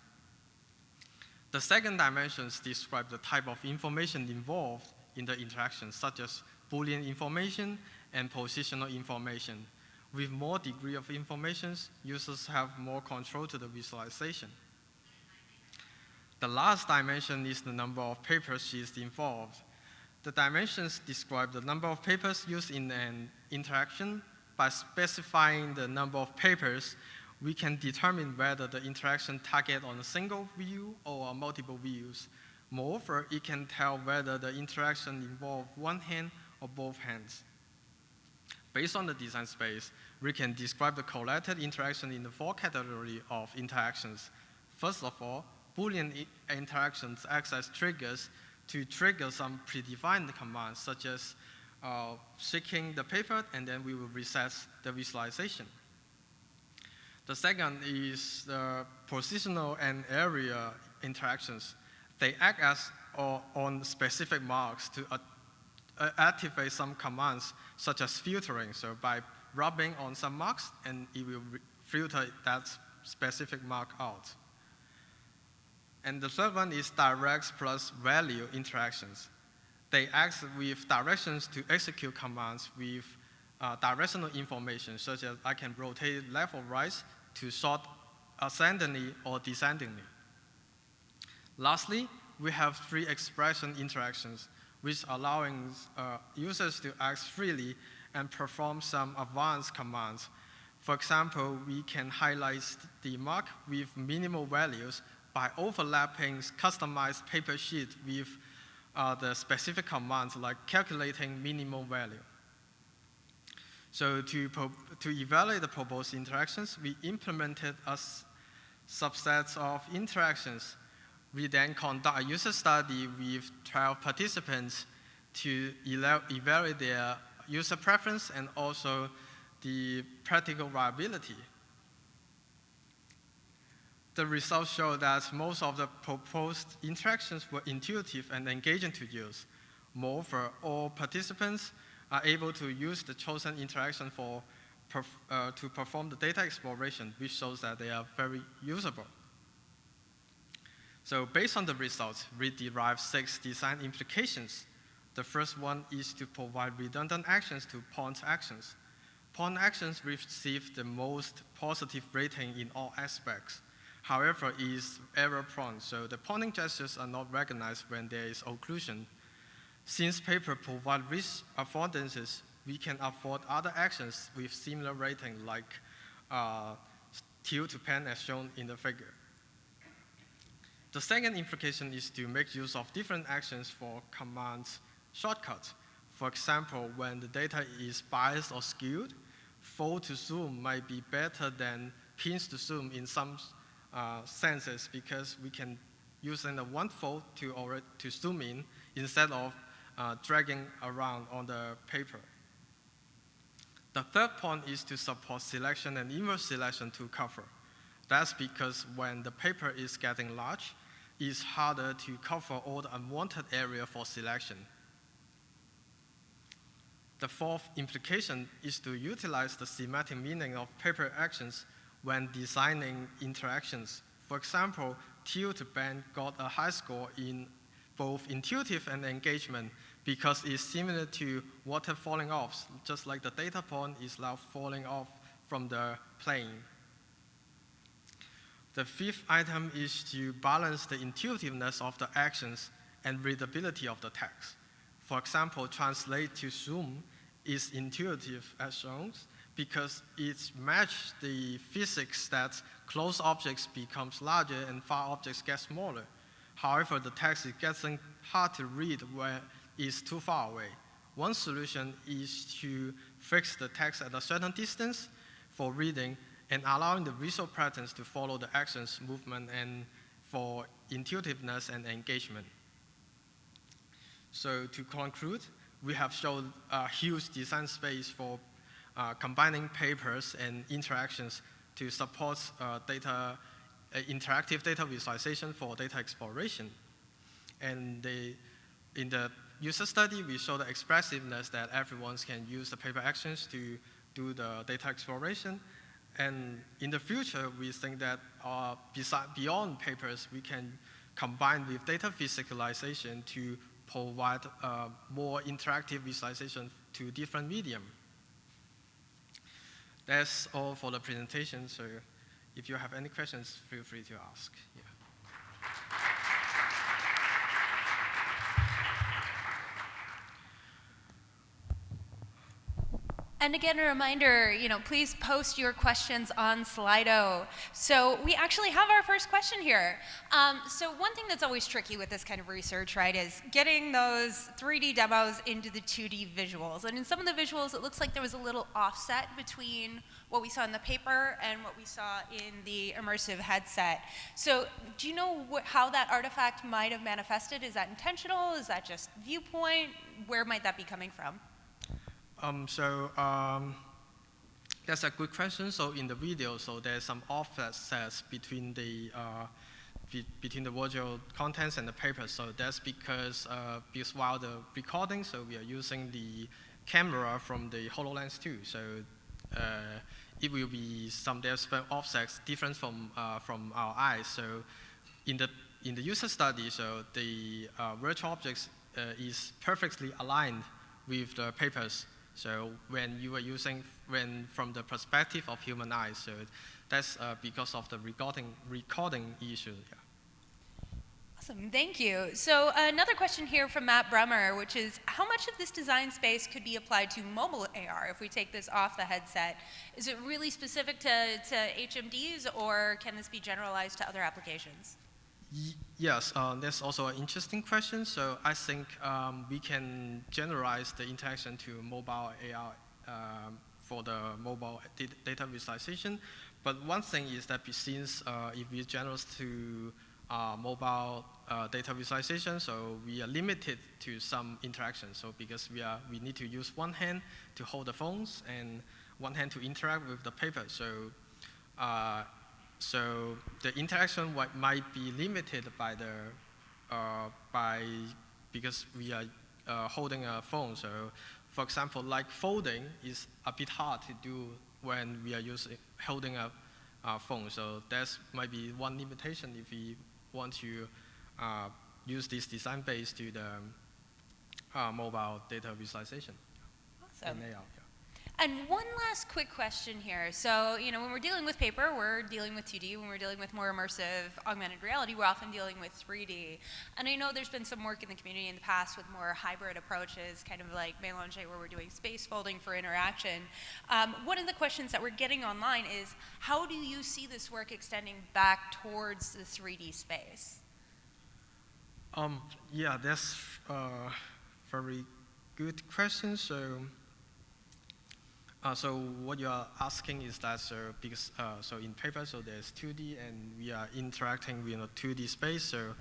The second dimensions describe the type of information involved in the interactions, such as Boolean information and positional information. With more degree of information, users have more control to the visualization. The last dimension is the number of paper sheets involved. The dimensions describe the number of papers used in an interaction. By specifying the number of papers, we can determine whether the interaction targets on a single view or multiple views. Moreover, it can tell whether the interaction involves one hand or both hands. Based on the design space, we can describe the collected interaction in the 4 categories of interactions. First of all, Boolean interactions act as triggers to trigger some predefined commands, such as shaking the paper, and then we will reset the visualization. The second is the positional and area interactions. They act as on specific marks to activate some commands, such as filtering. So by rubbing on some marks, and it will filter that specific mark out. And the third one is direct plus value interactions. They act with directions to execute commands with directional information, such as I can rotate left or right to sort ascendingly or descendingly. Lastly, we have 3 expression interactions, which allowing users to act freely and perform some advanced commands. For example, we can highlight the mark with minimal values by overlapping customized paper sheet with the specific commands like calculating minimum value. So to evaluate the proposed interactions, we implemented a subset of interactions. We then conduct a user study with 12 participants to evaluate their user preference and also the practical viability. the results show that most of the proposed interactions were intuitive and engaging to use. Moreover, all participants are able to use the chosen interaction to perform the data exploration, which shows that they are very usable. So based on the results, we derived 6 design implications. The first one is to provide redundant actions to point actions. Point actions receive the most positive rating in all aspects. However, it is error-prone, so the pointing gestures are not recognized when there is occlusion. Since paper provide risk affordances, we can afford other actions with similar rating, like tilt to pen as shown in the figure. The second implication is to make use of different actions for command shortcuts. For example, when the data is biased or skewed, fold to zoom might be better than pins to zoom in some senses, because we can use in the one fold to zoom in instead of dragging around on the paper. The third point is to support selection and inverse selection to cover. That's because when the paper is getting large, it's harder to cover all the unwanted area for selection. The fourth implication is to utilize the semantic meaning of paper actions when designing interactions. For example, tilt band got a high score in both intuitive and engagement because it's similar to water falling off, just like the data point is now falling off from the plane. The fifth item is to balance the intuitiveness of the actions and readability of the text. For example, translate to zoom is intuitive as shown because it matches the physics that close objects becomes larger and far objects get smaller. However, the text is getting hard to read when it's too far away. One solution is to fix the text at a certain distance for reading and allowing the visual patterns to follow the actions, movement, and for intuitiveness and engagement. So to conclude, we have shown a huge design space for combining papers and interactions to support interactive data visualization for data exploration. And in the user study, we show the expressiveness that everyone can use the paper actions to do the data exploration. And in the future, we think that beyond papers, we can combine with data visualization to provide more interactive visualization to different medium. That's all for the presentation. So if you have any questions, feel free to ask. Yeah. And again, a reminder, please post your questions on Slido. So we actually have our first question here. So one thing that's always tricky with this kind of research, right, is getting those 3D demos into the 2D visuals. And in some of the visuals, it looks like there was a little offset between what we saw in the paper and what we saw in the immersive headset. So do you know how that artifact might have manifested? Is that intentional? Is that just viewpoint? Where might that be coming from? That's a good question. So in the video, so there's some offsets between the virtual contents and the paper. So that's because while the recording, so we are using the camera from the HoloLens 2. So it will be there's offsets different from our eyes. So in the user study, so the virtual objects is perfectly aligned with the papers. So when you are from the perspective of human eyes, so that's because of the recording issue. Yeah. Awesome, thank you. So another question here from Matt Brummer, which is, how much of this design space could be applied to mobile AR if we take this off the headset? Is it really specific to HMDs, or can this be generalized to other applications? Yes, that's also an interesting question. So I think we can generalize the interaction to mobile AR for the mobile data visualization. But one thing is that since if we generalize to mobile data visualization, so we are limited to some interaction. So because we need to use one hand to hold the phones and one hand to interact with the paper. So so the interaction might be limited by because we are holding a phone. So, for example, like folding is a bit hard to do when we are holding a phone. So that might be one limitation if we want to use this design base to the mobile data visualization. Awesome. And layout, yeah. And one last quick question here. So, you know, when we're dealing with paper, we're dealing with 2D. When we're dealing with more immersive augmented reality, we're often dealing with 3D. And I know there's been some work in the community in the past with more hybrid approaches, kind of like Mélanger, where we're doing space folding for interaction. One of the questions that we're getting online is, how do you see this work extending back towards the 3D space? Yeah, that's a very good question. So what you are asking is that because so in paper, so there's 2D and we are interacting with a 2D space. So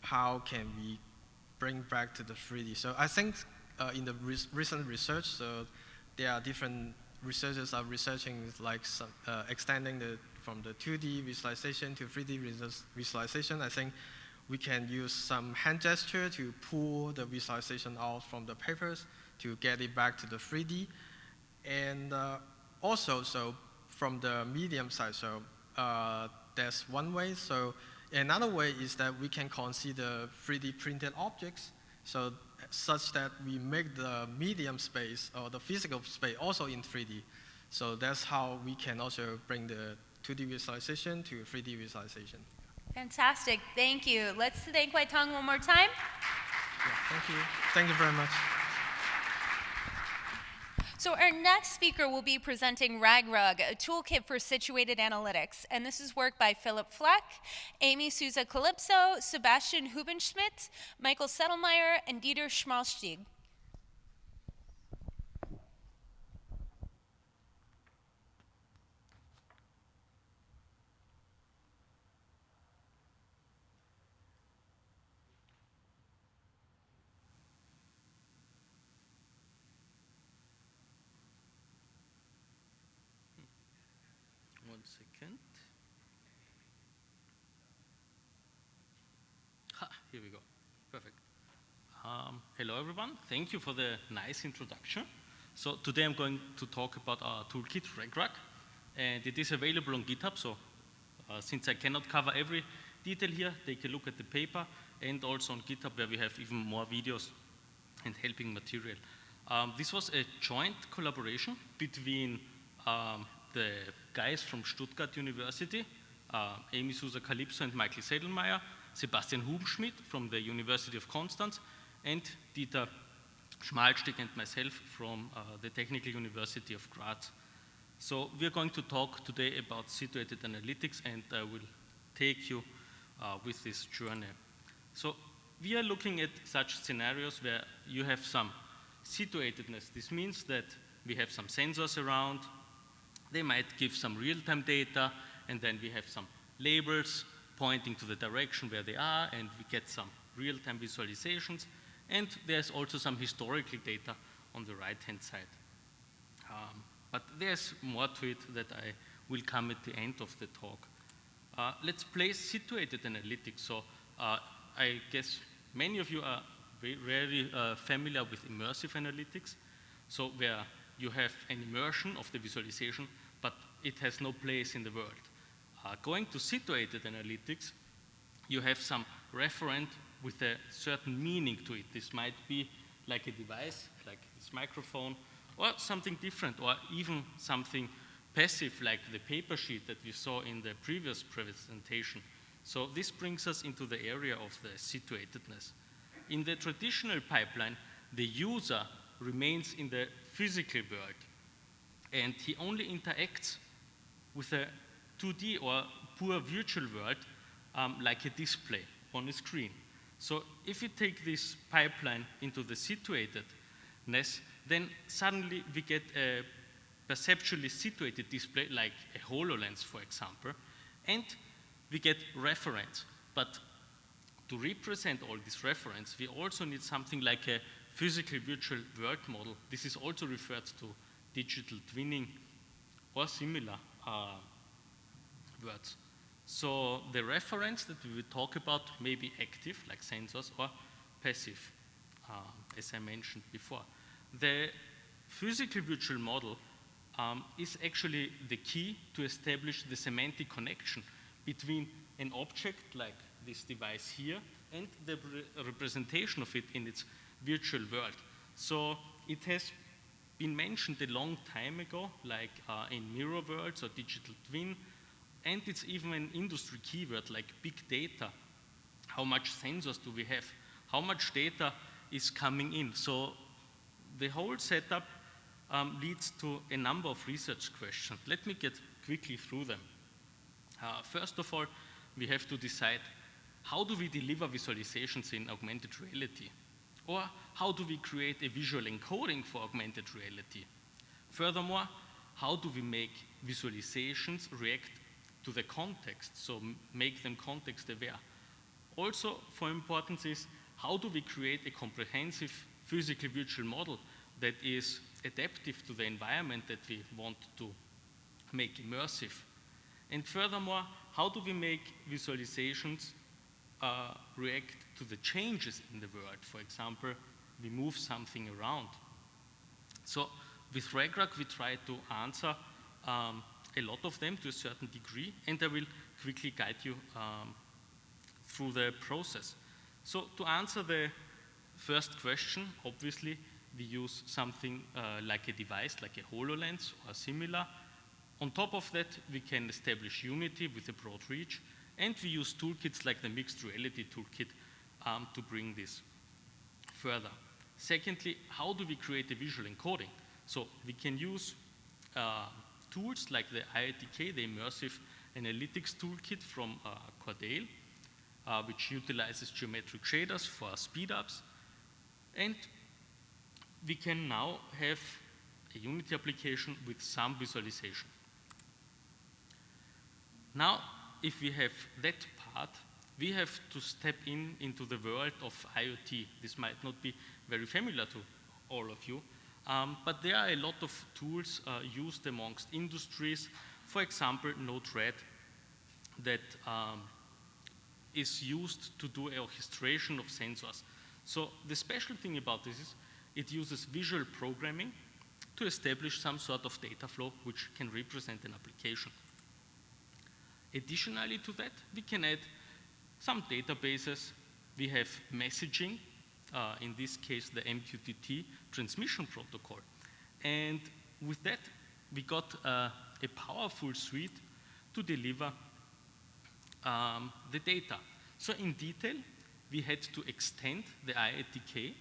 how can we bring back to the 3D? So I think in the recent research, so there are different researchers are researching like extending from the 2D visualization to 3D visualization. I think we can use some hand gesture to pull the visualization out from the papers to get it back to the 3D. And also, so from the medium side, so there's one way. So another way is that we can consider 3D printed objects, so such that we make the medium space or the physical space also in 3D. So that's how we can also bring the 2D visualization to 3D visualization. Fantastic. Thank you. Let's thank Wai Tong one more time. Yeah, thank you. Thank you very much. So our next speaker will be presenting RagRug, a toolkit for situated analytics. And this is work by Philip Fleck, Amy Souza Calypso, Sebastian Hubenschmidt, Michael Settelmeyer, and Dieter Schmalstig. 1 second. Here we go. Perfect. Hello, everyone. Thank you for the nice introduction. So today I'm going to talk about our toolkit, RagRug, and it is available on GitHub. So since I cannot cover every detail here, take a look at the paper and also on GitHub where we have even more videos and helping material. This was a joint collaboration between the guys from Stuttgart University, Amy Souza Calypso and Michael Settelmeyer, Sebastian Hubenschmidt from the University of Constance, and Dieter Schmalstig and myself from the Technical University of Graz. So we're going to talk today about situated analytics, and I will take you with this journey. So we are looking at such scenarios where you have some situatedness. This means that we have some sensors around. They might give some real-time data, and then we have some labels pointing to the direction where they are, and we get some real-time visualizations. And there's also some historical data on the right-hand side. But there's more to it that I will come at the end of the talk. Let's place situated analytics. So I guess many of you are very familiar with immersive analytics. So where you have an immersion of the visualization, but it has no place in the world. Going to situated analytics, you have some referent with a certain meaning to it. This might be like a device, like this microphone, or something different, or even something passive like the paper sheet that we saw in the previous presentation. So this brings us into the area of the situatedness. In the traditional pipeline, the user remains in the physical world, and he only interacts with a 2D or pure virtual world like a display on a screen. So if we take this pipeline into the situatedness, then suddenly we get a perceptually situated display like a HoloLens, for example, and we get reference. But to represent all this reference, we also need something like a physical virtual world model. This is also referred to digital twinning or similar words. So the reference that we will talk about may be active, like sensors, or passive, as I mentioned before. The physical virtual model is actually the key to establish the semantic connection between an object like this device here and the representation of it in its virtual world. So it has been mentioned a long time ago, like in mirror worlds or digital twin, and it's even an industry keyword like big data. How much sensors do we have? How much data is coming in? So the whole setup leads to a number of research questions. Let me get quickly through them. First of all, we have to decide, how do we deliver visualizations in augmented reality? Or how do we create a visual encoding for augmented reality? Furthermore, how do we make visualizations react to the context, so make them context aware? Also, for importance is, how do we create a comprehensive physical virtual model that is adaptive to the environment that we want to make immersive? And furthermore, how do we make visualizations react to the changes in the world? For example, we move something around. So with RegRag, we try to answer a lot of them to a certain degree, and I will quickly guide you through the process. So to answer the first question, obviously, we use something like a device, like a HoloLens or similar. On top of that, we can establish unity with a broad reach, and we use toolkits like the mixed reality toolkit to bring this further. Secondly, how do we create a visual encoding? So we can use tools like the IETK, the Immersive Analytics Toolkit from Cordell, which utilizes geometric shaders for speed-ups. And we can now have a Unity application with some visualization. Now, if we have that part, we have to step into the world of IoT. This might not be very familiar to all of you, but there are a lot of tools used amongst industries. For example, Node-RED that is used to do orchestration of sensors. So the special thing about this is it uses visual programming to establish some sort of data flow which can represent an application. Additionally to that, we can add some databases. We have messaging, in this case the MQTT transmission protocol. And with that, we got a powerful suite to deliver the data. So in detail, we had to extend the IETK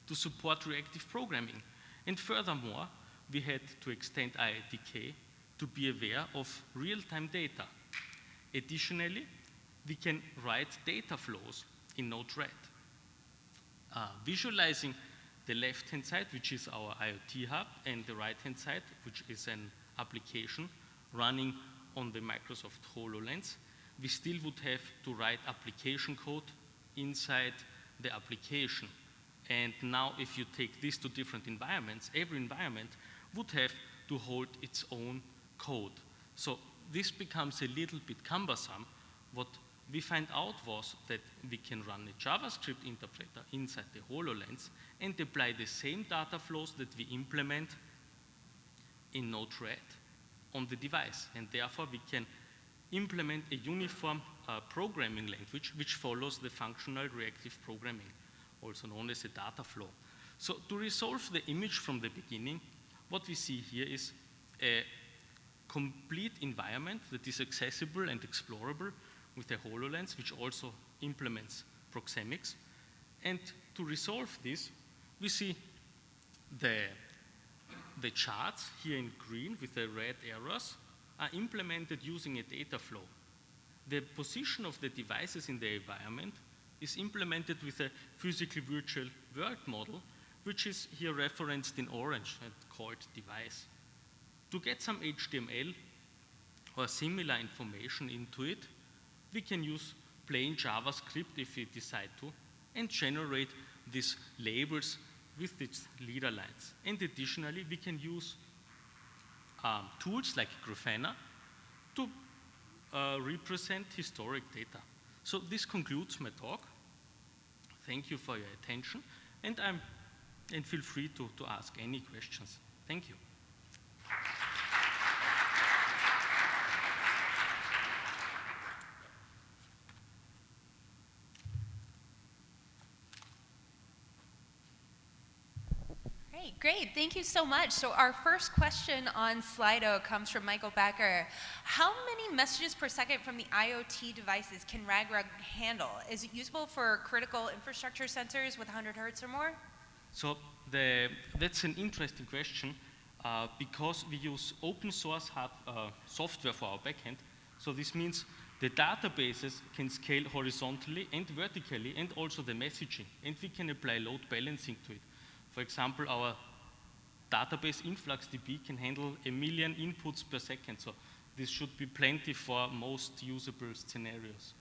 to support reactive programming. And furthermore, we had to extend IETK to be aware of real-time data. Additionally, we can write data flows in Node-RED. Visualizing the left-hand side, which is our IoT hub, and the right-hand side, which is an application running on the Microsoft HoloLens, we still would have to write application code inside the application. And now if you take these two different environments, every environment would have to hold its own code. So this becomes a little bit cumbersome. What we find out was that we can run a JavaScript interpreter inside the HoloLens and apply the same data flows that we implement in Node-RED on the device. And therefore, we can implement a uniform programming language which follows the functional reactive programming, also known as a data flow. So to resolve the image from the beginning, what we see here is a complete environment that is accessible and explorable with a HoloLens, which also implements proxemics. And to resolve this, we see the charts here in green with the red arrows are implemented using a data flow. The position of the devices in the environment is implemented with a physical virtual world model, which is here referenced in orange and called device. To get some HTML or similar information into it, we can use plain JavaScript if we decide to, and generate these labels with its leader lines. And additionally, we can use tools like Grafana to represent historic data. So this concludes my talk. Thank you for your attention, and feel free to ask any questions. Thank you. Great, thank you so much. So our first question on Slido comes from Michael Becker. How many messages per second from the IoT devices can RAGRUG handle? Is it usable for critical infrastructure sensors with 100 hertz or more? So that's an interesting question because we use open source software for our backend. So this means the databases can scale horizontally and vertically, and also the messaging, and we can apply load balancing to it. For example, our database InfluxDB can handle 1 million inputs per second, so this should be plenty for most usable scenarios.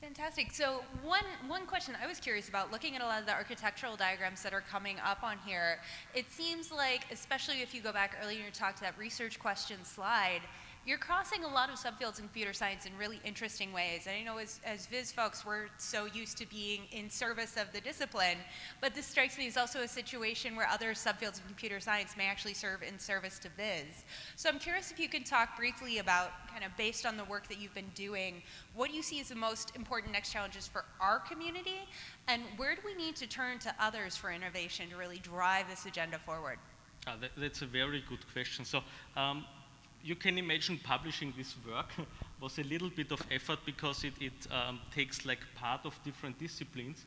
Fantastic. So one question I was curious about, looking at a lot of the architectural diagrams that are coming up on here, it seems like, especially if you go back earlier in your talk to that research question slide, you're crossing a lot of subfields in computer science in really interesting ways. And I know as Viz folks, we're so used to being in service of the discipline, but this strikes me as also a situation where other subfields of computer science may actually serve in service to Viz. So I'm curious if you could talk briefly about, kind of based on the work that you've been doing, what do you see as the most important next challenges for our community, and where do we need to turn to others for innovation to really drive this agenda forward? That's a very good question. So you can imagine publishing this work was a little bit of effort because it takes like part of different disciplines.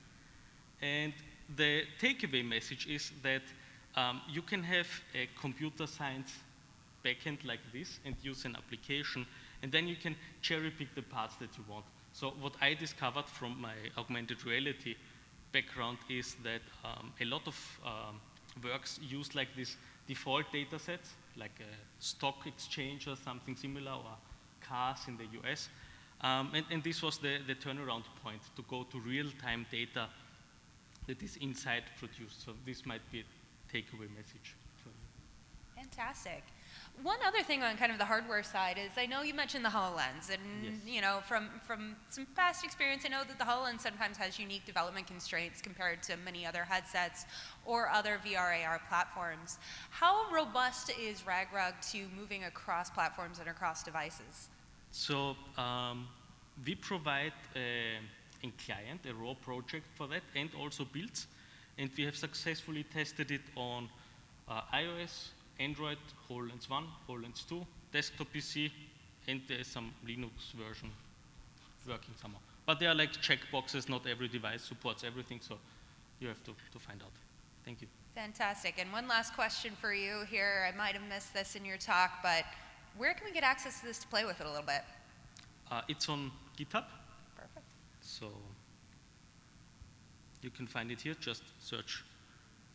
And the takeaway message is that you can have a computer science backend like this and use an application, and then you can cherry pick the parts that you want. So what I discovered from my augmented reality background is that a lot of works use like this default data sets, like a stock exchange or something similar, or cars in the US. And this was the turnaround point to go to real-time data that is inside produced. So this might be a takeaway message for you. Fantastic. One other thing on kind of the hardware side is, I know you mentioned the HoloLens, and Yes. you know, from some past experience, I know that the HoloLens sometimes has unique development constraints compared to many other headsets or other VR/AR platforms. How robust is RAGRUG to moving across platforms and across devices? So we provide a client, a raw project for that, and also builds. And we have successfully tested it on iOS, Android, HoloLens 1, HoloLens 2, desktop PC, and there's some Linux version working somehow. But they are like checkboxes, not every device supports everything, so you have to find out. Thank you. Fantastic. And one last question for you here. I might have missed this in your talk, but where can we get access to this to play with it a little bit? It's on GitHub. Perfect. So you can find it here. Just search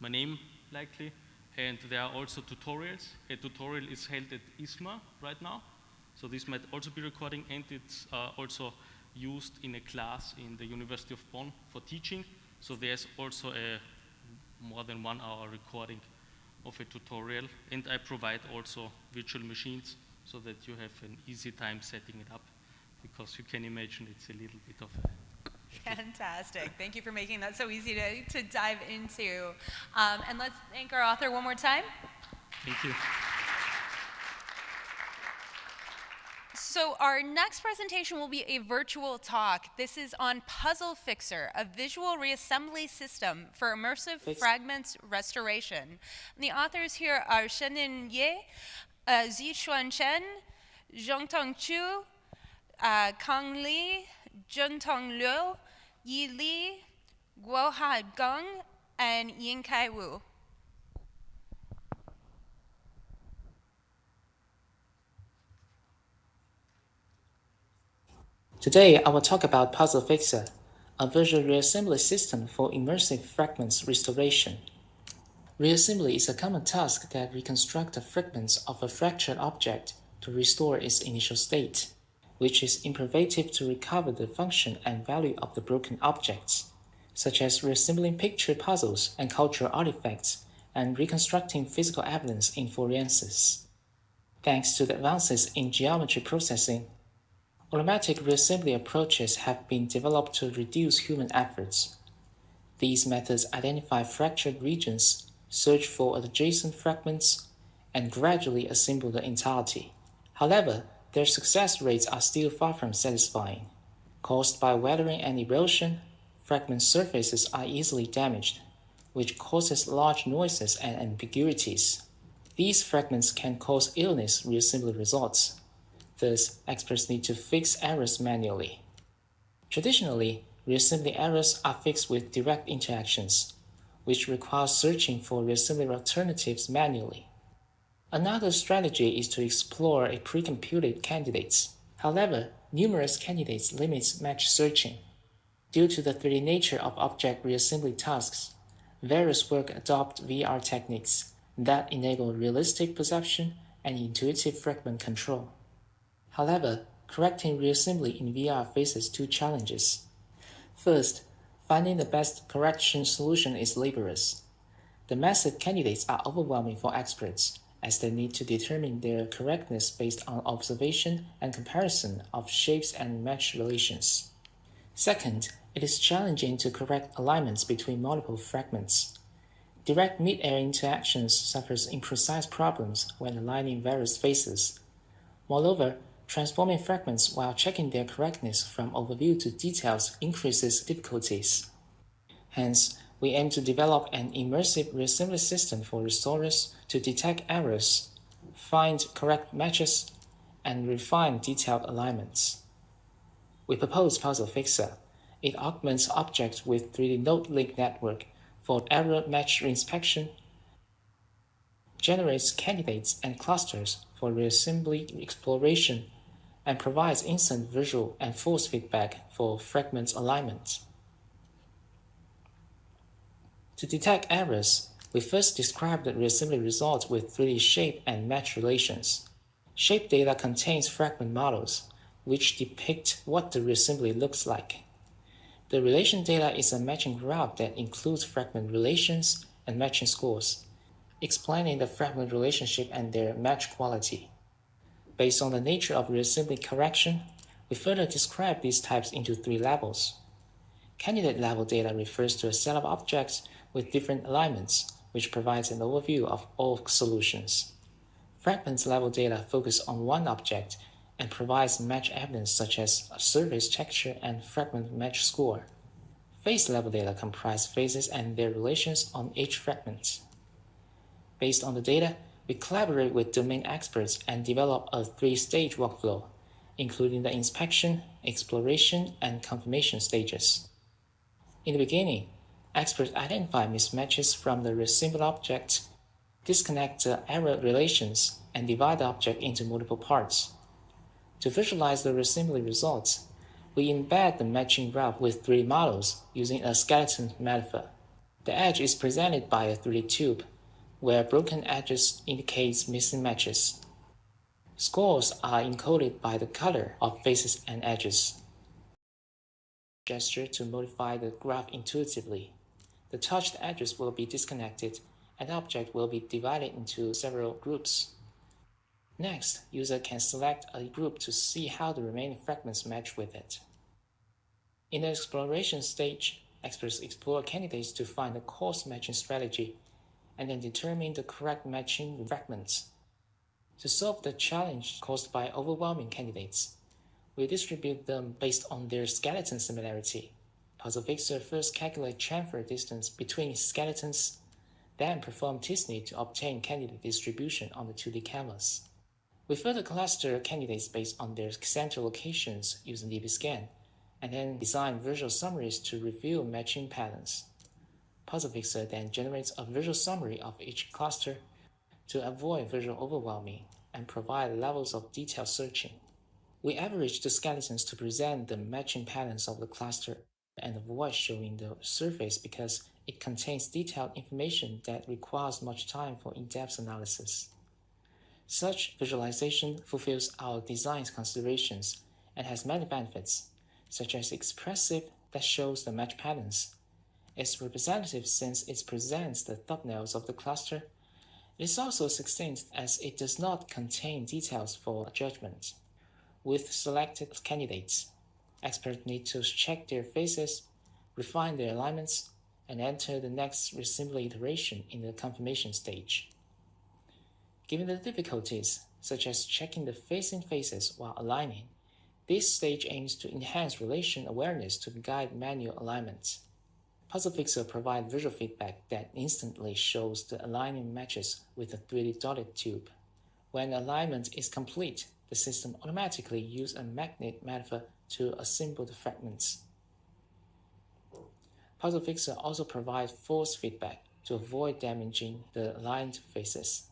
my name, likely. And there are also tutorials. A tutorial is held at ISMA right now. So this might also be recording, and it's also used in a class in the University of Bonn for teaching. So there's also a more than 1 hour recording of a tutorial. And I provide also virtual machines so that you have an easy time setting it up, because you can imagine it's a little bit of a Fantastic. Thank you for making that so easy to dive into. And let's thank our author one more time. Thank you. So our next presentation will be a virtual talk. This is on Puzzle Fixer, a visual reassembly system for immersive fragments restoration. And the authors here are Shenin Ye, Zixuan Chen, Zhongtong Chu, Kang Li, Juntong Liu, Yi Li, Guoha Geng, and Yingkai Wu. Today, I will talk about Puzzle Fixer, a visual reassembly system for immersive fragments restoration. Reassembly is a common task that reconstructs the fragments of a fractured object to restore its initial state, which is imperative to recover the function and value of the broken objects, such as reassembling picture puzzles and cultural artifacts, and reconstructing physical evidence in forensics. Thanks to the advances in geometry processing, automatic reassembly approaches have been developed to reduce human efforts. These methods identify fractured regions, search for adjacent fragments, and gradually assemble the entirety. However, their success rates are still far from satisfying. Caused by weathering and erosion, fragment surfaces are easily damaged, which causes large noises and ambiguities. These fragments can cause illness reassembly results. Thus, experts need to fix errors manually. Traditionally, reassembly errors are fixed with direct interactions, which requires searching for reassembly alternatives manually. Another strategy is to explore a pre-computed candidates. However, numerous candidates limits match searching. Due to the 3D nature of object reassembly tasks, various work adopt VR techniques that enable realistic perception and intuitive fragment control. However, correcting reassembly in VR faces two challenges. First, finding the best correction solution is laborious. The massive candidates are overwhelming for experts, as they need to determine their correctness based on observation and comparison of shapes and match relations. Second, it is challenging to correct alignments between multiple fragments. Direct mid-air interactions suffers imprecise problems when aligning various faces. Moreover, transforming fragments while checking their correctness from overview to details increases difficulties. Hence, we aim to develop an immersive reassembly system for restorers to detect errors, find correct matches, and refine detailed alignments. We propose Puzzle Fixer. It augments objects with 3D node link network for error match reinspection, generates candidates and clusters for reassembly exploration, and provides instant visual and force feedback for fragment alignment. To detect errors, we first describe the reassembly results with 3D shape and match relations. Shape data contains fragment models, which depict what the reassembly looks like. The relation data is a matching graph that includes fragment relations and matching scores, explaining the fragment relationship and their match quality. Based on the nature of reassembly correction, we further describe these types into 3 levels. Candidate level data refers to a set of objects with different alignments, which provides an overview of all solutions. Fragment level data focus on one object and provides match evidence such as a surface texture and fragment match score. Face level data comprise faces and their relations on each fragment. Based on the data, we collaborate with domain experts and develop a 3-stage workflow, including the inspection, exploration, and confirmation stages. In the beginning, experts identify mismatches from the reassembled object, disconnect the error relations, and divide the object into multiple parts. To visualize the reassembly results, we embed the matching graph with 3D models using a skeleton metaphor. The edge is presented by a 3D tube, where broken edges indicates missing matches. Scores are encoded by the color of faces and edges. Gesture to modify the graph intuitively. The touched edges will be disconnected, and the object will be divided into several groups. Next, user can select a group to see how the remaining fragments match with it. In the exploration stage, experts explore candidates to find the coarse matching strategy, and then determine the correct matching fragments. To solve the challenge caused by overwhelming candidates, we distribute them based on their skeleton similarity. Puzzle Fixer first calculates transfer distance between skeletons, then perform t-SNE to obtain candidate distribution on the 2D canvas. We further cluster candidates based on their center locations using DBScan, and then design visual summaries to reveal matching patterns. Puzzle Fixer then generates a visual summary of each cluster to avoid visual overwhelming and provide levels of detailed searching. We average the skeletons to present the matching patterns of the cluster and avoid showing the surface because it contains detailed information that requires much time for in-depth analysis. Such visualization fulfills our design's considerations and has many benefits, such as expressive that shows the match patterns. It's representative since it presents the thumbnails of the cluster, It is also succinct as it does not contain details for judgment. With selected candidates, experts need to check their faces, refine their alignments, and enter the next reassembly iteration in the confirmation stage. Given the difficulties, such as checking the facing faces while aligning, this stage aims to enhance relation awareness to guide manual alignment. Puzzle Fixer provides visual feedback that instantly shows the alignment matches with a 3D dotted tube. When alignment is complete, the system automatically uses a magnet method to assemble the fragments. Puzzle Fixer also provides force feedback to avoid damaging the aligned faces.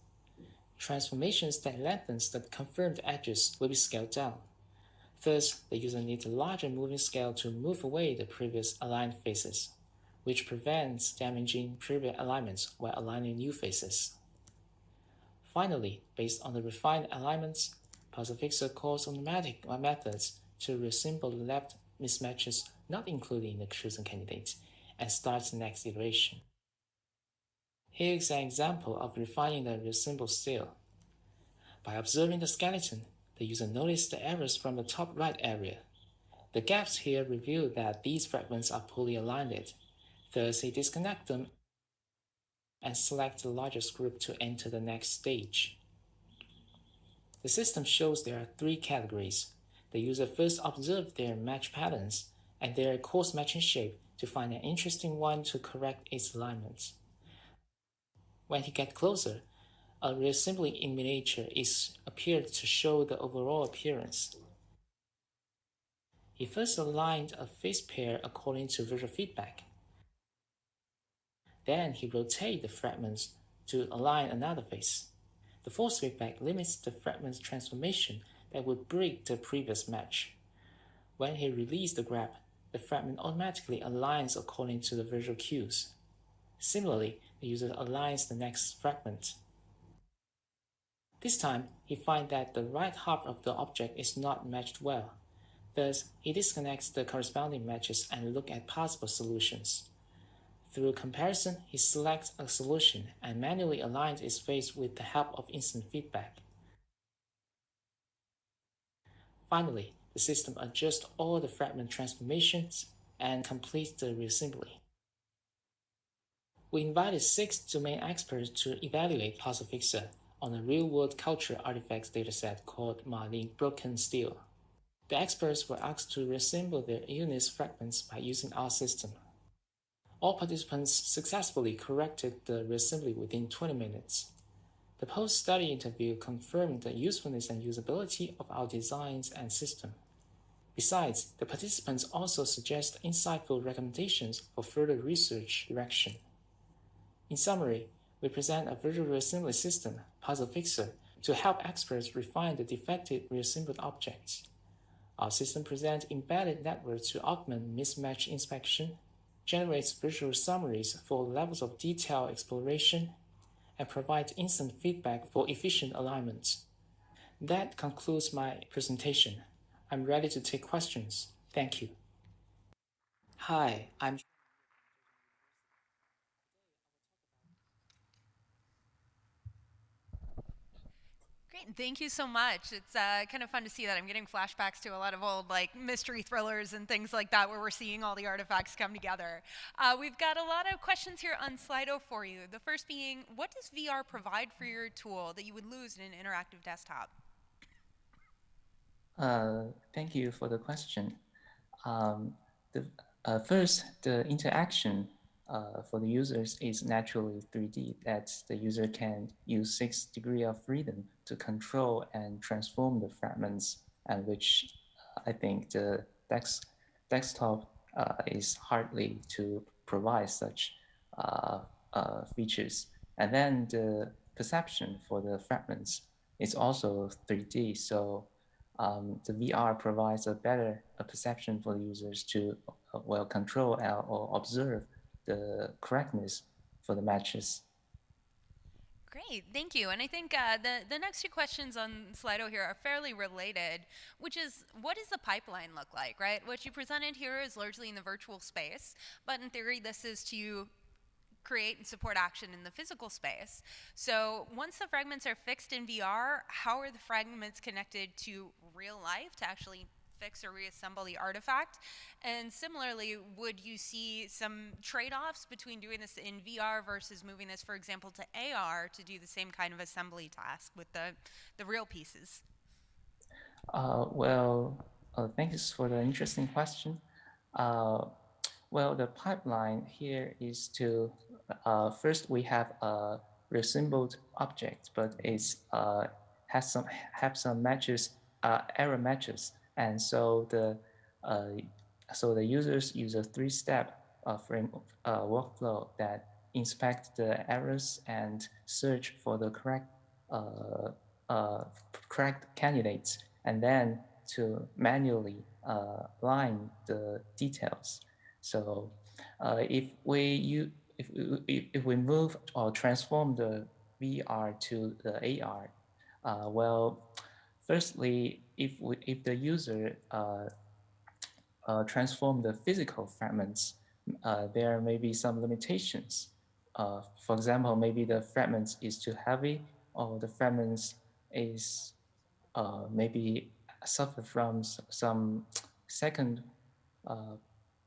Transformations that lengthen the confirmed edges will be scaled down. Thus, the user needs a larger moving scale to move away the previous aligned faces, which prevents damaging previous alignments while aligning new faces. Finally, based on the refined alignments, Puzzle Fixer calls automatic methods to reassemble the left mismatches not included in the chosen candidate and starts the next iteration. Here is an example of refining the reassemble style. By observing the skeleton, the user noticed the errors from the top right area. The gaps here reveal that these fragments are poorly aligned. Thus, he disconnects them and selects the largest group to enter the next stage. The system shows there are three categories. The user first observes their match patterns and their coarse matching shape to find an interesting one to correct its alignment. When he gets closer, a reassembly in miniature is appeared to show the overall appearance. He first aligned a face pair according to visual feedback. Then he rotated the fragments to align another face. The force feedback limits the fragment's transformation that would break the previous match. When he releases the grab, the fragment automatically aligns according to the visual cues. Similarly, the user aligns the next fragment. This time, he finds that the right half of the object is not matched well. Thus, he disconnects the corresponding matches and looks at possible solutions. Through comparison, he selects a solution and manually aligns its face with the help of instant feedback. Finally, the system adjusts all the fragment transformations and completes the reassembly. We invited 6 domain experts to evaluate Puzzle Fixer on a real-world culture artifacts dataset called Marlin Broken Steel. The experts were asked to reassemble their units fragments by using our system. All participants successfully corrected the reassembly within 20 minutes. The post-study interview confirmed the usefulness and usability of our designs and system. Besides, the participants also suggest insightful recommendations for further research direction. In summary, we present a visual reassembly system, Puzzle Fixer, to help experts refine the defective reassembled objects. Our system presents embedded networks to augment mismatch inspection, generates visual summaries for levels of detail exploration, and provides instant feedback for efficient alignment. That concludes my presentation. I'm ready to take questions. Thank you. Hi, I'm Great, thank you so much. It's kind of fun to see that. I'm getting flashbacks to a lot of old mystery thrillers and things like that where we're seeing all the artifacts come together. We've got a lot of questions here on Slido for you. The first being, what does VR provide for your tool that you would lose in an interactive desktop? Thank you for the question. First, the interaction for the users is naturally 3D, that the user can use 6 degrees of freedom to control and transform the fragments, and which I think the desktop is hardly to provide such features. And then the perception for the fragments is also 3D, so the VR provides a better perception for the users to well control or observe the correctness for the matches. Great, thank you. And I think the next two questions on Slido here are fairly related, which is, what does the pipeline look like, right? What you presented here is largely in the virtual space, but in theory, this is to create and support action in the physical space. So once the fragments are fixed in VR, how are the fragments connected to real life to actually fix or reassemble the artifact? And similarly, would you see some trade-offs between doing this in VR versus moving this, for example, to AR to do the same kind of assembly task with the real pieces? Thanks for the interesting question. Well, the pipeline here is to first we have a reassembled object, but it's have some matches error matches, and so the users use a three-step frame workflow that inspect the errors and search for the correct candidates, and then to manually line the details. So if we move or transform the VR to the AR, firstly, if the user transform the physical fragments, there may be some limitations. For example, maybe the fragments is too heavy, or the fragments is maybe suffer from some second,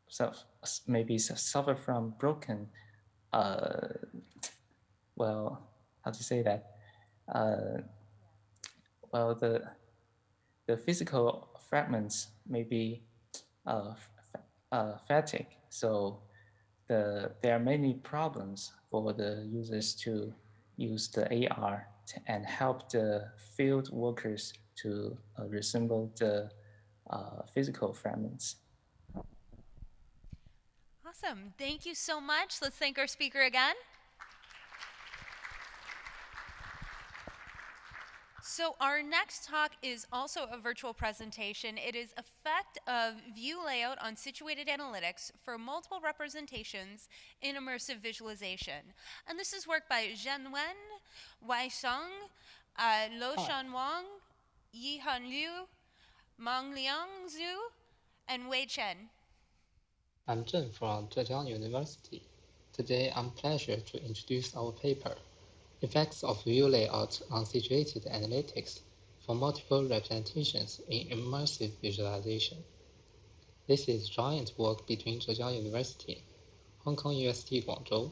so maybe suffer from broken, how to say that? The physical fragments may be fatigue, so there are many problems for the users to use the AR and help the field workers to reassemble the physical fragments. Awesome. Thank you so much. Let's thank our speaker again. So our next talk is also a virtual presentation. It is Effect of View Layout on Situated Analytics for Multiple Representations in Immersive Visualization. And this is work by Zhen Wen, Wai Sheng, Lo Shan Wang, Yihan Liu, Mang Liang Zhu, and Wei Chen. I'm Zhen from Zhejiang University. Today I'm pleased to introduce our paper, Effects of View Layout on Situated Analytics for Multiple Representations in Immersive Visualization. This is joint work between Zhejiang University, Hong Kong UST Guangzhou,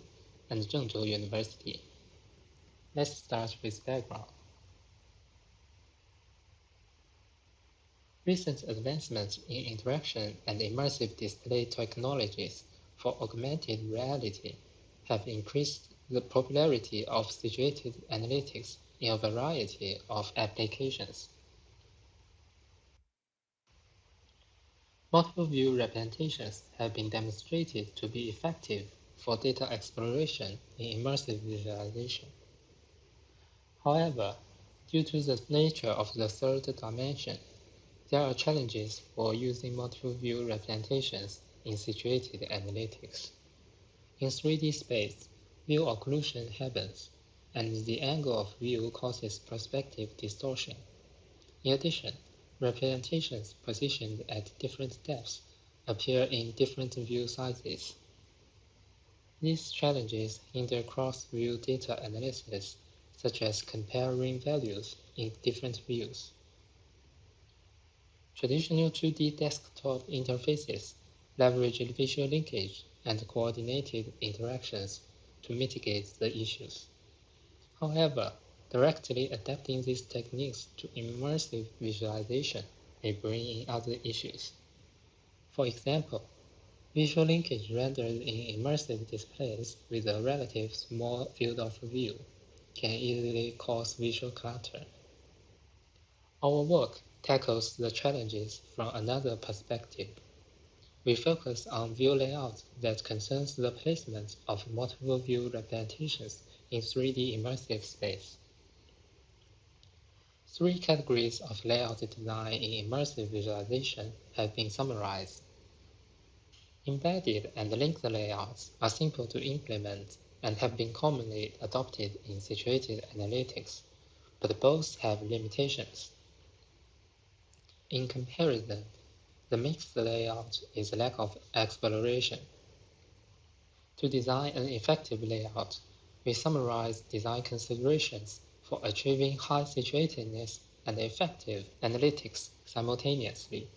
and Zhengzhou University. Let's start with background. Recent advancements in interaction and immersive display technologies for augmented reality have increased the popularity of situated analytics in a variety of applications. Multiple view representations have been demonstrated to be effective for data exploration in immersive visualization. However, due to the nature of the third dimension, there are challenges for using multiple view representations in situated analytics. In 3D space, view occlusion happens, and the angle of view causes perspective distortion. In addition, representations positioned at different depths appear in different view sizes. These challenges hinder cross-view data analysis, such as comparing values in different views. Traditional 2D desktop interfaces leverage visual linkage and coordinated interactions to mitigate the issues. However, directly adapting these techniques to immersive visualization may bring in other issues. For example, visual linkage rendered in immersive displays with a relatively small field of view can easily cause visual clutter. Our work tackles the challenges from another perspective. We focus on view layout that concerns the placement of multiple view representations in 3D immersive space. Three categories of layout design in immersive visualization have been summarized. Embedded and linked layouts are simple to implement and have been commonly adopted in situated analytics, but both have limitations. In comparison, the mixed layout is a lack of exploration. To design an effective layout, we summarize design considerations for achieving high situatedness and effective analytics simultaneously.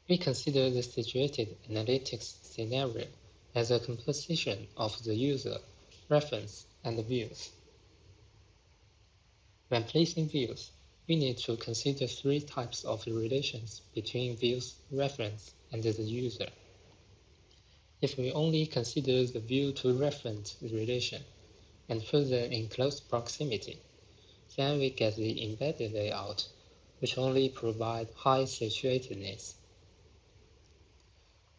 We consider the situated analytics scenario as a composition of the user, reference, and views. When placing views, we need to consider three types of relations between views, reference, and the user. If we only consider the view-to-reference relation and put them in close proximity, then we get the embedded layout, which only provides high situatedness.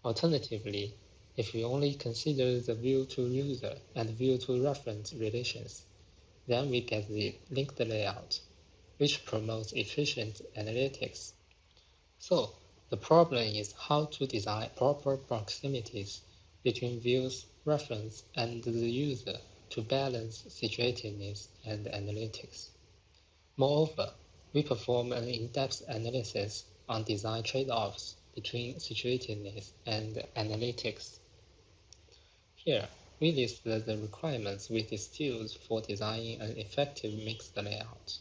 Alternatively, if we only consider the view-to-user and view-to-reference relations, then we get the linked layout, which promotes efficient analytics. So, the problem is how to design proper proximities between views, reference, and the user to balance situatedness and analytics. Moreover, we perform an in-depth analysis on design trade-offs between situatedness and analytics. Here, we list the requirements we distilled for designing an effective mixed layout.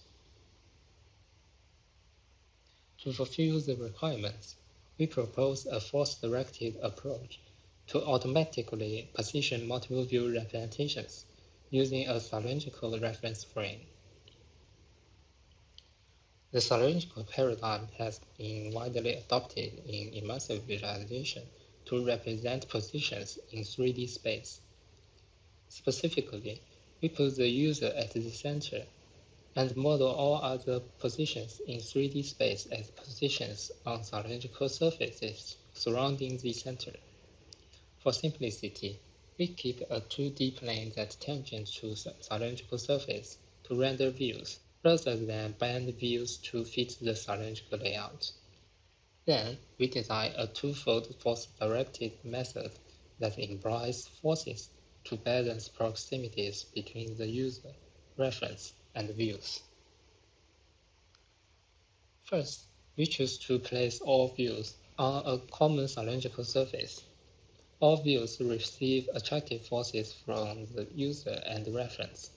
To fulfill the requirements, we propose a force-directed approach to automatically position multiple view representations using a cylindrical reference frame. The cylindrical paradigm has been widely adopted in immersive visualization to represent positions in 3D space. Specifically, we put the user at the center and model all other positions in 3D space as positions on cylindrical surfaces surrounding the center. For simplicity, we keep a 2D plane that's tangent to cylindrical surface to render views, rather than bend views to fit the cylindrical layout. Then, we design a twofold force-directed method that employs forces to balance proximities between the user, reference, and views. First, we choose to place all views on a common cylindrical surface. All views receive attractive forces from the user and reference.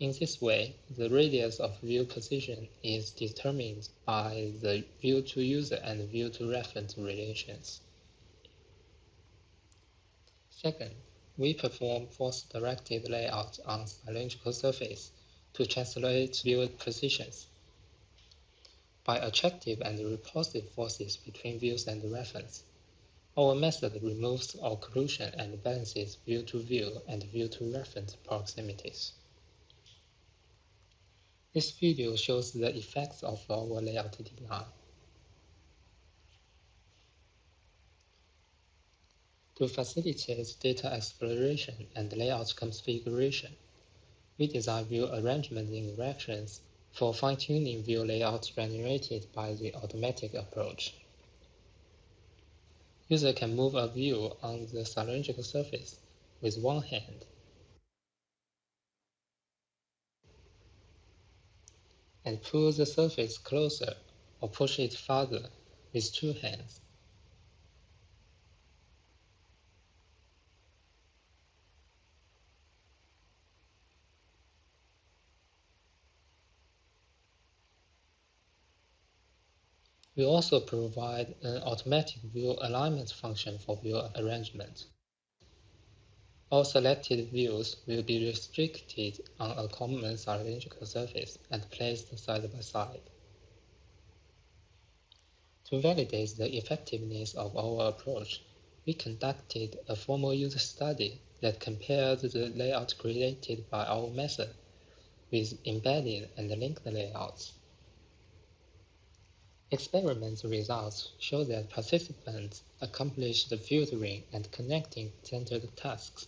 In this way, the radius of view position is determined by the view-to-user and view-to-reference relations. Second, we perform force-directed layout on cylindrical surface to translate view positions. By attractive and repulsive forces between views and reference, our method removes occlusion and balances view-to-view and view-to-reference proximities. This video shows the effects of our layout design. To facilitate data exploration and layout configuration, we design view arrangement interactions for fine-tuning view layouts generated by the automatic approach. User can move a view on the cylindrical surface with one hand and pull the surface closer or push it farther with two hands. We also provide an automatic view alignment function for view arrangement. All selected views will be restricted on a common cylindrical surface and placed side by side. To validate the effectiveness of our approach, we conducted a formal user study that compared the layout created by our method with embedded and linked layouts. Experiment results show that participants accomplished filtering and connecting centered tasks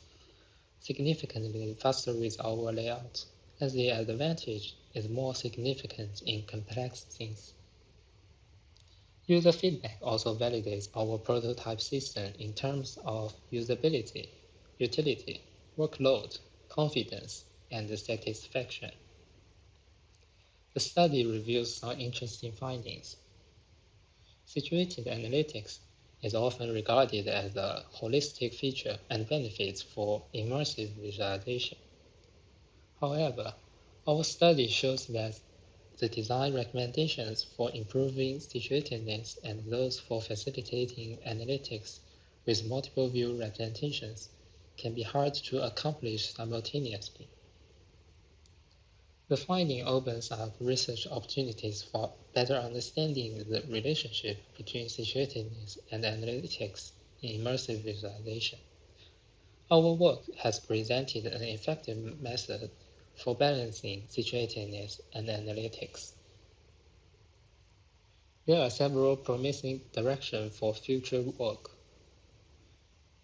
significantly faster with our layout, as the advantage is more significant in complex things. User feedback also validates our prototype system in terms of usability, utility, workload, confidence, and satisfaction. The study reveals some interesting findings. Situated analytics is often regarded as a holistic feature and benefits for immersive visualization. However, our study shows that the design recommendations for improving situatedness and those for facilitating analytics with multiple view representations can be hard to accomplish simultaneously. The finding opens up research opportunities for better understanding the relationship between situatedness and analytics in immersive visualization. Our work has presented an effective method for balancing situatedness and analytics. There are several promising directions for future work.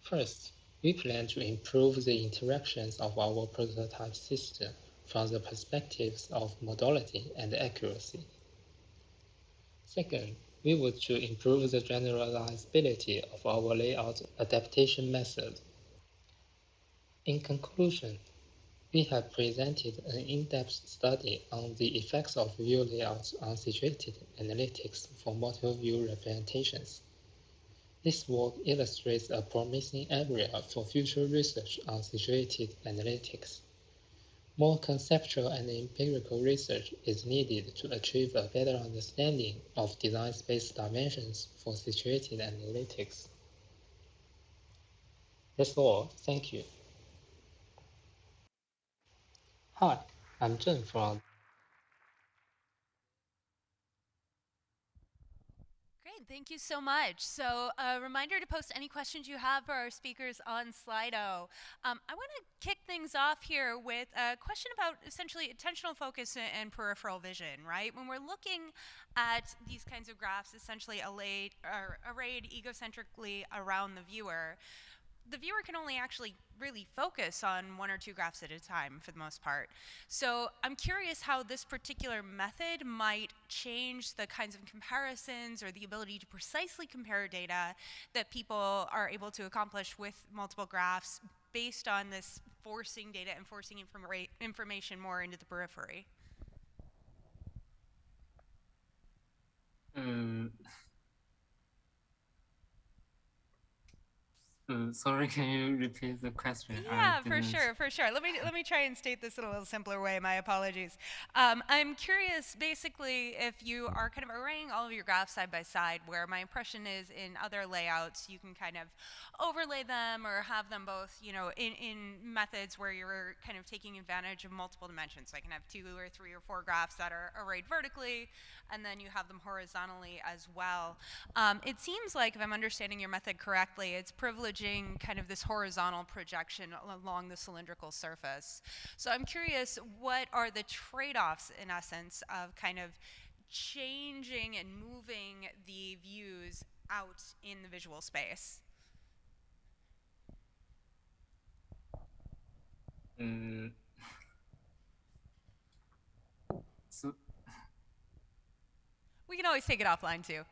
First, we plan to improve the interactions of our prototype system from the perspectives of modality and accuracy. Second, we would to improve the generalizability of our layout adaptation method. In conclusion, we have presented an in-depth study on the effects of view layouts on situated analytics for multiple view representations. This work illustrates a promising area for future research on situated analytics. More conceptual and empirical research is needed to achieve a better understanding of design space dimensions for situated analytics. That's all. Thank you. Hi, I'm Zhen from Great, thank you so much. So a reminder to post any questions you have for our speakers on Slido. I want to kick things off here with a question about essentially attentional focus and peripheral vision, right? When we're looking at these kinds of graphs essentially arrayed egocentrically around the viewer can only actually really focus on one or two graphs at a time for the most part. So I'm curious how this particular method might change the kinds of comparisons or the ability to precisely compare data that people are able to accomplish with multiple graphs based on this forcing data and forcing information more into the periphery. Sorry, can you repeat the question? Yeah, for sure. Let me try and state this in a little simpler way. My apologies. I'm curious, basically, if you are kind of arraying all of your graphs side by side, where my impression is in other layouts, you can kind of overlay them or have them both, you know, in methods where you're kind of taking advantage of multiple dimensions. So I can have 2 or 3 or 4 graphs that are arrayed vertically, and then you have them horizontally as well. It seems like, if I'm understanding your method correctly, it's privileging kind of this horizontal projection along the cylindrical surface. So I'm curious, what are the trade-offs, in essence, of kind of changing and moving the views out in the visual space? So We can always take it offline, too.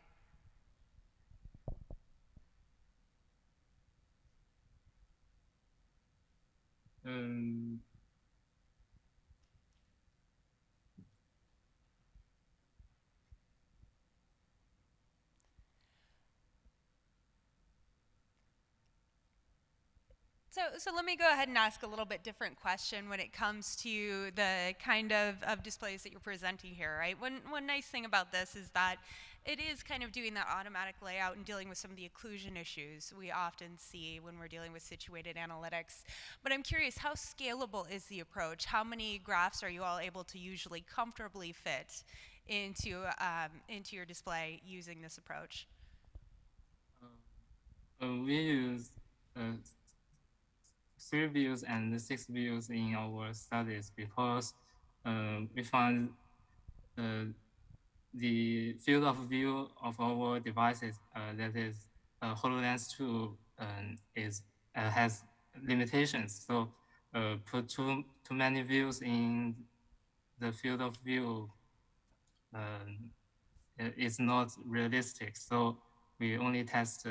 So let me go ahead and ask a little bit different question when it comes to the kind of displays that you're presenting here, right? One nice thing about this is that it is kind of doing that automatic layout and dealing with some of the occlusion issues we often see when we're dealing with situated analytics. But I'm curious, how scalable is the approach? How many graphs are you all able to usually comfortably fit into your display using this approach? we use 3 views and 6 views in our studies because we found the field of view of our devices, that is HoloLens 2, has limitations. So put too many views in the field of view is not realistic. So we only test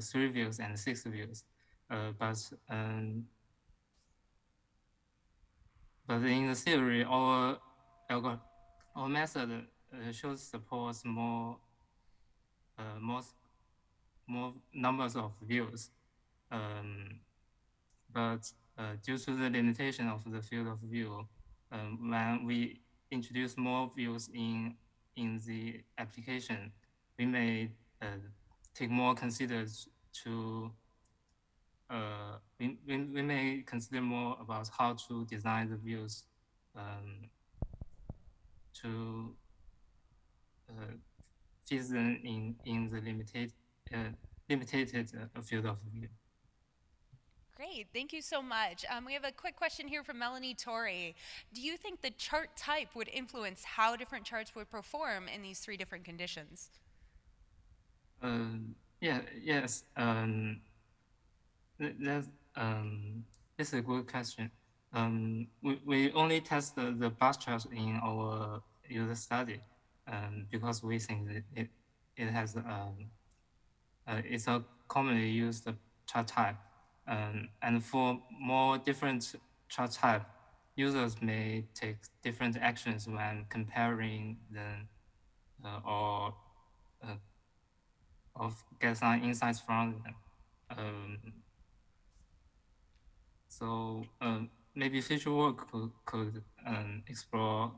3 views and 6 views. But in the theory, our method should support more more numbers of views. But due to the limitation of the field of view, when we introduce more views in the application, we may take more considered to we may consider more about how to design the views to fit them in the limited field of view. Great, thank you so much. We have a quick question here from Melanie Torrey. Do you think the chart type would influence how different charts would perform in these 3 different conditions? Yes. That's a good question. We only test the bar chart in our user study because we think that it has it's a commonly used chart type. And for more different chart type, users may take different actions when comparing them or get some insights from them. So maybe future work could explore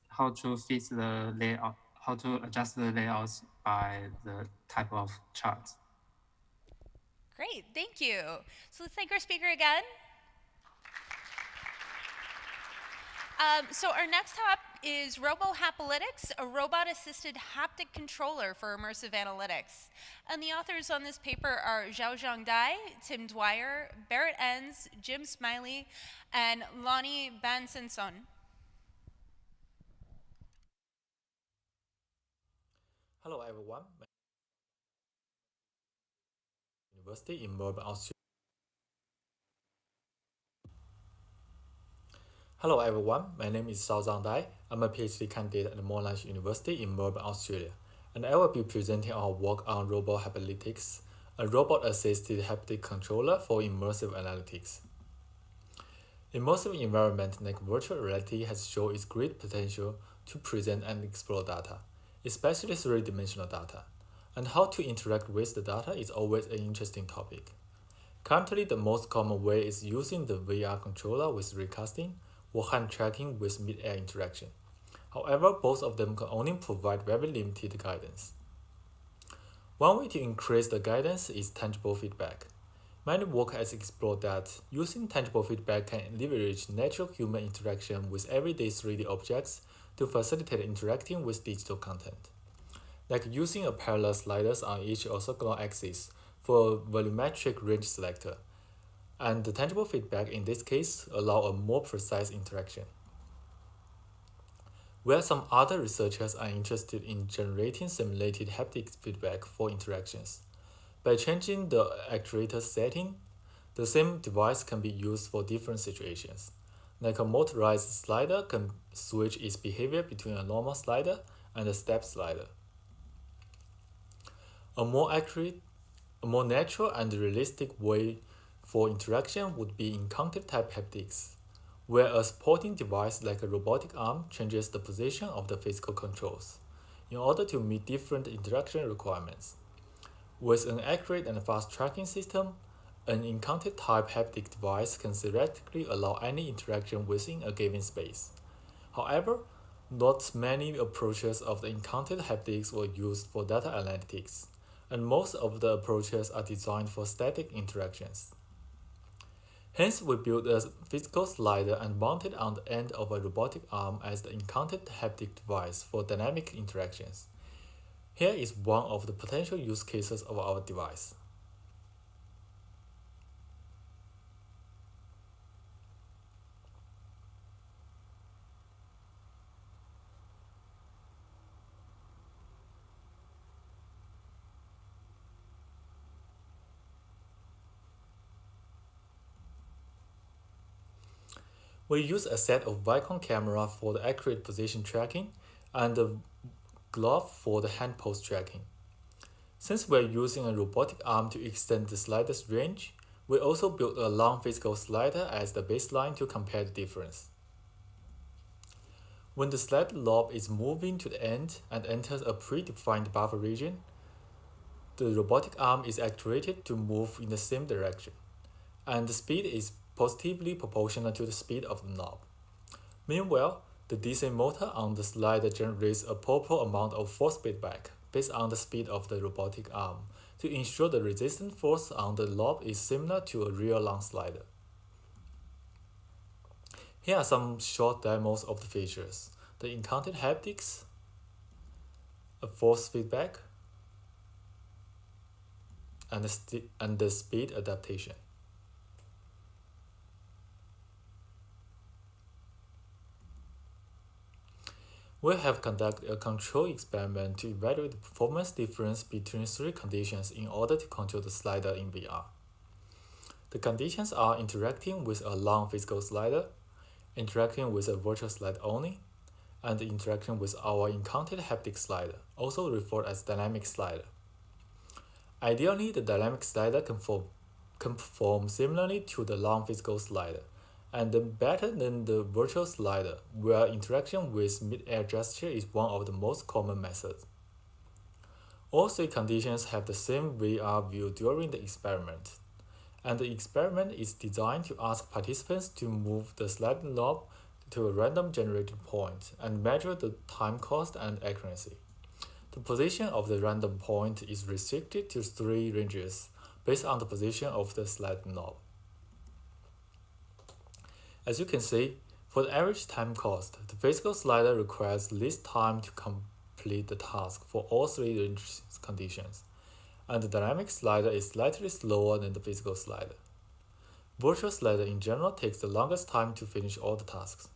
how to fit the layout, how to adjust the layouts by the type of chart. Great, thank you. So let's thank our speaker again. So our next topic is RoboHapAlytics, a robot-assisted haptic controller for immersive analytics. And the authors on this paper are Xiaozhang Dai, Tim Dwyer, Barrett Enns, Jim Smiley, and Lonnie Bansenson. Hello everyone. University in Melbourne, Australia. Hello everyone, my name is Xiaozhang Dai. I'm a PhD candidate at Monash University in Melbourne, Australia, and I will be presenting our work on RoboHapAlytics, a robot-assisted haptic controller for immersive analytics. Immersive environment like virtual reality has shown its great potential to present and explore data, especially three-dimensional data, and how to interact with the data is always an interesting topic. Currently, the most common way is using the VR controller with recasting or hand tracking with mid-air interaction. However, both of them can only provide very limited guidance. One way to increase the guidance is tangible feedback. Many work has explored that using tangible feedback can leverage natural human interaction with everyday 3D objects to facilitate interacting with digital content, like using a parallel sliders on each orthogonal axis for a volumetric range selector, and the tangible feedback in this case allow a more precise interaction. Where some other researchers are interested in generating simulated haptic feedback for interactions. By changing the actuator setting, the same device can be used for different situations. Like a motorized slider can switch its behavior between a normal slider and a step slider. A more accurate, a more natural and realistic way for interaction would be in content-type haptics, where a supporting device like a robotic arm changes the position of the physical controls in order to meet different interaction requirements. With an accurate and fast tracking system, an encounter-type haptic device can theoretically allow any interaction within a given space. However, not many approaches of the encountered haptics were used for data analytics, and most of the approaches are designed for static interactions. Hence, we built a physical slider and mounted on the end of a robotic arm as the encountered haptic device for dynamic interactions. Here is one of the potential use cases of our device. We use a set of Vicon camera for the accurate position tracking and a glove for the hand pose tracking. Since we're using a robotic arm to extend the slider's range, we also built a long physical slider as the baseline to compare the difference. When the slider lobe is moving to the end and enters a predefined buffer region, the robotic arm is actuated to move in the same direction, and the speed is positively proportional to the speed of the knob. Meanwhile, the DC motor on the slider generates a proper amount of force feedback based on the speed of the robotic arm to ensure the resistance force on the knob is similar to a real long slider. Here are some short demos of the features: the encountered haptics, a force feedback, and the speed adaptation. We have conducted a control experiment to evaluate the performance difference between three conditions in order to control the slider in VR. The conditions are interacting with a long physical slider, interacting with a virtual slider only, and interacting with our encountered haptic slider, also referred as dynamic slider. Ideally, the dynamic slider can perform similarly to the long physical slider, and better than the virtual slider, where interaction with mid-air gesture is one of the most common methods. All three conditions have the same VR view during the experiment, and the experiment is designed to ask participants to move the slider knob to a random generated point and measure the time cost and accuracy. The position of the random point is restricted to three ranges based on the position of the slider knob. As you can see, for the average time cost, the physical slider requires least time to complete the task for all three range conditions, and the dynamic slider is slightly slower than the physical slider. Virtual slider in general takes the longest time to finish all the tasks.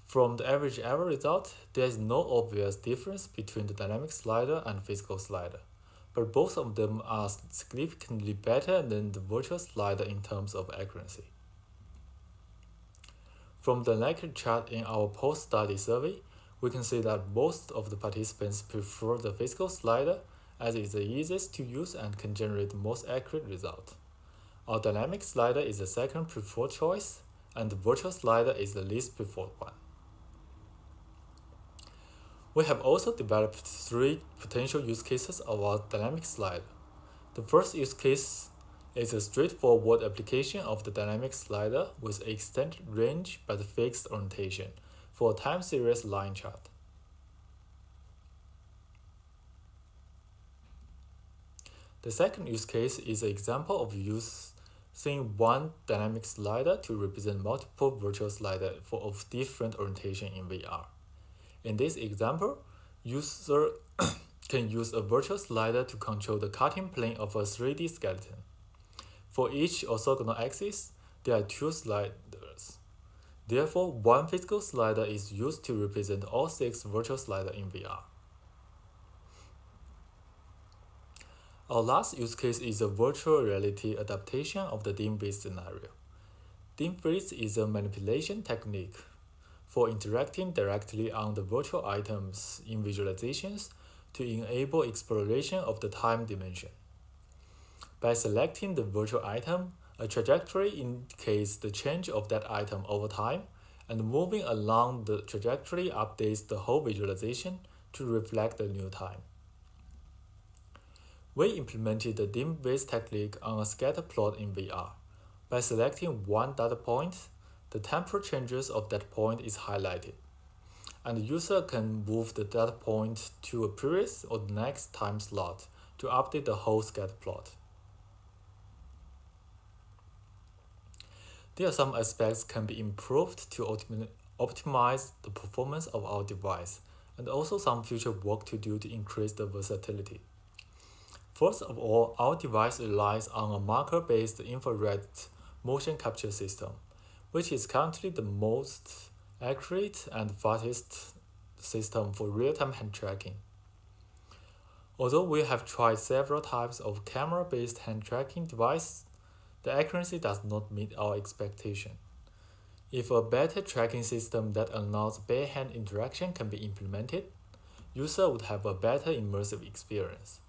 From the average error result, there is no obvious difference between the dynamic slider and physical slider, but both of them are significantly better than the virtual slider in terms of accuracy. From the naked chart in our post-study survey, we can see that most of the participants prefer the physical slider as it is the easiest to use and can generate the most accurate result. Our dynamic slider is the second preferred choice, and the virtual slider is the least preferred one. We have also developed three potential use cases of our dynamic slider. The first use case is a straightforward application of the dynamic slider with extended range but fixed orientation for a time series line chart. The second use case is an example of using one dynamic slider to represent multiple virtual sliders of different orientation in VR. In this example, user can use a virtual slider to control the cutting plane of a 3D skeleton. For each orthogonal axis, there are two sliders. Therefore, one physical slider is used to represent all 6 virtual sliders in VR. Our last use case is a virtual reality adaptation of the dim-vis scenario. Dim-vis is a manipulation technique for interacting directly on the virtual items in visualizations to enable exploration of the time dimension. By selecting the virtual item, a trajectory indicates the change of that item over time, and moving along the trajectory updates the whole visualization to reflect the new time. We implemented the dim-vis technique on a scatter plot in VR. By selecting one data point, the temporal changes of that point is highlighted, and the user can move the data point to a previous or the next time slot to update the whole scatter plot. There are some aspects can be improved to optimize the performance of our device, and also some future work to do to increase the versatility. First of all, our device relies on a marker-based infrared motion capture system, which is currently the most accurate and fastest system for real-time hand tracking. Although we have tried several types of camera-based hand tracking devices, the accuracy does not meet our expectation. If a better tracking system that allows bare hand interaction can be implemented, users would have a better immersive experience.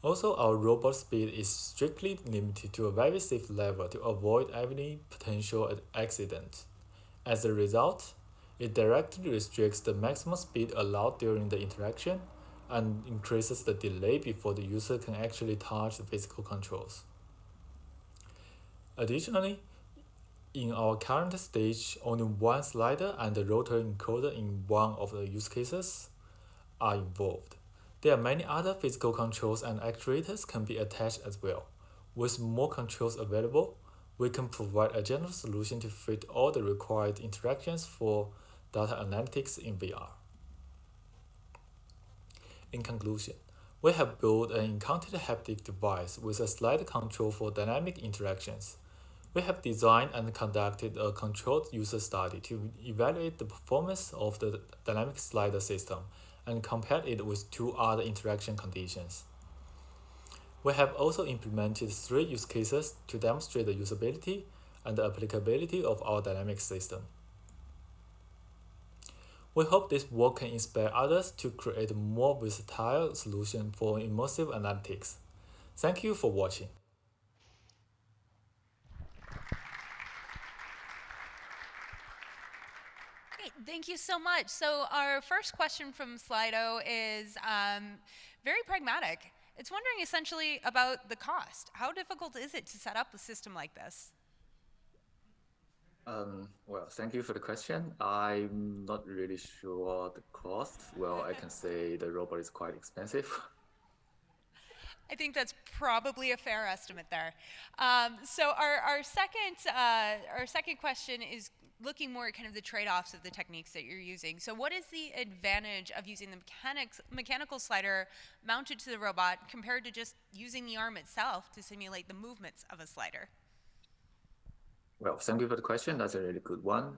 Also, our robot speed is strictly limited to a very safe level to avoid any potential accident. As a result, it directly restricts the maximum speed allowed during the interaction and increases the delay before the user can actually touch the physical controls. Additionally, in our current stage, only one slider and a rotor encoder in one of the use cases are involved. There are many other physical controls and actuators can be attached as well. With more controls available, we can provide a general solution to fit all the required interactions for data analytics in VR. In conclusion, we have built an encountered haptic device with a slider control for dynamic interactions. We have designed and conducted a controlled user study to evaluate the performance of the dynamic slider system and compared it with two other interaction conditions. We have also implemented 3 use cases to demonstrate the usability and the applicability of our dynamic system. We hope this work can inspire others to create a more versatile solution for immersive analytics. Thank you for watching. Great, thank you so much. So our first question from Slido is very pragmatic. It's wondering essentially about the cost. How difficult is it to set up a system like this? Well, thank you for the question. I'm not really sure the cost. Well, I can say the robot is quite expensive. I think that's probably a fair estimate there. So our second question is looking more at kind of the trade-offs of the techniques that you're using. So what is the advantage of using the mechanical slider mounted to the robot compared to just using the arm itself to simulate the movements of a slider? Well, thank you for the question. That's a really good one.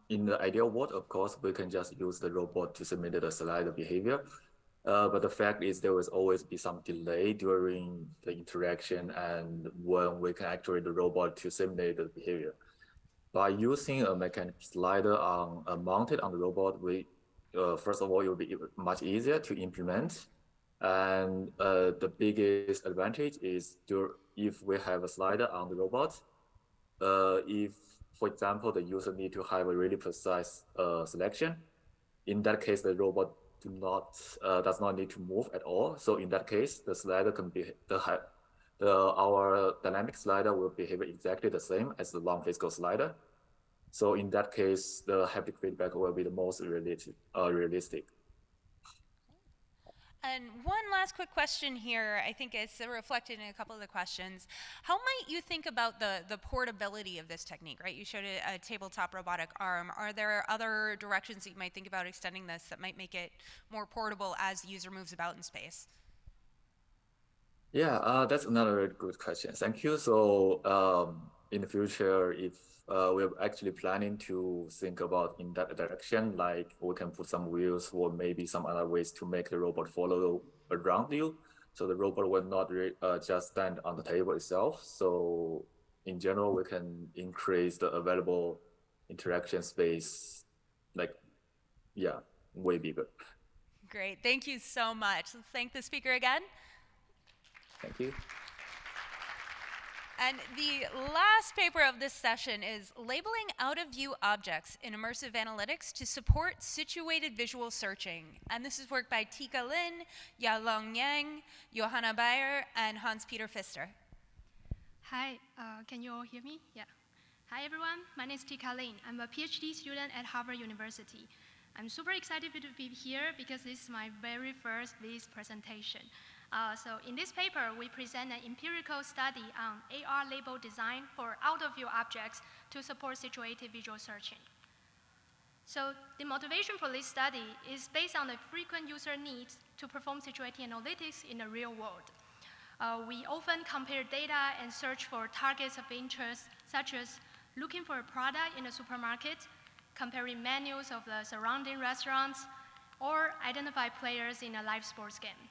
In the ideal world, of course, we can just use the robot to simulate the slider behavior. But the fact is there will always be some delay during the interaction and when we can activate the robot to simulate the behavior. By using a mechanical slider mounted on the robot, first of all, it will be much easier to implement. And the biggest advantage is if we have a slider on the robot, if, for example, the user need to have a really precise selection, in that case, the robot does not need to move at all. So in that case, the slider can be our dynamic slider will behave exactly the same as the long physical slider. So in that case, the haptic feedback will be the most realistic. And one last quick question here, I think it's reflected in a couple of the questions. How might you think about the portability of this technique, right? You showed a tabletop robotic arm. Are there other directions that you might think about extending this that might make it more portable as the user moves about in space? Yeah, that's another good question. Thank you. So in the future, if we're actually planning to think about in that direction, like we can put some wheels or maybe some other ways to make the robot follow around you. So the robot will not just stand on the table itself. So in general, we can increase the available interaction space, way bigger. Great, thank you so much. Let's thank the speaker again. Thank you. And the last paper of this session is Labeling Out-of-View Objects in Immersive Analytics to Support Situated Visual Searching. And this is work by Tika Lin, Yalong Yang, Johanna Bayer, and Hans-Peter Pfister. Hi, can you all hear me? Yeah. Hi everyone, my name is Tika Lin. I'm a PhD student at Harvard University. I'm super excited to be here because this is my very first VIS presentation. So in this paper, we present an empirical study on AR label design for out-of-view objects to support situated visual searching. So the motivation for this study is based on the frequent user needs to perform situated analytics in the real world. We often compare data and search for targets of interest, such as looking for a product in a supermarket, comparing menus of the surrounding restaurants, or identify players in a live sports game.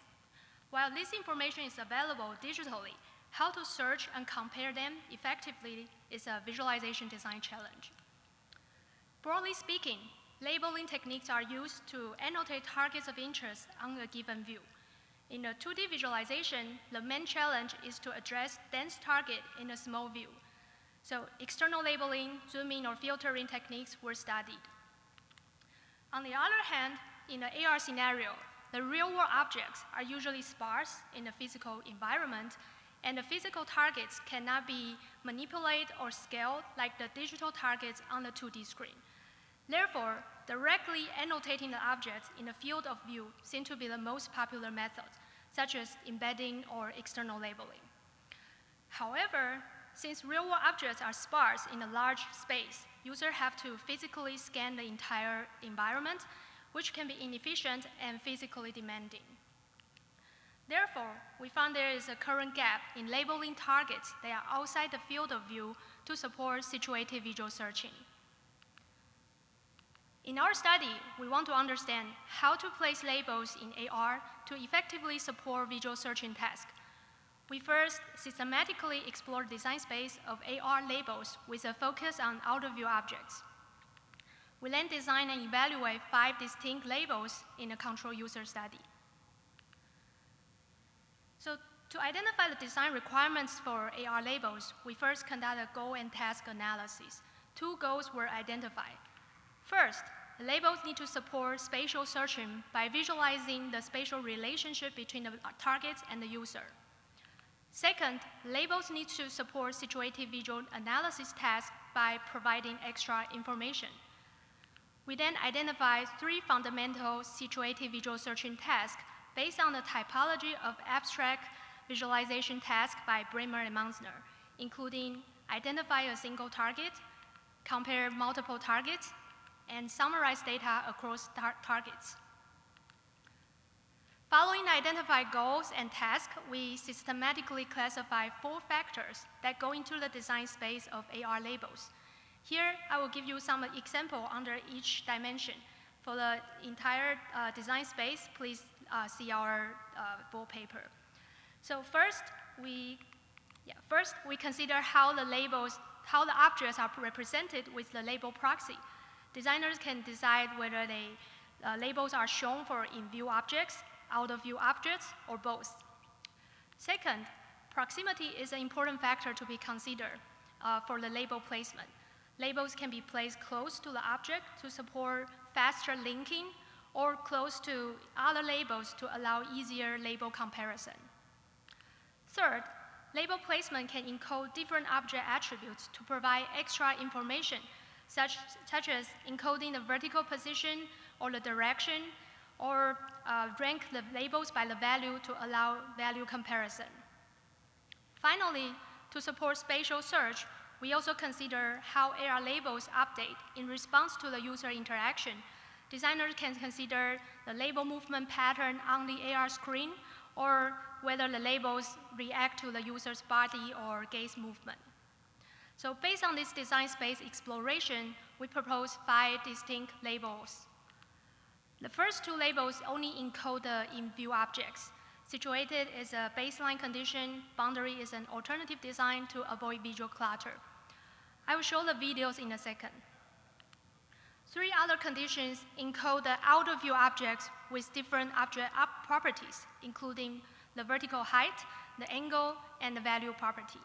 While this information is available digitally, how to search and compare them effectively is a visualization design challenge. Broadly speaking, labeling techniques are used to annotate targets of interest on a given view. In a 2D visualization, the main challenge is to address dense target in a small view. So external labeling, zooming, or filtering techniques were studied. On the other hand, in the AR scenario, the real-world objects are usually sparse in the physical environment, and the physical targets cannot be manipulated or scaled like the digital targets on the 2D screen. Therefore, directly annotating the objects in the field of view seem to be the most popular methods, such as embedding or external labeling. However, since real-world objects are sparse in a large space, users have to physically scan the entire environment, which can be inefficient and physically demanding. Therefore, we found there is a current gap in labeling targets that are outside the field of view to support situated visual searching. In our study, we want to understand how to place labels in AR to effectively support visual searching tasks. We first systematically explored design space of AR labels with a focus on out-of-view objects. We then designed and evaluate 5 distinct labels in a control user study. So to identify the design requirements for AR labels, we first conducted a goal and task analysis. 2 goals were identified. First, the labels need to support spatial searching by visualizing the spatial relationship between the targets and the user. Second, labels need to support situated visual analysis tasks by providing extra information. We then identified 3 fundamental situated visual searching tasks based on the typology of abstract visualization tasks by Bremer and Monsner, including identify a single target, compare multiple targets, and summarize data across targets. Following identified goals and tasks, we systematically classify 4 factors that go into the design space of AR labels. Here, I will give you some examples under each dimension. For the entire design space, please see our full paper. So first, we consider how the objects are represented with the label proxy. Designers can decide whether labels are shown for in-view objects, out-of-view objects, or both. Second, proximity is an important factor to be considered for the label placement. Labels can be placed close to the object to support faster linking, or close to other labels to allow easier label comparison. Third, label placement can encode different object attributes to provide extra information, such as encoding the vertical position or the direction, or rank the labels by the value to allow value comparison. Finally, to support spatial search, we also consider how AR labels update in response to the user interaction. Designers can consider the label movement pattern on the AR screen, or whether the labels react to the user's body or gaze movement. So based on this design space exploration, we propose 5 distinct labels. The first 2 labels only encode the in-view objects. Situated is a baseline condition, boundary is an alternative design to avoid visual clutter. I will show the videos in a second. 3 other conditions encode the out-of-view objects with different object properties, including the vertical height, the angle, and the value property.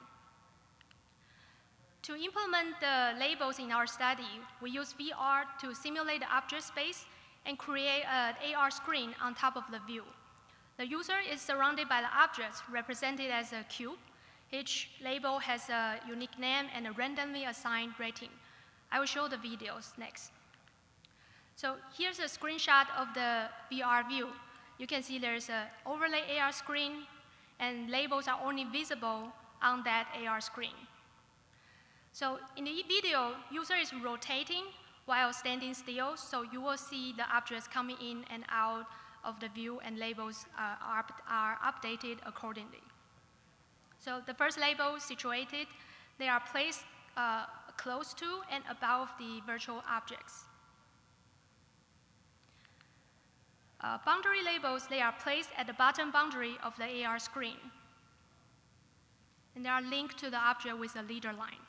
To implement the labels in our study, we use VR to simulate the object space and create an AR screen on top of the view. The user is surrounded by the objects represented as a cube. Each label has a unique name and a randomly assigned rating. I will show the videos next. So here's a screenshot of the VR view. You can see there's an overlay AR screen, and labels are only visible on that AR screen. So in the video, user is rotating while standing still, so you will see the objects coming in and out of the view, and labels are updated accordingly. So the first label, situated, they are placed close to and above the virtual objects. Boundary labels, they are placed at the bottom boundary of the AR screen, and they are linked to the object with a leader line.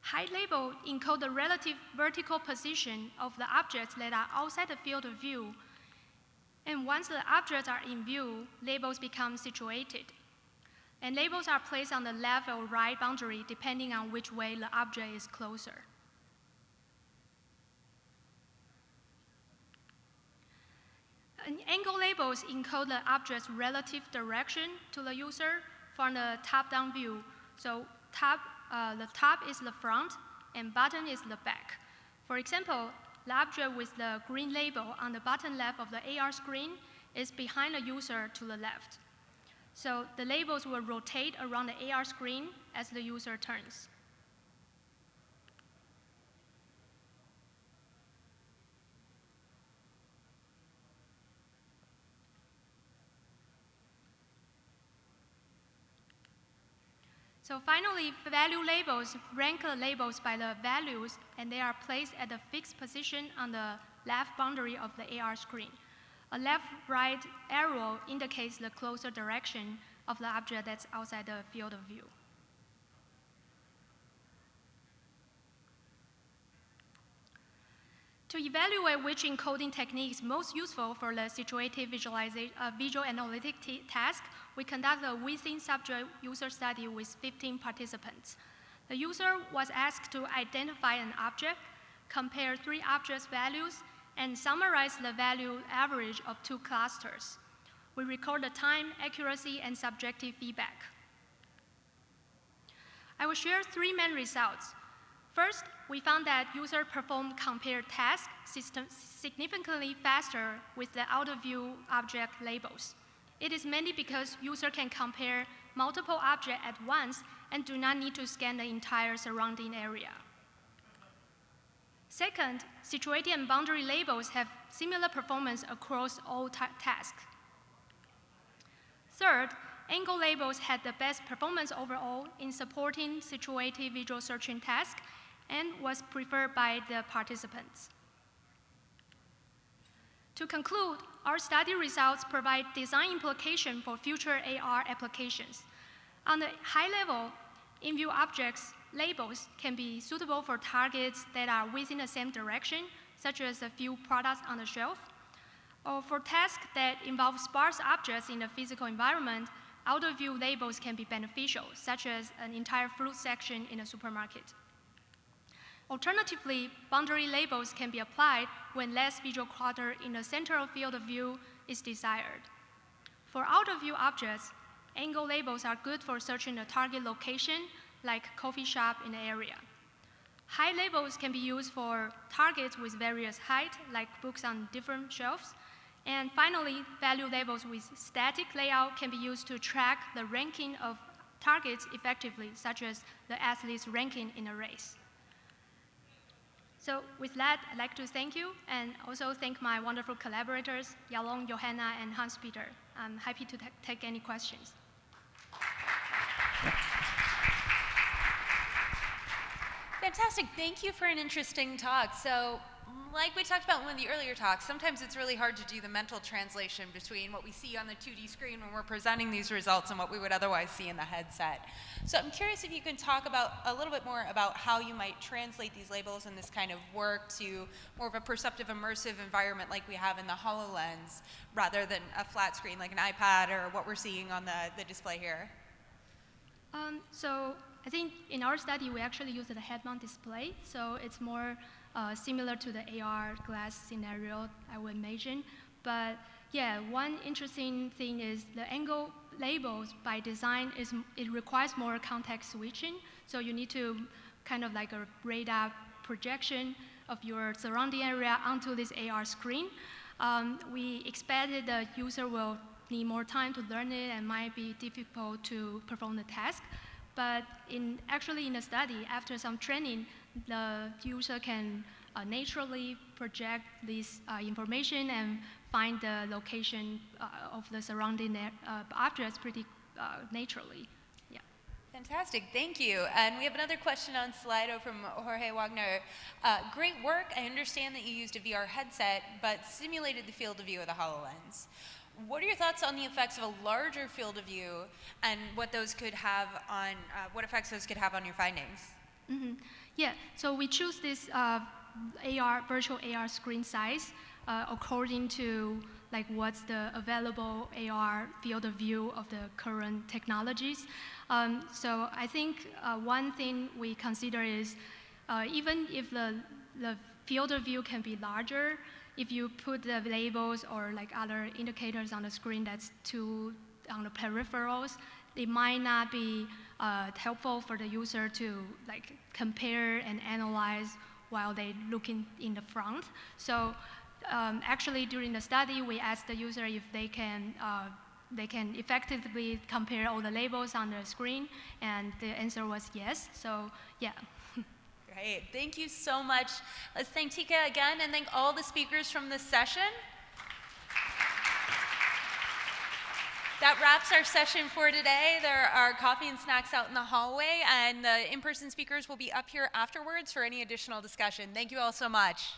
Height label encode the relative vertical position of the objects that are outside the field of view, and once the objects are in view, labels become situated. And labels are placed on the left or right boundary depending on which way the object is closer. Angle labels encode the object's relative direction to the user from the top-down view. So the top is the front and bottom is the back. For example, the object with the green label on the bottom left of the AR screen is behind the user to the left. So the labels will rotate around the AR screen as the user turns. So finally, value labels rank the labels by the values, and they are placed at a fixed position on the left boundary of the AR screen. A left-right arrow indicates the closer direction of the object that's outside the field of view. To evaluate which encoding technique is most useful for the situative visual analytic task, we conduct a within-subject user study with 15 participants. The user was asked to identify an object, compare 3 objects' values, and summarize the value average of 2 clusters. We record the time, accuracy, and subjective feedback. I will share 3 main results. First, we found that users perform compared tasks significantly faster with the out-of-view object labels. It is mainly because users can compare multiple objects at once and do not need to scan the entire surrounding area. Second, situated and boundary labels have similar performance across all tasks. Third, angle labels had the best performance overall in supporting situated visual searching tasks and was preferred by the participants. To conclude, our study results provide design implication for future AR applications. On the high level, in-view objects labels can be suitable for targets that are within the same direction, such as a few products on the shelf. Or for tasks that involve sparse objects in the physical environment, out-of-view labels can be beneficial, such as an entire fruit section in a supermarket. Alternatively, boundary labels can be applied when less visual clutter in the central field of view is desired. For out-of-view objects, angle labels are good for searching a target location, like coffee shop in the area. High labels can be used for targets with various height, like books on different shelves. And finally, value labels with static layout can be used to track the ranking of targets effectively, such as the athlete's ranking in a race. So with that, I'd like to thank you and also thank my wonderful collaborators, Yalong, Johanna, and Hans-Peter. I'm happy to take any questions. Fantastic. Thank you for an interesting talk. So, like we talked about in one of the earlier talks, sometimes it's really hard to do the mental translation between what we see on the 2D screen when we're presenting these results and what we would otherwise see in the headset. So I'm curious if you can talk about a little bit more about how you might translate these labels and this kind of work to more of a perceptive, immersive environment like we have in the HoloLens, rather than a flat screen like an iPad or what we're seeing on the display here. So I think in our study, we actually use the head-mount display, so it's more similar to the AR glass scenario, I would imagine. But yeah, one interesting thing is the angle labels by design it requires more context switching. So you need to kind of like a radar projection of your surrounding area onto this AR screen. We expected the user will need more time to learn it and might be difficult to perform the task. But actually in the study, after some training, the user can naturally project this information and find the location of the surrounding objects pretty naturally. Yeah. Fantastic, thank you. And we have another question on Slido from Jorge Wagner. Great work. I understand that you used a VR headset, but simulated the field of view of the HoloLens. What are your thoughts on the effects of a larger field of view and what those could have on, what effects those could have on your findings? Mm-hmm. Yeah, so we choose this virtual AR screen size according to like what's the available AR field of view of the current technologies. So I think one thing we consider is even if the field of view can be larger, if you put the labels or like other indicators on the screen that's too on the peripherals, it might not be helpful for the user to like compare and analyze while they looking in the front. So actually during the study, we asked the user if they can effectively compare all the labels on the screen, and the answer was yes. So yeah. Great, thank you so much. Let's thank Tika again and thank all the speakers from this session. That wraps our session for today. There are coffee and snacks out in the hallway, and the in-person speakers will be up here afterwards for any additional discussion. Thank you all so much.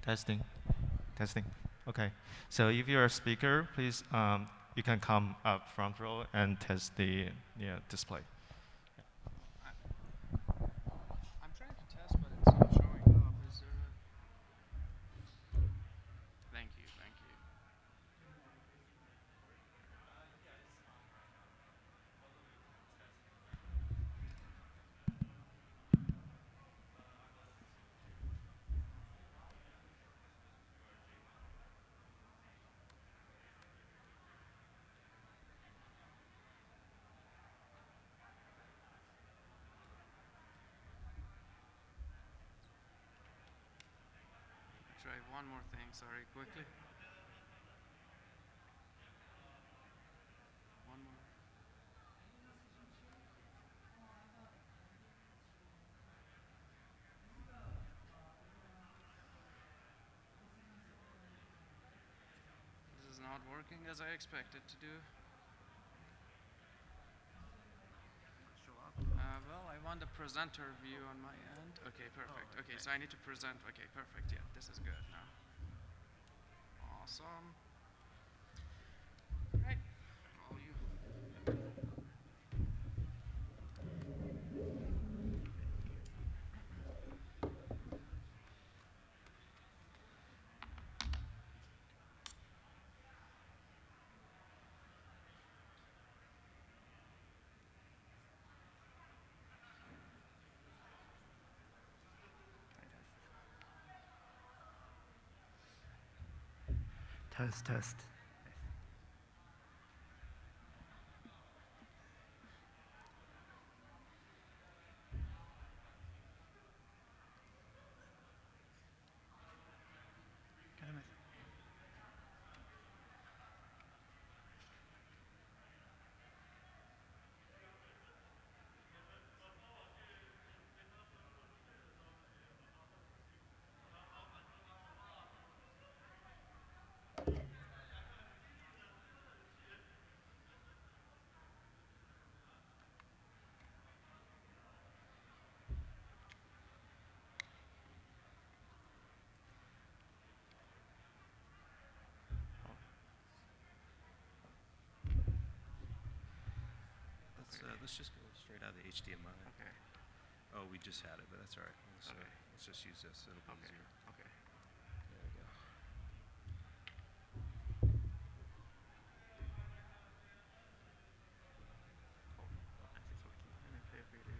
Testing. Testing. Okay. So if you're a speaker, please, you can come up front row and test the display. I'm trying to test, but it's not showing up. Is there a... Thank you, thank you. Try one more thing, sorry, quickly. One more. This is not working as I expected to do. Well, I want the presenter view on my end. Okay, perfect. Okay, so I need to present. Okay, perfect. Yeah, this is good now. Awesome. All right, all you. Test, test. Let's just go straight out of the HDMI. Okay. Oh, we just had it, but that's all right. Let's just use this. It'll be easier. Okay. There we go. Let me play a video.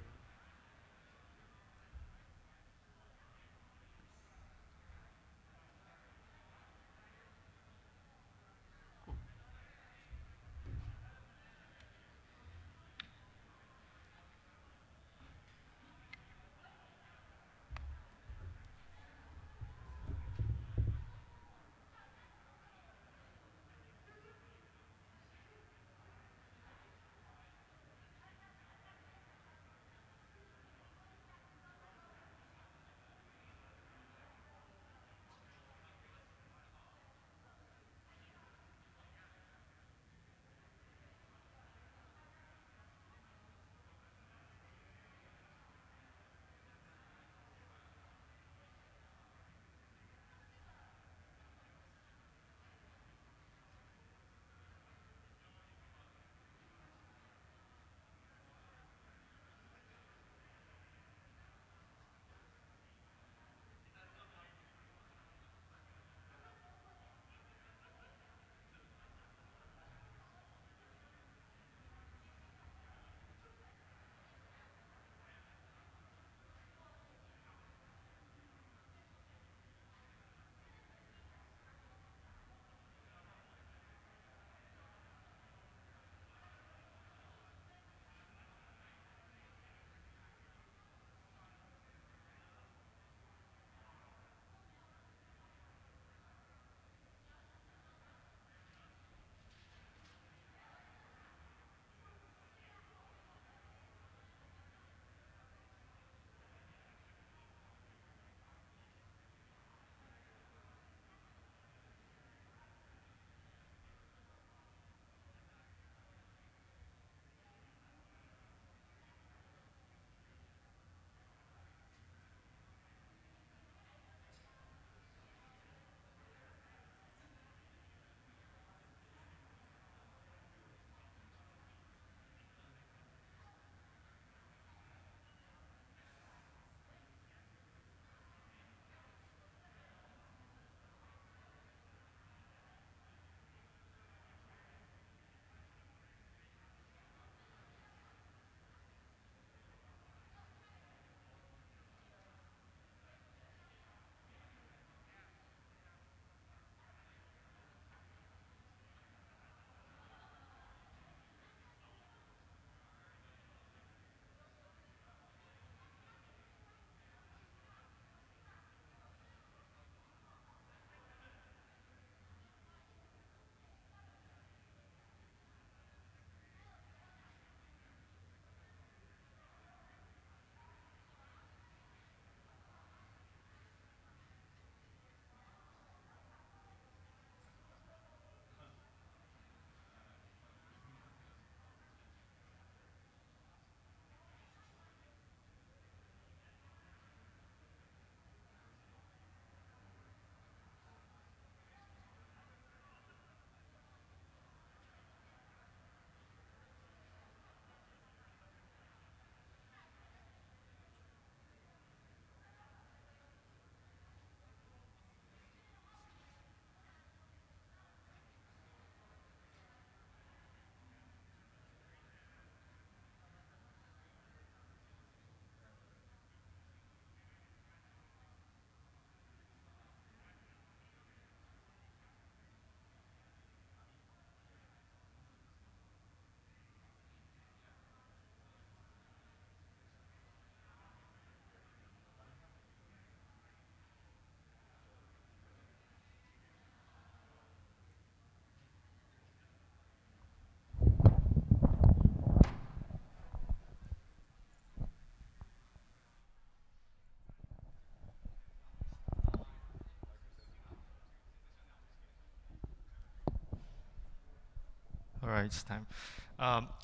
All right, it's time.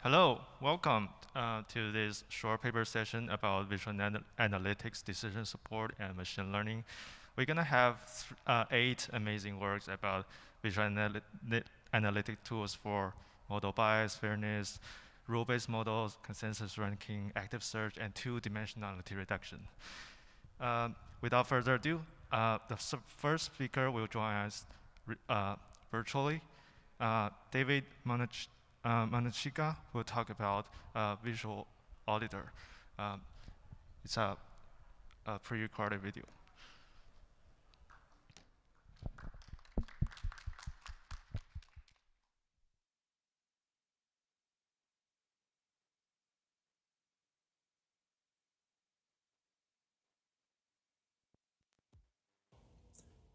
Hello, welcome to this short paper session about visual analytics, decision support, and machine learning. We're gonna have 8 amazing works about visual analytic tools for model bias, fairness, rule-based models, consensus ranking, active search, and 2-dimensionality reduction. Without further ado, the first speaker will join us virtually. David Manachika will talk about Visual Auditor. It's a pre-recorded video.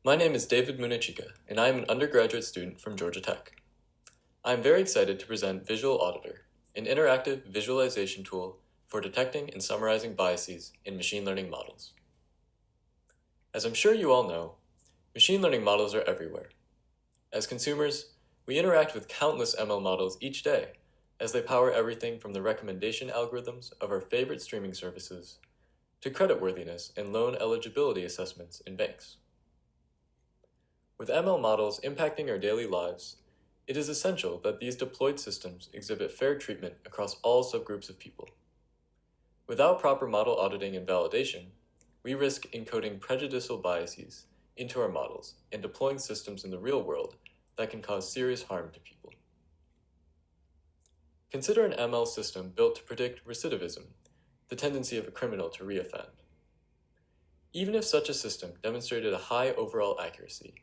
My name is David Munachika, and I am an undergraduate student from Georgia Tech. I am very excited to present Visual Auditor, an interactive visualization tool for detecting and summarizing biases in machine learning models. As I'm sure you all know, machine learning models are everywhere. As consumers, we interact with countless ML models each day, as they power everything from the recommendation algorithms of our favorite streaming services to creditworthiness and loan eligibility assessments in banks. With ML models impacting our daily lives, it is essential that these deployed systems exhibit fair treatment across all subgroups of people. Without proper model auditing and validation, we risk encoding prejudicial biases into our models and deploying systems in the real world that can cause serious harm to people. Consider an ML system built to predict recidivism, the tendency of a criminal to reoffend. Even if such a system demonstrated a high overall accuracy,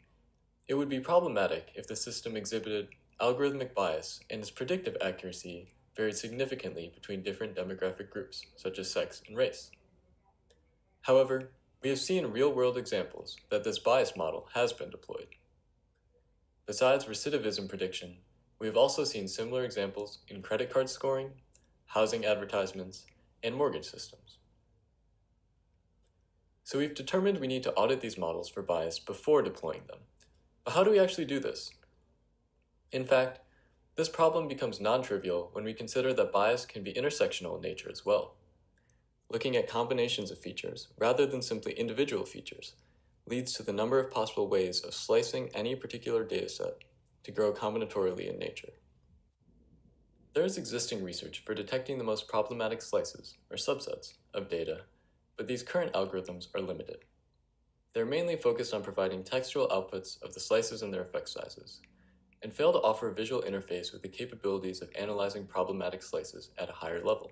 it would be problematic if the system exhibited algorithmic bias and its predictive accuracy varied significantly between different demographic groups, such as sex and race. However, we have seen real-world examples that this bias model has been deployed. Besides recidivism prediction, we have also seen similar examples in credit card scoring, housing advertisements, and mortgage systems. So we've determined we need to audit these models for bias before deploying them. But how do we actually do this? In fact, this problem becomes non-trivial when we consider that bias can be intersectional in nature as well. Looking at combinations of features, rather than simply individual features, leads to the number of possible ways of slicing any particular dataset to grow combinatorially in nature. There is existing research for detecting the most problematic slices, or subsets, of data, but these current algorithms are limited. They're mainly focused on providing textual outputs of the slices and their effect sizes, and fail to offer a visual interface with the capabilities of analyzing problematic slices at a higher level.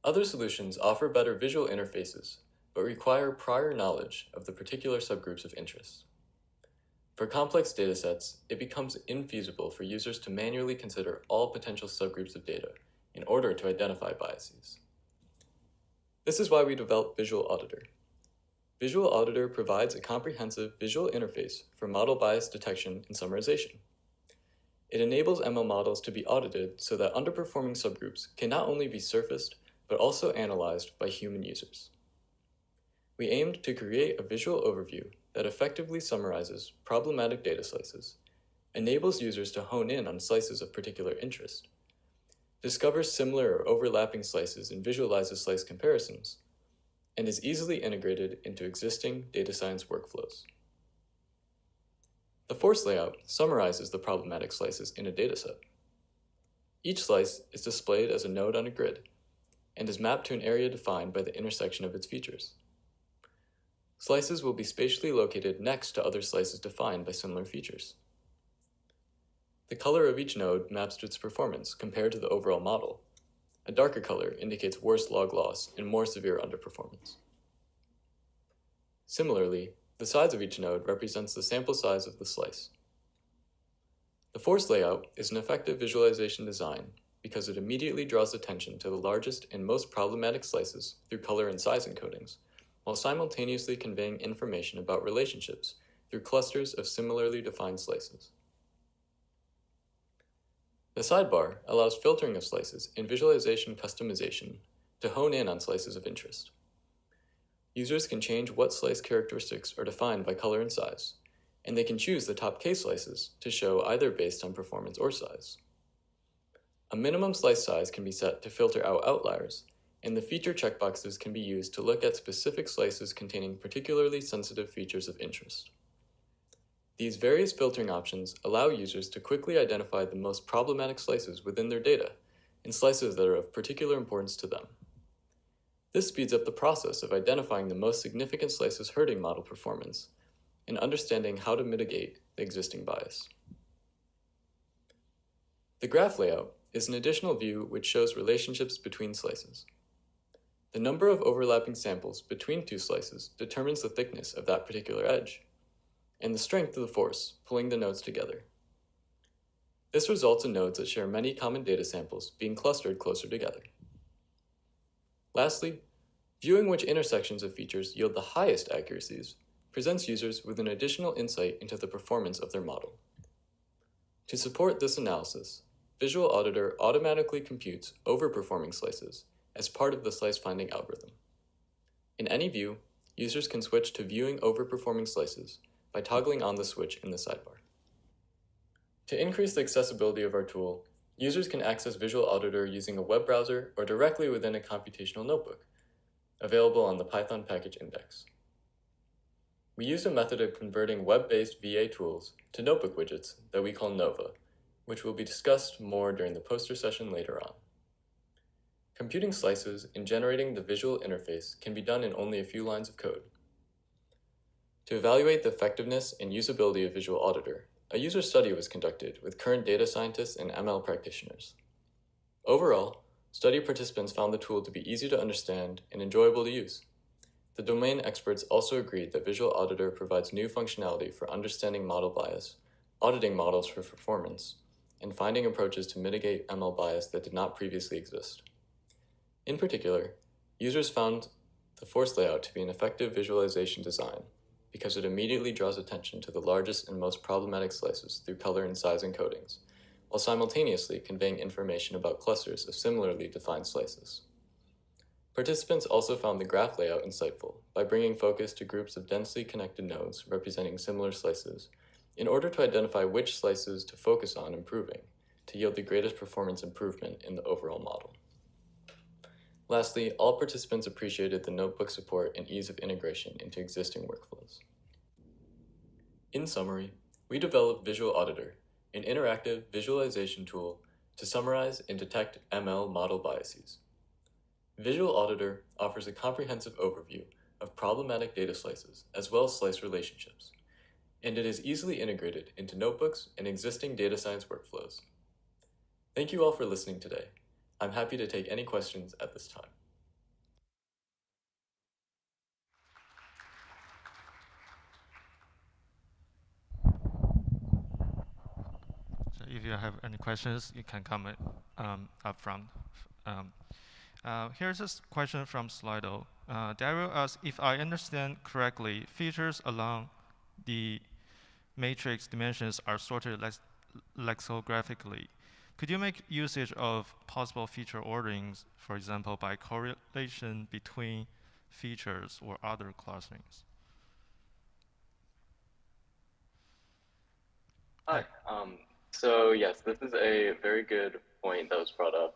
Other solutions offer better visual interfaces, but require prior knowledge of the particular subgroups of interest. For complex datasets, it becomes infeasible for users to manually consider all potential subgroups of data in order to identify biases. This is why we developed Visual Auditor. Visual Auditor provides a comprehensive visual interface for model bias detection and summarization. It enables ML models to be audited so that underperforming subgroups can not only be surfaced, but also analyzed by human users. We aimed to create a visual overview that effectively summarizes problematic data slices, enables users to hone in on slices of particular interest, discovers similar or overlapping slices and visualizes slice comparisons, and is easily integrated into existing data science workflows. The force layout summarizes the problematic slices in a dataset. Each slice is displayed as a node on a grid, and is mapped to an area defined by the intersection of its features. Slices will be spatially located next to other slices defined by similar features. The color of each node maps to its performance compared to the overall model. A darker color indicates worse log loss and more severe underperformance. Similarly, the size of each node represents the sample size of the slice. The force layout is an effective visualization design because it immediately draws attention to the largest and most problematic slices through color and size encodings, while simultaneously conveying information about relationships through clusters of similarly defined slices. The sidebar allows filtering of slices and visualization customization to hone in on slices of interest. Users can change what slice characteristics are defined by color and size, and they can choose the top K slices to show either based on performance or size. A minimum slice size can be set to filter out outliers, and the feature checkboxes can be used to look at specific slices containing particularly sensitive features of interest. These various filtering options allow users to quickly identify the most problematic slices within their data and slices that are of particular importance to them. This speeds up the process of identifying the most significant slices hurting model performance and understanding how to mitigate the existing bias. The graph layout is an additional view which shows relationships between slices. The number of overlapping samples between two slices determines the thickness of that particular edge, and the strength of the force pulling the nodes together. This results in nodes that share many common data samples being clustered closer together. Lastly, viewing which intersections of features yield the highest accuracies presents users with an additional insight into the performance of their model. To support this analysis, Visual Auditor automatically computes overperforming slices as part of the slice finding algorithm. In any view, users can switch to viewing overperforming slices by toggling on the switch in the sidebar. To increase the accessibility of our tool, users can access Visual Auditor using a web browser or directly within a computational notebook, available on the Python package index. We use a method of converting web-based VA tools to notebook widgets that we call Nova, which will be discussed more during the poster session later on. Computing slices and generating the visual interface can be done in only a few lines of code. To evaluate the effectiveness and usability of Visual Auditor, a user study was conducted with current data scientists and ML practitioners. Overall, study participants found the tool to be easy to understand and enjoyable to use. The domain experts also agreed that Visual Auditor provides new functionality for understanding model bias, auditing models for performance, and finding approaches to mitigate ML bias that did not previously exist. In particular, users found the force layout to be an effective visualization design because it immediately draws attention to the largest and most problematic slices through color and size encodings, while simultaneously conveying information about clusters of similarly defined slices. Participants also found the graph layout insightful by bringing focus to groups of densely connected nodes representing similar slices in order to identify which slices to focus on improving to yield the greatest performance improvement in the overall model. Lastly, all participants appreciated the notebook support and ease of integration into existing workflows. In summary, we developed Visual Auditor, an interactive visualization tool to summarize and detect ML model biases. Visual Auditor offers a comprehensive overview of problematic data slices as well as slice relationships, and it is easily integrated into notebooks and existing data science workflows. Thank you all for listening today. I'm happy to take any questions at this time. So if you have any questions, you can comment up front. Here's a question from Slido. Daryl asks, if I understand correctly, features along the matrix dimensions are sorted lexicographically. Could you make usage of possible feature orderings, for example, by correlation between features or other clusterings? Hi. So yes, this is a very good point that was brought up.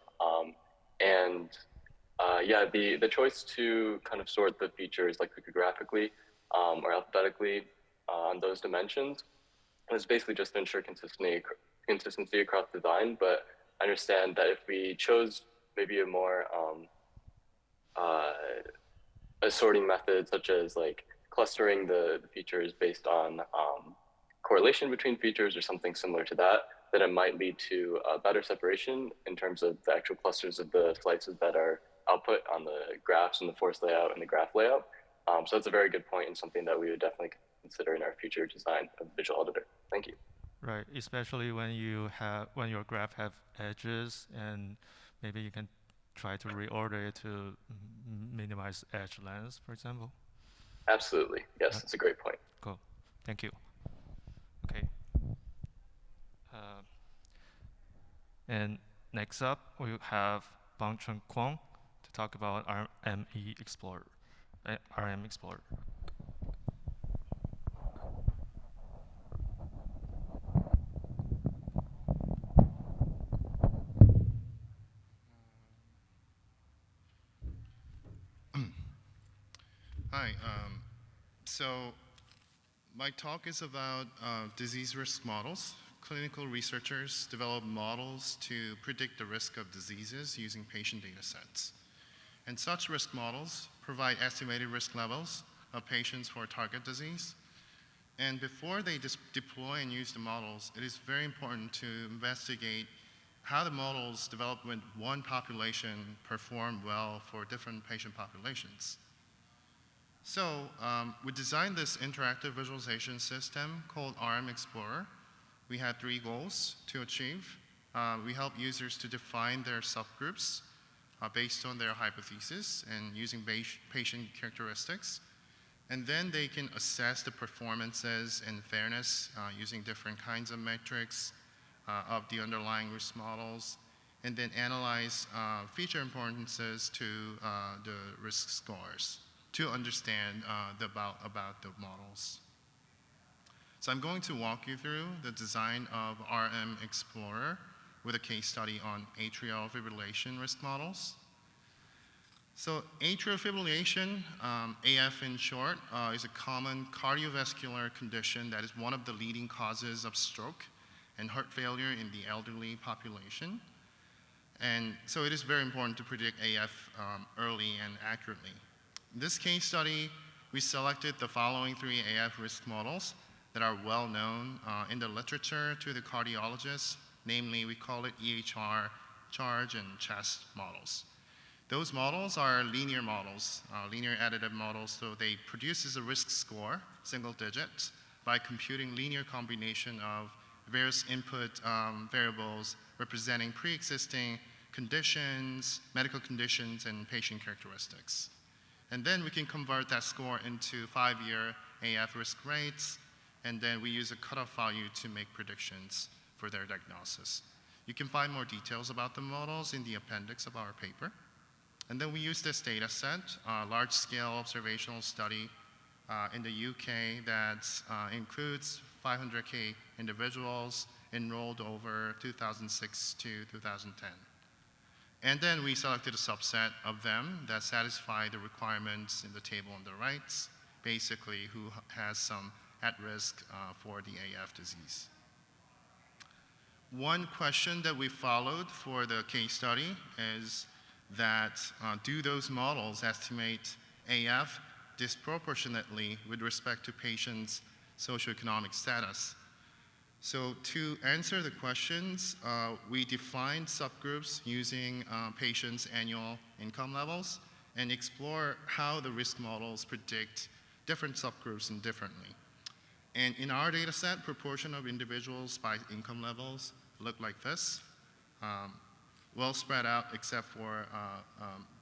Yeah, the choice to kind of sort the features lexicographically or alphabetically on those dimensions is basically just to ensure consistency across design. But I understand that if we chose maybe a more a sorting method, such as like clustering the features based on correlation between features or something similar to that, then it might lead to better separation in terms of the actual clusters of the slices that are output on the graphs and the force layout and the graph layout. So that's a very good point and something that we would definitely consider in our future design of Visual Auditor. Thank you. Right, especially when your graph have edges, and maybe you can try to reorder it to minimize edge length, for example. Absolutely, yes, that's a great point. Cool, thank you. Okay. And next up, we have Bangchun Kwong to talk about RM Explorer. Hi. So my talk is about disease risk models. Clinical researchers develop models to predict the risk of diseases using patient data sets. And such risk models provide estimated risk levels of patients for a target disease. And before they deploy and use the models, it is very important to investigate how the models developed when one population perform well for different patient populations. So we designed this interactive visualization system called RM Explorer. We had 3 goals to achieve. We help users to define their subgroups based on their hypothesis and using patient characteristics. And then they can assess the performances and fairness using different kinds of metrics of the underlying risk models, and then analyze feature importances to the risk scores to understand about the models. So I'm going to walk you through the design of RM Explorer with a case study on atrial fibrillation risk models. So atrial fibrillation, AF in short, is a common cardiovascular condition that is one of the leading causes of stroke and heart failure in the elderly population. And so it is very important to predict AF early and accurately. In this case study, we selected the following 3 AF risk models that are well known in the literature to the cardiologists. Namely, we call it EHR, charge, and chest models. Those models are linear models, linear additive models, so they produce a risk score, single digits, by computing linear combination of various input variables representing pre-existing conditions, medical conditions, and patient characteristics. And then we can convert that score into 5-year AF risk rates, and then we use a cutoff value to make predictions for their diagnosis. You can find more details about the models in the appendix of our paper. And then we use this data set, a large-scale observational study in the UK that includes 500K individuals enrolled over 2006 to 2010. And then we selected a subset of them that satisfy the requirements in the table on the right, basically who has some at risk for the AF disease. One question that we followed for the case study is that do those models estimate AF disproportionately with respect to patients' socioeconomic status? So to answer the questions, we defined subgroups using patients' annual income levels and explore how the risk models predict different subgroups indifferently. And in our data set, proportion of individuals by income levels look like this, well spread out except for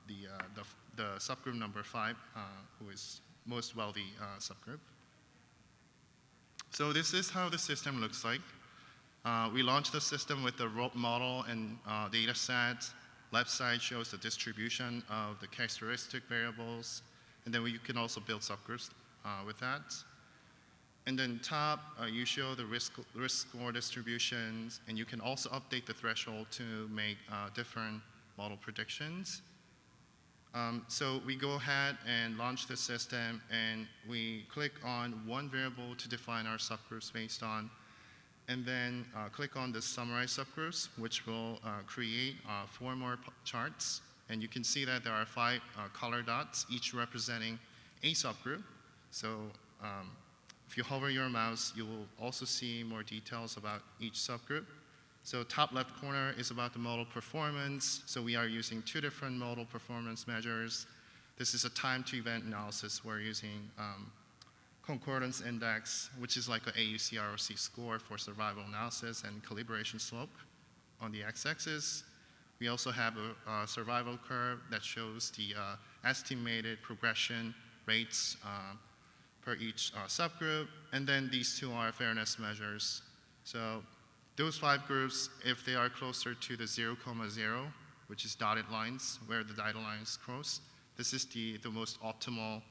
the subgroup number 5, who is most wealthy subgroup. So this is how the system looks like. We launched the system with the model and data set. Left side shows the distribution of the characteristic variables, and then you can also build subgroups with that. And then top, you show the risk score distributions, and you can also update the threshold to make different model predictions. So we go ahead and launch the system, and we click on one variable to define our subgroups based on, and then click on the summarize subgroups, which will create 4 more charts. And you can see that there are 5 color dots, each representing a subgroup. So if you hover your mouse, you will also see more details about each subgroup. So top left corner is about the model performance. So we are using 2 different model performance measures. This is a time to event analysis. We're using concordance index, which is like an AUC-ROC score for survival analysis, and calibration slope on the x-axis. We also have a survival curve that shows the estimated progression rates per each subgroup. And then these 2 are fairness measures. So those 5 groups, if they are closer to the 0, 0, which is dotted lines where the dotted lines cross, this is the most optimal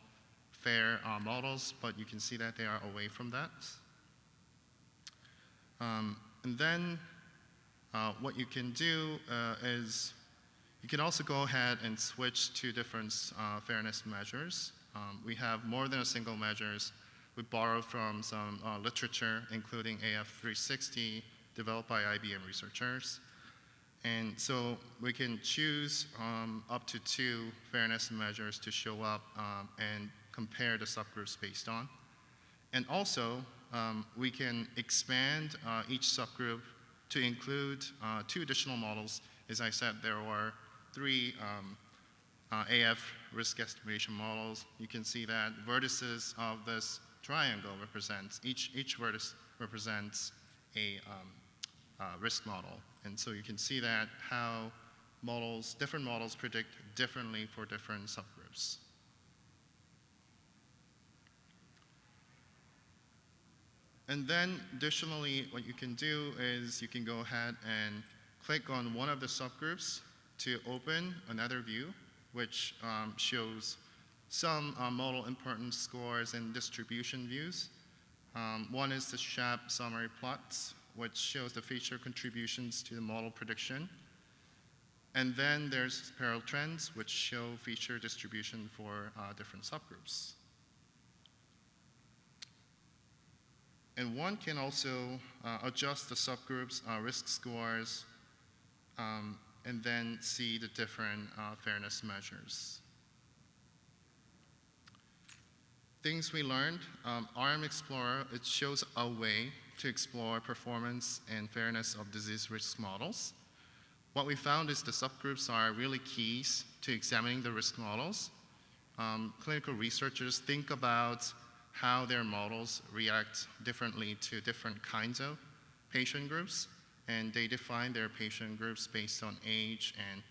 fair models, but you can see that they are away from that. And then what you can do is you can also go ahead and switch to different fairness measures We have more than a single measures. We borrow from some literature, including AF360, developed by IBM researchers. And so we can choose up to 2 fairness measures to show up and compare the subgroups based on. And also, we can expand each subgroup to include 2 additional models. As I said, there were 3 AF risk estimation models. You can see that vertices of this triangle represents, each vertex represents a risk model. And so you can see that how different models predict differently for different subgroups. And then additionally, what you can do is you can go ahead and click on one of the subgroups to open another view, which shows some model importance scores and distribution views. One is the SHAP summary plots, which shows the feature contributions to the model prediction. And then there's parallel trends, which show feature distribution for different subgroups. And one can also adjust the subgroups' risk scores and then see the different fairness measures. Things we learned, RM Explorer, it shows a way to explore performance and fairness of disease risk models. What we found is the subgroups are really keys to examining the risk models. Clinical researchers think about how their models react differently to different kinds of patient groups, and they define their patient groups based on age and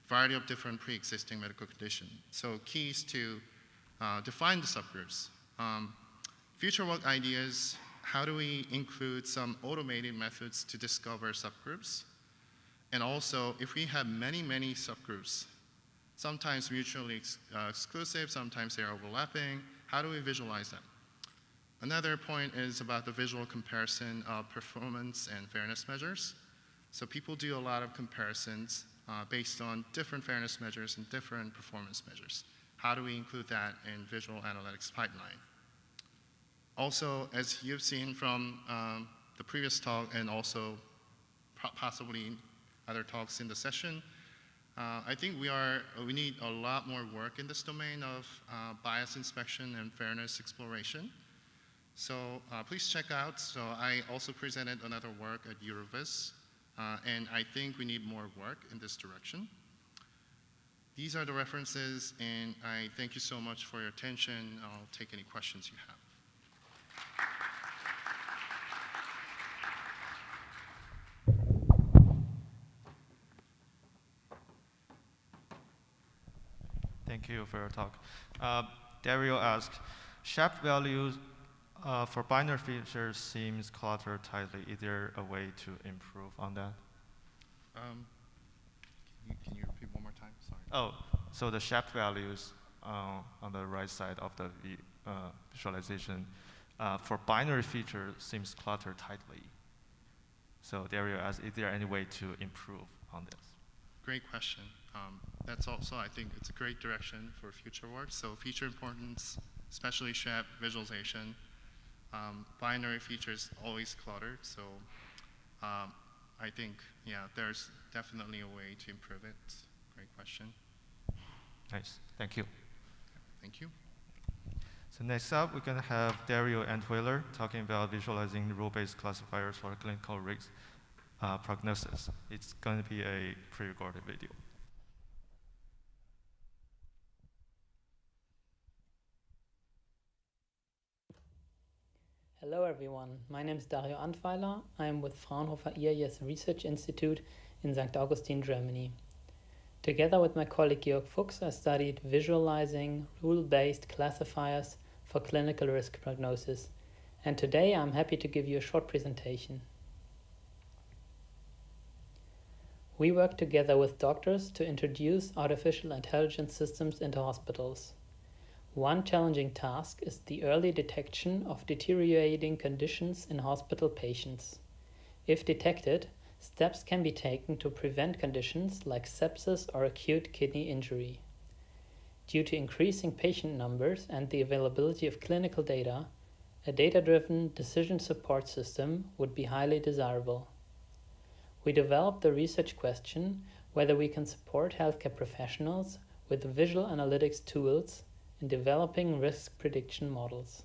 variety of different pre-existing medical conditions. So keys to define the subgroups. Future work ideas, how do we include some automated methods to discover subgroups? And also, if we have many subgroups, sometimes mutually exclusive, sometimes they're overlapping, how do we visualize them? Another point is about the visual comparison of performance and fairness measures. So people do a lot of comparisons based on different fairness measures and different performance measures. How do we include that in visual analytics pipeline? Also, as you've seen from the previous talk and also possibly other talks in the session, I think we need a lot more work in this domain of bias inspection and fairness exploration. So please check out. So I also presented another work at IEEE VIS, and I think we need more work in this direction. These are the references, and I thank you so much for your attention. I'll take any questions you have. Thank you for your talk. Dario asked, SHAP values for binary features seems cluttered tightly. Is there a way to improve on that? Can you repeat one more time? Sorry. Oh, so the SHAP values on the right side of the visualization for binary features seems cluttered tightly. So Dario asked, is there any way to improve on this? Great question. That's also, I think, it's a great direction for future work. So feature importance, especially SHAP visualization, binary features always cluttered. So I think, yeah, there's definitely a way to improve it. Great question. Nice. Thank you. Thank you. So next up, we're going to have Dario Antweiler talking about visualizing rule-based classifiers for clinical risk prognosis. It's going to be a pre-recorded video. Hello everyone, my name is Dario Antweiler. I am with Fraunhofer IEEE Research Institute in St. Augustine, Germany. Together with my colleague Georg Fuchs, I studied visualizing rule-based classifiers for clinical risk prognosis. And today I'm happy to give you a short presentation. We work together with doctors to introduce artificial intelligence systems into hospitals. One challenging task is the early detection of deteriorating conditions in hospital patients. If detected, steps can be taken to prevent conditions like sepsis or acute kidney injury. Due to increasing patient numbers and the availability of clinical data, a data-driven decision support system would be highly desirable. We developed the research question whether we can support healthcare professionals with visual analytics tools in developing risk prediction models.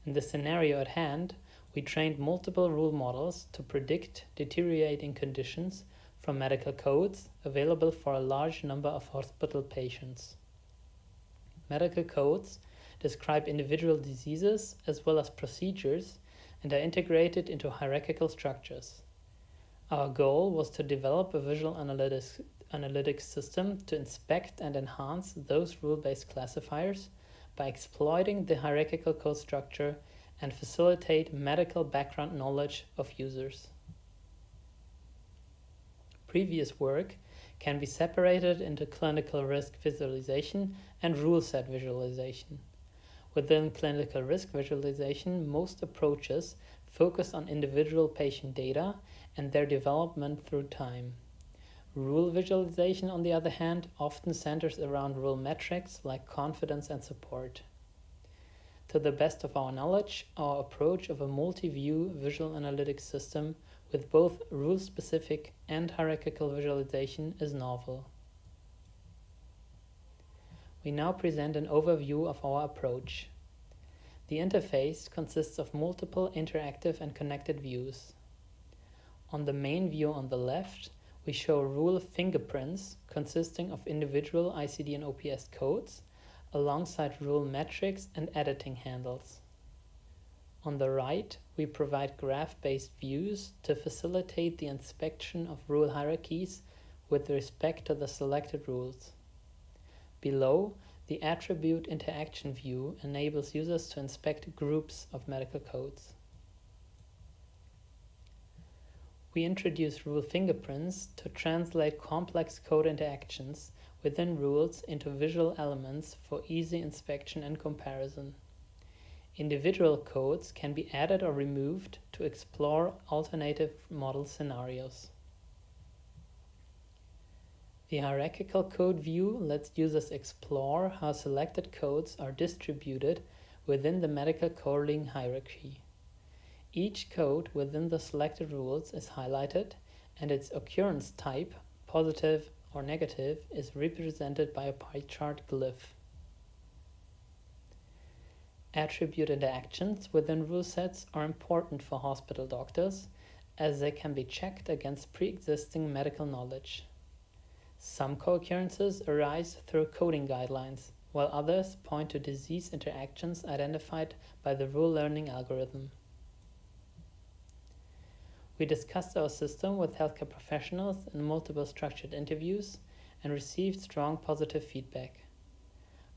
In the scenario at hand, we trained multiple rule models to predict deteriorating conditions from medical codes available for a large number of hospital patients. Medical codes describe individual diseases as well as procedures and are integrated into hierarchical structures. Our goal was to develop a visual analytics system to inspect and enhance those rule-based classifiers by exploiting the hierarchical code structure and facilitate medical background knowledge of users. Previous work can be separated into clinical risk visualization and rule set visualization. Within clinical risk visualization, most approaches focus on individual patient data and their development through time. Rule visualization, on the other hand, often centers around rule metrics like confidence and support. To the best of our knowledge, our approach of a multi-view visual analytics system with both rule-specific and hierarchical visualization is novel. We now present an overview of our approach. The interface consists of multiple interactive and connected views. On the main view on the left, we show rule fingerprints consisting of individual ICD and OPS codes alongside rule metrics and editing handles. On the right, we provide graph-based views to facilitate the inspection of rule hierarchies with respect to the selected rules. Below, the attribute interaction view enables users to inspect groups of medical codes. We introduce rule fingerprints to translate complex code interactions within rules into visual elements for easy inspection and comparison. Individual codes can be added or removed to explore alternative model scenarios. The hierarchical code view lets users explore how selected codes are distributed within the medical coding hierarchy. Each code within the selected rules is highlighted, and its occurrence type, positive or negative, is represented by a pie chart glyph. Attribute interactions within rule sets are important for hospital doctors, as they can be checked against pre-existing medical knowledge. Some co-occurrences arise through coding guidelines, while others point to disease interactions identified by the rule learning algorithm. We discussed our system with healthcare professionals in multiple structured interviews and received strong positive feedback.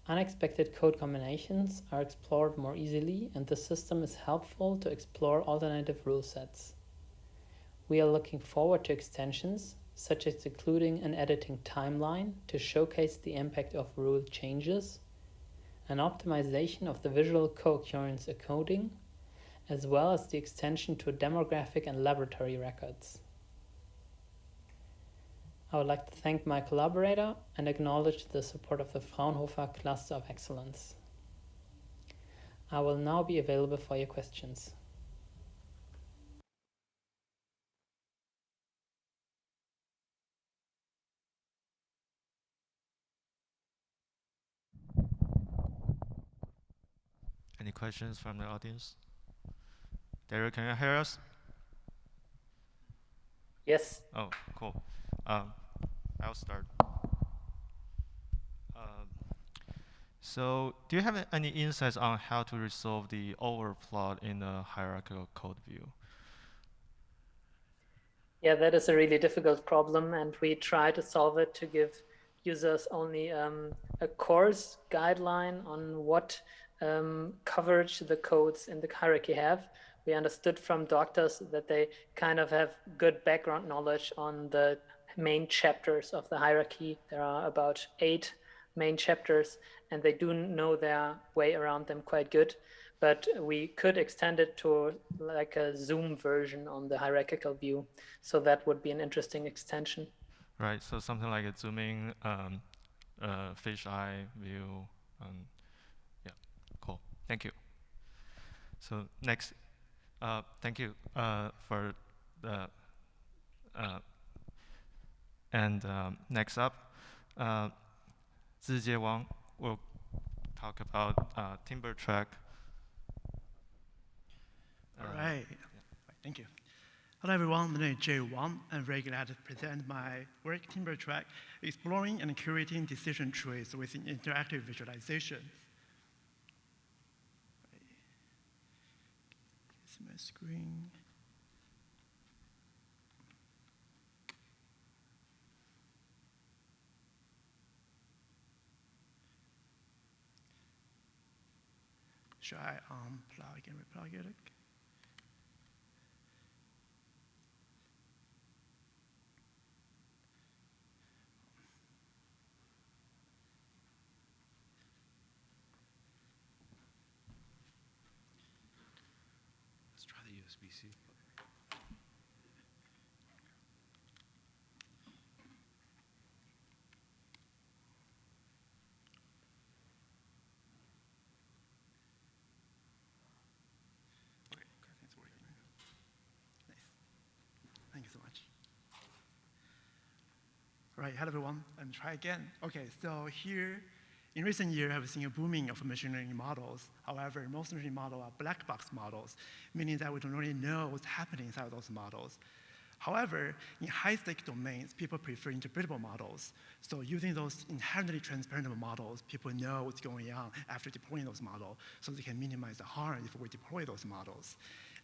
Unexpected code combinations are explored more easily, and the system is helpful to explore alternative rule sets. We are looking forward to extensions, such as including an editing timeline to showcase the impact of rule changes, an optimization of the visual co-occurrence encoding, as well as the extension to demographic and laboratory records. I would like to thank my collaborator and acknowledge the support of the Fraunhofer Cluster of Excellence. I will now be available for your questions. Any questions from the audience? Derek, can you hear us? Yes. Oh, cool. I'll start. So, do you have any insights on how to resolve the overplot in the hierarchical code view? Yeah, that is a really difficult problem, and we try to solve it to give users only a coarse guideline on what coverage the codes in the hierarchy have. We understood from doctors that they kind of have good background knowledge on the main chapters of the hierarchy. There are about 8 main chapters, and they do know their way around them quite good. But we could extend it to like a zoom version on the hierarchical view. So that would be an interesting extension. Right, so something like a zooming fisheye view. Yeah, cool. Thank you. So next, thank you for the, next up, Zijie Wang will talk about timber track. All right. Thank you. Hello, everyone. My name is Jay Wang. I'm very glad to present my work, Timber Track, exploring and curating decision trees within interactive visualization. Here's my screen. Should I unplug and replug it? Let's try the USB-C. Thank you so much. All right, hello everyone, and try again. Okay, so here, in recent years, I've seen a booming of machine learning models. However, most machine models are black box models, meaning that we don't really know what's happening inside those models. However, in high-stake domains, people prefer interpretable models. So using those inherently transparent models, people know what's going on after deploying those models, so they can minimize the harm if we deploy those models.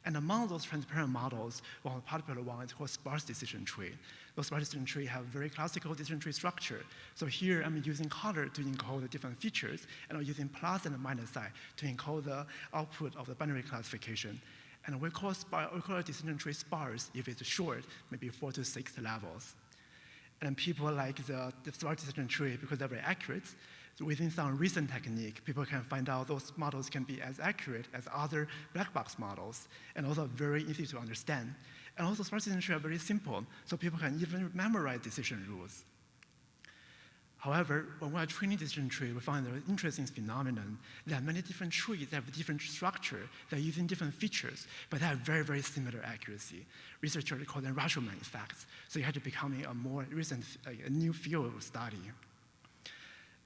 And among those transparent models, one popular one is called sparse decision tree. Those sparse decision tree have very classical decision tree structure. So here I'm using color to encode the different features, and I'm using plus and minus sign to encode the output of the binary classification. And we call a decision tree sparse if it's short, maybe 4 to 6 levels. And people like the sparse decision tree because they're very accurate. So within some recent technique, people can find out those models can be as accurate as other black box models, and also very easy to understand. And also sparse decision trees are very simple, so people can even memorize decision rules. However, when we're training decision tree, we find an interesting phenomenon. There are many different trees that have different structure, they're using different features, but they have very, very similar accuracy. Researchers call them Rashomon effects, so it had to become a more recent, a new field of study.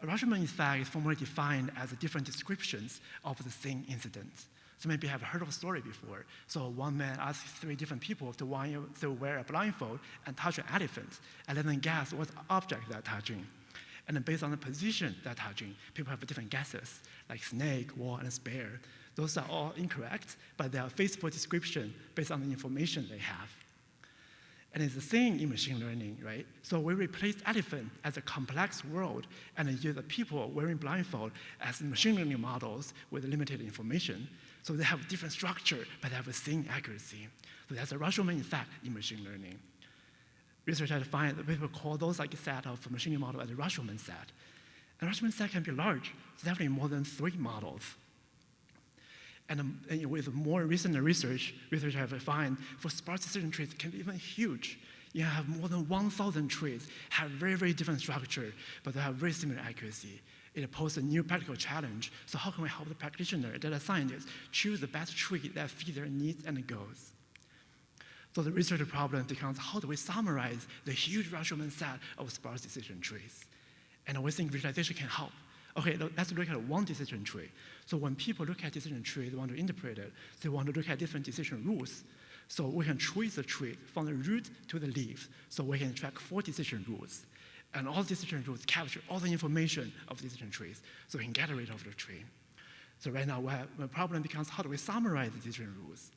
A Rashomon effect is formally defined as different descriptions of the same incident. So maybe you have heard of a story before. So one man asked 3 different people to wear a blindfold and touch an elephant, and let them guess what object they're touching. And then based on the position they're touching, people have different guesses, like snake, wall, and spear. Those are all incorrect, but they are faithful description based on the information they have. And it's the same in machine learning, right? So we replace elephant as a complex world and use the people wearing blindfold as machine learning models with limited information. So they have different structure, but they have the same accuracy. So that's a Rashomon effect in machine learning. Researchers find that people call those like a set of machine learning models as a Rashomon set. And Rashomon set can be large, it's definitely more than 3 models. And with more recent research, researchers have found for sparse decision trees it can be even huge. You have more than 1,000 trees, have very, very different structure, but they have very similar accuracy. It poses a new practical challenge. So how can we help the practitioner, data scientists, choose the best tree that fits their needs and goals? So the research problem becomes how do we summarize the huge Rashomon set of sparse decision trees? And we think visualization can help. Okay, let's look at one decision tree. So when people look at decision tree, they want to interpret it. They want to look at different decision rules. So we can trace the tree from the root to the leaves. So we can track 4 decision rules. And all decision rules capture all the information of decision trees. So we can get rid of the tree. So right now, the problem becomes how do we summarize the decision rules?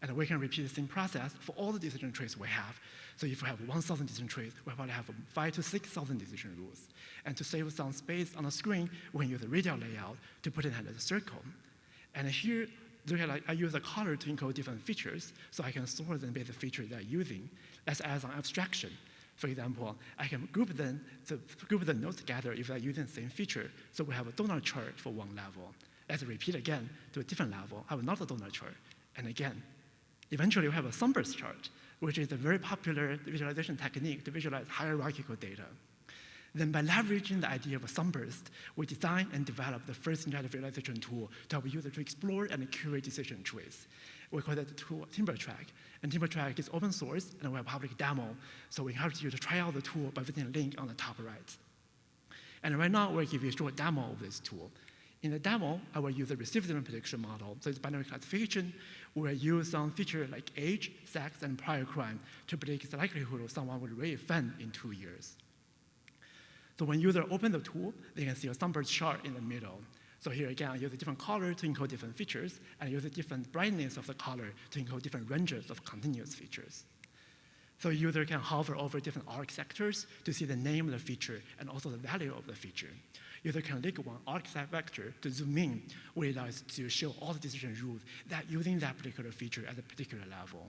And we can repeat the same process for all the decision trees we have. So if we have 1,000 decision trees, we probably have 5,000 to 6,000 decision rules. And to save some space on the screen, we can use a radial layout to put it as a circle. And here, I use a color to encode different features, so I can sort them based on the features they're using. Let's add some abstraction. For example, I can group the nodes together if they're using the same feature. So we have a donut chart for one level. Let's repeat again to a different level, have another donut chart, and again. Eventually, we have a sunburst chart, which is a very popular visualization technique to visualize hierarchical data. Then by leveraging the idea of a sunburst, we designed and developed the first interactive visualization tool to help users to explore and curate decision trees. We call that tool TimberTrack. And TimberTrack is open source, and we have a public demo. So we encourage you to try out the tool by visiting the link on the top right. And right now, we'll give you a short demo of this tool. In the demo, I will use a recidivism prediction model. So it's binary classification. We'll use some feature like age, sex, and prior crime to predict the likelihood of someone will re-offend in 2 years. So when users open the tool, they can see a sunburst chart in the middle. So here again, I use a different color to encode different features, and I use a different brightness of the color to encode different ranges of continuous features. So user can hover over different arc sectors to see the name of the feature and also the value of the feature. User can click one arc vector to zoom in, where it allows to show all the decision rules that using that particular feature at a particular level.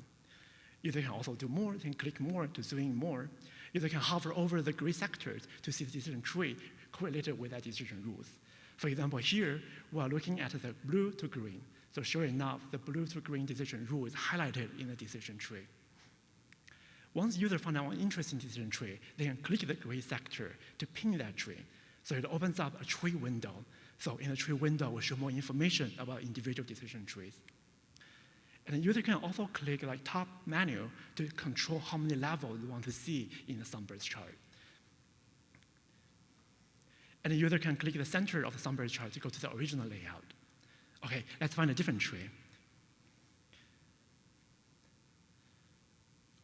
User can also do more, they can click more to zoom in more. User can hover over the gray sectors to see the decision tree correlated with that decision rules. For example, here, we're looking at the blue to green. So sure enough, the blue to green decision rule is highlighted in the decision tree. Once user find out an interesting decision tree, they can click the gray sector to pin that tree. So it opens up a tree window. So in the tree window, we'll show more information about individual decision trees. And the user can also click like top menu to control how many levels you want to see in the sunburst chart. And the user can click the center of the sunburst chart to go to the original layout. Okay, let's find a different tree.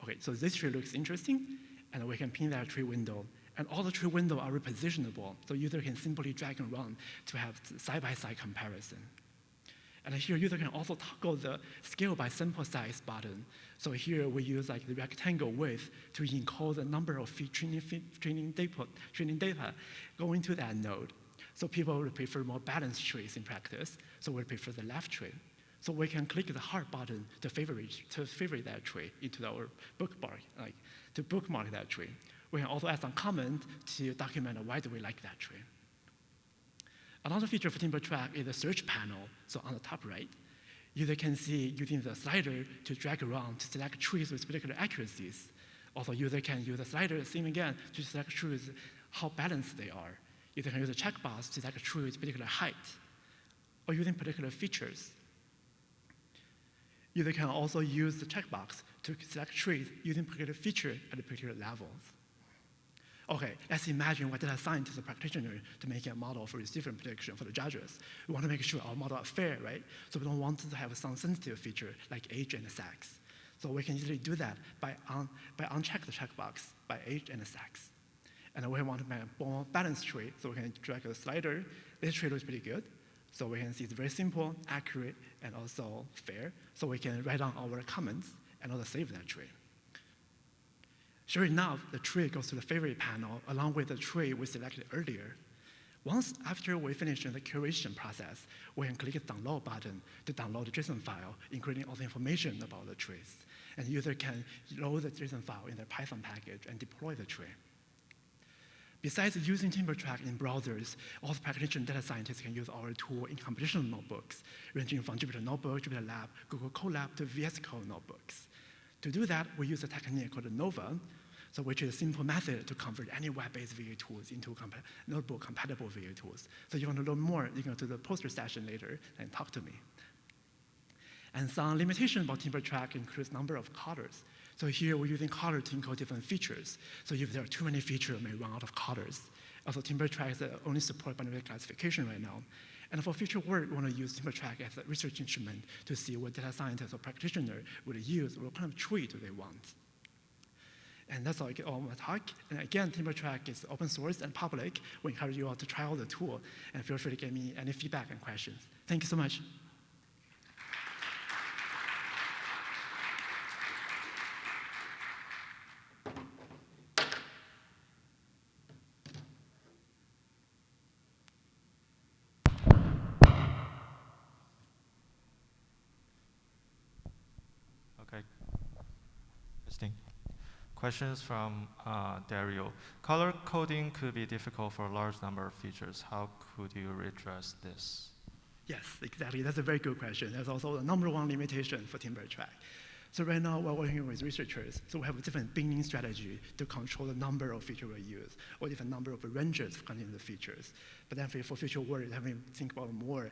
Okay, so this tree looks interesting, and we can pin that tree window. And all the tree windows are repositionable, so user can simply drag and run to have side-by-side comparison. And here, user can also toggle the scale by sample size button. So here, we use like the rectangle width to encode the number of training data going to that node. So people would prefer more balanced trees in practice, so we prefer the left tree. So we can click the heart button to favorite that tree into our bookmark, like to bookmark that tree. We can also add some comment to document why do we like that tree. Another feature for TimberTrack is the search panel. So on the top right, user can see using the slider to drag around to select trees with particular accuracies. Also, user can use the slider, same again, to select trees how balanced they are. User can use a checkbox to select trees with particular height, or using particular features. User can also use the checkbox to select trees using particular feature at a particular levels. Okay, let's imagine we're data scientists or practitioner to make a model for different prediction for the judges. We want to make sure our model are fair, right? So we don't want to have some sensitive feature like age and sex. So we can easily do that by uncheck the checkbox by age and sex. And we want to make a more balanced tree, so we can drag a slider. This tree looks pretty good. So we can see it's very simple, accurate, and also fair. So we can write down our comments and also save that tree. Sure enough, the tree goes to the favorite panel along with the tree we selected earlier. Once after we finish the curation process, we can click the download button to download the JSON file, including all the information about the trees. And the user can load the JSON file in their Python package and deploy the tree. Besides using TimberTrack in browsers, also practitioner data scientists can use our tool in computational notebooks, ranging from Jupyter Notebook, Jupyter Lab, Google Colab to VS Code notebooks. To do that, we use a technique called Nova, so which is a simple method to convert any web-based VA tools into notebook-compatible VA tools. So if you want to learn more, you can go to the poster session later and talk to me. And some limitations about TimberTrack includes number of colors. So here we're using color to encode different features. So if there are too many features, it may run out of colors. Also, TimberTrack only supports binary classification right now. And for future work, we want to use TimberTrack as a research instrument to see what data scientists or practitioner would use, or what kind of tree do they want. And that's all my talk. And again, TimberTrack is open source and public. We encourage you all to try out the tool, and feel free to give me any feedback and questions. Thank you so much. Okay. Interesting. Questions from Dario. Color coding could be difficult for a large number of features. How could you redress this? Yes, exactly. That's a very good question. That's also the #1 limitation for TimberTrack. So right now we're working with researchers, so we have a different binning strategy to control the number of features we use, or different number of ranges containing the features. But then for future work, we have to think about more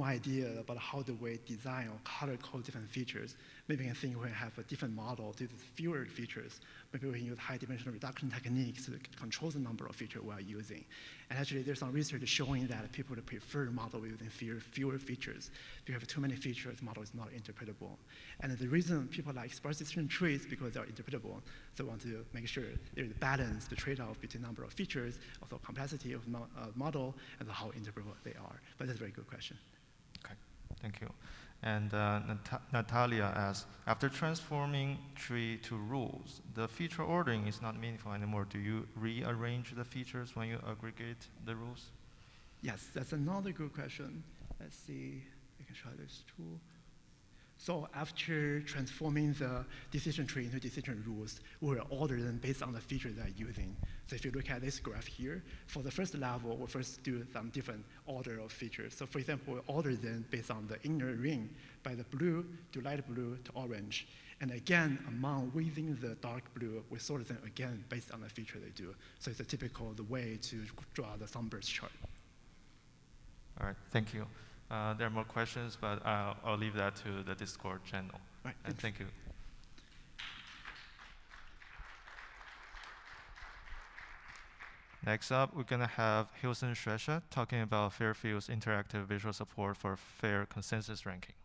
idea about how do we design or color code different features. Maybe we can think we have a different model to fewer features. Maybe we can use high dimensional reduction techniques to control the number of features we are using. And actually, there's some research showing that people prefer model using fewer features. If you have too many features, the model is not interpretable. And the reason people like sparse decision trees is because they are interpretable. So we want to make sure there is a balance, the trade-off between number of features, also complexity of model, and how interpretable they are. But that's a very good question. Okay, thank you. And Natalia asks, after transforming tree to rules, the feature ordering is not meaningful anymore. Do you rearrange the features when you aggregate the rules? Yes, that's another good question. Let's see, I can try this too. So after transforming the decision tree into decision rules, we will order them based on the feature they're using. So if you look at this graph here, for the first level, we'll first do some different order of features. So for example, we'll order them based on the inner ring, by the blue to light blue to orange. And again, among within the dark blue, we sort them again based on the feature they do. So it's a typical the way to draw the sunburst chart. All right, thank you. There are more questions, but I'll leave that to the Discord channel. Right, and thank you. Next up, we're going to have Hilson Shresha talking about Fairfield's interactive visual support for fair consensus ranking.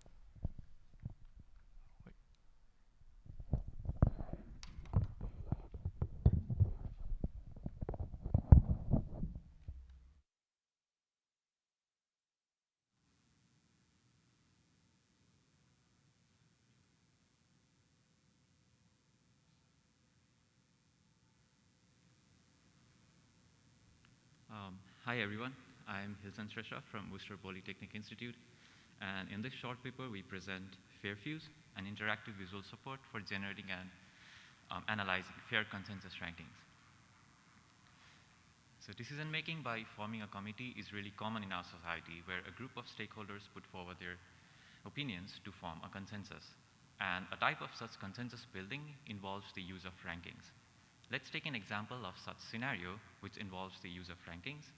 Hi everyone, I'm Hilson Shresha from Worcester Polytechnic Institute, and in this short paper we present Fairfuse, an interactive visual support for generating and analyzing fair consensus rankings. So decision making by forming a committee is really common in our society, where a group of stakeholders put forward their opinions to form a consensus. And a type of such consensus building involves the use of rankings. Let's take an example of such scenario which involves the use of rankings.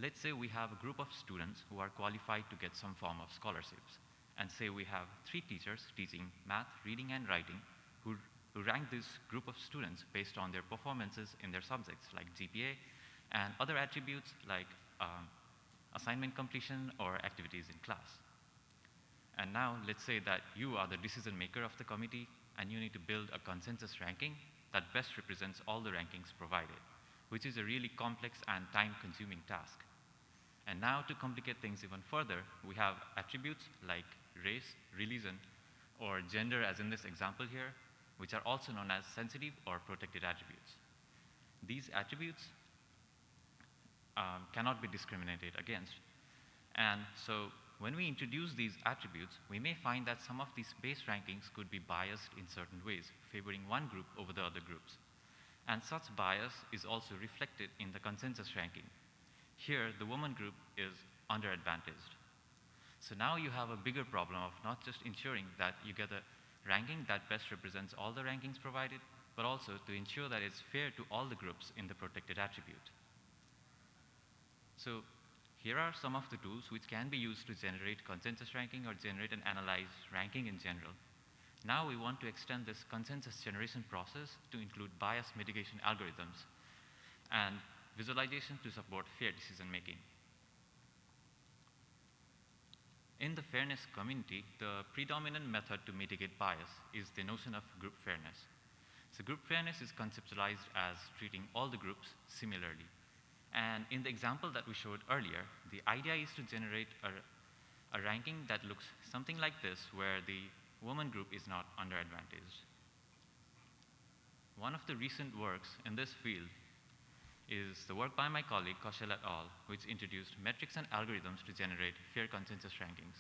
Let's say we have a group of students who are qualified to get some form of scholarships, and say we have 3 teachers teaching math, reading, and writing who rank this group of students based on their performances in their subjects like GPA and other attributes like assignment completion or activities in class. And now let's say that you are the decision maker of the committee and you need to build a consensus ranking that best represents all the rankings provided, which is a really complex and time-consuming task. And now to complicate things even further, we have attributes like race, religion, or gender as in this example here, which are also known as sensitive or protected attributes. These attributes cannot be discriminated against. And so when we introduce these attributes, we may find that some of these base rankings could be biased in certain ways, favoring one group over the other groups. And such bias is also reflected in the consensus ranking. Here, the woman group is underadvantaged. So now you have a bigger problem of not just ensuring that you get a ranking that best represents all the rankings provided, but also to ensure that it's fair to all the groups in the protected attribute. So here are some of the tools which can be used to generate consensus ranking or generate and analyze ranking in general. Now we want to extend this consensus generation process to include bias mitigation algorithms and visualization to support fair decision making. In the fairness community, the predominant method to mitigate bias is the notion of group fairness. So group fairness is conceptualized as treating all the groups similarly. And in the example that we showed earlier, the idea is to generate a ranking that looks something like this, where the woman group is not underadvantaged. One of the recent works in this field is the work by my colleague Kaushal et al., which introduced metrics and algorithms to generate fair consensus rankings.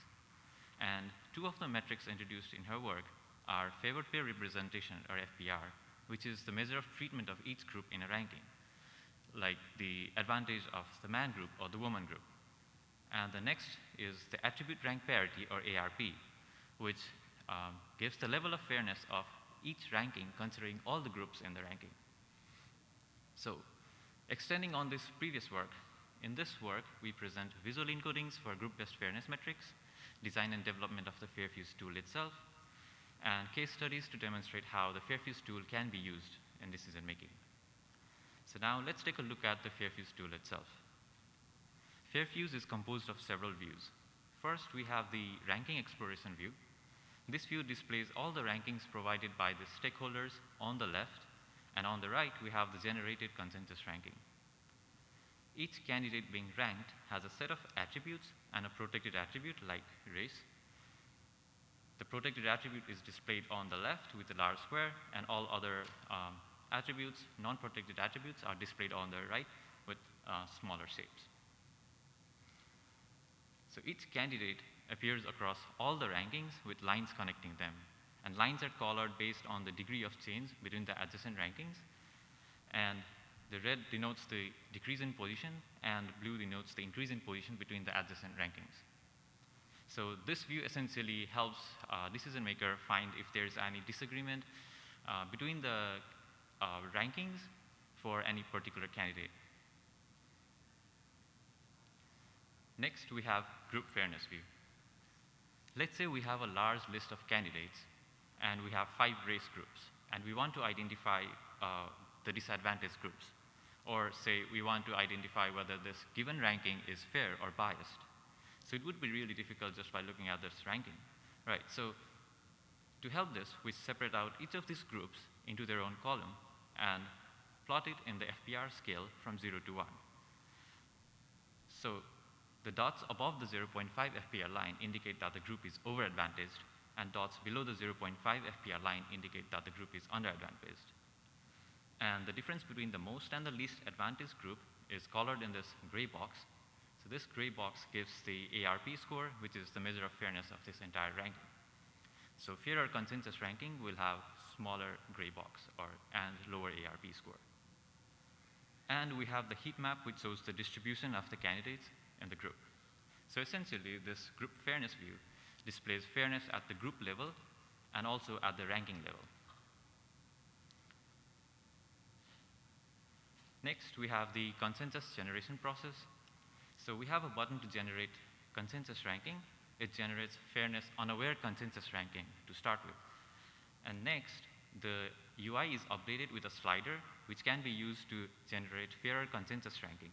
And 2 of the metrics introduced in her work are favored peer representation, or FPR, which is the measure of treatment of each group in a ranking, like the advantage of the man group or the woman group. And the next is the attribute rank parity, or ARP, which gives the level of fairness of each ranking considering all the groups in the ranking. So, extending on this previous work, in this work we present visual encodings for group-based fairness metrics, design and development of the Fairfuse tool itself, and case studies to demonstrate how the Fairfuse tool can be used in decision making. So now let's take a look at the Fairfuse tool itself. Fairfuse is composed of several views. First, we have the ranking exploration view. This view displays all the rankings provided by the stakeholders on the left, and on the right we have the generated consensus ranking. Each candidate being ranked has a set of attributes and a protected attribute like race. The protected attribute is displayed on the left with a large square, and all other attributes, non-protected attributes, are displayed on the right with smaller shapes. So each candidate appears across all the rankings with lines connecting them, and lines are colored based on the degree of change between the adjacent rankings, and the red denotes the decrease in position and blue denotes the increase in position between the adjacent rankings. So this view essentially helps decision maker find if there's any disagreement between the rankings for any particular candidate. Next, we have group fairness view. Let's say we have a large list of candidates and we have 5 race groups, and we want to identify the disadvantaged groups, or say we want to identify whether this given ranking is fair or biased. So it would be really difficult just by looking at this ranking, right? So to help this, we separate out each of these groups into their own column and plot it in the FPR scale from 0 to 1. So the dots above the 0.5 FPR line indicate that the group is over-advantaged, and dots below the 0.5 FPR line indicate that the group is under-advantaged. And the difference between the most and the least advantaged group is colored in this gray box. So this gray box gives the ARP score, which is the measure of fairness of this entire ranking. So fairer consensus ranking will have smaller gray box and lower ARP score. And we have the heat map, which shows the distribution of the candidates in the group. So essentially, this group fairness view displays fairness at the group level and also at the ranking level. Next, we have the consensus generation process. So we have a button to generate consensus ranking. It generates fairness unaware consensus ranking to start with. And next, the UI is updated with a slider which can be used to generate fairer consensus ranking.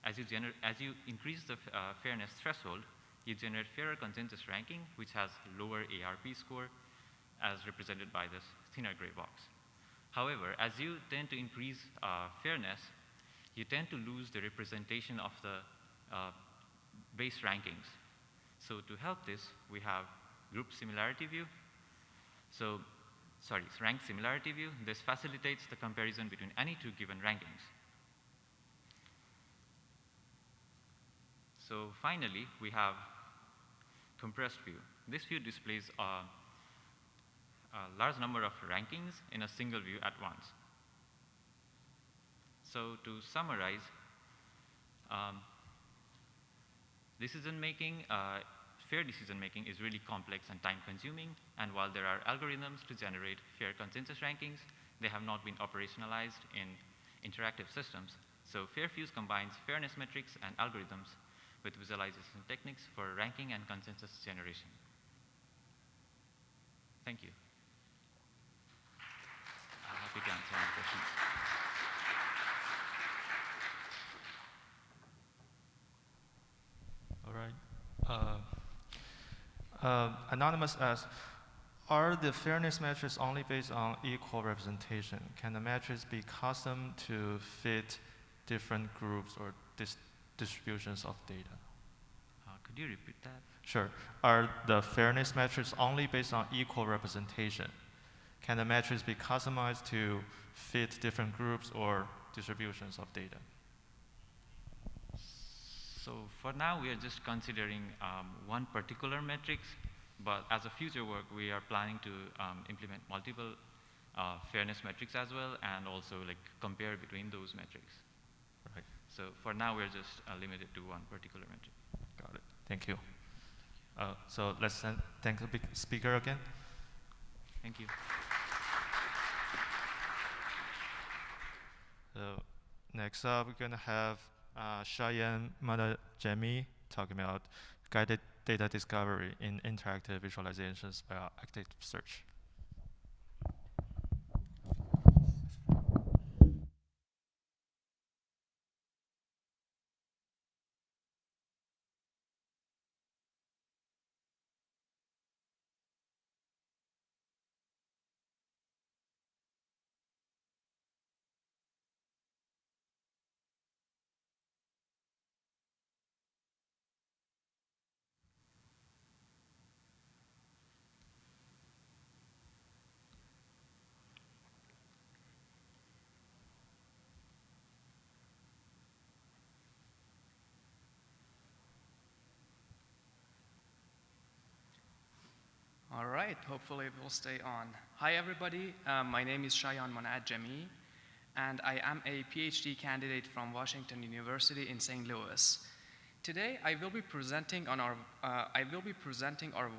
As you increase the fairness threshold, you generate fairer consensus ranking which has lower ARP score as represented by this thinner gray box. However, as you tend to increase fairness, you tend to lose the representation of the base rankings. So to help this, we have group similarity view. Rank similarity view. This facilitates the comparison between any 2 given rankings. So finally, we have compressed view. This view displays a large number of rankings in a single view at once. So to summarize, fair decision making is really complex and time consuming, and while there are algorithms to generate fair consensus rankings, they have not been operationalized in interactive systems. So Fairfuse combines fairness metrics and algorithms with visualization techniques for ranking and consensus generation. Thank you. I'm happy to answer any questions. All right. Anonymous asks, are the fairness metrics only based on equal representation? Can the metrics be custom to fit different groups or distributions of data? Could you repeat that? Sure. Are the fairness metrics only based on equal representation? Can the metrics be customized to fit different groups or distributions of data? So for now, we are just considering one particular metrics, but as a future work, we are planning to implement multiple fairness metrics as well, and also compare between those metrics. Right. So for now, we're just limited to one particular metric. Got it. Thank you. So let's thank the speaker again. Thank you. So next up, we're going to have Cheyenne Madajemi talking about guided data discovery in interactive visualizations via active search. All right, hopefully it will stay on. Hi everybody, my name is Shayan Monad Jami, and I am a PhD candidate from Washington University in St. Louis. Today I will be presenting our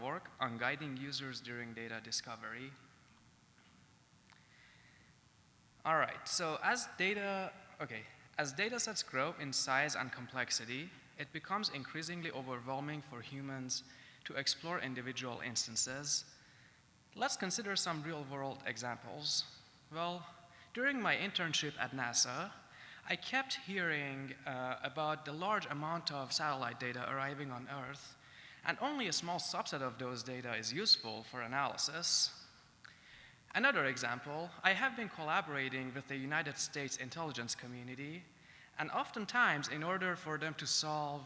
work on guiding users during data discovery. All right, so as data sets grow in size and complexity, it becomes increasingly overwhelming for humans to explore individual instances. Let's consider some real-world examples. Well, during my internship at NASA, I kept hearing about the large amount of satellite data arriving on Earth, and only a small subset of those data is useful for analysis. Another example, I have been collaborating with the United States intelligence community, and oftentimes in order for them to solve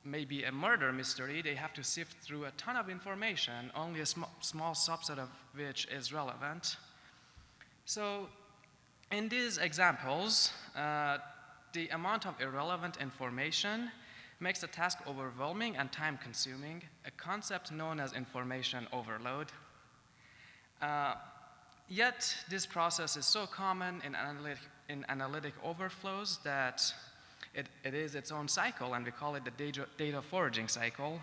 maybe a murder mystery, they have to sift through a ton of information, only a small subset of which is relevant. So in these examples, the amount of irrelevant information makes the task overwhelming and time-consuming, a concept known as information overload. Yet this process is so common in analytic overflows that it is its own cycle, and we call it the data foraging cycle.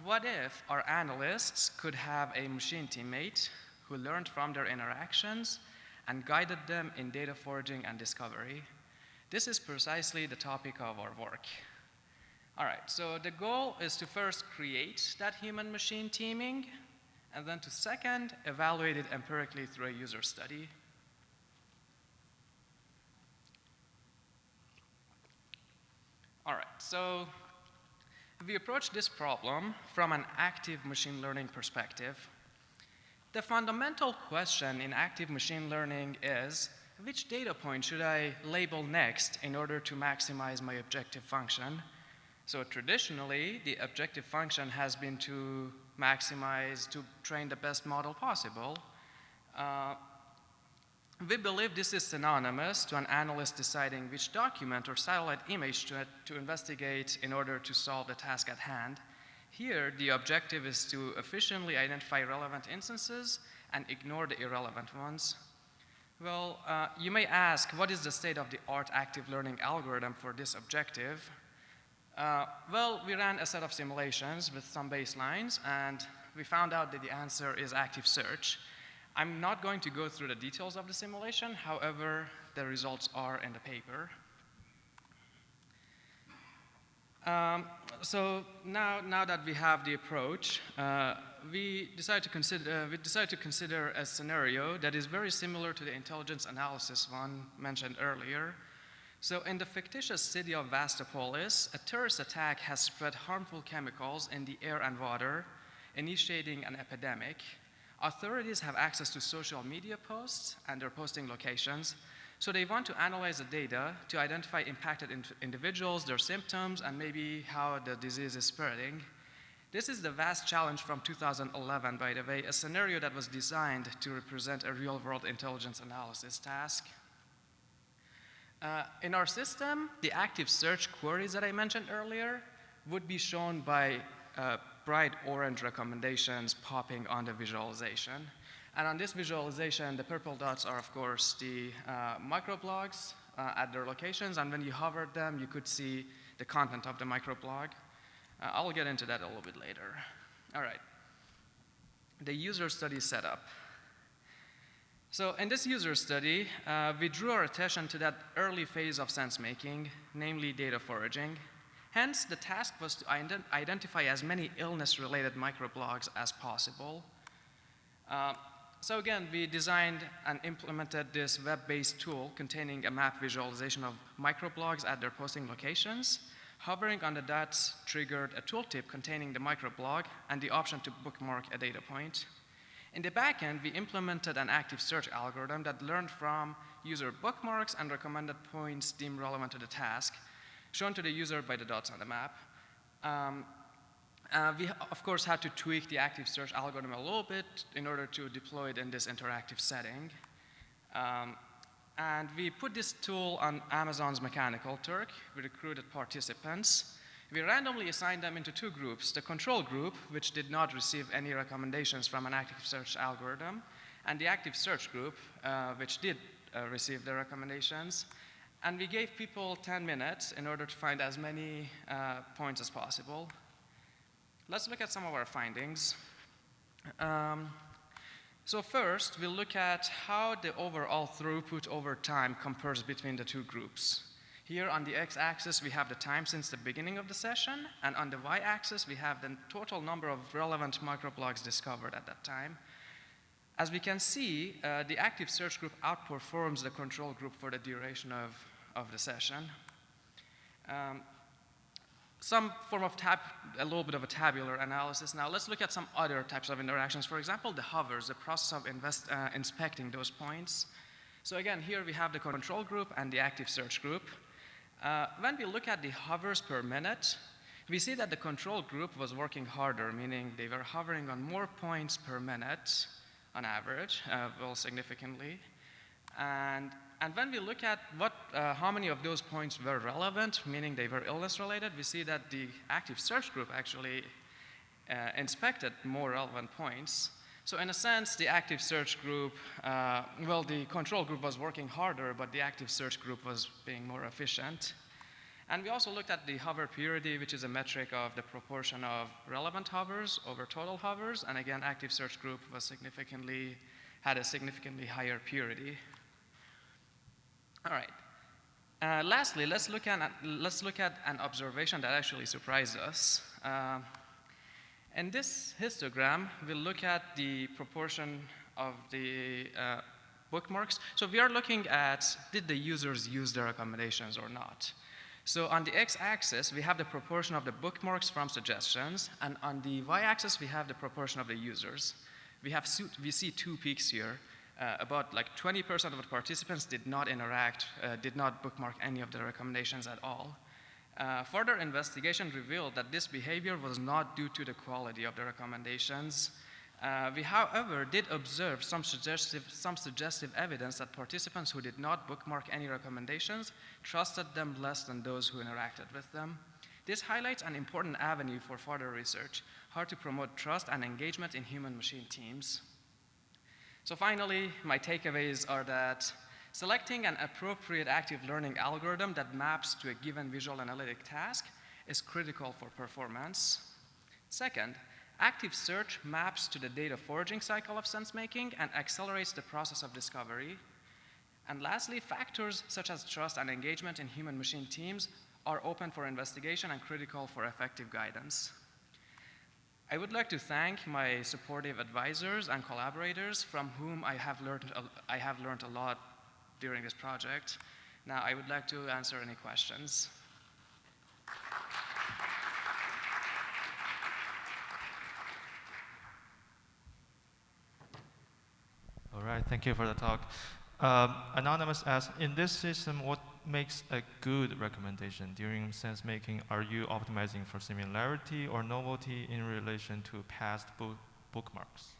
What if our analysts could have a machine teammate who learned from their interactions and guided them in data foraging and discovery? This is precisely the topic of our work. All right, so the goal is to first create that human-machine teaming, and then to second, evaluate it empirically through a user study. All right, so we approach this problem from an active machine learning perspective. The fundamental question in active machine learning is, which data point should I label next in order to maximize my objective function? So traditionally, the objective function has been to train the best model possible. We believe this is synonymous to an analyst deciding which document or satellite image to investigate in order to solve the task at hand. Here, the objective is to efficiently identify relevant instances and ignore the irrelevant ones. Well, you may ask, what is the state-of-the-art active learning algorithm for this objective? Well, we ran a set of simulations with some baselines, and we found out that the answer is active search. I'm not going to go through the details of the simulation, however, the results are in the paper. So now that we have the approach, we decided to consider a scenario that is very similar to the intelligence analysis one mentioned earlier. So in the fictitious city of Vastopolis, a terrorist attack has spread harmful chemicals in the air and water, initiating an epidemic. Authorities have access to social media posts and their posting locations, so they want to analyze the data to identify impacted individuals, their symptoms, and maybe how the disease is spreading. This is the vast challenge from 2011, by the way, a scenario that was designed to represent a real-world intelligence analysis task. In our system, the active search queries that I mentioned earlier would be shown by bright orange recommendations popping on the visualization. And on this visualization, the purple dots are, of course, the microblogs at their locations, and when you hovered them, you could see the content of the microblog. I'll get into that a little bit later. All right. the user study setup. So in this user study, we drew our attention to that early phase of sense-making, namely data foraging. Hence, the task was to identify as many illness-related microblogs as possible. So again, we designed and implemented this web-based tool containing a map visualization of microblogs at their posting locations. Hovering on the dots triggered a tooltip containing the microblog and the option to bookmark a data point. In the backend, we implemented an active search algorithm that learned from user bookmarks and recommended points deemed relevant to the task, shown to the user by the dots on the map. We, of course, had to tweak the active search algorithm a little bit in order to deploy it in this interactive setting. And we put this tool on Amazon's Mechanical Turk. We recruited participants. We randomly assigned them into two groups, the control group, which did not receive any recommendations from an active search algorithm, and the active search group, which did receive the recommendations. And we gave people 10 minutes in order to find as many points as possible. Let's look at some of our findings. So first, we'll look at how the overall throughput over time compares between the two groups. Here on the x-axis, we have the time since the beginning of the session, and on the y-axis, we have the total number of relevant microblogs discovered at that time. As we can see, the active search group outperforms the control group for the duration of the session. Some form of a little bit of a tabular analysis. Now let's look at some other types of interactions. For example, the hovers, the process of inspecting those points. So again, here we have the control group and the active search group. When we look at the hovers per minute, we see that the control group was working harder, meaning they were hovering on more points per minute on average, well, significantly. And when we look at how many of those points were relevant, meaning they were illness-related, we see that the active search group actually inspected more relevant points. So in a sense, the active search group, well, the control group was working harder, but the active search group was being more efficient. And we also looked at the hover purity, which is a metric of the proportion of relevant hovers over total hovers. And again, active search group had a significantly higher purity. All right. Lastly, let's look at an observation that actually surprised us. In this histogram, we'll look at the proportion of the bookmarks. So we are looking at, did the users use the recommendations or not? So on the x-axis, we have the proportion of the bookmarks from suggestions, and on the y-axis, we have the proportion of the users. We see two peaks here. About like 20% of the participants did not interact, did not bookmark any of the recommendations at all. Further investigation revealed that this behavior was not due to the quality of the recommendations. We, however, did observe some suggestive evidence that participants who did not bookmark any recommendations trusted them less than those who interacted with them. This highlights an important avenue for further research, how to promote trust and engagement in human-machine teams. So finally, my takeaways are that selecting an appropriate active learning algorithm that maps to a given visual analytic task is critical for performance. Second, active search maps to the data foraging cycle of sense-making and accelerates the process of discovery. And lastly, factors such as trust and engagement in human-machine teams are open for investigation and critical for effective guidance. I would like to thank my supportive advisors and collaborators from whom I have learned a lot during this project. Now, I would like to answer any questions. All right, thank you for the talk. Anonymous asks, in this system, what makes a good recommendation during sense making? Are you optimizing for similarity or novelty in relation to past bookmarks?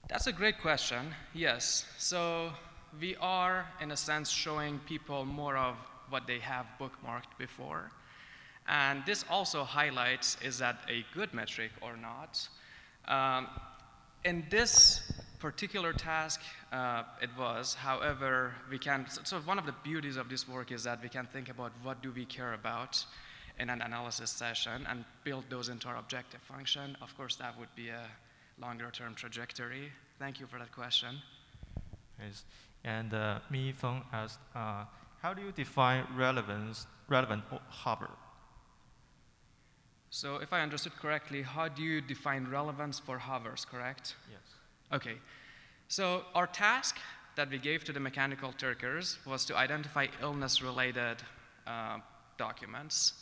That's a great question, yes. So we are, in a sense, showing people more of what they have bookmarked before. And this also highlights, is that a good metric or not? In this particular task, it was. However, so one of the beauties of this work is that we can think about what do we care about in an analysis session and build those into our objective function. Of course, that would be a longer-term trajectory? Thank you for that question. Yes. And Mi Feng asked, how do you define relevant hover? So if I understood correctly, how do you define relevance for hovers, correct? Yes. Okay. So our task that we gave to the mechanical Turkers was to identify illness-related documents.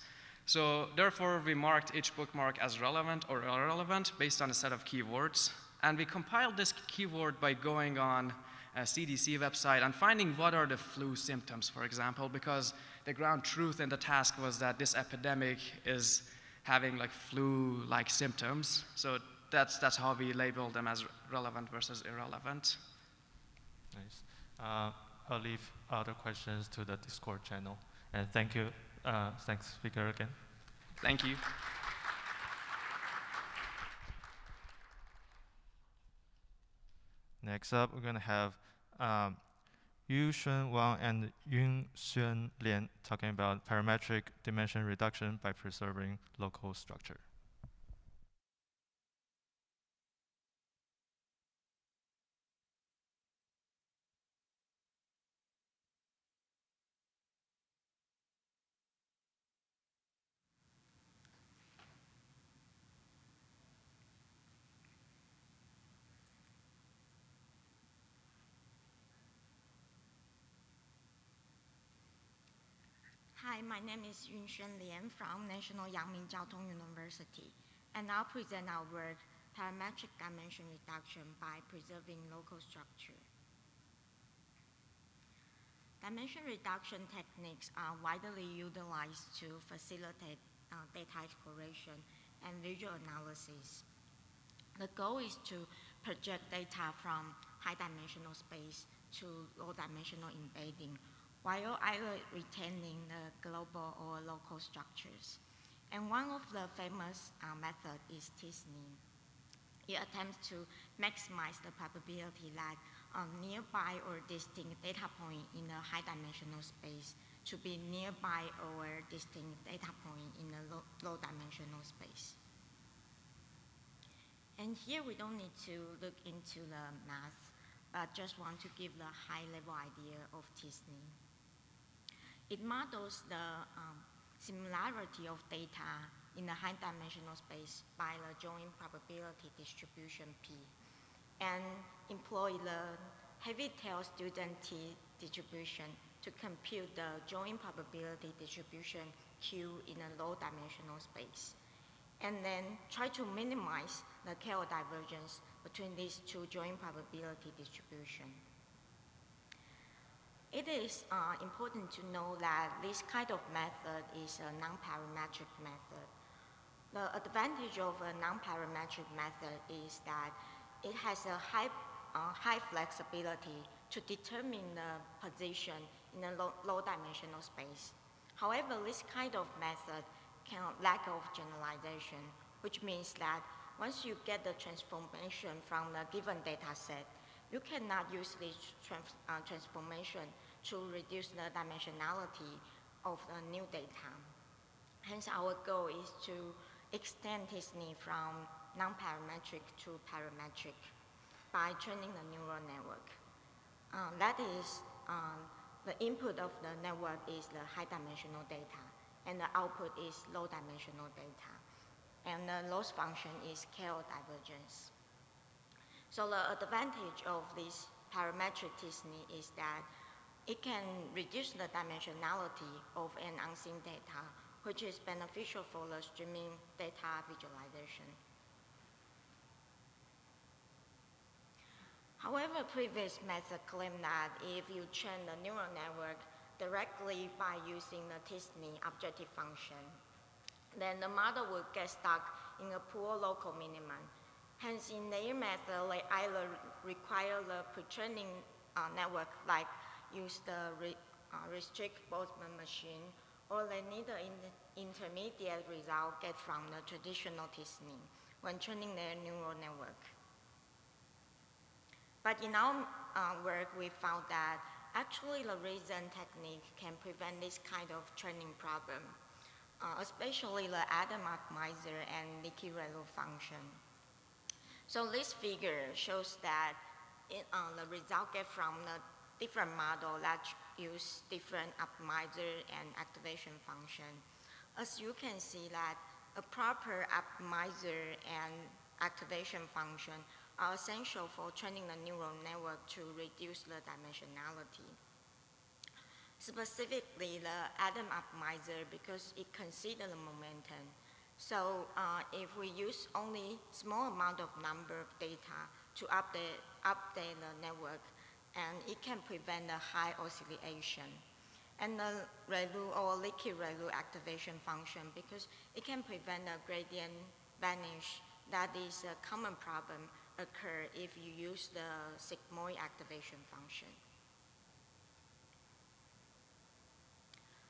So therefore, we marked each bookmark as relevant or irrelevant based on a set of keywords. And we compiled this keyword by going on a CDC website and finding what are the flu symptoms, for example, because the ground truth in the task was that this epidemic is having like flu-like symptoms. So that's how we labeled them as relevant versus irrelevant. Nice. I'll leave other questions to the Discord channel. And thank you. Thanks, speaker, again. Thank you. Next up, we're going to have Yu Shun Wang and Yun Xuan Lian talking about parametric dimension reduction by preserving local structure. Hi, my name is Yunshen Lian from National Yangming Jiaotong University, and I'll present our work, Parametric Dimension Reduction by Preserving Local Structure. Dimension reduction techniques are widely utilized to facilitate data exploration and visual analysis. The goal is to project data from high-dimensional space to low-dimensional embedding, while either retaining the global or local structures. And one of the famous methods is t-SNE. It attempts to maximize the probability that a nearby or distinct data point in a high-dimensional space to be nearby or distinct data point in a low-dimensional space. And here we don't need to look into the math, but just want to give the high-level idea of t-SNE. It models the similarity of data in a high-dimensional space by the joint probability distribution P, and employ the heavy-tail student T distribution to compute the joint probability distribution Q in a low-dimensional space, and then try to minimize the KL divergence between these two joint probability distributions. It is important to know that this kind of method is a non-parametric method. The advantage of a non-parametric method is that it has a high flexibility to determine the position in a low-dimensional space. However, this kind of method can lack of generalization, which means that once you get the transformation from the given data set, you cannot use this transformation to reduce the dimensionality of the new data. Hence, our goal is to extend t-SNE from non-parametric to parametric by training the neural network. That is, the input of the network is the high-dimensional data, and the output is low-dimensional data. And the loss function is KL divergence. So the advantage of this parametric t-SNE is that it can reduce the dimensionality of an unseen data, which is beneficial for the streaming data visualization. However, previous methods claim that if you train the neural network directly by using the t-SNE objective function, then the model will get stuck in a poor local minimum. Hence, in their method, they either require the pre-training network, like use the restrict Boltzmann machine, or they need the intermediate result get from the traditional t-SNE when training their neural network. But in our work, we found that actually the reason technique can prevent this kind of training problem, especially the Adam optimizer and leaky ReLU function. So this figure shows that the result get from the different model that use different optimizer and activation function. As you can see that a proper optimizer and activation function are essential for training the neural network to reduce the dimensionality. Specifically, the Adam optimizer, because it considers the momentum. So if we use only small amount of number of data to update the network, and it can prevent the high oscillation. And the ReLU or liquid ReLU activation function, because it can prevent the gradient vanish. That is a common problem occur if you use the sigmoid activation function.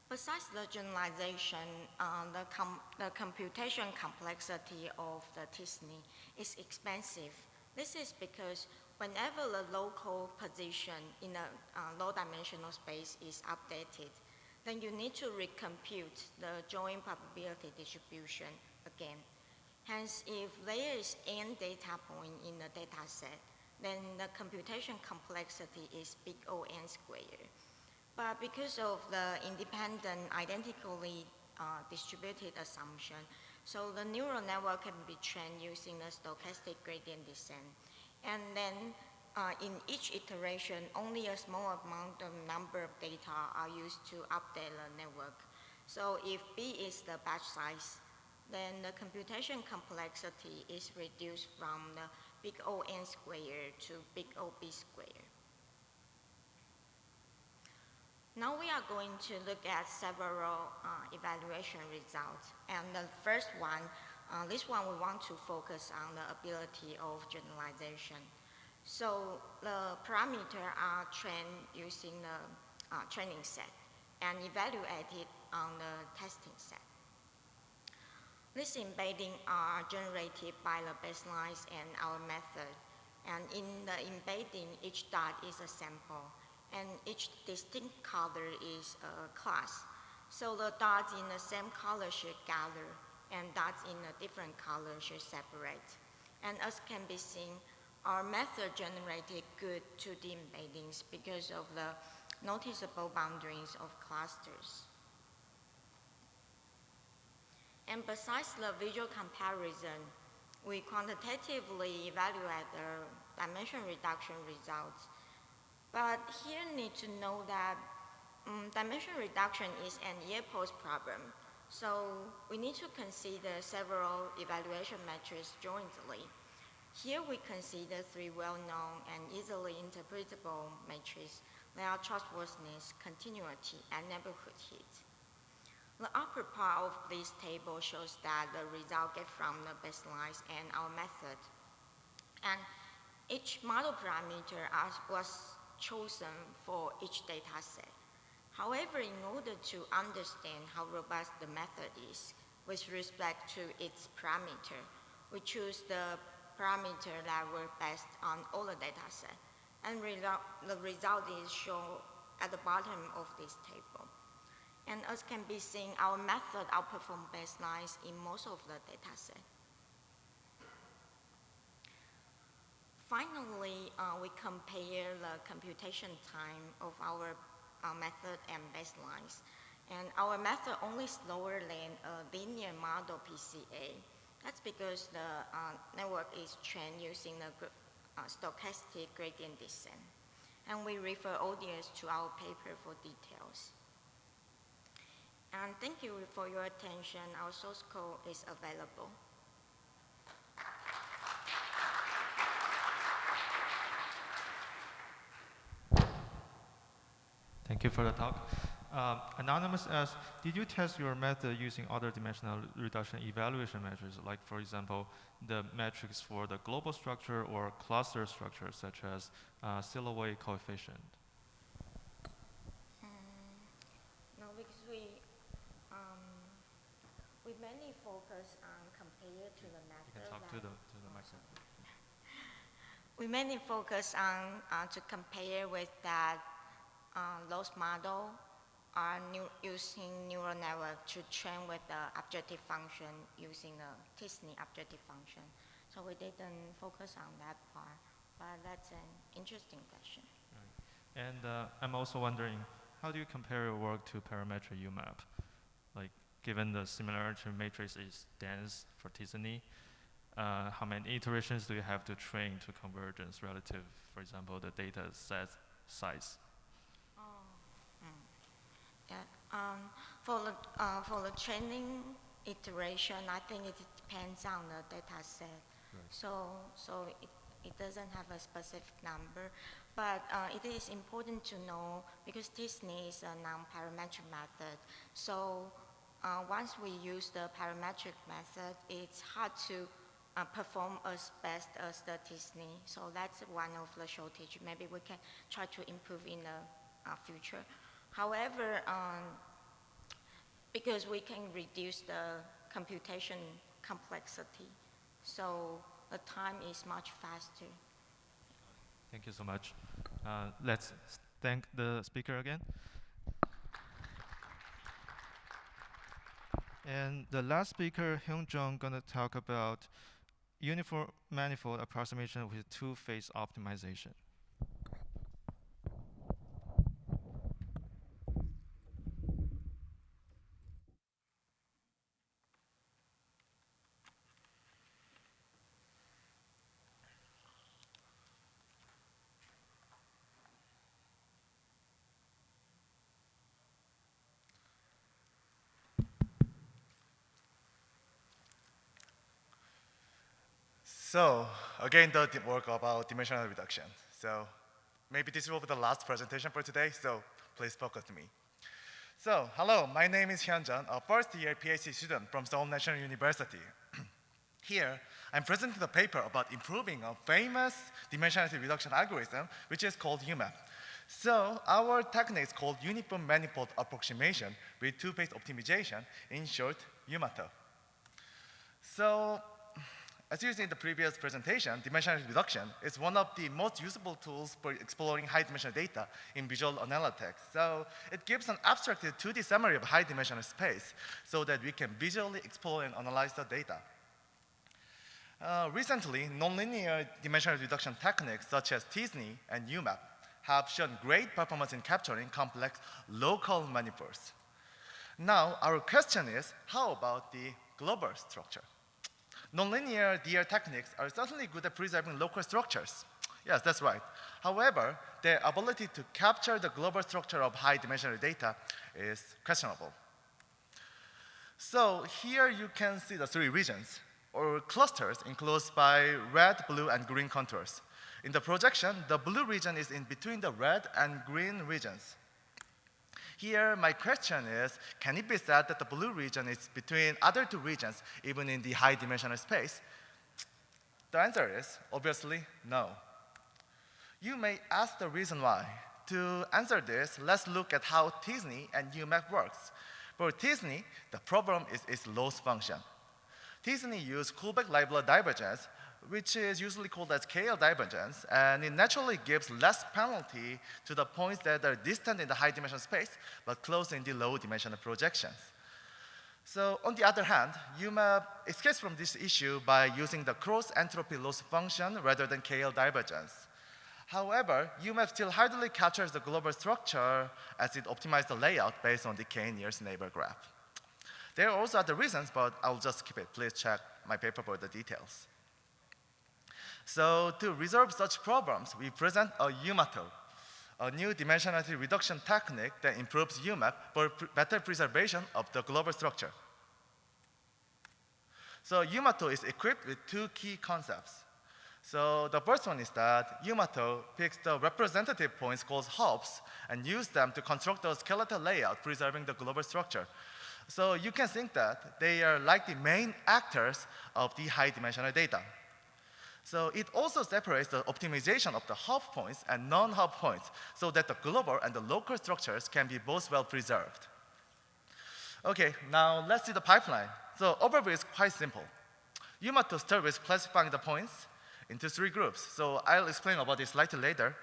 Besides the generalization, the computation complexity of the t-SNE is expensive. This is because whenever the local position in a low-dimensional space is updated, then you need to recompute the joint probability distribution again. Hence, if there is n data point in the data set, then the computation complexity is big O n squared. But because of the independent, identically distributed assumption, so the neural network can be trained using the stochastic gradient descent. And then in each iteration, only a small amount of number of data are used to update the network. So if B is the batch size, then the computation complexity is reduced from the big O n squared to big O b squared. Now we are going to look at several evaluation results. And the first one, this one we want to focus on the ability of generalization. So the parameters are trained using the training set and evaluated on the testing set. These embeddings are generated by the baselines and our method. And in the embedding, each dot is a sample. And each distinct color is a class. So the dots in the same color should gather, and dots in a different color should separate. And as can be seen, our method generated good 2D embeddings because of the noticeable boundaries of clusters. And besides the visual comparison, we quantitatively evaluate the dimension reduction results. But here need to know that dimension reduction is an ear-post problem. So we need to consider several evaluation metrics jointly. Here we consider three well-known and easily interpretable metrics. They are trustworthiness, continuity, and neighborhood hit. The upper part of this table shows that the result get from the baselines and our method. And each model parameter was chosen for each data set. However, in order to understand how robust the method is with respect to its parameter, we choose the parameter that were best on all the data set. And the result is shown at the bottom of this table. And as can be seen, our method outperforms baselines in most of the data set. Finally, we compare the computation time of our method and baselines. And our method only slower than a linear model PCA. That's because the network is trained using the stochastic gradient descent. And we refer audience to our paper for details. And thank you for your attention. Our source code is available. Thank you for the talk. Anonymous asks, did you test your method using other dimensional reduction evaluation measures, like, for example, the metrics for the global structure or cluster structure, such as silhouette coefficient? No, because we mainly focus on compared to the method. You can talk to the microphone. We mainly focus on to compare with that those model are using neural network to train with the objective function using the t-SNE objective function. So So we didn't focus on that part, but that's an interesting question. Right. And I'm also wondering, how do you compare your work to parametric UMAP? Like, given the similarity matrix is dense for t-SNE, how many iterations do you have to train to convergence relative, for example, the data set size? Yeah. For the training iteration, I think it depends on the data set. Right. So it doesn't have a specific number, but it is important to know because t-SNE is a non-parametric method. So once we use the parametric method, it's hard to perform as best as the t-SNE. So that's one of the shortage. Maybe we can try to improve in the future. However, because we can reduce the computation complexity, so the time is much faster. Thank you so much. Let's thank the speaker again. And the last speaker, Hyung Jung, gonna talk about uniform manifold approximation with two-phase optimization. So, again, the work about dimensional reduction. So, maybe this will be the last presentation for today, so please focus on me. So, hello, my name is Hyunjun, a first-year PhD student from Seoul National University. Here, I'm presenting a paper about improving a famous dimensionality reduction algorithm, which is called UMAP. So, our technique is called uniform manifold approximation with two-phase optimization, in short, UMATO. So, as you see in the previous presentation, dimensionality reduction is one of the most usable tools for exploring high-dimensional data in visual analytics. So it gives an abstracted 2D summary of high-dimensional space so that we can visually explore and analyze the data. Recently, nonlinear dimensional reduction techniques such as t-SNE and UMAP have shown great performance in capturing complex local manifolds. Now, our question is, how about the global structure? Nonlinear DR techniques are certainly good at preserving local structures. Yes, that's right. However, their ability to capture the global structure of high-dimensional data is questionable. So here you can see the three regions, or clusters enclosed by red, blue, and green contours. In the projection, the blue region is in between the red and green regions. Here, my question is, can it be said that the blue region is between other two regions, even in the high-dimensional space? The answer is, obviously, no. You may ask the reason why. To answer this, let's look at how t-SNE and UMAP works. For t-SNE, the problem is its loss function. t-SNE uses Kullback-Leibler divergence, which is usually called as KL divergence, and it naturally gives less penalty to the points that are distant in the high-dimensional space, but close in the low-dimensional projections. So on the other hand, UMAP escapes from this issue by using the cross-entropy loss function rather than KL divergence. However, UMAP still hardly captures the global structure as it optimizes the layout based on the k-nearest neighbor graph. There are also other reasons, but I'll just skip it. Please check my paper for the details. So to resolve such problems, we present a UMATO, a new dimensionality reduction technique that improves UMAP for better preservation of the global structure. So UMATO is equipped with two key concepts. So the first one is that UMATO picks the representative points called hubs and uses them to construct a skeletal layout preserving the global structure. So you can think that they are like the main actors of the high-dimensional data. So it also separates the optimization of the hub points and non-hub points so that the global and the local structures can be both well preserved. Okay, now let's see the pipeline. So overview is quite simple. UMATO starts with classifying the points into three groups. So I'll explain about this slightly later.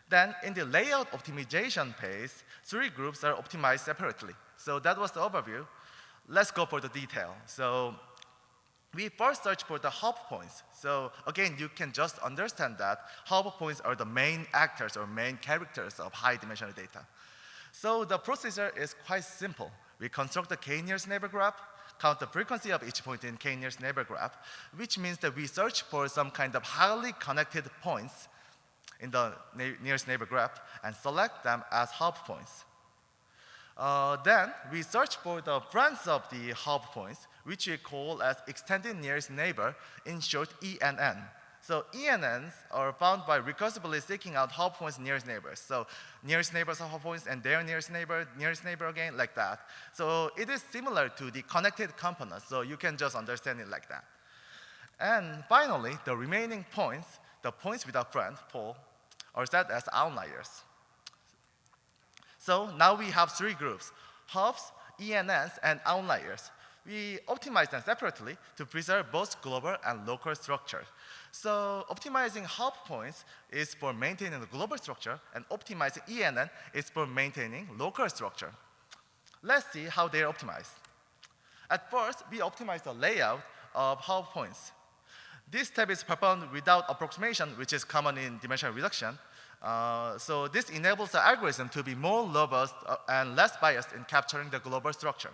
Then in the layout optimization phase, three groups are optimized separately. So that was the overview. Let's go for the detail. So we first search for the hop points. So again, you can just understand that hop points are the main actors or main characters of high-dimensional data. So the procedure is quite simple. We construct the k-nearest neighbor graph, count the frequency of each point in k-nearest neighbor graph, which means that we search for some kind of highly connected points in the nearest neighbor graph and select them as hop points. Then we search for the friends of the hop points, which we call as extended nearest neighbor, in short ENN. So ENNs are found by recursively seeking out hop points nearest neighbors. So nearest neighbors of hop points and their nearest neighbor again, like that. So it is similar to the connected components, so you can just understand it like that. And finally, the remaining points, the points without friend, pole, are set as outliers. So now we have three groups: hops, ENNs, and outliers. We optimize them separately to preserve both global and local structures. So optimizing hop points is for maintaining the global structure, and optimizing ENN is for maintaining local structure. Let's see how they are optimized. At first, we optimize the layout of hop points. This step is performed without approximation, which is common in dimensional reduction. So this enables the algorithm to be more robust and less biased in capturing the global structure.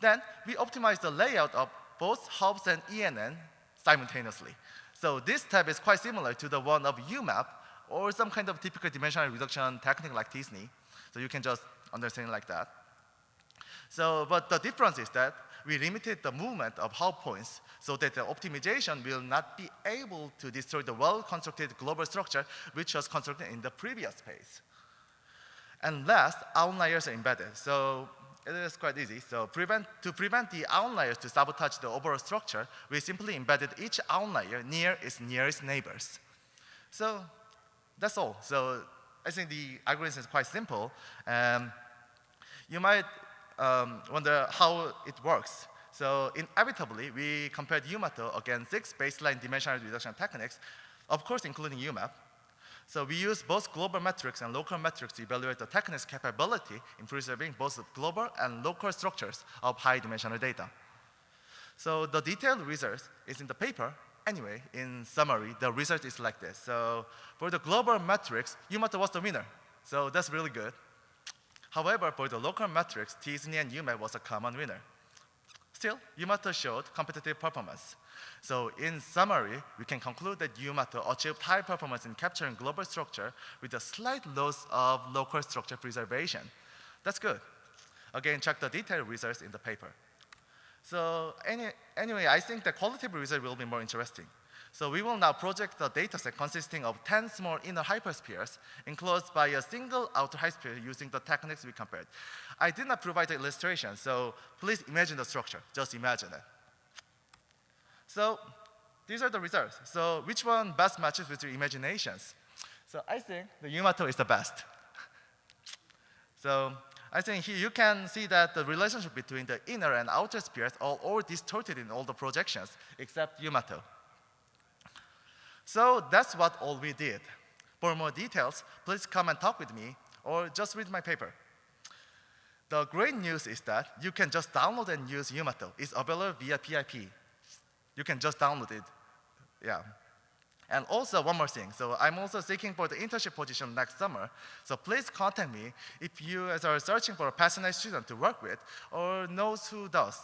Then we optimize the layout of both hops and ENN simultaneously. So this step is quite similar to the one of UMAP or some kind of typical dimensional reduction technique like t-SNE. So you can just understand it like that. So, but the difference is that we limited the movement of hop points so that the optimization will not be able to destroy the well-constructed global structure which was constructed in the previous phase. And last, outliers are embedded. So it is quite easy. So to prevent the outliers to sabotage the overall structure, we simply embedded each outlier near its nearest neighbors. So that's all. So I think the algorithm is quite simple. You might wonder how it works. So inevitably, we compared UMATO against 6 baseline dimensional reduction techniques, of course including UMAP. So we use both global metrics and local metrics to evaluate the technique's capability in preserving both global and local structures of high-dimensional data. So the detailed result is in the paper. Anyway, in summary, the result is like this. So for the global metrics, UMATO was the winner. So that's really good. However, for the local metrics, t-SNE and UMAP was a common winner. Still, UMATO showed competitive performance. So in summary, we can conclude that UMATO achieved high performance in capturing global structure with a slight loss of local structure preservation. That's good. Again, check the detailed results in the paper. So anyway, I think the qualitative result will be more interesting. So we will now project a dataset consisting of 10 small inner hyperspheres enclosed by a single outer hypersphere using the techniques we compared. I did not provide the illustration, so please imagine the structure. Just imagine it. So these are the results. So which one best matches with your imaginations? So I think the UMATO is the best. So I think here you can see that the relationship between the inner and outer spheres are all distorted in all the projections except UMATO. So that's what all we did. For more details, please come and talk with me or just read my paper. The great news is that you can just download and use UMATO. It's available via PIP. You can just download it. Yeah. And also one more thing. So I'm also seeking for the internship position next summer. So please contact me if you are searching for a passionate student to work with or knows who does.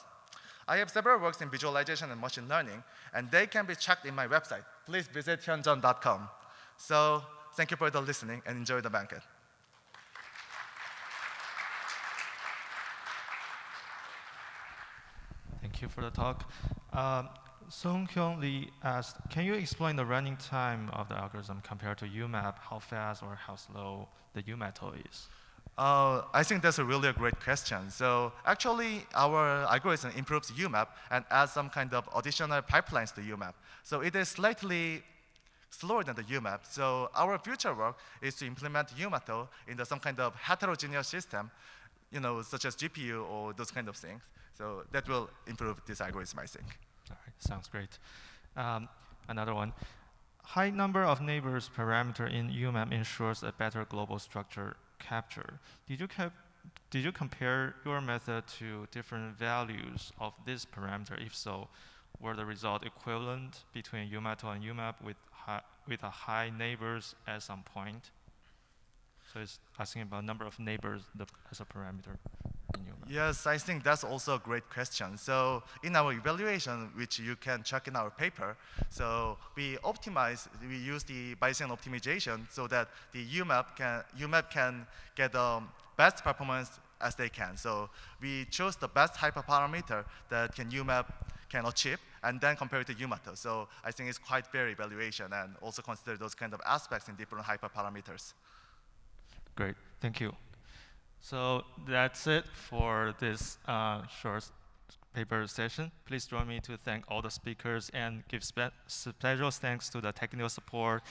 I have several works in visualization and machine learning, and they can be checked in my website. Please visit hyunjeon.com. So thank you for the listening and enjoy the banquet. Thank you for the talk. Sung-Hyun Lee asked, can you explain the running time of the algorithm compared to UMAP, how fast or how slow the UMATO is? I think that's a really great question. So actually, our algorithm improves UMAP and adds some kind of additional pipelines to UMAP. So it is slightly slower than the UMAP. So our future work is to implement UMATO in some kind of heterogeneous system, such as GPU or those kind of things. So that will improve this algorithm, I think. All right, sounds great. Another one. High number of neighbors parameter in UMAP ensures a better global structure capture. Did you compare your method to different values of this parameter? If so, were the result equivalent between UMAP and UMAP with a high neighbors at some point? So it's asking about number of neighbors as a parameter in UMAP. Yes, I think that's also a great question. So in our evaluation, which you can check in our paper, so we use the Bayesian optimization so that the UMAP can get the best performance as they can. So we chose the best hyperparameter that UMAP can achieve, and then compare it to UMAP. So I think it's quite fair evaluation, and also consider those kind of aspects in different hyperparameters. Great, thank you. So that's it for this short paper session. Please join me to thank all the speakers and give special thanks to the technical support,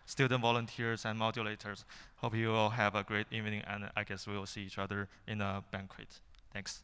student volunteers, and modulators. Hope you all have a great evening, and I guess we will see each other in a banquet. Thanks.